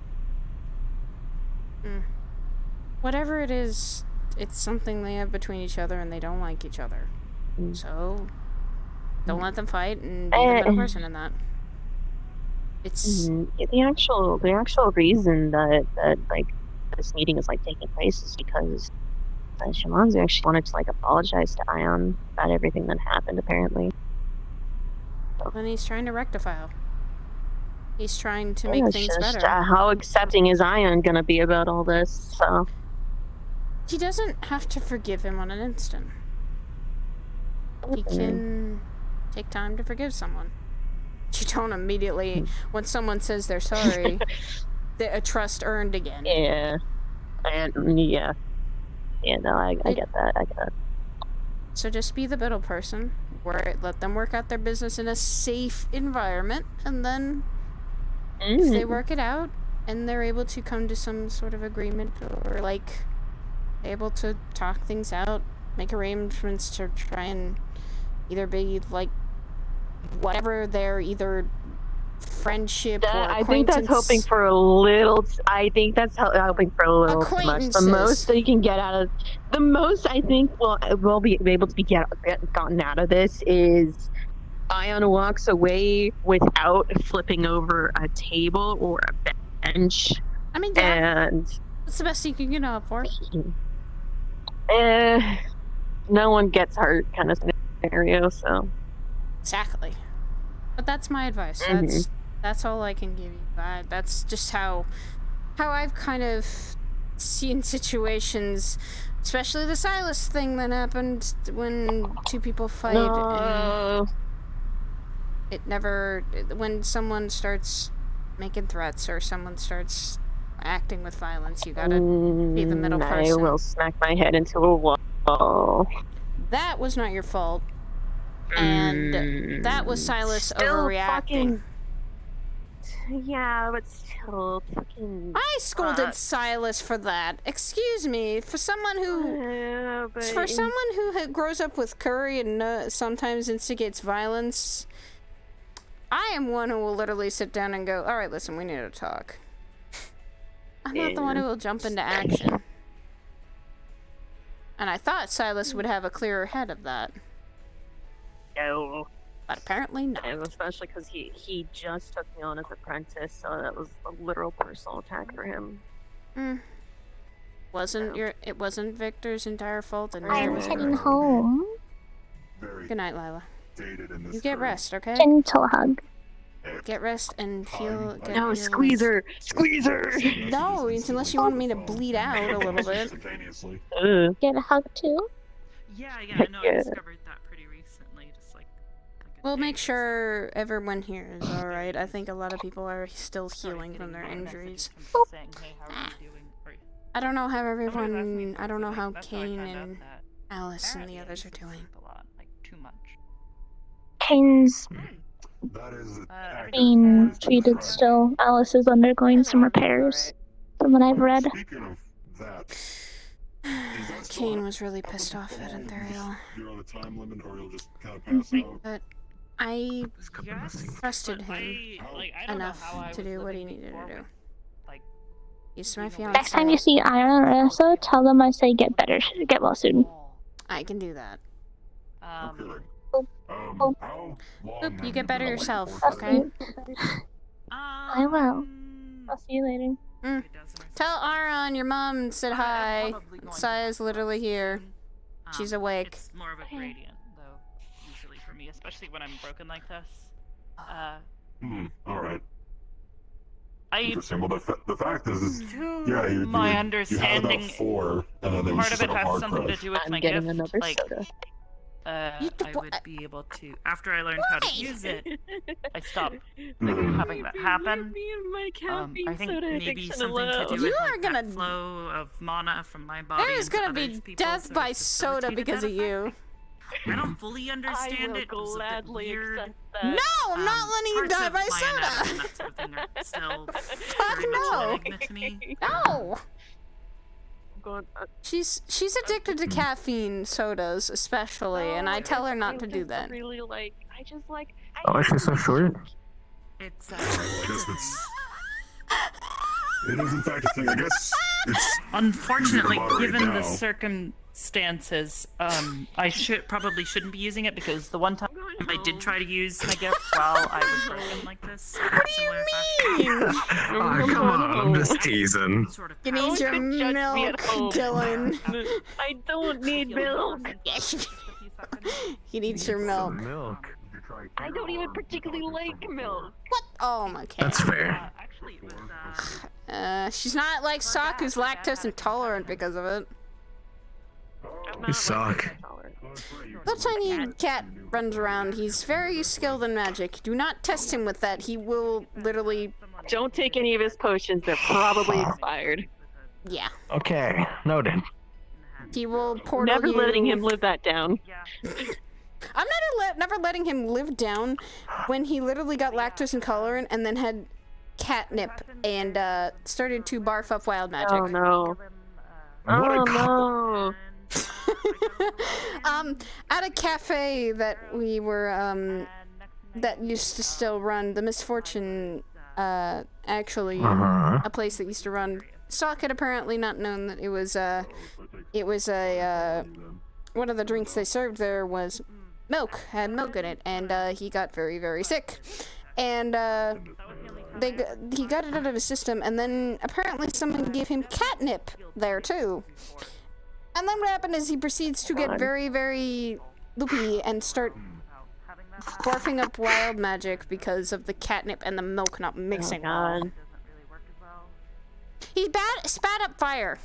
Whatever it is, it's something they have between each other and they don't like each other. So, don't let them fight and be the middle person in that. It's the actual reason that like this meeting is like taking place is because Shimanzu actually wanted to like apologize to Ion about everything that happened apparently. And he's trying to rectify. He's trying to make things better. How accepting is Ion gonna be about all this? So he doesn't have to forgive him on an instant. He can take time to forgive someone. You don't immediately, when someone says they're sorry, a trust earned again. Yeah, no, I get that. So just be the middle person, let them work out their business in a safe environment, and then if they work it out and they're able to come to some sort of agreement or like able to talk things out, make arrangements to try and either be like whatever their either friendship or I think that's hoping for a little. I think that's hoping for a little too much. The most that you can get out of the most, I think, will be able to be gotten out of this is Ion walks away without flipping over a table or a bench. I mean, and that's the best you can get up for. No one gets hurt, kind of scenario. So. Exactly. But that's my advice. That's all I can give you. That's just how I've kind of seen situations, especially the Silas thing that happened when two people fight. No. When someone starts making threats or someone starts acting with violence, you gotta be the middle person. I will smack my head into a wall. That was not your fault. And that was Silas overreacting. Yeah, but still fucking. I scolded Silas for that. Excuse me, for someone who grows up with curry and sometimes instigates violence, I am one who will literally sit down and go, "All right, listen, we need to talk." I'm not the one who will jump into action. And I thought Silas would have a clearer head of that. No. But apparently not. And especially because he just took me on as apprentice, so that was a literal personal attack for him. It wasn't Victor's entire fault. And I'm heading home. Good night, Lila. You get rest, okay? Gentle hug. Get rest and heal. No, squeeze her! Squeeze her! No, unless you want me to bleed out a little bit. Get a hug too? Yeah, I know. I discovered that pretty recently. Just like we'll make sure everyone here is alright. I think a lot of people are still healing from their injuries. I don't know how everyone. I don't know how Kane and Alice and the others are doing. Kane's being treated still. Alice is undergoing some repairs, from what I've read. Kane was really pissed off at Sidriel. But I trusted him enough to do what he needed to do. He's my fiance. Next time you see Iron or Ursa, tell them I say get better, get well soon. I can do that. Oop, you get better yourself, okay? I will. I'll see you later. Tell Aaron your mom said hi. Saya's literally here. She's awake. It's more of a gradient, though, usually for me, especially when I'm broken like this. Alright. Interesting. Well, the fact is yeah, my understanding, you had about 4, and then there was part of it has something crush. to do with my getting gift. another Like, soda. I would be able to, after I learned how to use it, I stopped having that happen. I think maybe something to do with like, that flow of mana from my body. There's gonna be death by soda because of you. I don't fully understand it. I will gladly accept that. No, I'm not letting you die by soda. That sort of thing are still Fuck very much an no. enigma to me. No. She's addicted to caffeine sodas, especially, and I tell her not to do that. Really like, I just like. Oh, is she so short? It's I guess it is in fact a thing. I guess it's unfortunately, given now. the circumstances, I probably shouldn't be using it because the one time I did try to use my gift while I was broken like this. What do you mean? Oh, come on, I'm just teasing. You need your milk, Dylan. I don't need milk. Yes. He needs your milk. Milk. I don't even particularly like milk. What? Oh my god. That's fair. Actually, it was, she's not like Sock, who's lactose intolerant because of it. You suck. The tiny cat runs around. He's very skilled in magic. Do not test him with that. He will literally... Don't take any of his potions. They're probably expired. Yeah. Okay, noted. He will portal Never you... letting him live that down. I'm never letting him live down when he literally got lactose intolerant and then had catnip and started to barf up wild magic. Oh no. Oh no. At a cafe that we were that used to still run, the Misfortune actually a place that used to run. Sock had apparently not known that it was a one of the drinks they served there was milk, had milk in it, and he got very, very sick. And he got it out of his system, and then apparently someone gave him catnip there too. And then what happened is he proceeds to get very, very loopy and start barfing up wild magic because of the catnip and the milk not mixing well. He spat up fire.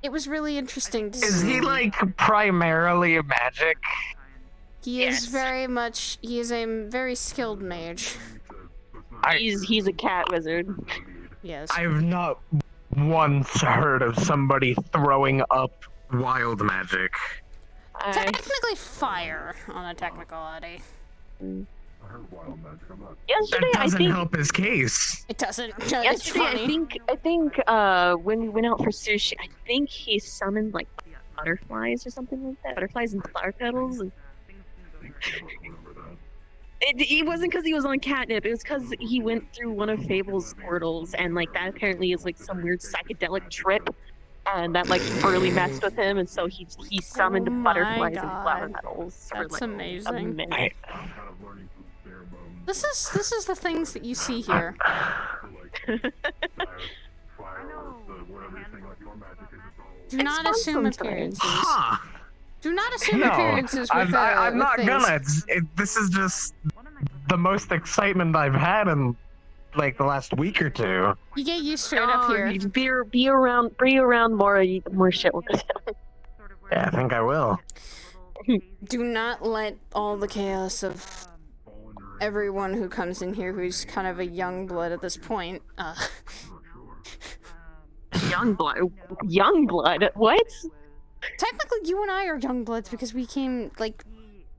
It was really interesting to see. Is he like primarily a magic? He is very much. He is a very skilled mage. He's a cat wizard. Yes. I've not once heard of somebody throwing up wild magic. Technically fire on a technicality. Yesterday, that doesn't I think, help his case. It doesn't. Yesterday, it's funny. I think when we went out for sushi, I think he summoned like butterflies or something like that. Butterflies and flower petals. And... It wasn't because he was on catnip. It was because he went through one of Fable's portals, and like that apparently is like some weird psychedelic trip. and that like really messed with him, and so he summoned butterflies and flower God. petals. For, That's like, amazing. A minute. This is the things that you see here. Do not assume appearances. Do not assume No, appearances with I'm not things. gonna. This is just the most excitement I've had in like the last week or two. You get used to it up here. Be around more shit with this. Yeah, I think I will. Do not let all the chaos of everyone who comes in here who's kind of a young blood at this point. Young blood. What? Technically, you and I are young bloods because we came like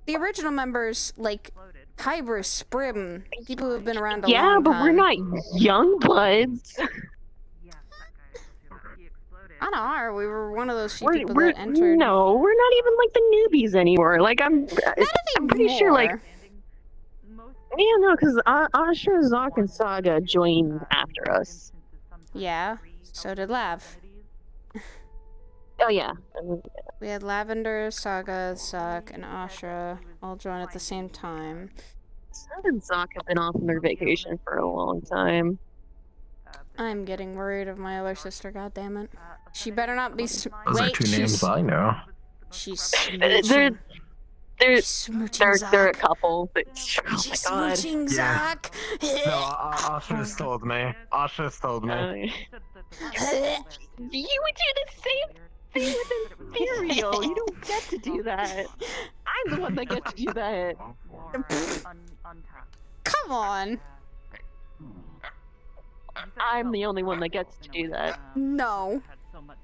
the original members, like Hybris, Brim, people who have been around a long time. Yeah, but we're not young bloods. I know, we were one of those few people that entered. No, we're not even like the newbies anymore. Like I'm pretty sure like. Yeah, no, because Asher, Zoc, and Saga joined after us. Yeah, so did Lav. Oh yeah. We had Lavender, Saga, Zoc, and Ashra all join at the same time. Saga and Zoc have been off on their vacation for a long time. I'm getting worried of my other sister, goddammit. She better not be Those are two names I know. She's smooching. They're a couple. But, she's smooching Zoc! No, Asha's told me. Asha's told me. You would do the same thing with Imperial. You don't get to do that. I'm the one that gets to do that. Come on. I'm the only one that gets to do that. No.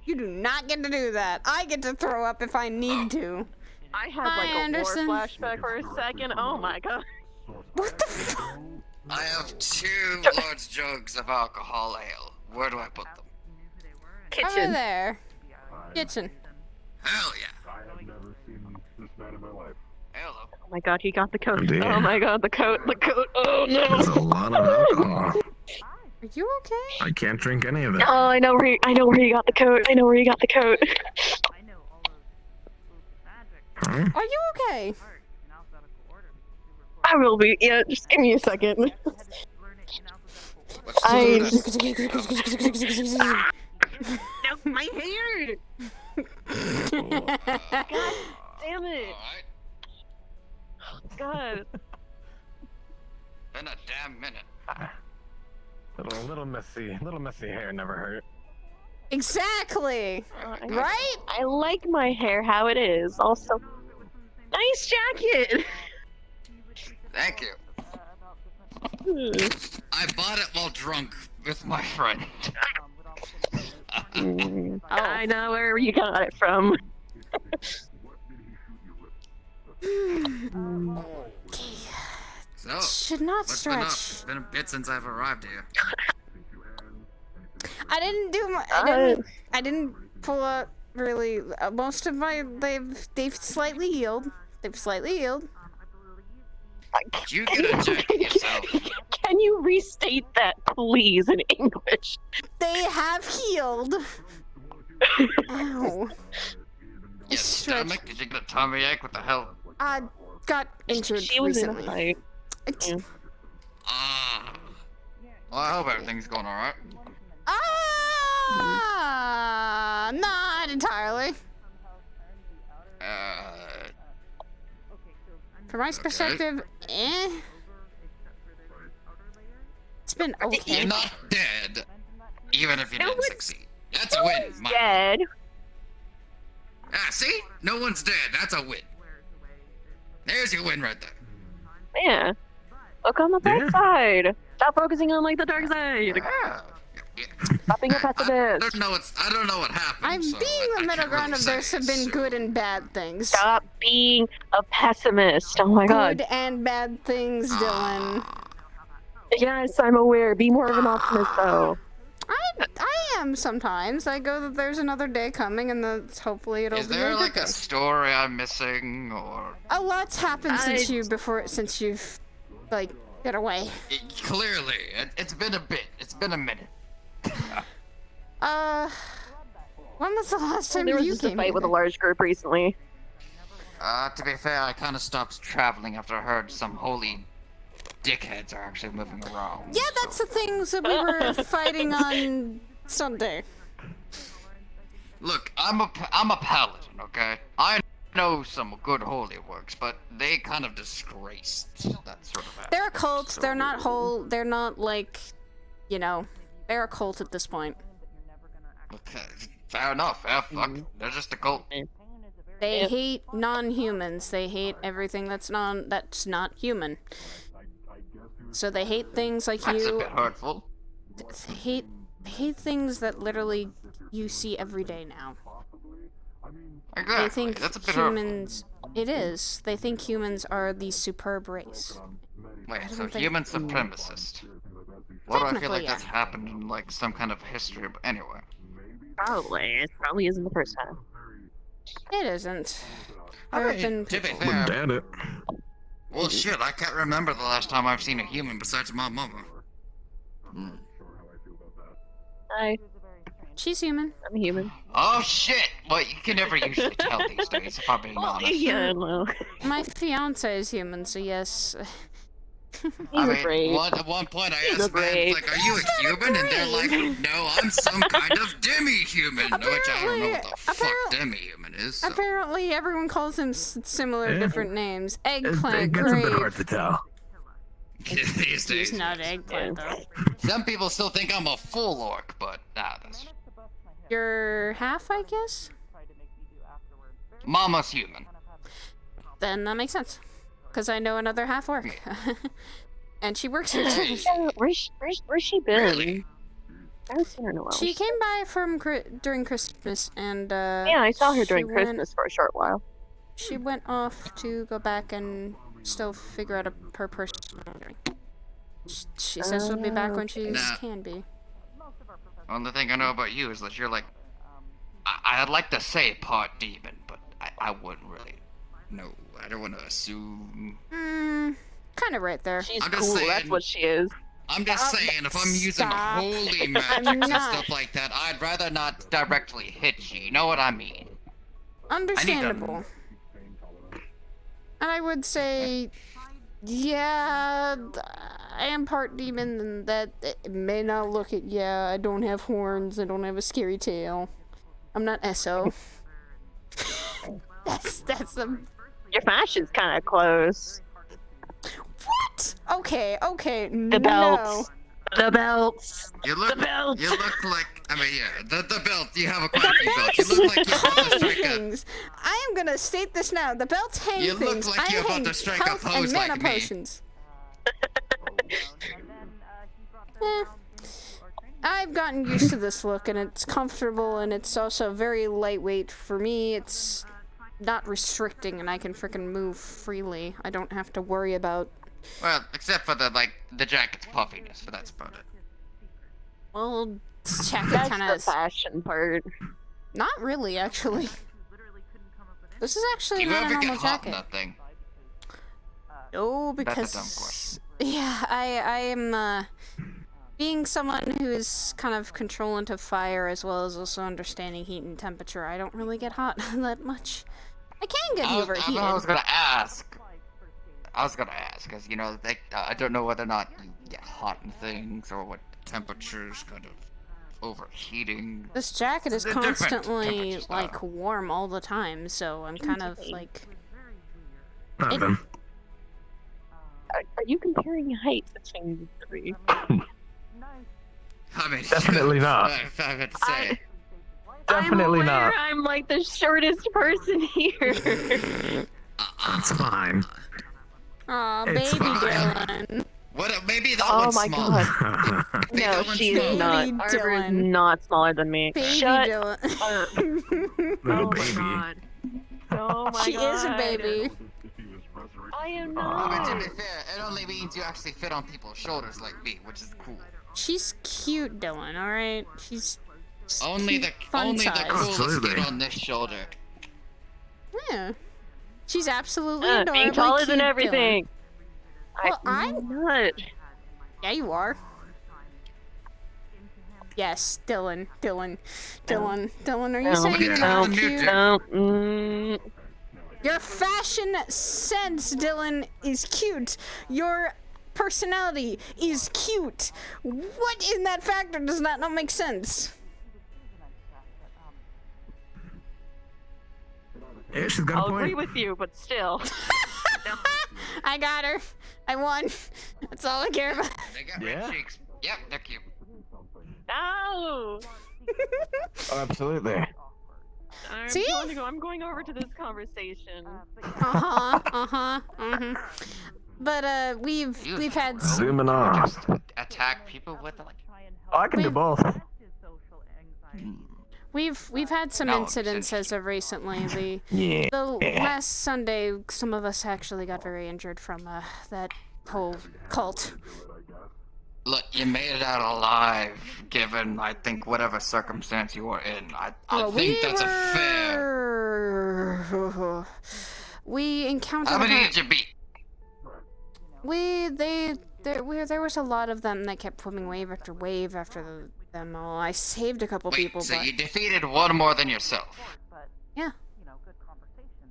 You do not get to do that. I get to throw up if I need to. I had like Anderson. a war flashback for a second. Oh my god. What the fuck? I have 2 large jugs of alcohol ale. Where do I put them? Kitchen. Over there. Kitchen. Hell yeah. I have never seen this man in my life. Hello. Oh my god, he got the coat. Indeed. Oh my god, the coat. Oh no. There's a lot of alcohol. Are you okay? I can't drink any of it. Oh, I know where you got the coat. I know where you got the coat. Huh? Are you okay? I will be. Yeah, just give me a second. No, my hair! God damn it! God. Been a damn minute. Little messy hair never hurt. Exactly! Right? I like my hair how it is. Also, nice jacket! Thank you. I bought it while drunk with my friend. I know where you got it from. So, should not what's been up? stretch. It's been a bit since I've arrived here. I didn't do my. I didn't pull up really. Most of my they've slightly healed. They've slightly healed. You could have checked yourself. Can you restate that, please, in English? They have healed. Ow. Your stomach? Did you get a tummy ache? What the hell? I got injured She was in a recently. fight. Yeah. Well, I hope everything's going alright. Not entirely. From my perspective, It's been okay. You're not dead, even if you didn't succeed. That's a win. Dead. Ah, see? No one's dead. That's a win. There's your win right there. Yeah. Look on the bright side. Stop focusing on like the dark side. Stop being a pessimist. I don't know what happened. I'm being the middle ground of there's have been good and bad things. Stop being a pessimist. Oh my god. Good and bad things, Dylan. Yes, I'm aware. Be more of an optimist, though. I am sometimes. I go that there's another day coming, and that hopefully it'll be. Is there a good like day. a story I'm missing, or? A lot's happened since you've like get away. Clearly, it's been a bit. It's been a minute. When was the last time There was you just a came fight with a here? large group recently. To be fair, I kind of stopped traveling after I heard some holy dickheads are actually moving around. Yeah, that's the things that we were fighting on Sunday. Look, I'm a paladin, okay? I know some good holy works, but they kind of disgraced that sort of aspect. They're a cult. They're not whole. They're not like, you know, they're a cult at this point. Okay, fair enough. Yeah, fuck. They're just a cult. They hate non-humans. They hate everything that's not human. So they hate things like That's you. a bit hurtful. They hate things that literally you see every day now. Exactly. They think That's a bit humans. It is. They think humans are the superb race. Wait, so human supremacist. Why do I feel Technically, like that's happened in like some kind of history? But anyway. Probably. It probably isn't the first time. It isn't. I There have mean, been to be people. fair. Damn it. Well, shit, I can't remember the last time I've seen a human besides my mama. Hi. She's human. I'm human. Oh shit! Well, you can never usually tell these days, if I'm being honest. Yeah, no. My fiance is human, so yes. I mean, at one point I asked fans, like, are you a human? And they're like, no, I'm some kind of demi-human. Which I don't know what the fuck demi-human is. So. Apparently, everyone calls him similar, Yeah. different names. It Eggplant, gets a bit hard grape. to tell. These days. He's not eggplant, though. Some people still think I'm a full orc, but nah, that's... You're half, I guess? Mama's human. Then that makes sense. Because I know another half orc. And she works here too. Where's she been? Really? I haven't seen her in a while. She came by from during Christmas, and Yeah, I saw her during she Christmas went- for a short while. She went off to go back and still figure out her personal journey. She says she'll be back when she Nah. can be. Only thing I know about you is that you're like... I'd like to say part demon, but I wouldn't really... No, I don't want to assume... Kind of right there. She's I'm just cool, saying- that's what she is. I'm just saying, if I'm using Stop. holy I'm magic and not. stuff like that, I'd rather not directly hit you. You know what I mean? Understandable. And I would say, yeah, I am part demon, and that it may not look it. Yeah, I don't have horns. I don't have a scary tail. I'm not SO. that's a. Your fashion's kind of close. What? Okay. The belts. The belts. You look, The belt. you look like, I mean, yeah, the belt. You have a quite a few belts. You look like you're about to hang strike a. things. I am gonna state this now. The belts hang You look things. like I you're about hang to strike a health and pose mana like me. potions. Eh. I've gotten used to this look, and it's comfortable, and it's also very lightweight. For me, it's not restricting, and I can frickin' move freely. I don't have to worry about... Well, except for the jacket's puffiness, but that's about it. Well, jacket That's kind the of... fashion part. Not really, actually. This is Do actually you not a ever get normal hot in jacket. that thing? No, That's a because... dumb question. Yeah, I am, being someone who is kind of controllant of fire as well as also understanding heat and temperature, I don't really get hot that much. I can get overheated. I was gonna ask, because, you know, I don't know whether or not you get hot in things or what temperatures kind of overheating. This jacket is They're different constantly, temperatures, though. like, warm all the time, so I'm kind of, like... Nothing. Are you comparing height between the three? I mean, Definitely not. If I had to say. Definitely I'm aware not. I'm like the shortest person here. That's fine. Aw, It's baby fine. Dylan. What? Maybe that Oh one's my small. god. Maybe No, that one's she is small. not. Baby Arbor is Dylan. not smaller than me. Baby Shut Dylan. up. Little Oh my baby. god. Oh my She god. is a baby. I am I mean, to not. be fair, it only means you actually fit on people's shoulders like me, which is cool. She's cute, Dylan, alright? She's Only the fun size. coolest Absolutely. fit on this shoulder. Yeah. She's absolutely adorably Being tall cute, isn't everything. Well, I'm not. Dylan. Yeah, you are. Yes, Dylan. Dylan, are you saying No, you're cute? Your fashion sense, Dylan, is cute. Your personality is cute. What in that factor does not make sense? Yeah, she's got a I'll point. agree with you, but still. No. I got her. I won. That's all I care about. They got red cheeks. Yep, they're cute. No! Oh, absolutely. See? I'm going over to this conversation. But we've had Zooming off. Attack people with like. Oh, I can do both. We've had some incidents as of recently. The last Sunday, some of us actually got very injured from that whole cult. Look, you made it out alive, given, I think, whatever circumstance you were in. I think that's a fair... We encountered... How many did you beat? There was a lot of them that kept putting wave after them all. I saved a couple people, so but... you defeated one more than yourself? Yeah.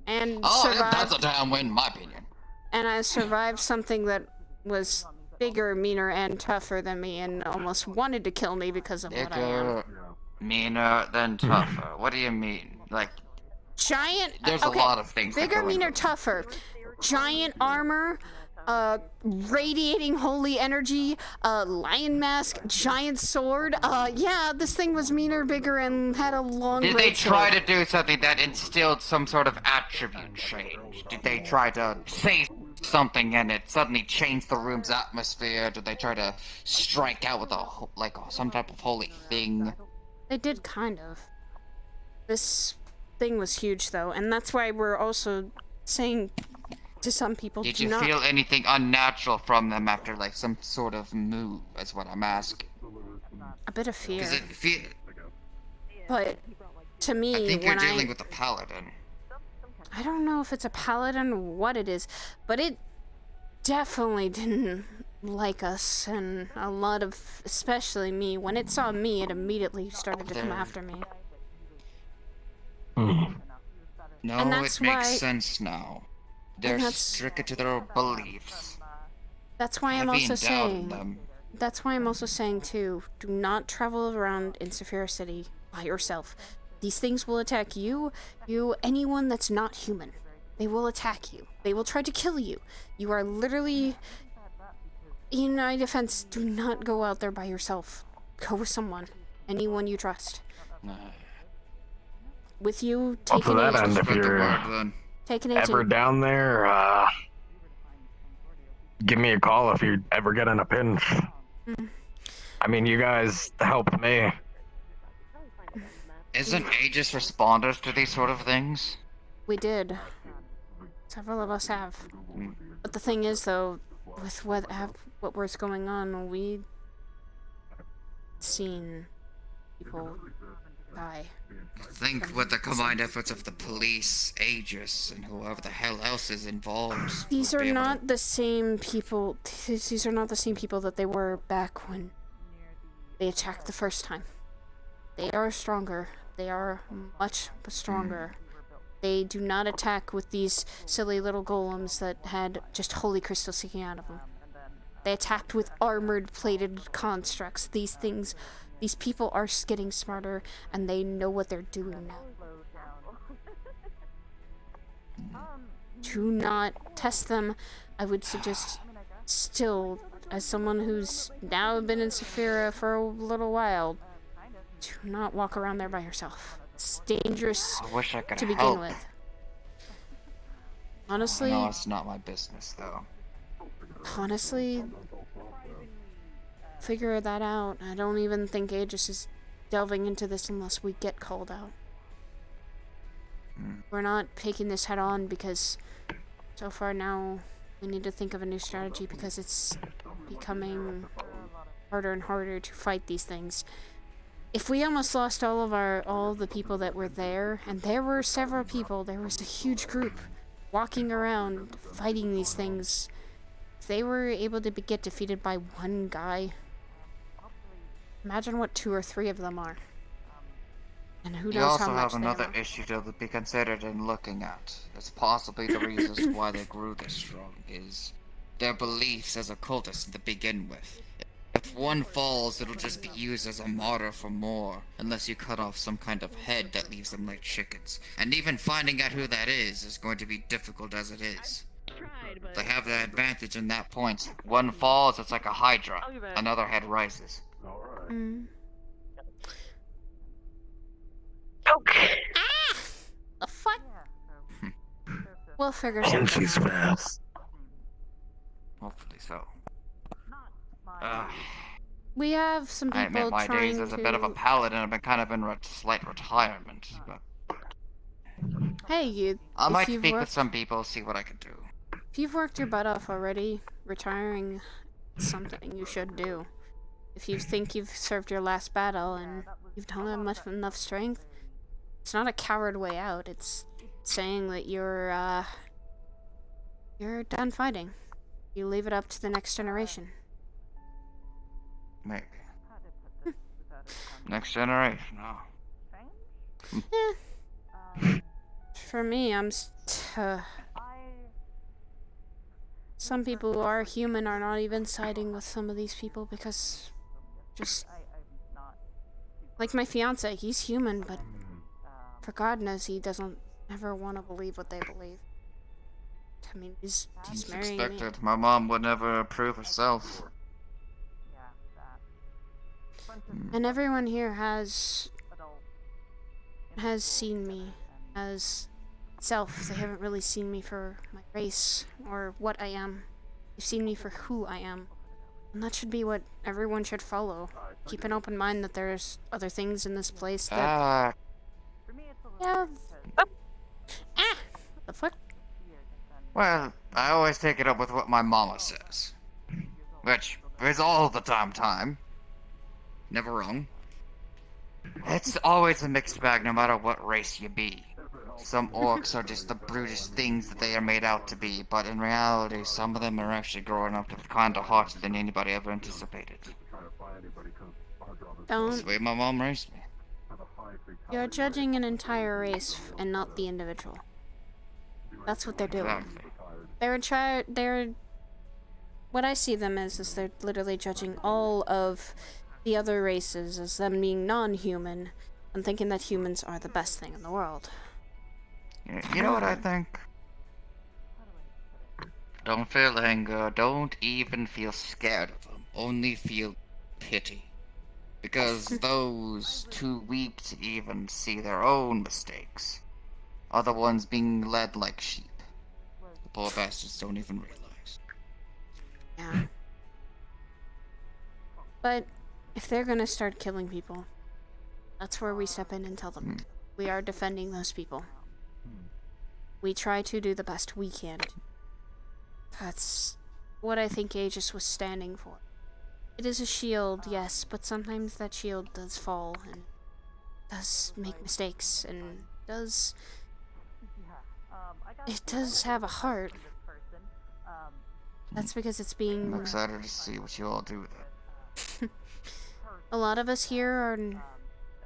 And yeah, that's a damn win, in my opinion. And I survived something that was bigger, meaner, and tougher than me, and almost wanted to kill me because of what I am. Bigger, meaner, than tougher. What do you mean? Like, giant. There's a lot of things. Bigger, meaner, tougher. Giant armor, radiating holy energy, lion mask, giant sword. Yeah, this thing was meaner, bigger, and had a long. Did they try to do something that instilled some sort of attribute change? Did they try to say something and it suddenly changed the room's atmosphere? Did they try to strike out with some type of holy thing? They did, kind of. This thing was huge, though, and that's why we're also saying to some people, did you feel anything unnatural from them after like some sort of move? Is what I'm asking. A bit of fear. Does it feel? But to me, I think you're dealing with a paladin. I don't know if it's a paladin or what it is, but it definitely didn't like us, and a lot of, especially me, when it saw me, it immediately started to come after me. No, it makes sense now. They're strict to their beliefs. That's why I'm also saying. That's why I'm also saying too. Do not travel around in Saphira City by yourself. These things will attack you, anyone that's not human. They will attack you. They will try to kill you. You are literally, in my defense, do not go out there by yourself. Go with someone. Anyone you trust. With you, take an agent. End, if you're ever down there, give me a call if you ever get in a pinch. I mean, you guys helped me. Isn't Aegis responders to these sort of things? We did. Several of us have. But the thing is, though, with what was going on, we seen people die. Think with the combined efforts of the police, Aegis, and whoever the hell else is involved. These are not the same people. These are not the same people that they were back when they attacked the first time. They are stronger. They are much stronger. They do not attack with these silly little golems that had just holy crystals sticking out of them. They attacked with armored, plated constructs. These people are getting smarter, and they know what they're doing now. Do not test them. I would suggest still, as someone who's now been in Saphira for a little while, do not walk around there by yourself. It's dangerous to begin with. Honestly, no, it's not my business, though. Honestly, figure that out. I don't even think Aegis is delving into this unless we get called out. We're not taking this head on because so far now we need to think of a new strategy because it's becoming harder and harder to fight these things. If we almost lost all the people that were there, and there were several people, there was a huge group walking around fighting these things. If they were able to get defeated by one guy, Imagine what 2 or 3 of them are. And who You knows also how much have they another are. issue to be considered in looking at. It's possibly the reasons why they grew this strong is their beliefs as a cultist to begin with. If one falls, it'll just be used as a martyr for more, unless you cut off some kind of head that leaves them like chickens. And even finding out who that is going to be difficult as it is. They have the advantage in that point. One falls, it's like a hydra. Another head rises. Mm. Okay. Ah! The fuck? We'll figure And something she's out. fast. Hopefully so. We have some I admit people my trying days as to... a bit of a paladin have been kind of in slight retirement, but Hey, you... I if might you've speak with worked- some people, see what I can do. If you've worked your butt off already, retiring is something you should do. If you think you've served your last battle and you don't have enough strength, it's not a coward way out. It's saying that you're done fighting. You leave it up to the next generation. Maybe. Next generation, For me, some people who are human are not even siding with some of these people because just like my fiance, he's human, but for God knows he doesn't ever want to believe what they believe. I mean, he's It's marrying me. expected. My mom would never approve herself. And everyone here has seen me as self. They haven't really seen me for my race or what I am. They've seen me for who I am. And that should be what everyone should follow. Keep an open mind that there's other things in this place that... Yeah. The fuck? Well, I always take it up with what my mama says. Which is all the time. Never wrong. It's always a mixed bag no matter what race you be. Some orcs are just the brutish things that they are made out to be, but in reality, some of them are actually growing up to be kinder hearts than anybody ever anticipated. That's the way my mom raised me. You're judging an entire race and not the individual. That's what they're doing. Exactly. What I see them as is they're literally judging all of the other races as them being non-human and thinking that humans are the best thing in the world. You know what I think? Don't feel anger, don't even feel scared of them, only feel pity. Because those too weak to even see their own mistakes are the ones being led like sheep. The poor bastards don't even realize. Yeah. But if they're gonna start killing people, that's where we step in and tell them we are defending those people. We try to do the best we can. That's what I think Aegis was standing for. It is a shield, yes, but sometimes that shield does fall and does make mistakes and it does have a heart. That's because it's being... I'm excited to see what you all do with it. A lot of us here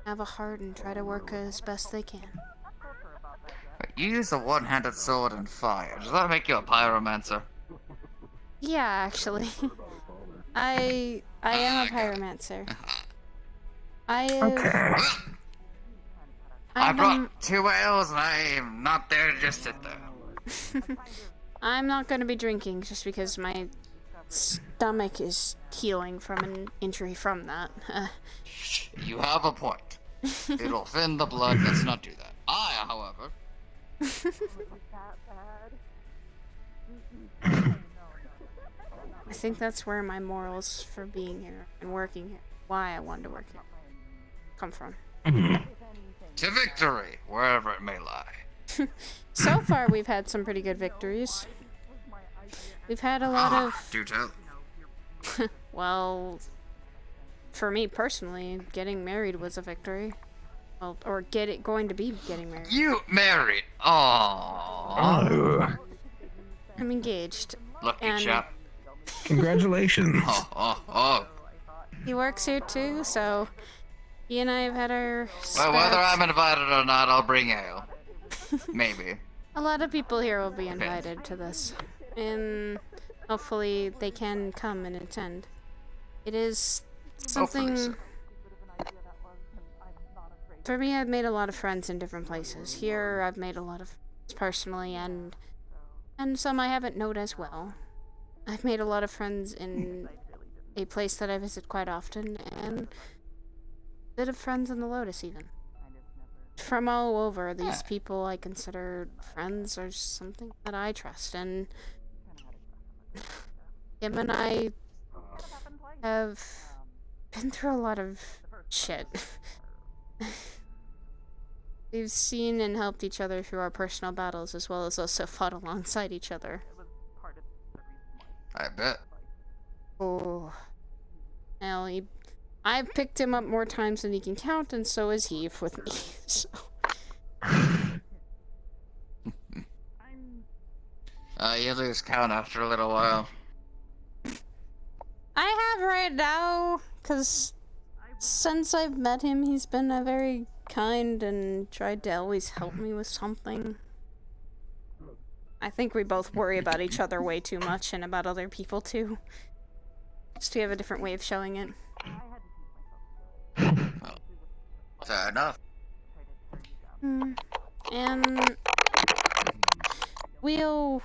have a heart and try to work as best they can. You use a one-handed sword and fire. Does that make you a pyromancer? Yeah, actually. I am a pyromancer. I brought 2 ales and I am not there to just sit there. I'm not gonna be drinking just because my stomach is healing from an injury from that. You have a point. It'll thin the blood, let's not do that. I, however... I think that's where my morals for being here and working here, why I wanted to work here, come from. To victory, wherever it may lie. So far, we've had some pretty good victories. We've had a lot of... Do tell. Well, for me personally, getting married was a victory. Well, or going to be getting married. You married? Oh. I'm engaged. Lucky and chap. Congratulations. Oh. He works here too, so he and I have had our Well, whether spats. I'm invited or not, I'll bring ale. Maybe. A lot of people here will be invited to this, and hopefully they can come and attend. It is something... For me, I've made a lot of friends in different places. Here, I've made a lot of friends personally, and some I haven't known as well. I've made a lot of friends in a place that I visit quite often, and a bit of friends in the Lotus, even. From all over, these people I consider friends or something that I trust, and him and I have been through a lot of shit. We've seen and helped each other through our personal battles, as well as also fought alongside each other. I bet. Oh. Now, I've picked him up more times than he can count, and so has he with me, so... You lose count after a little while. I have right now, because since I've met him, he's been a very kind and tried to always help me with something. I think we both worry about each other way too much, and about other people too. Just we have a different way of showing it. Well, fair enough. And we'll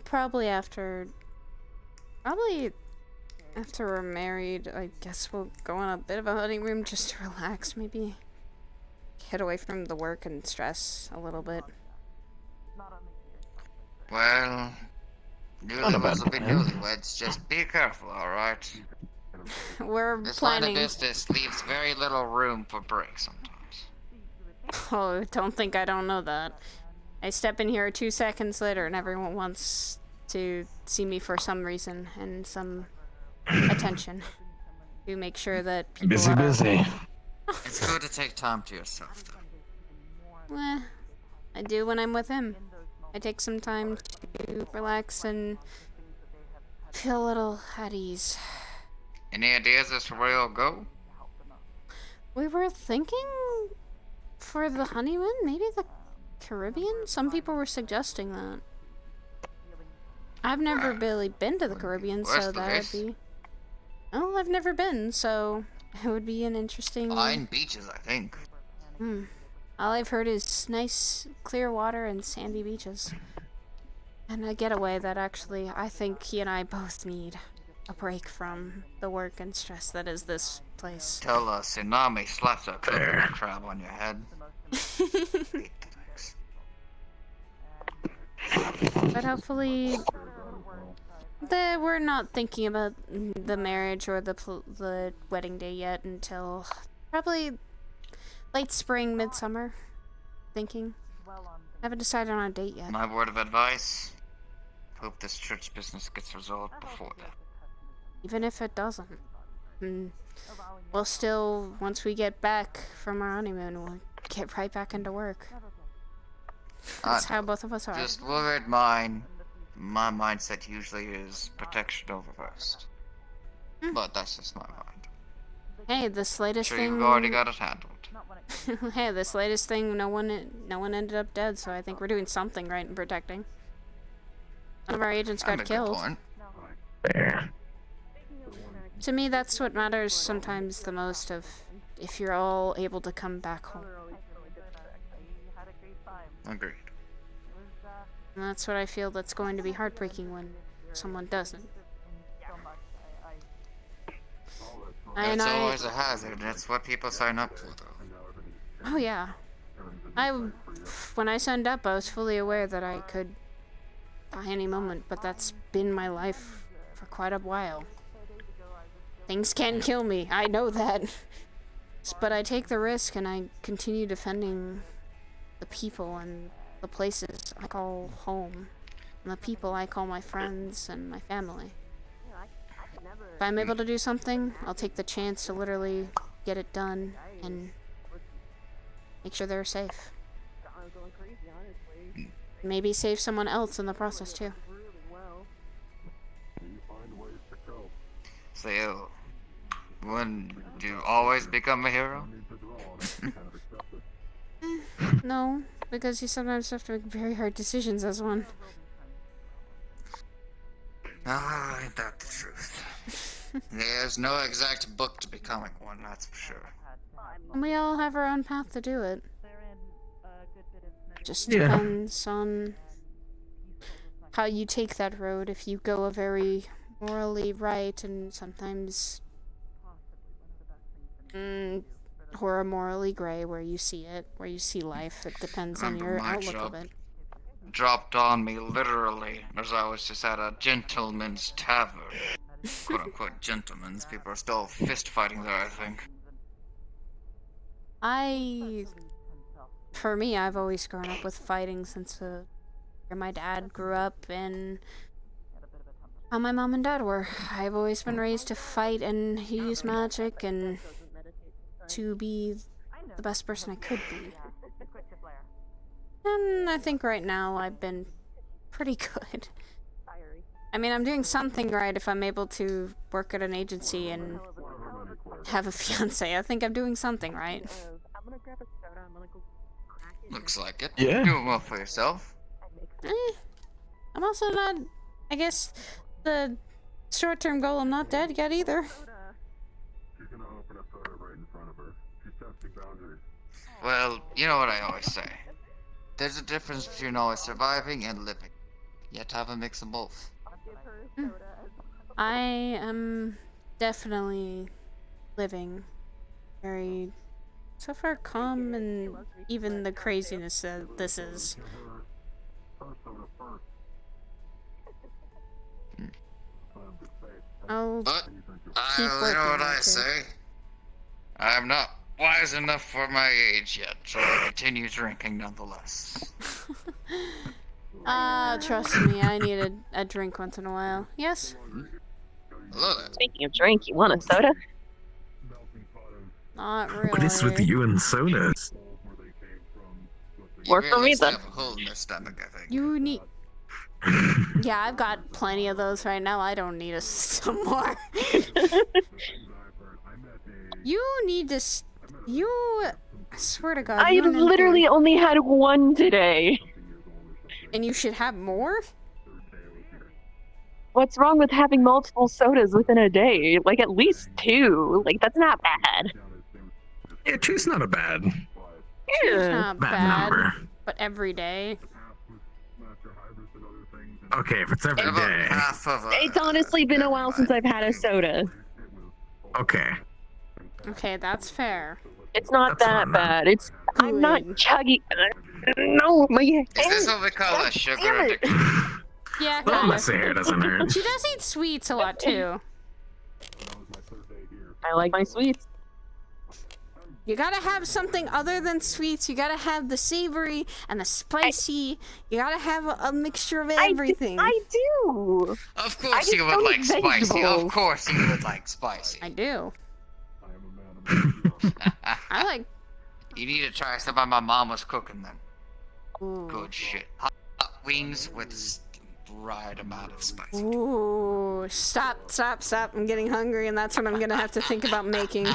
probably after we're married, I guess we'll go on a bit of a honeymoon just to relax, maybe get away from the work and stress a little bit. Well, newlyweds will be newlyweds. Just be careful, alright? We're this planning. Line of business leaves very little room for breaks sometimes. Oh, don't think I don't know that. I step in here 2 seconds later and everyone wants to see me for some reason and some attention to make sure that people Busy. It's good to take time to yourself, though. I do when I'm with him. I take some time to relax and feel a little at ease. Any ideas as to where you'll go? We were thinking for the honeymoon, maybe the Caribbean? Some people were suggesting that. I've never really been to the Caribbean, so that would be... Oh, I've never been, so it would be an interesting... Fine beaches, I think. All I've heard is nice, clear water and sandy beaches. And a getaway that actually, I think he and I both need a break from the work and stress that is this place. Till a tsunami slaps a coconut crab on your head. But hopefully, we're not thinking about the marriage or the wedding day yet until probably late spring, midsummer. Thinking. Haven't decided on a date yet. My word of advice: hope this church business gets resolved before that. Even if it doesn't, we'll still, once we get back from our honeymoon, we'll get right back into work. That's how both of us are. Just word mine. My mindset usually is protection over first. But that's just my mind. Hey, this latest sure thing... you've already got it handled. Hey, this latest thing, no one ended up dead, so I think we're doing something right in protecting. None of our agents got killed. Fair. To me, that's what matters sometimes the most, of if you're all able to come back home. Agreed. And that's what I feel that's going to be heartbreaking when someone doesn't. It's always a hazard. That's what people sign up for, though. Oh yeah. When I signed up, I was fully aware that I could die any moment, but that's been my life for quite a while. Things can kill me, I know that. But I take the risk and I continue defending the people and the places I call home, and the people I call my friends and my family. If I'm able to do something, I'll take the chance to literally get it done and make sure they're safe. Maybe save someone else in the process too. So When do you always become a hero? No, because you sometimes have to make very hard decisions as one. Ah, ain't that the truth? There's no exact book to becoming one, that's for sure. And we all have our own path to do it. Just depends on how you take that road. If you go a very morally right and sometimes or a morally gray, where you see it, where you see life. It depends on your outlook of it. Dropped on me literally as I was just at a gentleman's tavern. Quote unquote gentleman's. People are still fist fighting there, I think. For me, I've always grown up with fighting since where my dad grew up and how my mom and dad were. I've always been raised to fight and use magic and to be the best person I could be. And I think right now I've been pretty good. I mean, I'm doing something right if I'm able to work at an agency and have a fiance. I think I'm doing something right. Looks like it. Yeah. Doing well for yourself. I'm also not, I guess, the short-term goal, I'm not dead yet either. Well, you know what I always say. There's a difference between always surviving and living. You have to have a mix of both. I am definitely living very, so far, calm, and even the craziness that this is. But, you know what I say? I'm not wise enough for my age yet, so I continue drinking nonetheless. Trust me, I need a drink once in a while. Yes? Hello there. Speaking of drink, you want a soda? Not really. What is with you and sodas? More for me, then. Have a hole in their stomach, I think. You need... Yeah, I've got plenty of those right now. I don't need some more. You need to... I swear to God. I literally only had one today. And you should have more? What's wrong with having multiple sodas within a day? Like, at least 2. Like, that's not bad. Yeah, 2's not a bad. Two's not bad, number. but every day. Okay, if it's every day. It's honestly been a while since I've had a soda. Okay. Okay, that's fair. It's not that bad. It's... Good. I'm not chugging... No, my... Is this what we call a sugar addiction? Yeah, Well, kind unless the hair doesn't hurt. She does eat sweets a lot, too. I like my sweets. You gotta have something other than sweets. You gotta have the savory and the spicy. You gotta have a mixture of everything. I do. Of course you would like spicy. Of course you would like spicy. I do. I like... You need to try some of my mom was cooking then. Ooh. Good shit. Hot wings with the right amount of spice. Ooh, stop. I'm getting hungry, and that's what I'm gonna have to think about making.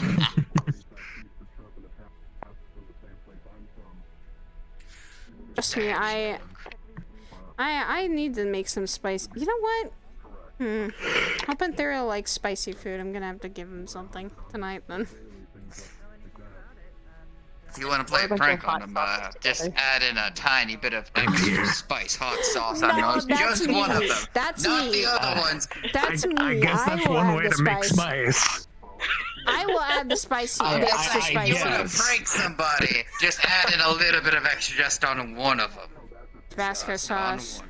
Trust me, I need to make some spice. You know what? Hoping Theriel likes spicy food. I'm gonna have to give him something tonight then. If you want to play a prank on him, just add in a tiny bit of extra spice hot sauce on those. Just me. one of them. That's not me. the other ones. That's me. I guess that's one way to make spice. I will add the spicy, the extra spicy. If you want to prank somebody, just add in a little bit of extra just on one of them. Tabasco sauce.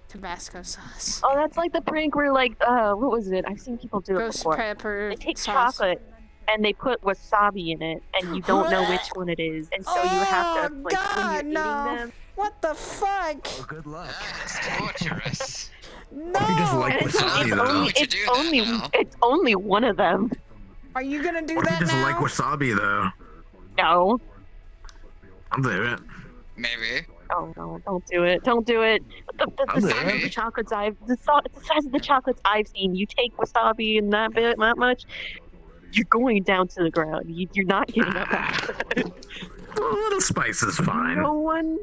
Tabasco sauce. Oh, that's like the prank where, like, what was it? I've seen people do it Ghost before. pepper They take sauce. chocolate and they put wasabi in it, and you don't know which one it is, and so you have to, like, when you're eating them. What the fuck? Oh, good luck. It's torturous. No! You just like wasabi, though. It's only one of them. Are you gonna do What if that you just now? like wasabi, though? No. I'll do it. Maybe. Oh no! Don't do it! Don't do it! The size of the chocolates the size of the chocolates I've seen. You take wasabi and that much. You're going down to the ground. You're not getting up after it. A little spice is fine. No one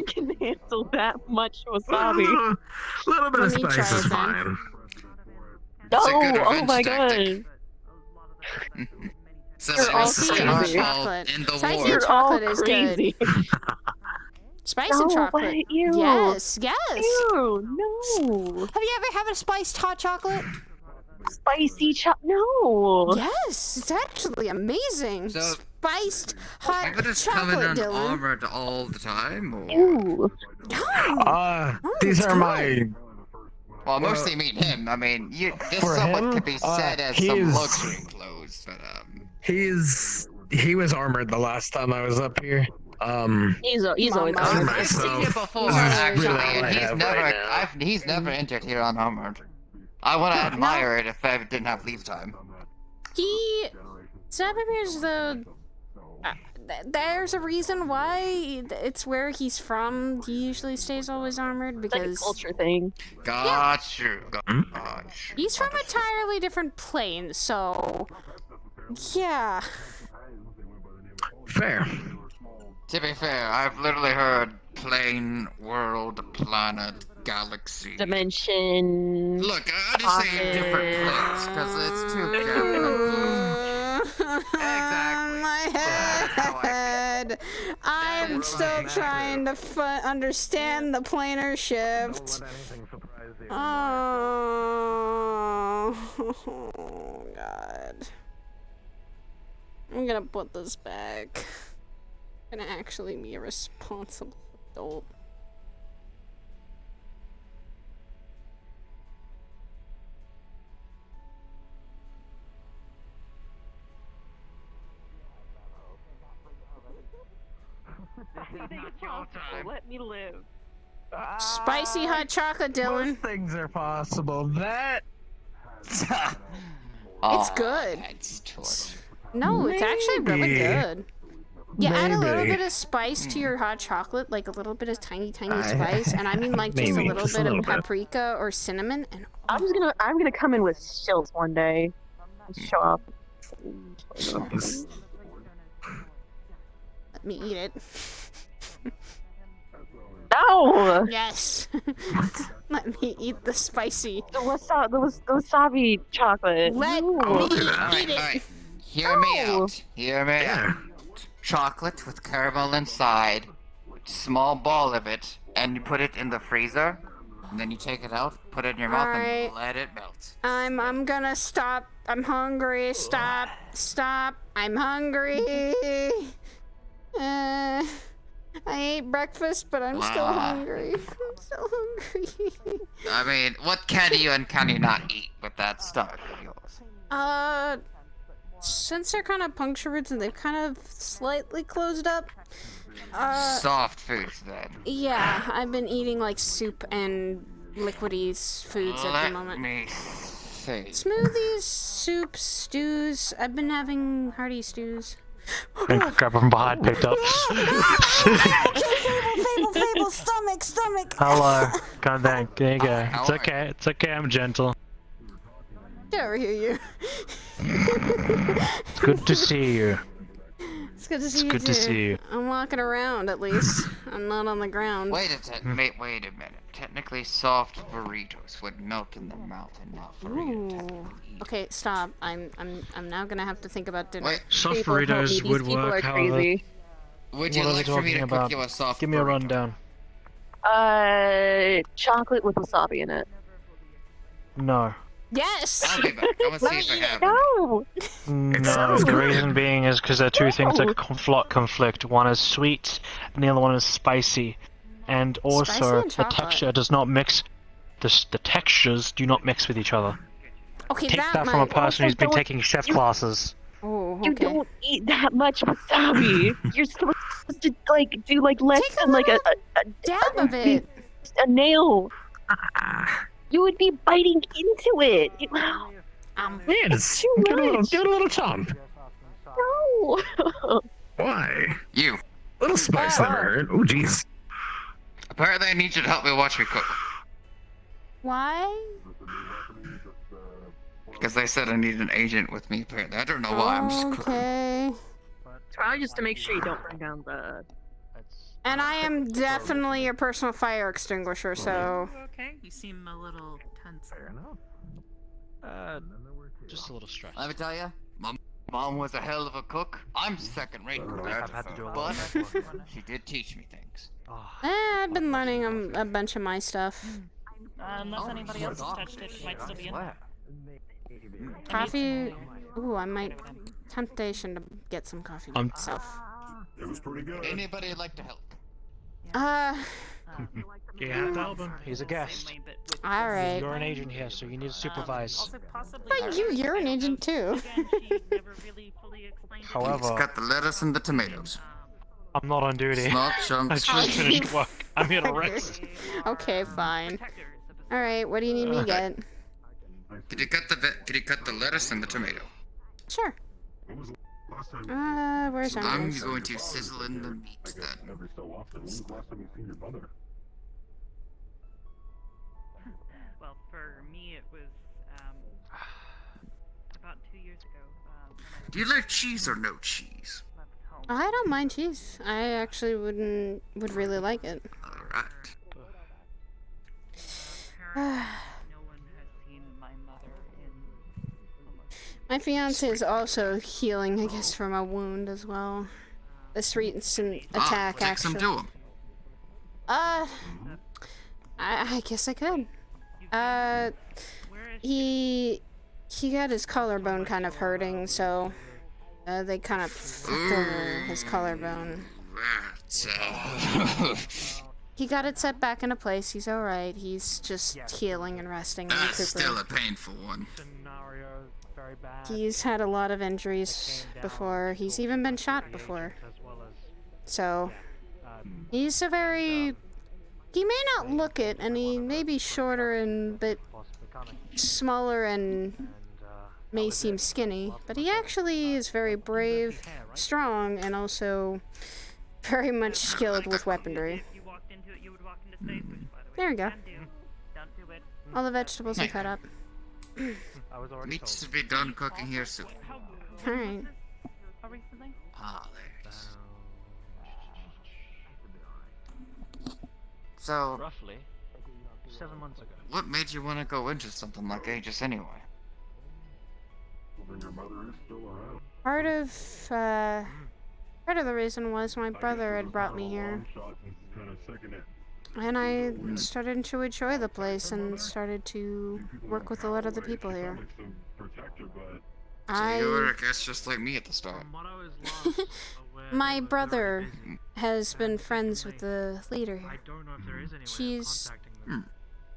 can handle that much wasabi. A little bit of Let me spice try is it then. fine. No! It's a good Oh revenge my tactic. god! Somebody all was crazy. involved in the Spicy war. You're all chocolate is good. crazy. Spice No, and chocolate. what? Ew. Yes, yes. Ew, no. Have you ever had a spiced hot chocolate? Spicy No. Yes, it's actually amazing. So, Spiced hot You just coming chocolate, Dylan. unarmored all the time? Or? Ew. These it's are my. Well, mostly mean him. I mean, this for somewhat him, could be said as he some is- luxury clothes, but He was armored the last time I was up here. He's always Mama. armored. I've seen you before, This is actually, really all and I he's have never, right now. he's never entered here unarmored. I would admire it if I didn't have leave time. Here's the. There's a reason why it's where he's from. He usually stays always armored It's like a because culture thing. Got you. he's from an entirely different plane. So, yeah. Fair. To be fair, I've literally heard plane, world, planet, galaxy. Dimension. Look, I just say different planes because it's too confusing. Exactly. My head. I'm still trying to understand the planar shift. Oh God. I'm gonna put this back. I'm gonna actually be a responsible adult. Let me live. Spicy hot chocolate, Dylan. Most things are possible. That. It's good. That's torture. No, it's actually really Maybe. good. You add a little Maybe. bit of spice to your hot chocolate, like a little bit of tiny spice, and I mean like just a Maybe, little just a bit little of bit. paprika or cinnamon, and I'm gonna come in with shills one day. Just show up. let me eat it. No! Yes. Let me eat the spicy. The wasabi chocolate. Let No. me Alright, eat it. alright. Hear me No. out. Hear me Yeah. out. Chocolate with caramel inside. Small ball of it, and you put it in the freezer. And then you take it out, put it in your mouth, Alright. and let it melt. I'm gonna stop. I'm hungry. Stop. I'm hungry. I ate breakfast, but I'm still hungry. I'm still hungry. I mean, what can you and can you not eat with that stomach of yours? Since they're kind of punctured and they've kind of slightly closed up, Soft foods, then. yeah, I've been eating like soup and liquidy foods at the Let moment. me see. Smoothies, soups, stews. I've been having hearty stews. Grab from behind, picked up. Fable, stomach. Hello. God dang. There you go. How It's are okay. It's okay. I'm gentle. Get over here, you. It's good to see you. It's good to see It's you good too. to see you. I'm walking around at least. I'm not on the ground. Wait a minute. Technically, soft burritos would melt in the mouth and not for you to Ooh. technically eat. Okay, stop. I'm now gonna have to think about dinner. Wait, Soft People help me. burritos These would people are work, however. crazy. would you What are we like for me to talking cook about? you a soft Give me a burrito? rundown. Chocolate with wasabi in it. No. Yes. I'll be back. I'm gonna see if I have it. No! No, sounds the good. reason being is because they're two things that conflict. One is sweet, and the other one is spicy. And also, Spicy and the chocolate. texture does not mix. The textures do not mix with each other. Okay, Take that that from a might. person who's been don't- taking chef classes. Oh, You okay. don't eat that much wasabi. You're supposed to do like less Take a than like a Dab of it. nail. You would be biting into it. Yeah, just Too give it a much. little chomp. No. Why? You. Little spice never hurt. Oh, jeez. Apparently, I need you to help me watch me cook. Why? Because they said I need an agent with me, apparently. I don't know why, I'm just cooking. Okay. It's probably just to make sure you don't burn down the. And I am definitely your personal fire extinguisher, so. Okay, you seem a little tense. Just a little stressed. Let me tell you, my mom was a hell of a cook. I'm second-rate compared to her, but she did teach me things. I've been learning a bunch of my stuff. Unless anybody else has touched it, it might still be in there. Coffee. Ooh, I might. Temptation to get some coffee myself. It was pretty good. Anybody like to help? You have to help him. He's a guest. Alright. You're an agent here, so you need to supervise. But you're an agent too. However, He's got the lettuce and the tomatoes. I'm not on duty. It's not I chunks. just finished work. I'm here to rest. Okay, fine. Alright, what do you need me to get? Could you cut the lettuce and the tomato? Sure. Where's I'm onions? going to sizzle in the meat then. Every so often. When's the last time you seen your brother? Well, for me, it was about 2 years ago. Do you like cheese or no cheese? I don't mind cheese. I actually would really like it. Alright. My fiance is also healing, I guess, from a wound as well. This recent attack, take actually. some to him. I guess I could. He got his collarbone kind of hurting, so they kind of fucked over his collarbone. He got it set back into place. He's all right. He's just healing and resting. And That's still a painful one. He's had a lot of injuries before. He's even been shot before. So, he's a very... He may not look it, and he may be shorter and a bit smaller and may seem skinny, but he actually is very brave, strong, and also very much skilled with weaponry. There we go. All the vegetables are cut up. Needs to be done cooking here soon. Alright. Ah, there it is. So, roughly 7 months ago. What made you want to go into something like Aegis anyway? Part of the reason was my brother had brought me here. And I started to enjoy the place and started to work with a lot of the people here. So you were, I guess, just like me at the start. My brother has been friends with the leader here.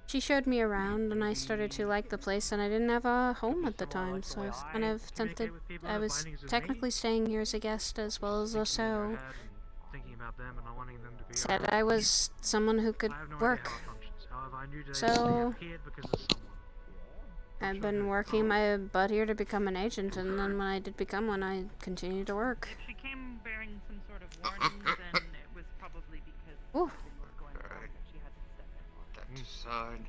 She showed me around and I started to like the place, and I didn't have a home at the time, so I was kind of tempted. I was technically staying here as a guest as well as a so. Said I was someone who could work. So I've been working my butt here to become an agent, and then when I did become one, I continued to work. If she came bearing some sort of warning, then it was probably because something was going on and she had to step in. That aside.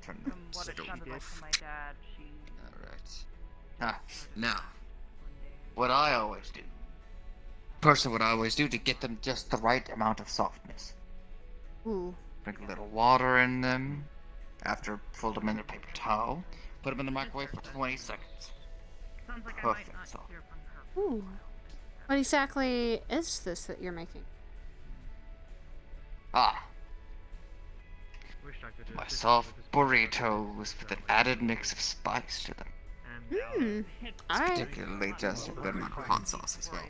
Turn From what it sounded like from my dad, she... Alright. Now, what I always do. Personally, what I always do to get them just the right amount of softness. Ooh. Drink a little water in them. After, fold them in a paper towel. Put them in the microwave for 20 seconds. Sounds like Perfect. I might not hear from her. Ooh. What exactly is this that you're making? Ah. My soft burritos with an added mix of spice to them. Alright. Particularly just a good amount of hot sauce as well.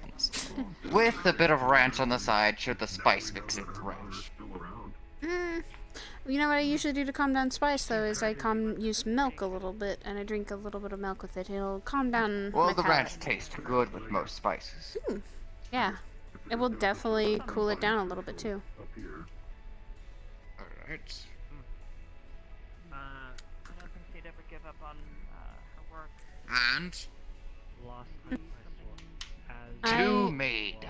With a bit of ranch on the side, should the spice mix in with ranch. You know what I usually do to calm down spice, though, is I use milk a little bit, and I drink a little bit of milk with it. It'll calm down Well, my the palate. ranch tastes good with most spices. Yeah. It will definitely cool it down a little bit, too. Alright. I don't think she'd ever give up on her work. And... I- two made.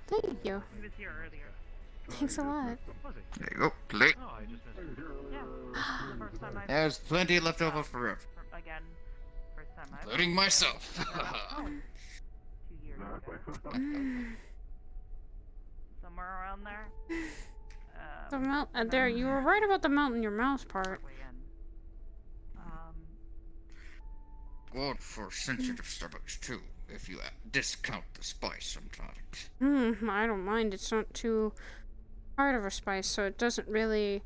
Thank you. He was here earlier. Thanks a lot. There you go, plate. Yeah, the first time I... There's plenty left over forever. Again. including myself. Somewhere around there. There, you were right about the melt in your mouth part. Good for sensitive stomachs too, if you discount the spice sometimes. I don't mind. It's not too hard of a spice, so it doesn't really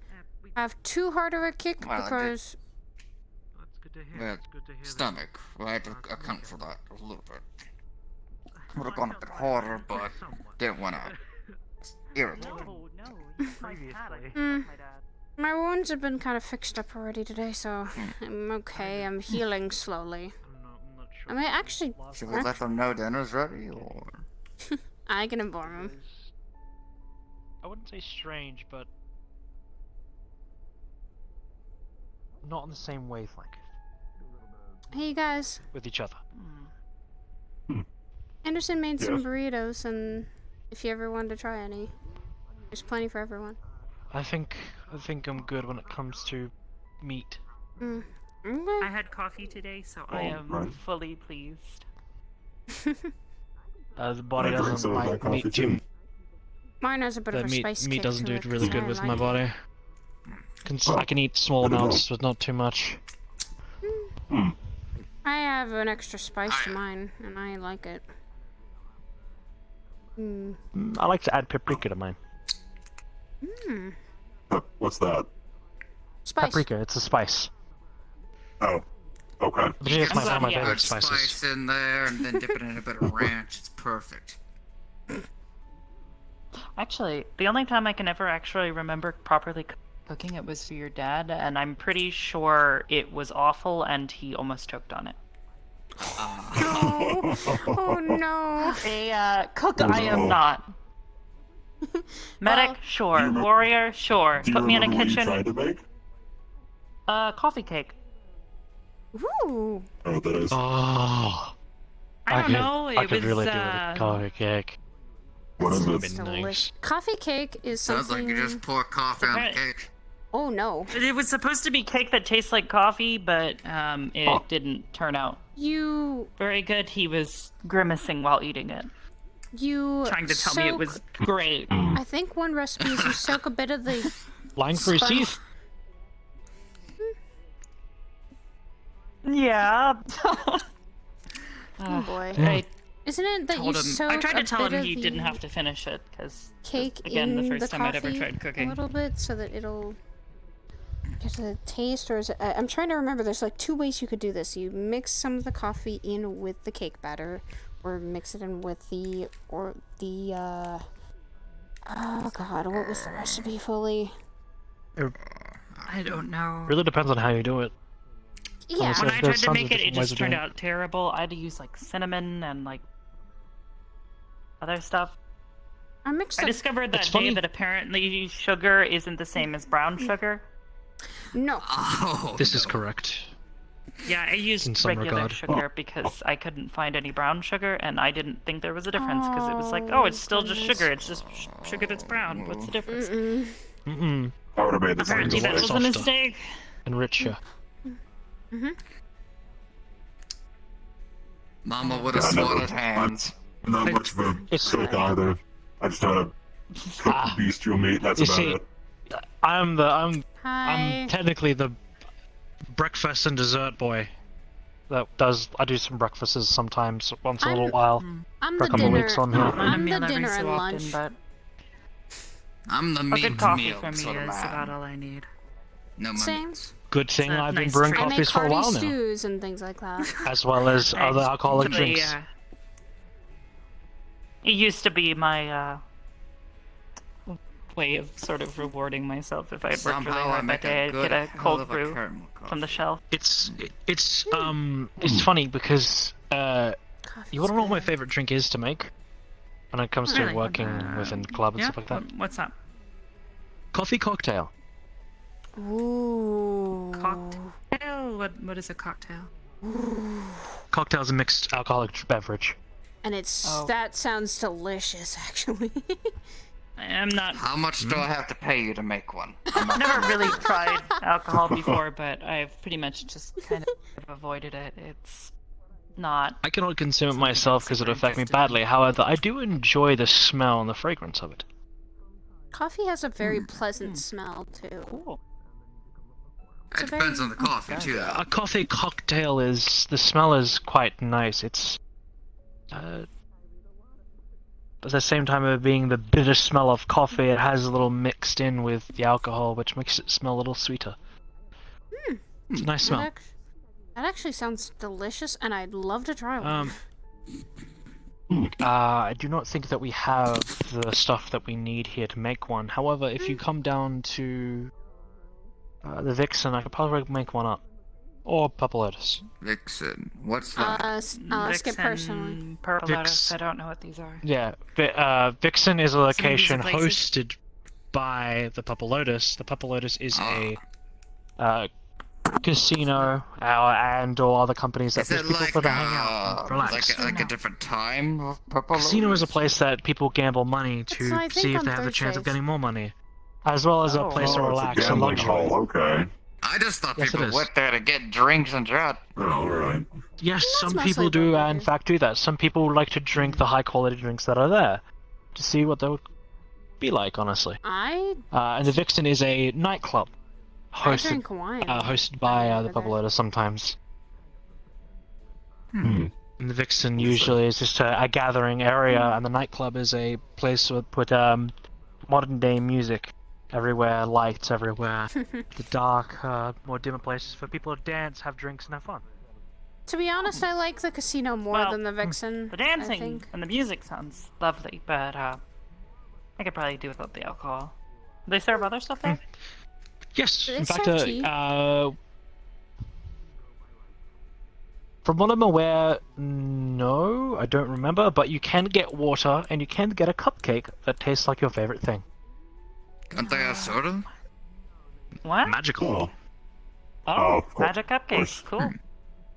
have too hard of a kick because. Well, stomach, right? Account for that a little bit. Would have gone a bit harder, but didn't want to irritate. My wounds have been kind of fixed up already today, so I'm okay. I'm healing slowly. I mean, actually. Should we let them know dinner's ready, or? I can inform them. I wouldn't say strange, but not on the same wavelength Hey, you guys. with each other. Anderson made some burritos, and if you ever wanted to try any, there's plenty for everyone. I think I'm good when it comes to meat. Okay. I had coffee today, so I am fully pleased. The body doesn't like meat too. Mine has a bit of a spice meat kick doesn't to do it, really 'cause good I with like my it. body. I can eat small amounts, but not too much. I have an extra spice to mine, and I like it. I like to add paprika to mine. What's that? Spice. Paprika, it's a spice. Oh, okay. But it's I'm glad my you favorite put spices. spice in there and then dip it in a bit of ranch. It's perfect. Actually, the only time I can ever actually remember properly cooking it was for your dad, and I'm pretty sure it was awful and he almost choked on it. No. Oh no. A cook I am not. Medic, sure. Warrior, sure. Do you Put me in a remember what you kitchen. tried to make? Coffee cake. Ooh. Oh, that is. Oh. I don't know. I It could was really do with a coffee cake. What is That'd it? be nice. Coffee cake is Sounds something. like you just pour coffee on the cake. Oh no. It was supposed to be cake that tastes like coffee, but it didn't turn out You very good. He was grimacing while eating it, trying to tell me it was great. I think one recipe is you soak a bit of the Lying for his teeth. Yeah. Oh boy. I Isn't it that you soak I tried to tell a bit him of he the didn't have to finish it because cake again in the first the time I'd ever coffee tried cooking. a little bit so that it'll get the taste, or is it? I'm trying to remember. There's like two ways you could do this. You mix some of the coffee in with the cake batter, or mix it in with the oh god, what was the recipe fully? I don't know. Really depends on how you do it. Yeah. When I tried There's to tons make of it, it different ways just of doing turned it. out terrible. I had to use like cinnamon and like other stuff. I mixed. I discovered that day that apparently sugar isn't the same as brown sugar. No. Oh, This is correct. Yeah, I In used some regular regard. sugar because I couldn't find any brown sugar, and I didn't think there was a difference because it was like, oh, it's still just sugar. It's just sugar that's brown. What's the difference? Mm-mm. I would have made the same Apparently that was a choice. mistake. And richer. Mama would have Yeah, I never- swatted hands. I'm not much of a cook either. I just know how to cook bestial meat. That's You about see, it. I'm technically the breakfast and dessert boy. I do some breakfasts sometimes, once in a little while. I'm for a the couple dinner. weeks on here. I'm the dinner and lunch. But I'm the a meat good coffee meal for me sort of is man. about all I need. No, Same. Good thing It's a I've been nice brewing treat. I make coffees for a hearty while now. stews and things like that. As well as other alcoholic Actually, drinks. It used to be my way of sort of rewarding myself if I had worked really Somehow I hard that make a day. I'd good get a hell cold of a brew caramel from the shelf. It's funny because you wanna know what my favorite drink is to make when it comes to Really? working within club and Yeah? stuff like that. What's that? Coffee cocktail. Ooh. Cocktail? What is a cocktail? Cocktail's a mixed alcoholic beverage. And it's Oh. that sounds delicious, actually. I'm not. How much do I have to pay you to make one? I've never really tried alcohol before, but I've pretty much just kind of avoided it. It's not. I cannot consume it myself because it affects me badly. However, I do enjoy the smell and the fragrance of it. Coffee has a very pleasant smell too. Cool. It depends on the coffee too. A coffee cocktail the smell is quite nice. It's at the same time of being the bitter smell of coffee, it has a little mixed in with the alcohol, which makes it smell a little sweeter. It's a nice smell. That actually sounds delicious, and I'd love to try one. I do not think that we have the stuff that we need here to make one. However, if you come down to the Vixen, I could probably make one up. Or Purple Lotus. Vixen. What's that? Skip personally. Purple Lotus. I don't know what these are. Yeah, Vixen is a location Some of these hosted by the Purple Lotus. The Purple Lotus is a casino and all other companies that Is it people like, for to hang out and relax. like a different time of Purple Casino Lotus? is a place that people gamble money to see if they have the chance of getting more money, as well as a place to relax and luxury. Okay. I just thought Yes, it people is. went there to get drinks and chat. Alright. Yes, some mostly people what do, they in do. fact, do that. Some people like to drink the high quality drinks that are there to see what they would be like, honestly. And the Vixen is a nightclub I drink wine. hosted by the Purple Lotus sometimes. And the Vixen usually is just a gathering area, and the nightclub is a place with modern day music everywhere, lights everywhere, the dark, more dimmer places for people to dance, have drinks, and have fun. To be honest, I like the casino more than the Vixen. The I dancing think. and the music sounds lovely, but I could probably do without the alcohol. Do they serve other stuff there? Yes, They in fact, serve tea. from what I'm aware, no, I don't remember, but you can get water, and you can get a cupcake that tastes like your favorite thing. Can't they have soda? What? Magical. Oh, of course. magic cupcakes. Cool.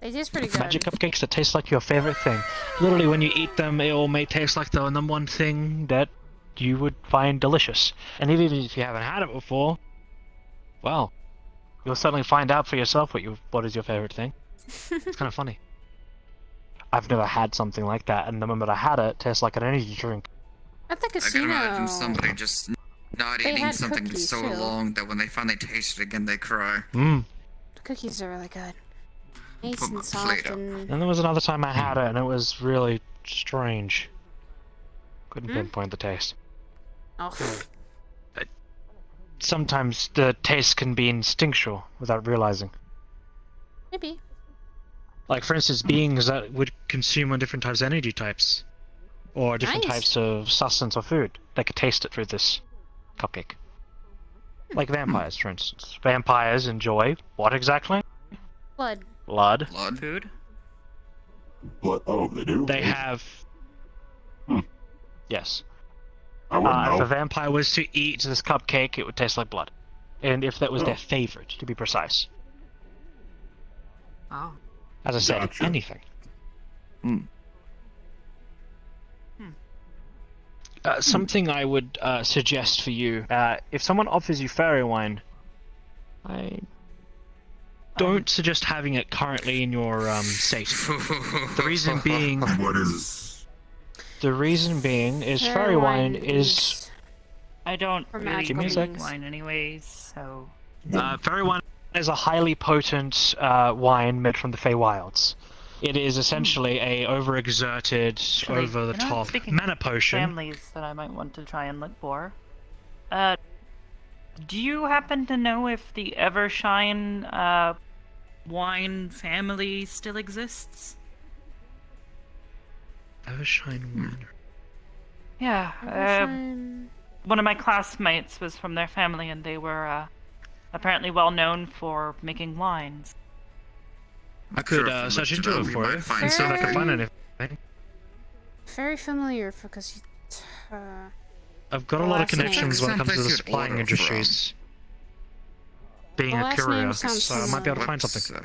They taste pretty good. Magic cupcakes that taste like your favorite thing. Literally, when you eat them, it all may taste like the number one thing that you would find delicious. And even if you haven't had it before, well, you'll certainly find out for yourself what is your favorite thing. It's kind of funny. I've never had something like that, and the moment I had it, it tastes like an energy drink. At the I can casino. imagine somebody just not They eating had something cookies, so too. long that when they finally taste it again, they cry. Mmm. The cookies are really good. Nice Put my and soft plate up. and... And there was another time I had it, and it was really strange. Couldn't Hmm? pinpoint the taste. Oh. Sometimes the taste can be instinctual without realizing. Maybe. Like, for instance, beings that would consume on different types of energy types, or different Nice. types of sustenance or food, they could taste it through this cupcake. Like vampires, for instance. Vampires enjoy what exactly? Blood. Blood. Blood? Food? What? Oh, they do? They have... Yes. I wouldn't If a know. vampire was to eat this cupcake, it would taste like blood. And if that was their favorite, to be precise. Oh. As I said, Gotcha. anything. Something I would suggest for you, if someone offers you fairy wine, I don't suggest having it currently in your safe. The reason being... What is... The reason being is fairy wine is... I don't For really magical drink means. wine anyways, so... Fairy wine is a highly potent wine made from the Feywilds. It is essentially a overexerted, Actually, you know, over-the-top speaking mana of potion. families that I might want to try and look for. Do you happen to know if the Evershine wine family still exists? Evershine wine. Yeah, Evershine. one of my classmates was from their family, and they were apparently well known for making wines. I could search into it for you and see if I can find anything. Very familiar because you... I've got a The lot of last name. connections when it comes to the Someplace you'd supplying order industries. Being The a last name courier, sounds so I might be able to find something.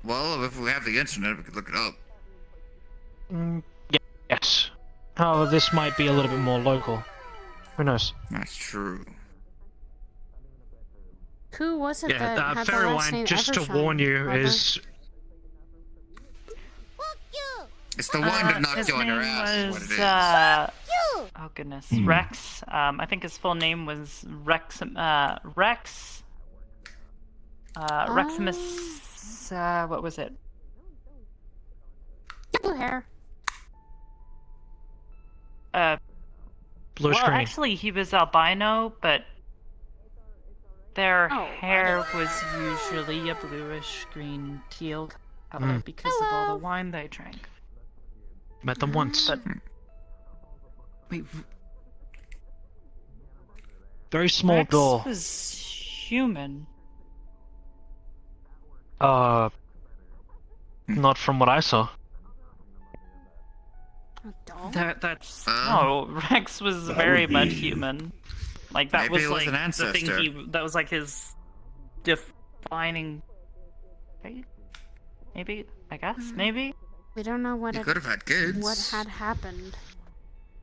Well, if we have the internet, we could look it up. Yes. However, this might be a little bit more local. Who knows? That's true. Who was it Yeah, that had the last name just to Evershine, warn you, Barbara? is It's the one that knocked his you on your name ass. Is what was, it is. oh goodness, Rex. I think his full name was Reximus, what was it? Blue hair. blue well, screen. actually, he was albino, but their hair was usually a bluish green teal color because of all the wine they drank. Met them once. But wait, Very small Rex door. was human. Not from what I saw. That's no. Rex was very much human. Like that Maybe was it was like an the thing ancestor. that was like his defining. Maybe I guess maybe. We don't know what You could have had kids. what had happened.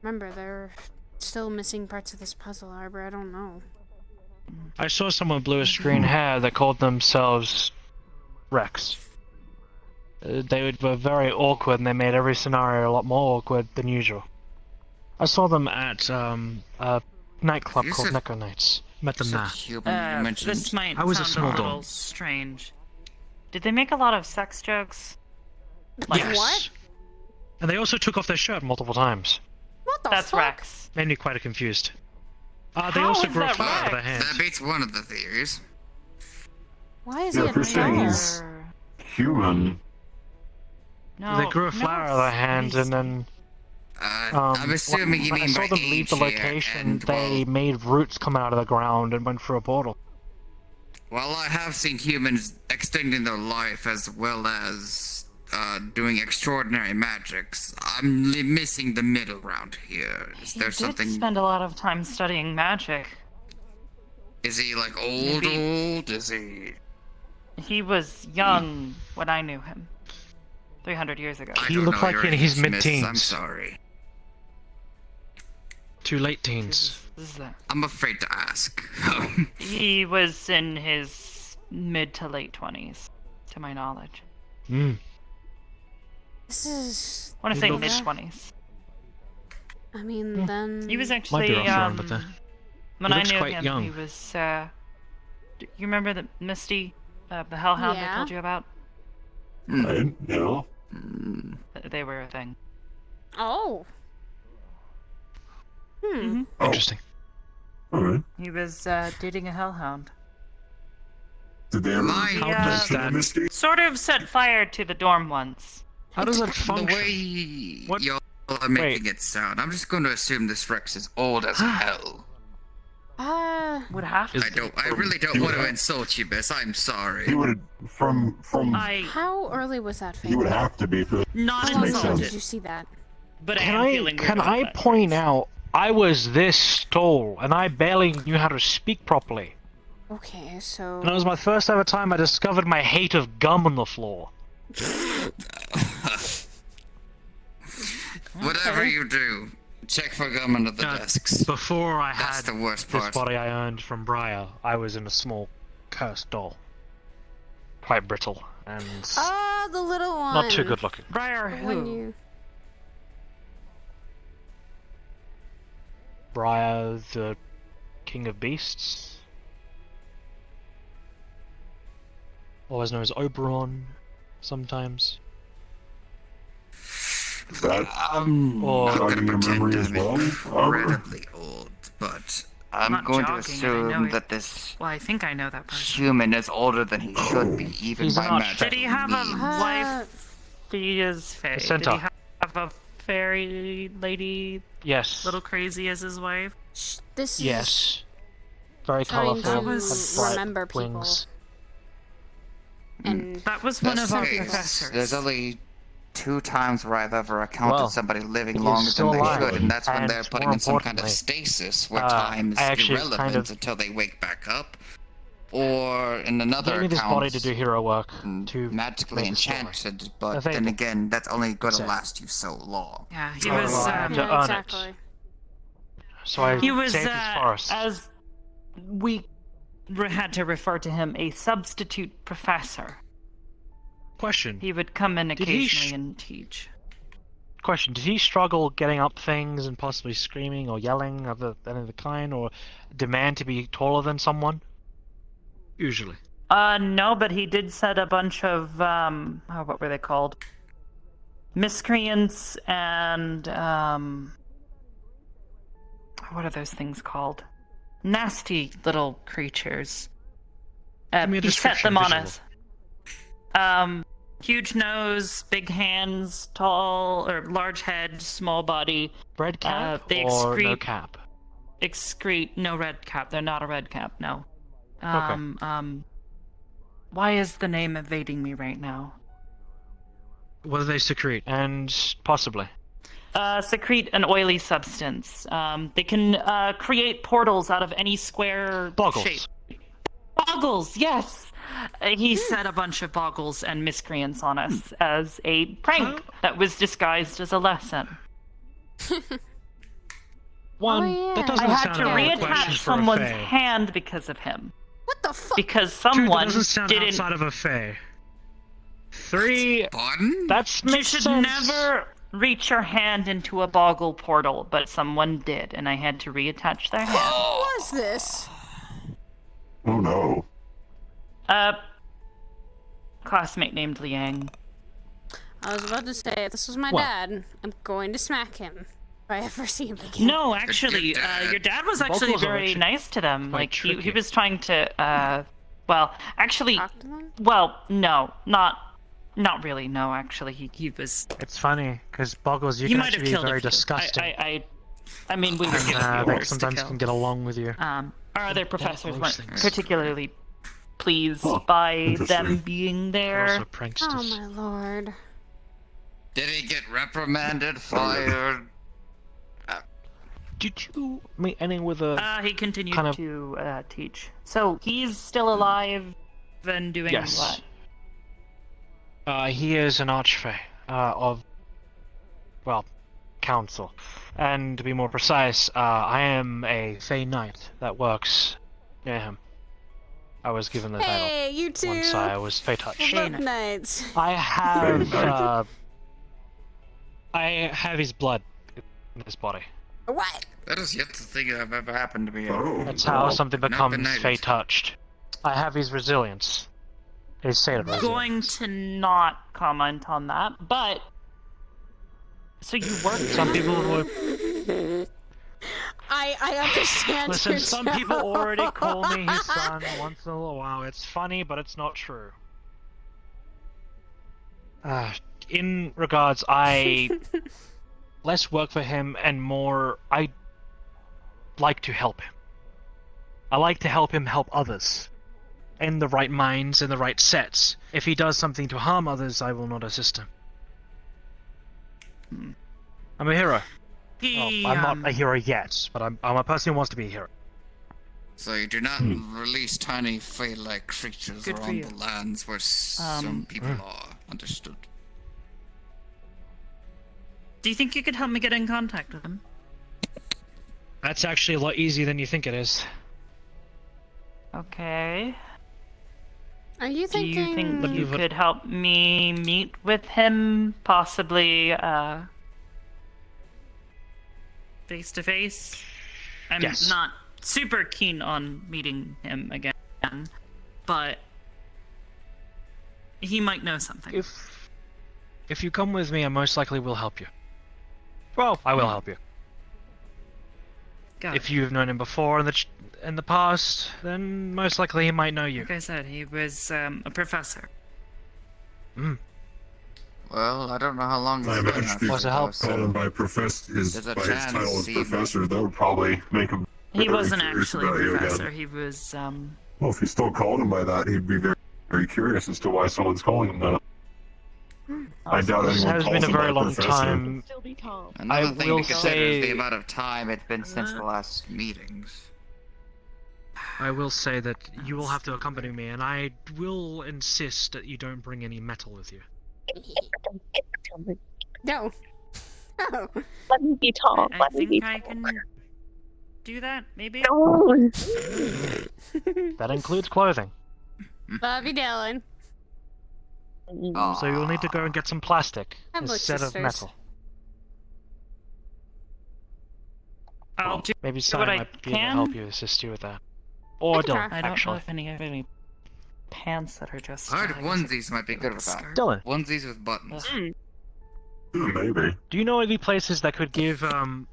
Remember, they're still missing parts of this puzzle, Arbor. I don't know. I saw someone with bluish green hair that called themselves Rex. They were very awkward, and they made every scenario a lot more awkward than usual. I saw them at a nightclub You called said- Neko Nights. Met them there. Human, you mentioned. This might I was a sound small little dog. strange. Did they make a lot of sex jokes? Yes. What? And they also took off their shirt multiple times. What the That's fuck? Rex. Made me quite confused. They How also is grew a that flower out of their Rex? hands. That beats one of the theories. Why is Yeah, he if you're saying he's human, No, They grew a flower out of their hands, and then I'm assuming you when I mean saw by them leave age the here, location, and, they well, made roots come out of the ground and went through a portal. Well, I have seen humans extending their life as well as doing extraordinary magics. I'm missing the middle ground here. Is He there did something? spend a lot of time studying magic. Is he like old? Is he? He was young when I knew him. 300 years ago. I He don't looked know like your in his age, miss. mid-teens. I'm sorry. To late teens. This is that. I'm afraid to ask. He was in his mid to late 20s, to my knowledge. This is. I want to say looks- mid 20s. I mean, then. He was Might actually, be rough around, but when he I looks knew quite him, young. he was, you remember the Misty, the Hellhound I Yeah. told you about? right? You know? They were a thing. Oh. Hmm. Oh, Interesting. alright. He was, dating a Hellhound. Did they ever My- mention Yeah. the Misty? Sort of set fire to the dorm once. How does that The function? way What? y'all are making it sound, I'm just going to assume this Rex is old as hell. Would have to. I really don't want to insult you, Miss. I'm sorry. He would from How early was that he would family? have to be for Not How long ago insulted. did you see that? But Can I am feeling weird can about I that. point out I was this tall and I barely knew how to speak properly. Okay, so. And it was my first ever time I discovered my hate of gum on the floor. Whatever you do, check for gum under the desks. Before I That's had the worst this part. body I earned from Briar, I was in a small cursed doll. Quite brittle and Ah, the little one. not too good looking. Briar The one who? you. Briar, the king of beasts. Always known as Oberon, sometimes. that. I'm Or- not Jogging going to your pretend memory as I'm well, Arbor? incredibly old, but I'm not going to jogging, I know assume it. that this Well, I think I know that person. human is older than he should be, even He's by not magic Did he have a means. wife? He is fey. Did centaur. he have a fairy lady, Yes. little crazy as his wife? This is. Yes. Very Trying colourful. to had bright remember people. wings. And That was one That's of our the case. professors. There's only 2 times where I've ever encountered Well, somebody living he's longer than still they alive, should, and that's when and they're putting more in some kind of importantly, stasis where uh, time is I actually irrelevant kind of until they wake back up. Or in another Gave me this body account, to do hero work. To magically make a story. enchanted, but Available. then again, that's only going to Exactly. last you so long. Yeah, he Oh, was. wow. To yeah, earn it. exactly. So I He was saved his forest. as we had to refer to him a substitute professor. Question. He would come in Did he occasionally and teach. Question, did he struggle getting up things and possibly screaming or yelling of any of the kind, or demand to be taller than someone? Usually. No, but he did set a bunch of, what were they called? Miscreants and, what are those things called? Nasty little creatures. He set them on us. Huge nose, big hands, tall or large head, small body. Red cap they or no cap? No red cap. They're not a red cap. No. Okay. Why is the name evading me right now? What do they secrete? And possibly. Secrete an oily substance. They can create portals out of any square shape. Boggles, yes! He set a bunch of boggles and miscreants on us as a prank that was disguised as a lesson. That doesn't I had sound to like a question reattach for a someone's fae. hand because of him. What the fuck? Because Dude, someone that doesn't sound didn't. outside of a fae. 3. That's You makes should sense. never reach your hand into a boggle portal, but someone did, and I had to reattach their hand. Who was this? Oh no. Classmate named Liang. I was about to say, if this was my What? dad, I'm going to smack him if I ever see him again. No, actually, your dad was actually Vocals are very actually nice to them. quite Like he tricky. was trying to, well, actually, Talk to them? well, no, not really. No, actually, he was. It's funny, because boggles, you He can might have actually be killed a very few. disgusting. I mean, we were given And the they orders to sometimes kill. can get along with you. Our other professors those weren't things. particularly pleased Oh, by interesting. them being there. Also pranksters. Oh my lord. Did he get reprimanded, fired? Did you meet any with a... He continued kind of- to teach. So he's still alive and doing Yes. what? He is an archfey of, well, council. And to be more precise, I am a Fey Knight that works near him. I was given the title Hey, you two! once I was Fey touched. Both knights. I have, I have his blood in his body. What? That is yet the thing that have ever happened to me. Oh. That's how something Not becomes benighted. Fey touched. I have his resilience. His state of I'm going resilience. to not comment on that, but so you work. Some people would... I understand. Listen, your some joke. people already call me his son once in a little while. It's funny, but it's not true. In regards, I less work for him and more I like to help him. I like to help him help others. In the right minds, in the right sets. If he does something to harm others, I will not assist him. I'm a hero. Well, I'm not a hero yet, but I'm a person who wants to be a hero. So you do not release tiny fey-like creatures Good for around you. the lands where some people are. Understood. Do you think you could help me get in contact with him? That's actually a lot easier than you think it is. Okay. Are you Do thinking? you think But you you've- could help me meet with him, possibly face to face? I'm Yes. not super keen on meeting him again, but he might know something. If you come with me, I most likely will help you. Well, I will help you. Got If it. you've known him before in the past, then most likely he might know you. Like I said, he was a professor. Well, I don't know how long I he's been imagine at if you Was it help? so called him by There's a by his chance title as he- professor, that would probably make him He very wasn't curious actually a about you again. professor. He was Well, if you still called him by that, he'd be very, very curious as to why someone's calling him that. I doubt This anyone has calls been a him very by long professor. time. Still be calm. Another I thing will to consider is say- the amount of time it's been since the last meetings. I will say that you will have to accompany me, and I will insist that you don't bring any metal with you. No. No. Let me be tall. I Let me be think I tall. can do that, maybe? No. That includes clothing. Love you, Dylan. So you'll need to go and get some plastic How about instead of sisters? metal. I'll do Maybe what Simon I might be able to can. help you, assist you with that. Or Dylan, I don't actually. know if any have any pants that are just. I heard guess onesies might be good with that. Dylan. Onesies with buttons. Maybe. Do you know any places that could give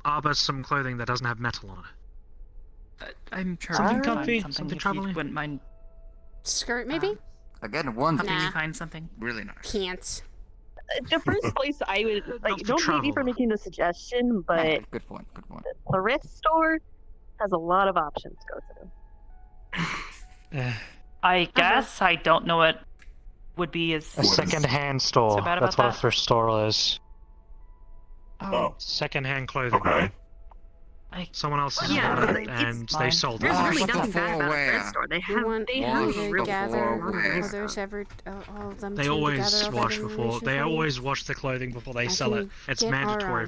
Arbor some clothing that doesn't have metal on it? I'm sure Something we can comfy, find something if you traveling? wouldn't mind. Skirt, maybe? Again, onesie. Helping me find something. Really nice. Can't. The first place I would like, for don't hate me travel. for making the suggestion, but Good point. Good point. the thrift store has a lot of options to go through. I guess I don't know what would be as. A second-hand store. So bad That's about what a that? thrift store is. Oh. Second-hand clothing. Okay. Someone else has Yeah, bought but it it's and they mine. sold There's it. really Wash nothing bad before about a wear. thrift store. They You have want they you have to real gather wear. others ever, all of them They two always together wash over before. the They information always wash the clothing before they I sell it. can It's get our mandatory.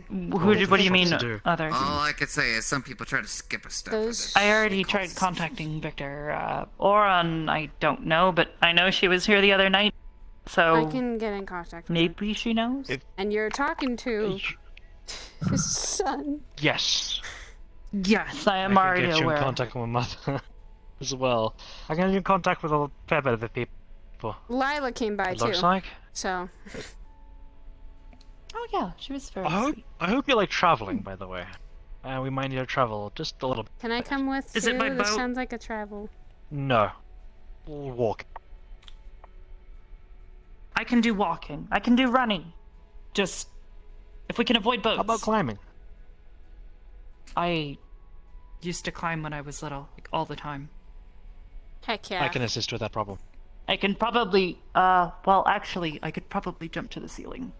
What do you mean, to do. others? All I could say is some people try to skip a step. with Those- it. I already tried contacting Victor. Oron, I don't know, but I know she was here the other night, so I can get in contact with maybe she knows. him. And you're talking to his son. Yes. Yes, I am I can already get you aware. in contact with my mother as well. I can get you in contact with a fair bit of the people. Lila came by It too. looks like. So Oh yeah, she was very sweet. I hope you like traveling, by the way. We might need to travel just a little bit. can I come with Is you? it by This boat? sounds like a travel. No. We'll walk. I can do walking. I can do running. Just if we can avoid boats. How about climbing? I used to climb when I was little, like all the time. Heck yeah. I can assist with that problem. I can probably, well, actually, I could probably jump to the ceiling.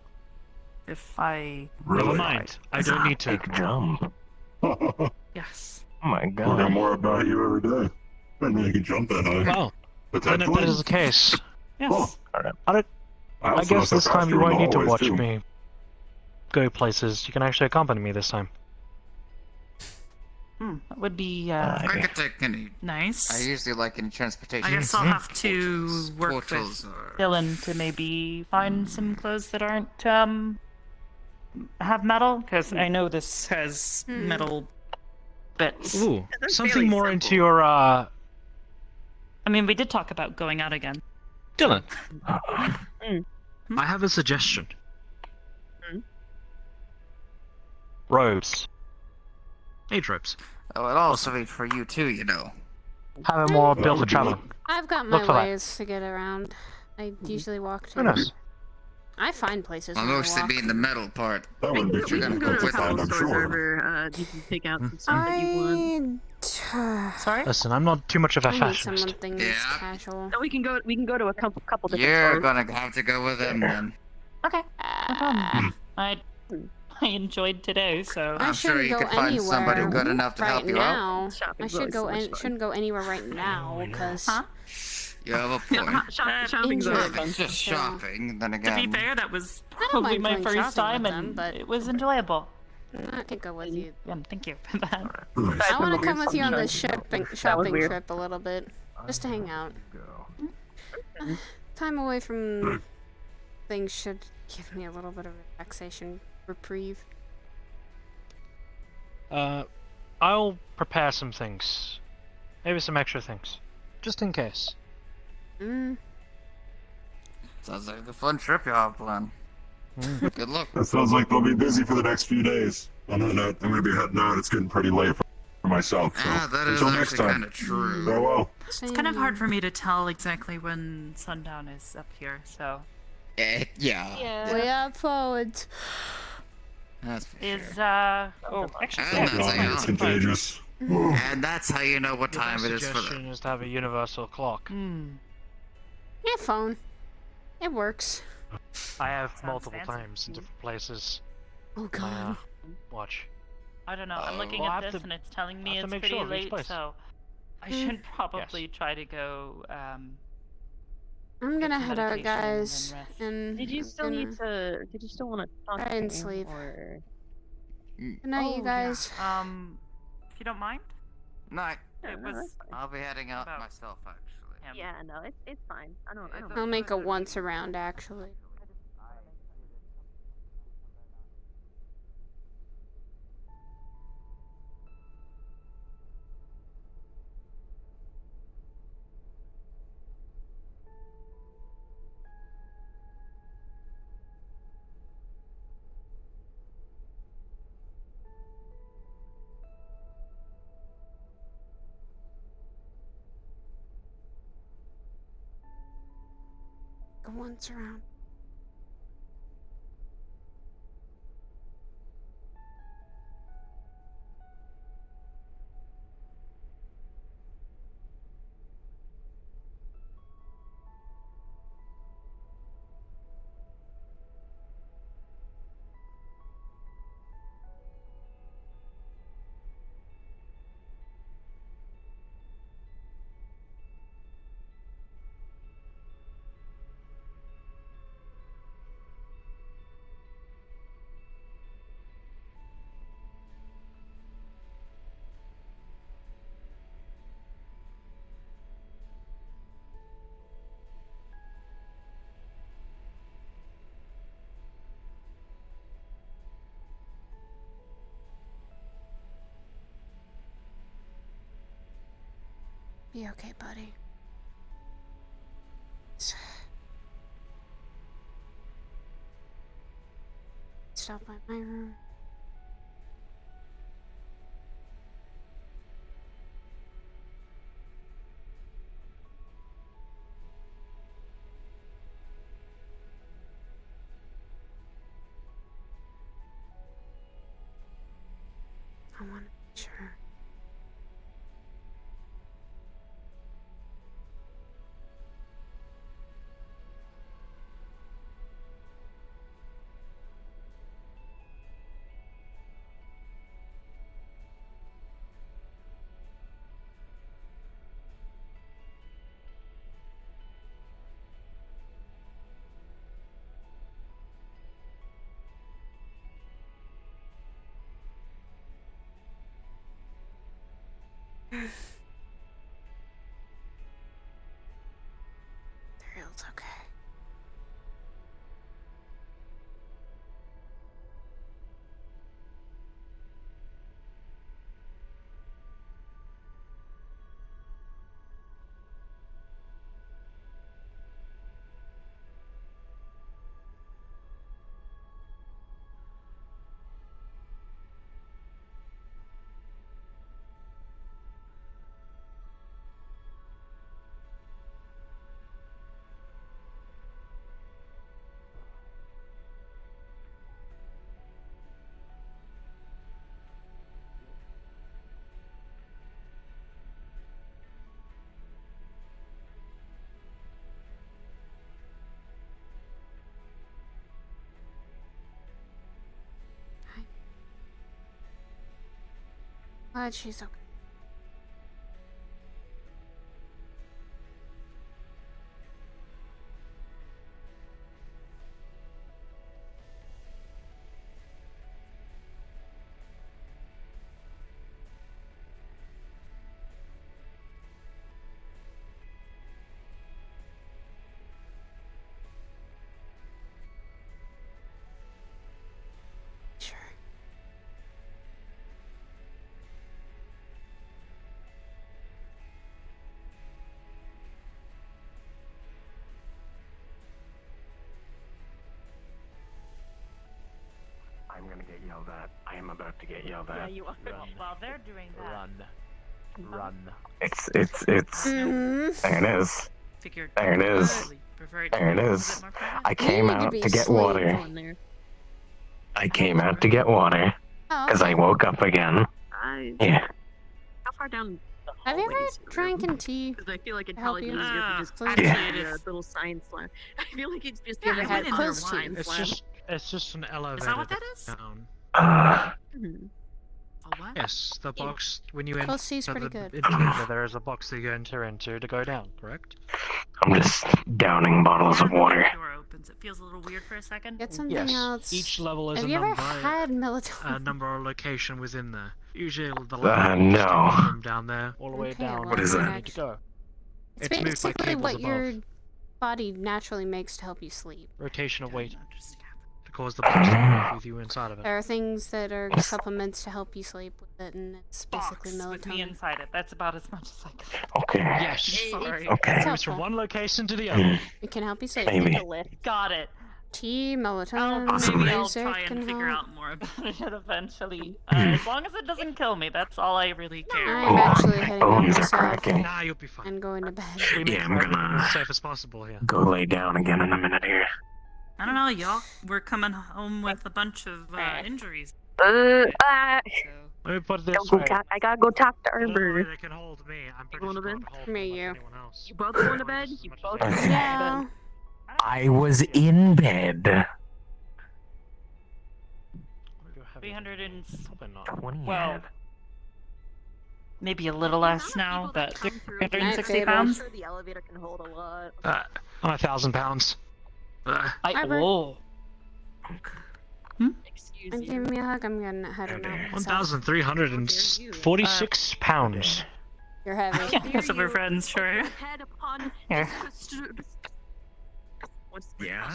If I... Never mind. I don't need to. Big jump. Yes. Oh my Learning god. more about you every day. Didn't know you could jump that high. Well, then if that is the case, Yes. Oh, I also guess know this so time fast you through won't the need to hallways, watch too. me go places. You can actually accompany me this time. That would be, I could take any. nice. I usually like any transportation. I guess I'll have to work Portals with or- Dylan to maybe find some clothes that aren't, have metal, because I know this has metal bits. Ooh, They're something fairly more simple. into your, I mean, we did talk about going out again. Dylan. Mm. I have a suggestion. Hmm? Robes. Age robes. Oh, it also be for you too, you know. Have a more built for traveling. I've got my Look for that. ways to get around. I usually walk too. Who knows? I find places. Well, when I mostly walk. being the metal part. That wouldn't be We too can go difficult to a to find, couple I'm stores sure. over. You can pick out some stuff that you want. Sorry? Listen, I'm not too much of a I need fashionist. something Yeah. casual. No, we can go to a couple different You're stores. gonna have to go with them then. Okay, no problem. I enjoyed today, so... I I'm sure shouldn't you go could find somebody anywhere good enough to right help you out. now. Shopping's I should always go. so much fun. Shouldn't go anywhere right now because. Huh? You have a point. Shopping's Enjoy always it. fun. It's just shopping, then To again. be fair, that was I don't probably mind my going first shopping time, with and them, but- it was enjoyable. I could go with you. Yeah, thank you for that. Nice. I want to come with you on That the was shopping weird. trip a little bit, just to hang out. Time away from things should give me a little bit of relaxation, reprieve. I'll prepare some things. Maybe some extra things. Just in case. Sounds like a fun trip you have planned. Good luck. That sounds like they'll be busy for the next few days. On that note, I'm gonna be heading out. It's getting pretty late for myself. So Ah, that is until next actually time. kind of true. Farewell. It's kind of hard for me to tell exactly when sundown is up here, so... Yeah. Way up forward. That's for Is, sure. Oh, actually... And that's how It's you know. contagious. And that's how you know what My time it is for suggestion them. is to have a universal clock. Yeah, phone. It works. I have Sounds multiple fancy. times in different places. Oh My, god. watch. I don't know, I'm looking Well, I at have this to- and it's telling I me have to it's make pretty sure of each late, place. so... I should probably try to go, I'm gonna some head out, medication guys. and rest. And Did you still and, need to? Did you still want to talk? I to didn't me, sleep. Or... Good night, you guys. If you don't mind? Night. It was I'll be heading out about myself, actually. him. Yeah, no, it's fine. I don't. I'll make a once around actually. Go once around. Be okay, buddy. Stop by my room. I want to be sure. Sidriel's okay. Glad she's okay. Sure. I'm gonna get yelled at. I am about to get yelled at. Yeah, you are. While they're doing that, Run. It's Mhm. there it is. figured There it is. probably prefer it to There it be a little is. bit more private. I came need to out be to get asleep. water. On there. I came out to get water Oh, because I woke up again. Yeah. How far down the have you ever hallways drank tea? Because I feel like it'd Help probably be you? easier if you just Actually, actually it a is. little science lab. I feel like it's just You ever I had went in there close tea? once. It's just an elevator. Is that what that is? Down. Mhm. A what? Yes, the box when you enter Close tea's pretty the good. elevator, there is a box that you enter into to go down. Correct? I'm just downing bottles of water. The door opens. It feels a little weird for a second. Get something Yes. else. Each level is Have a you ever number, had melatonin? number or location within there. Usually the no. from down there, all the way Okay, down. well, What is where that? you need to go. It's It's moved by basically cables what above. your body naturally makes to help you sleep. Rotation of weight to cause the box to move with you inside of it. There are things that are supplements to help you sleep with it, and it's basically Box with me melatonin. inside it. That's about as much as I can. Okay. Yes. Sorry. Okay. It moves from one location to the other. It can help you sleep. Maybe. Got it. Tea, melatonin, Maybe I'll music try and can figure help. out more about it eventually. As long as it doesn't kill me, that's all I really care. I'm actually heading out bones are myself cracking. Nah, you'll be fine. and going to bed. Yeah, I'm gonna As safe as possible here. go lay down again in a minute here. I don't know, y'all. We're coming home with a bunch of injuries. Let me put it this way. I gotta go talk to There's no way Arbor. they can hold me. I'm pretty going to strong bed? to hold Me, like you. anyone else. You both going to bed? You both going to bed? Yeah. I was in bed. 300 and... Probably not. 20 Well, maybe a little less now, but Night 360 table. pounds? The elevator can hold a lot. I'm 1,000 pounds. Arbor. Oh. Excuse And give me a hug. I'm gonna heading out myself. 1,346 pounds. You're heavy. Yeah, because of her friends, sure. Head upon. Here. Yeah.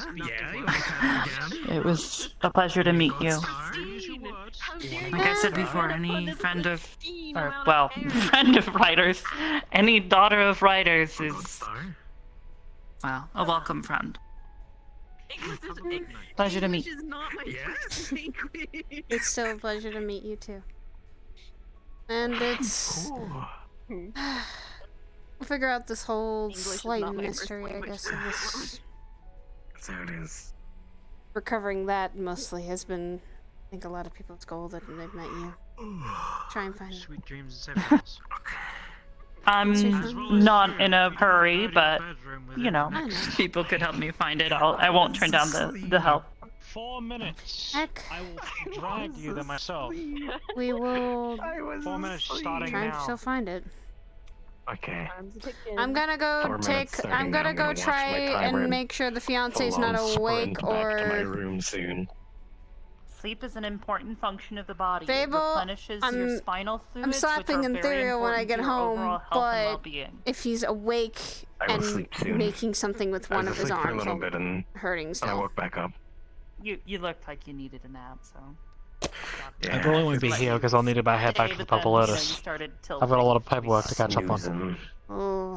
It was a pleasure to meet you. How dare Like I said before, any friend of, or, well, friend of writers, any daughter of writers is, well, a welcome friend. Pleasure to meet. English is not my first language. It's still a pleasure to meet you too. And it's we'll figure out this whole English is slight not my first mystery, I language. guess, of this. So it is. Recovering that mostly has been, I think, a lot of people's goal that they've met you. Try and find it. Sweet dreams and safe dreams. I'm not in a hurry, but, you know, I know. people could help me find it. I won't turn down the help. 4 minutes. Heck, I will drag you there myself. we will 4 minutes starting try and now. still find it. Okay. I'm gonna go 4 minutes starting I'm now. gonna I'm go gonna watch try my timer and and make sure the fiance's not full-on awake sprint back to my or room soon. Sleep is an important function of the body. Fable, it replenishes your I'm- spinal fluids, I'm slapping which are very Ethereal when I important get to your home, overall health and but well-being. if he's awake I will and sleep soon. making something with I one was of his asleep for a arms little while bit and hurting I still. woke back up. You looked like you needed a nap, so. I probably won't be here because I'll need to head back to the Purple Lotus. I've got a lot of paperwork to catch up on. Snoozing. Oh,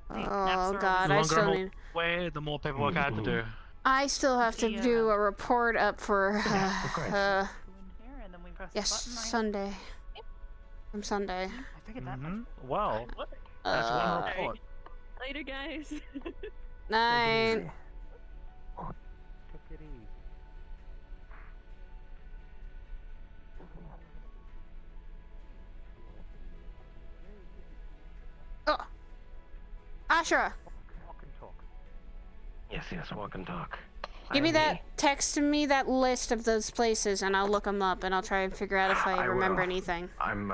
naps oh are God! The I longer still I'm need. away, the more paperwork I have to do. I still have to do a report up for. Go in here, and then we press the Yes, button, right? Sunday. From Sunday. I figured that much. Well, that's one report. Later, guys. Night. Take it easy. Oh, Ashra, Walk and talk. Yes, walk and talk. give me that. Text me that list of those places, and I'll look them up, and I'll try and figure out if I remember will. anything. I'm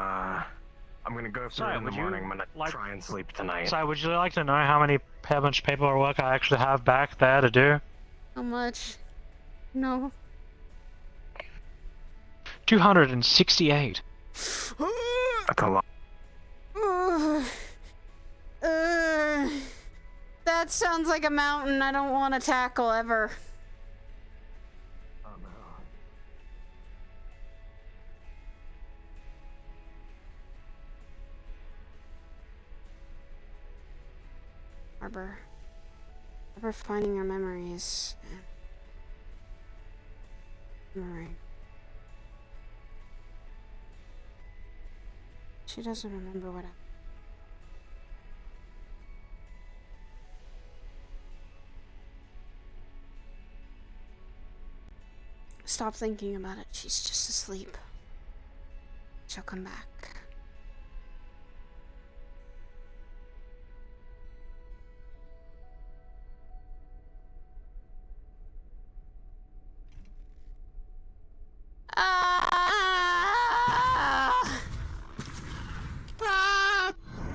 gonna go through Sorry, it in the would you morning. I'm gonna like- try and sleep tonight. So, would you like to know how much paperwork I actually have back there to do? How much? No. 268. That's a lot. That sounds like a mountain I don't want to tackle ever. Oh no. Arbor, finding your memories. Memory. She doesn't remember what happened. Stop thinking about it. She's just asleep. She'll come back.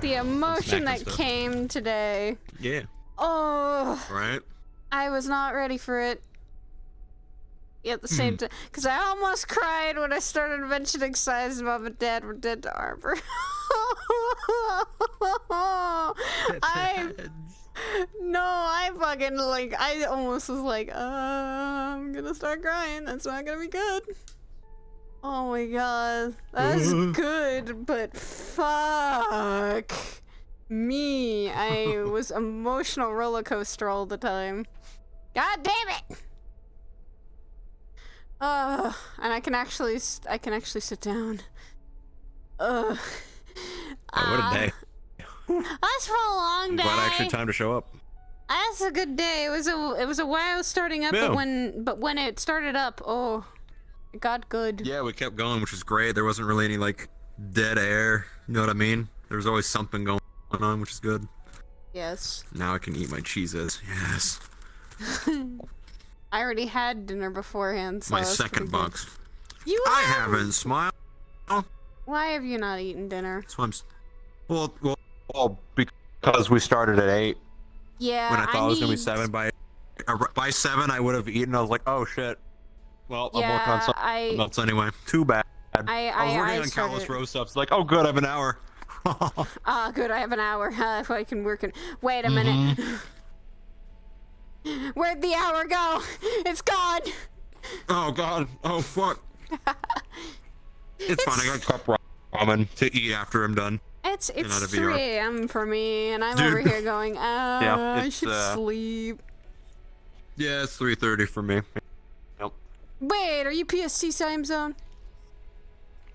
The emotion that came today. Yeah. Oh. Right. I was not ready for it. at the same time. Because I almost cried when I started mentioning Sia's mom and dad were dead to Arbor. I fucking, like, I almost was like, I'm gonna start crying. That's not gonna be good. Oh my god. That's good, but fuck me. I was emotional roller coaster all the time. God damn it! And I can actually sit down. Oh, what a day. That's for a long day. Glad actually time to show up. That's a good day. It was a while starting up, Yeah. but when it started up, oh, it got good. Yeah, we kept going, which was great. There wasn't really any like dead air. You know what I mean? There was always something going on, which is good. Yes. Now I can eat my cheeses. Yes. I already had dinner beforehand, so My that's second pretty box. good. You I have? haven't smiled. Why have you not eaten dinner? So well, because we started at 8. Yeah, When I thought it was gonna be need- 7 by 7, I would have eaten. I was like, oh shit. Well, I'm working on something else anyway. Too bad. I was working on countless row stuff. It's like, oh good, I have an hour. Ah, good, I have an hour. If I can work it. Wait a minute. Where'd the hour go? It's gone. Oh god. Oh fuck. It's fine. I got cup ramen to eat after I'm done. It's And out of 3 VR. a.m. for me, and I'm Dude. over here going, I it's, should sleep. Yeah, it's 3:30 for me. Yep. Wait, are you PST time zone?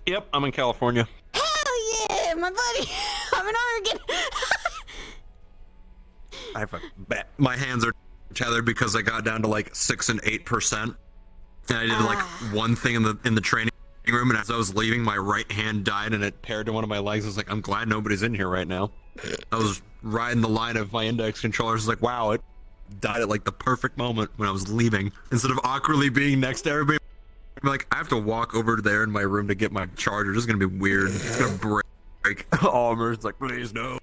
Yep, I'm in California. Hell yeah, my buddy. I'm in Oregon. I have a bet. My hands are tethered because I got down to like 6 and 8%, and I did like one thing in the training room, and as I was leaving, my right hand died, and it paired to one of my legs. I was like, I'm glad nobody's in here right now. I was riding the line of my index controller. I was like, wow, it died at like the perfect moment when I was leaving. Instead of awkwardly being next to everybody, I'm like, I have to walk over there in my room to get my charger. This is gonna be weird. It's gonna break. Almer's like, please no.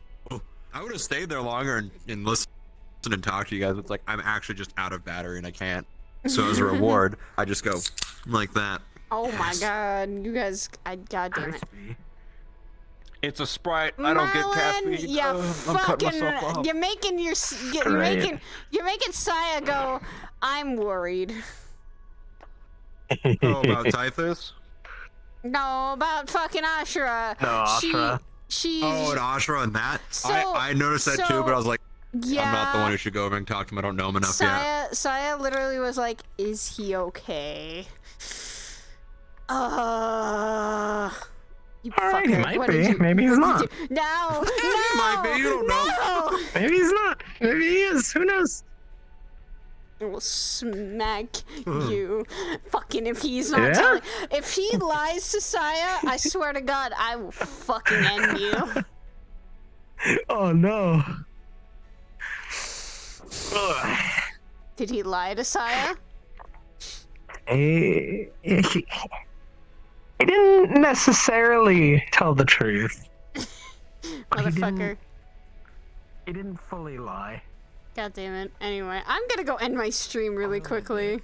I would have stayed there longer and listened and talked to you guys. It's like I'm actually just out of battery and I can't. So as a reward, I just go like that. Oh my god, you guys, god damn it. It's a Sprite. I don't get caffeine. Yeah, I'm cutting myself off. you're making you're making Saya go, I'm worried. Oh, about Typhus? No, about fucking Ashura. No, Ashura. She Oh, and Ashura and that? So- I noticed that too, but I was like, yeah, I'm not the one who should go over and talk to him. I don't know him enough yet. Saya literally was like, is he okay? You Alright, fucker. he might What be. did you- Maybe he's what did not. you- No, He might be, you don't know. No. Maybe he's not. Maybe he is. Who knows? I will smack you. Fucking if he's not Yeah? telling. If he lies to Saya, I swear to God, I will fucking end you. Oh no. Did he lie to Saya? He didn't necessarily tell the truth. Motherfucker. He didn't fully lie. God damn it. Anyway, I'm gonna go end my stream really quickly.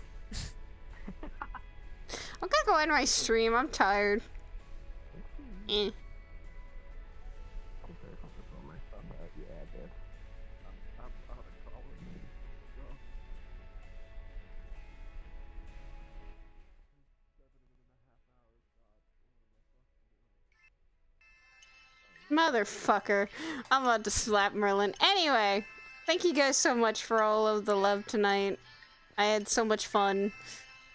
I'm gonna go end my stream. I'm tired. Eh. Motherfucker. I'm about to slap Merlin. Anyway, thank you guys so much for all of the love tonight. I had so much fun.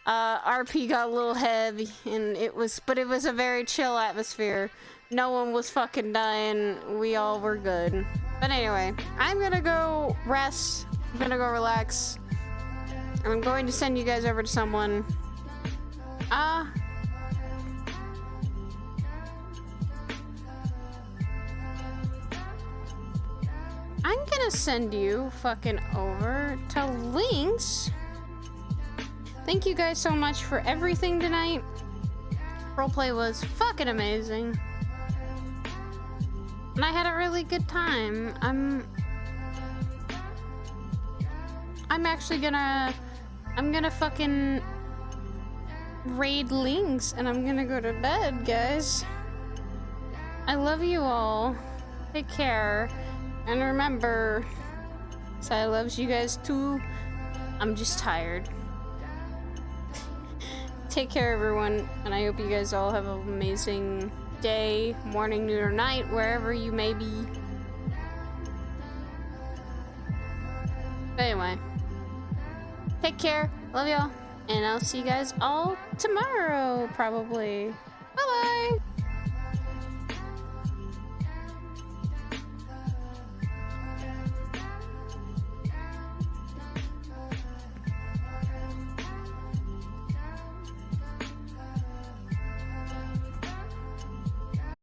RP got a little heavy, and it was a very chill atmosphere. No one was fucking dying. We all were good. But anyway, I'm gonna go rest. I'm gonna go relax. I'm going to send you guys over to someone. I'm gonna send you fucking over to Lynx. Thank you guys so much for everything tonight. Roleplay was fucking amazing. And I had a really good time. I'm actually gonna fucking raid links, and I'm gonna go to bed, guys. I love you all. Take care. And remember, Sai loves you guys too. I'm just tired. Take care, everyone, and I hope you guys all have an amazing day, morning, noon, or night, wherever you may be. But anyway, take care, love y'all, and I'll see you guys all tomorrow, probably. Bye-bye!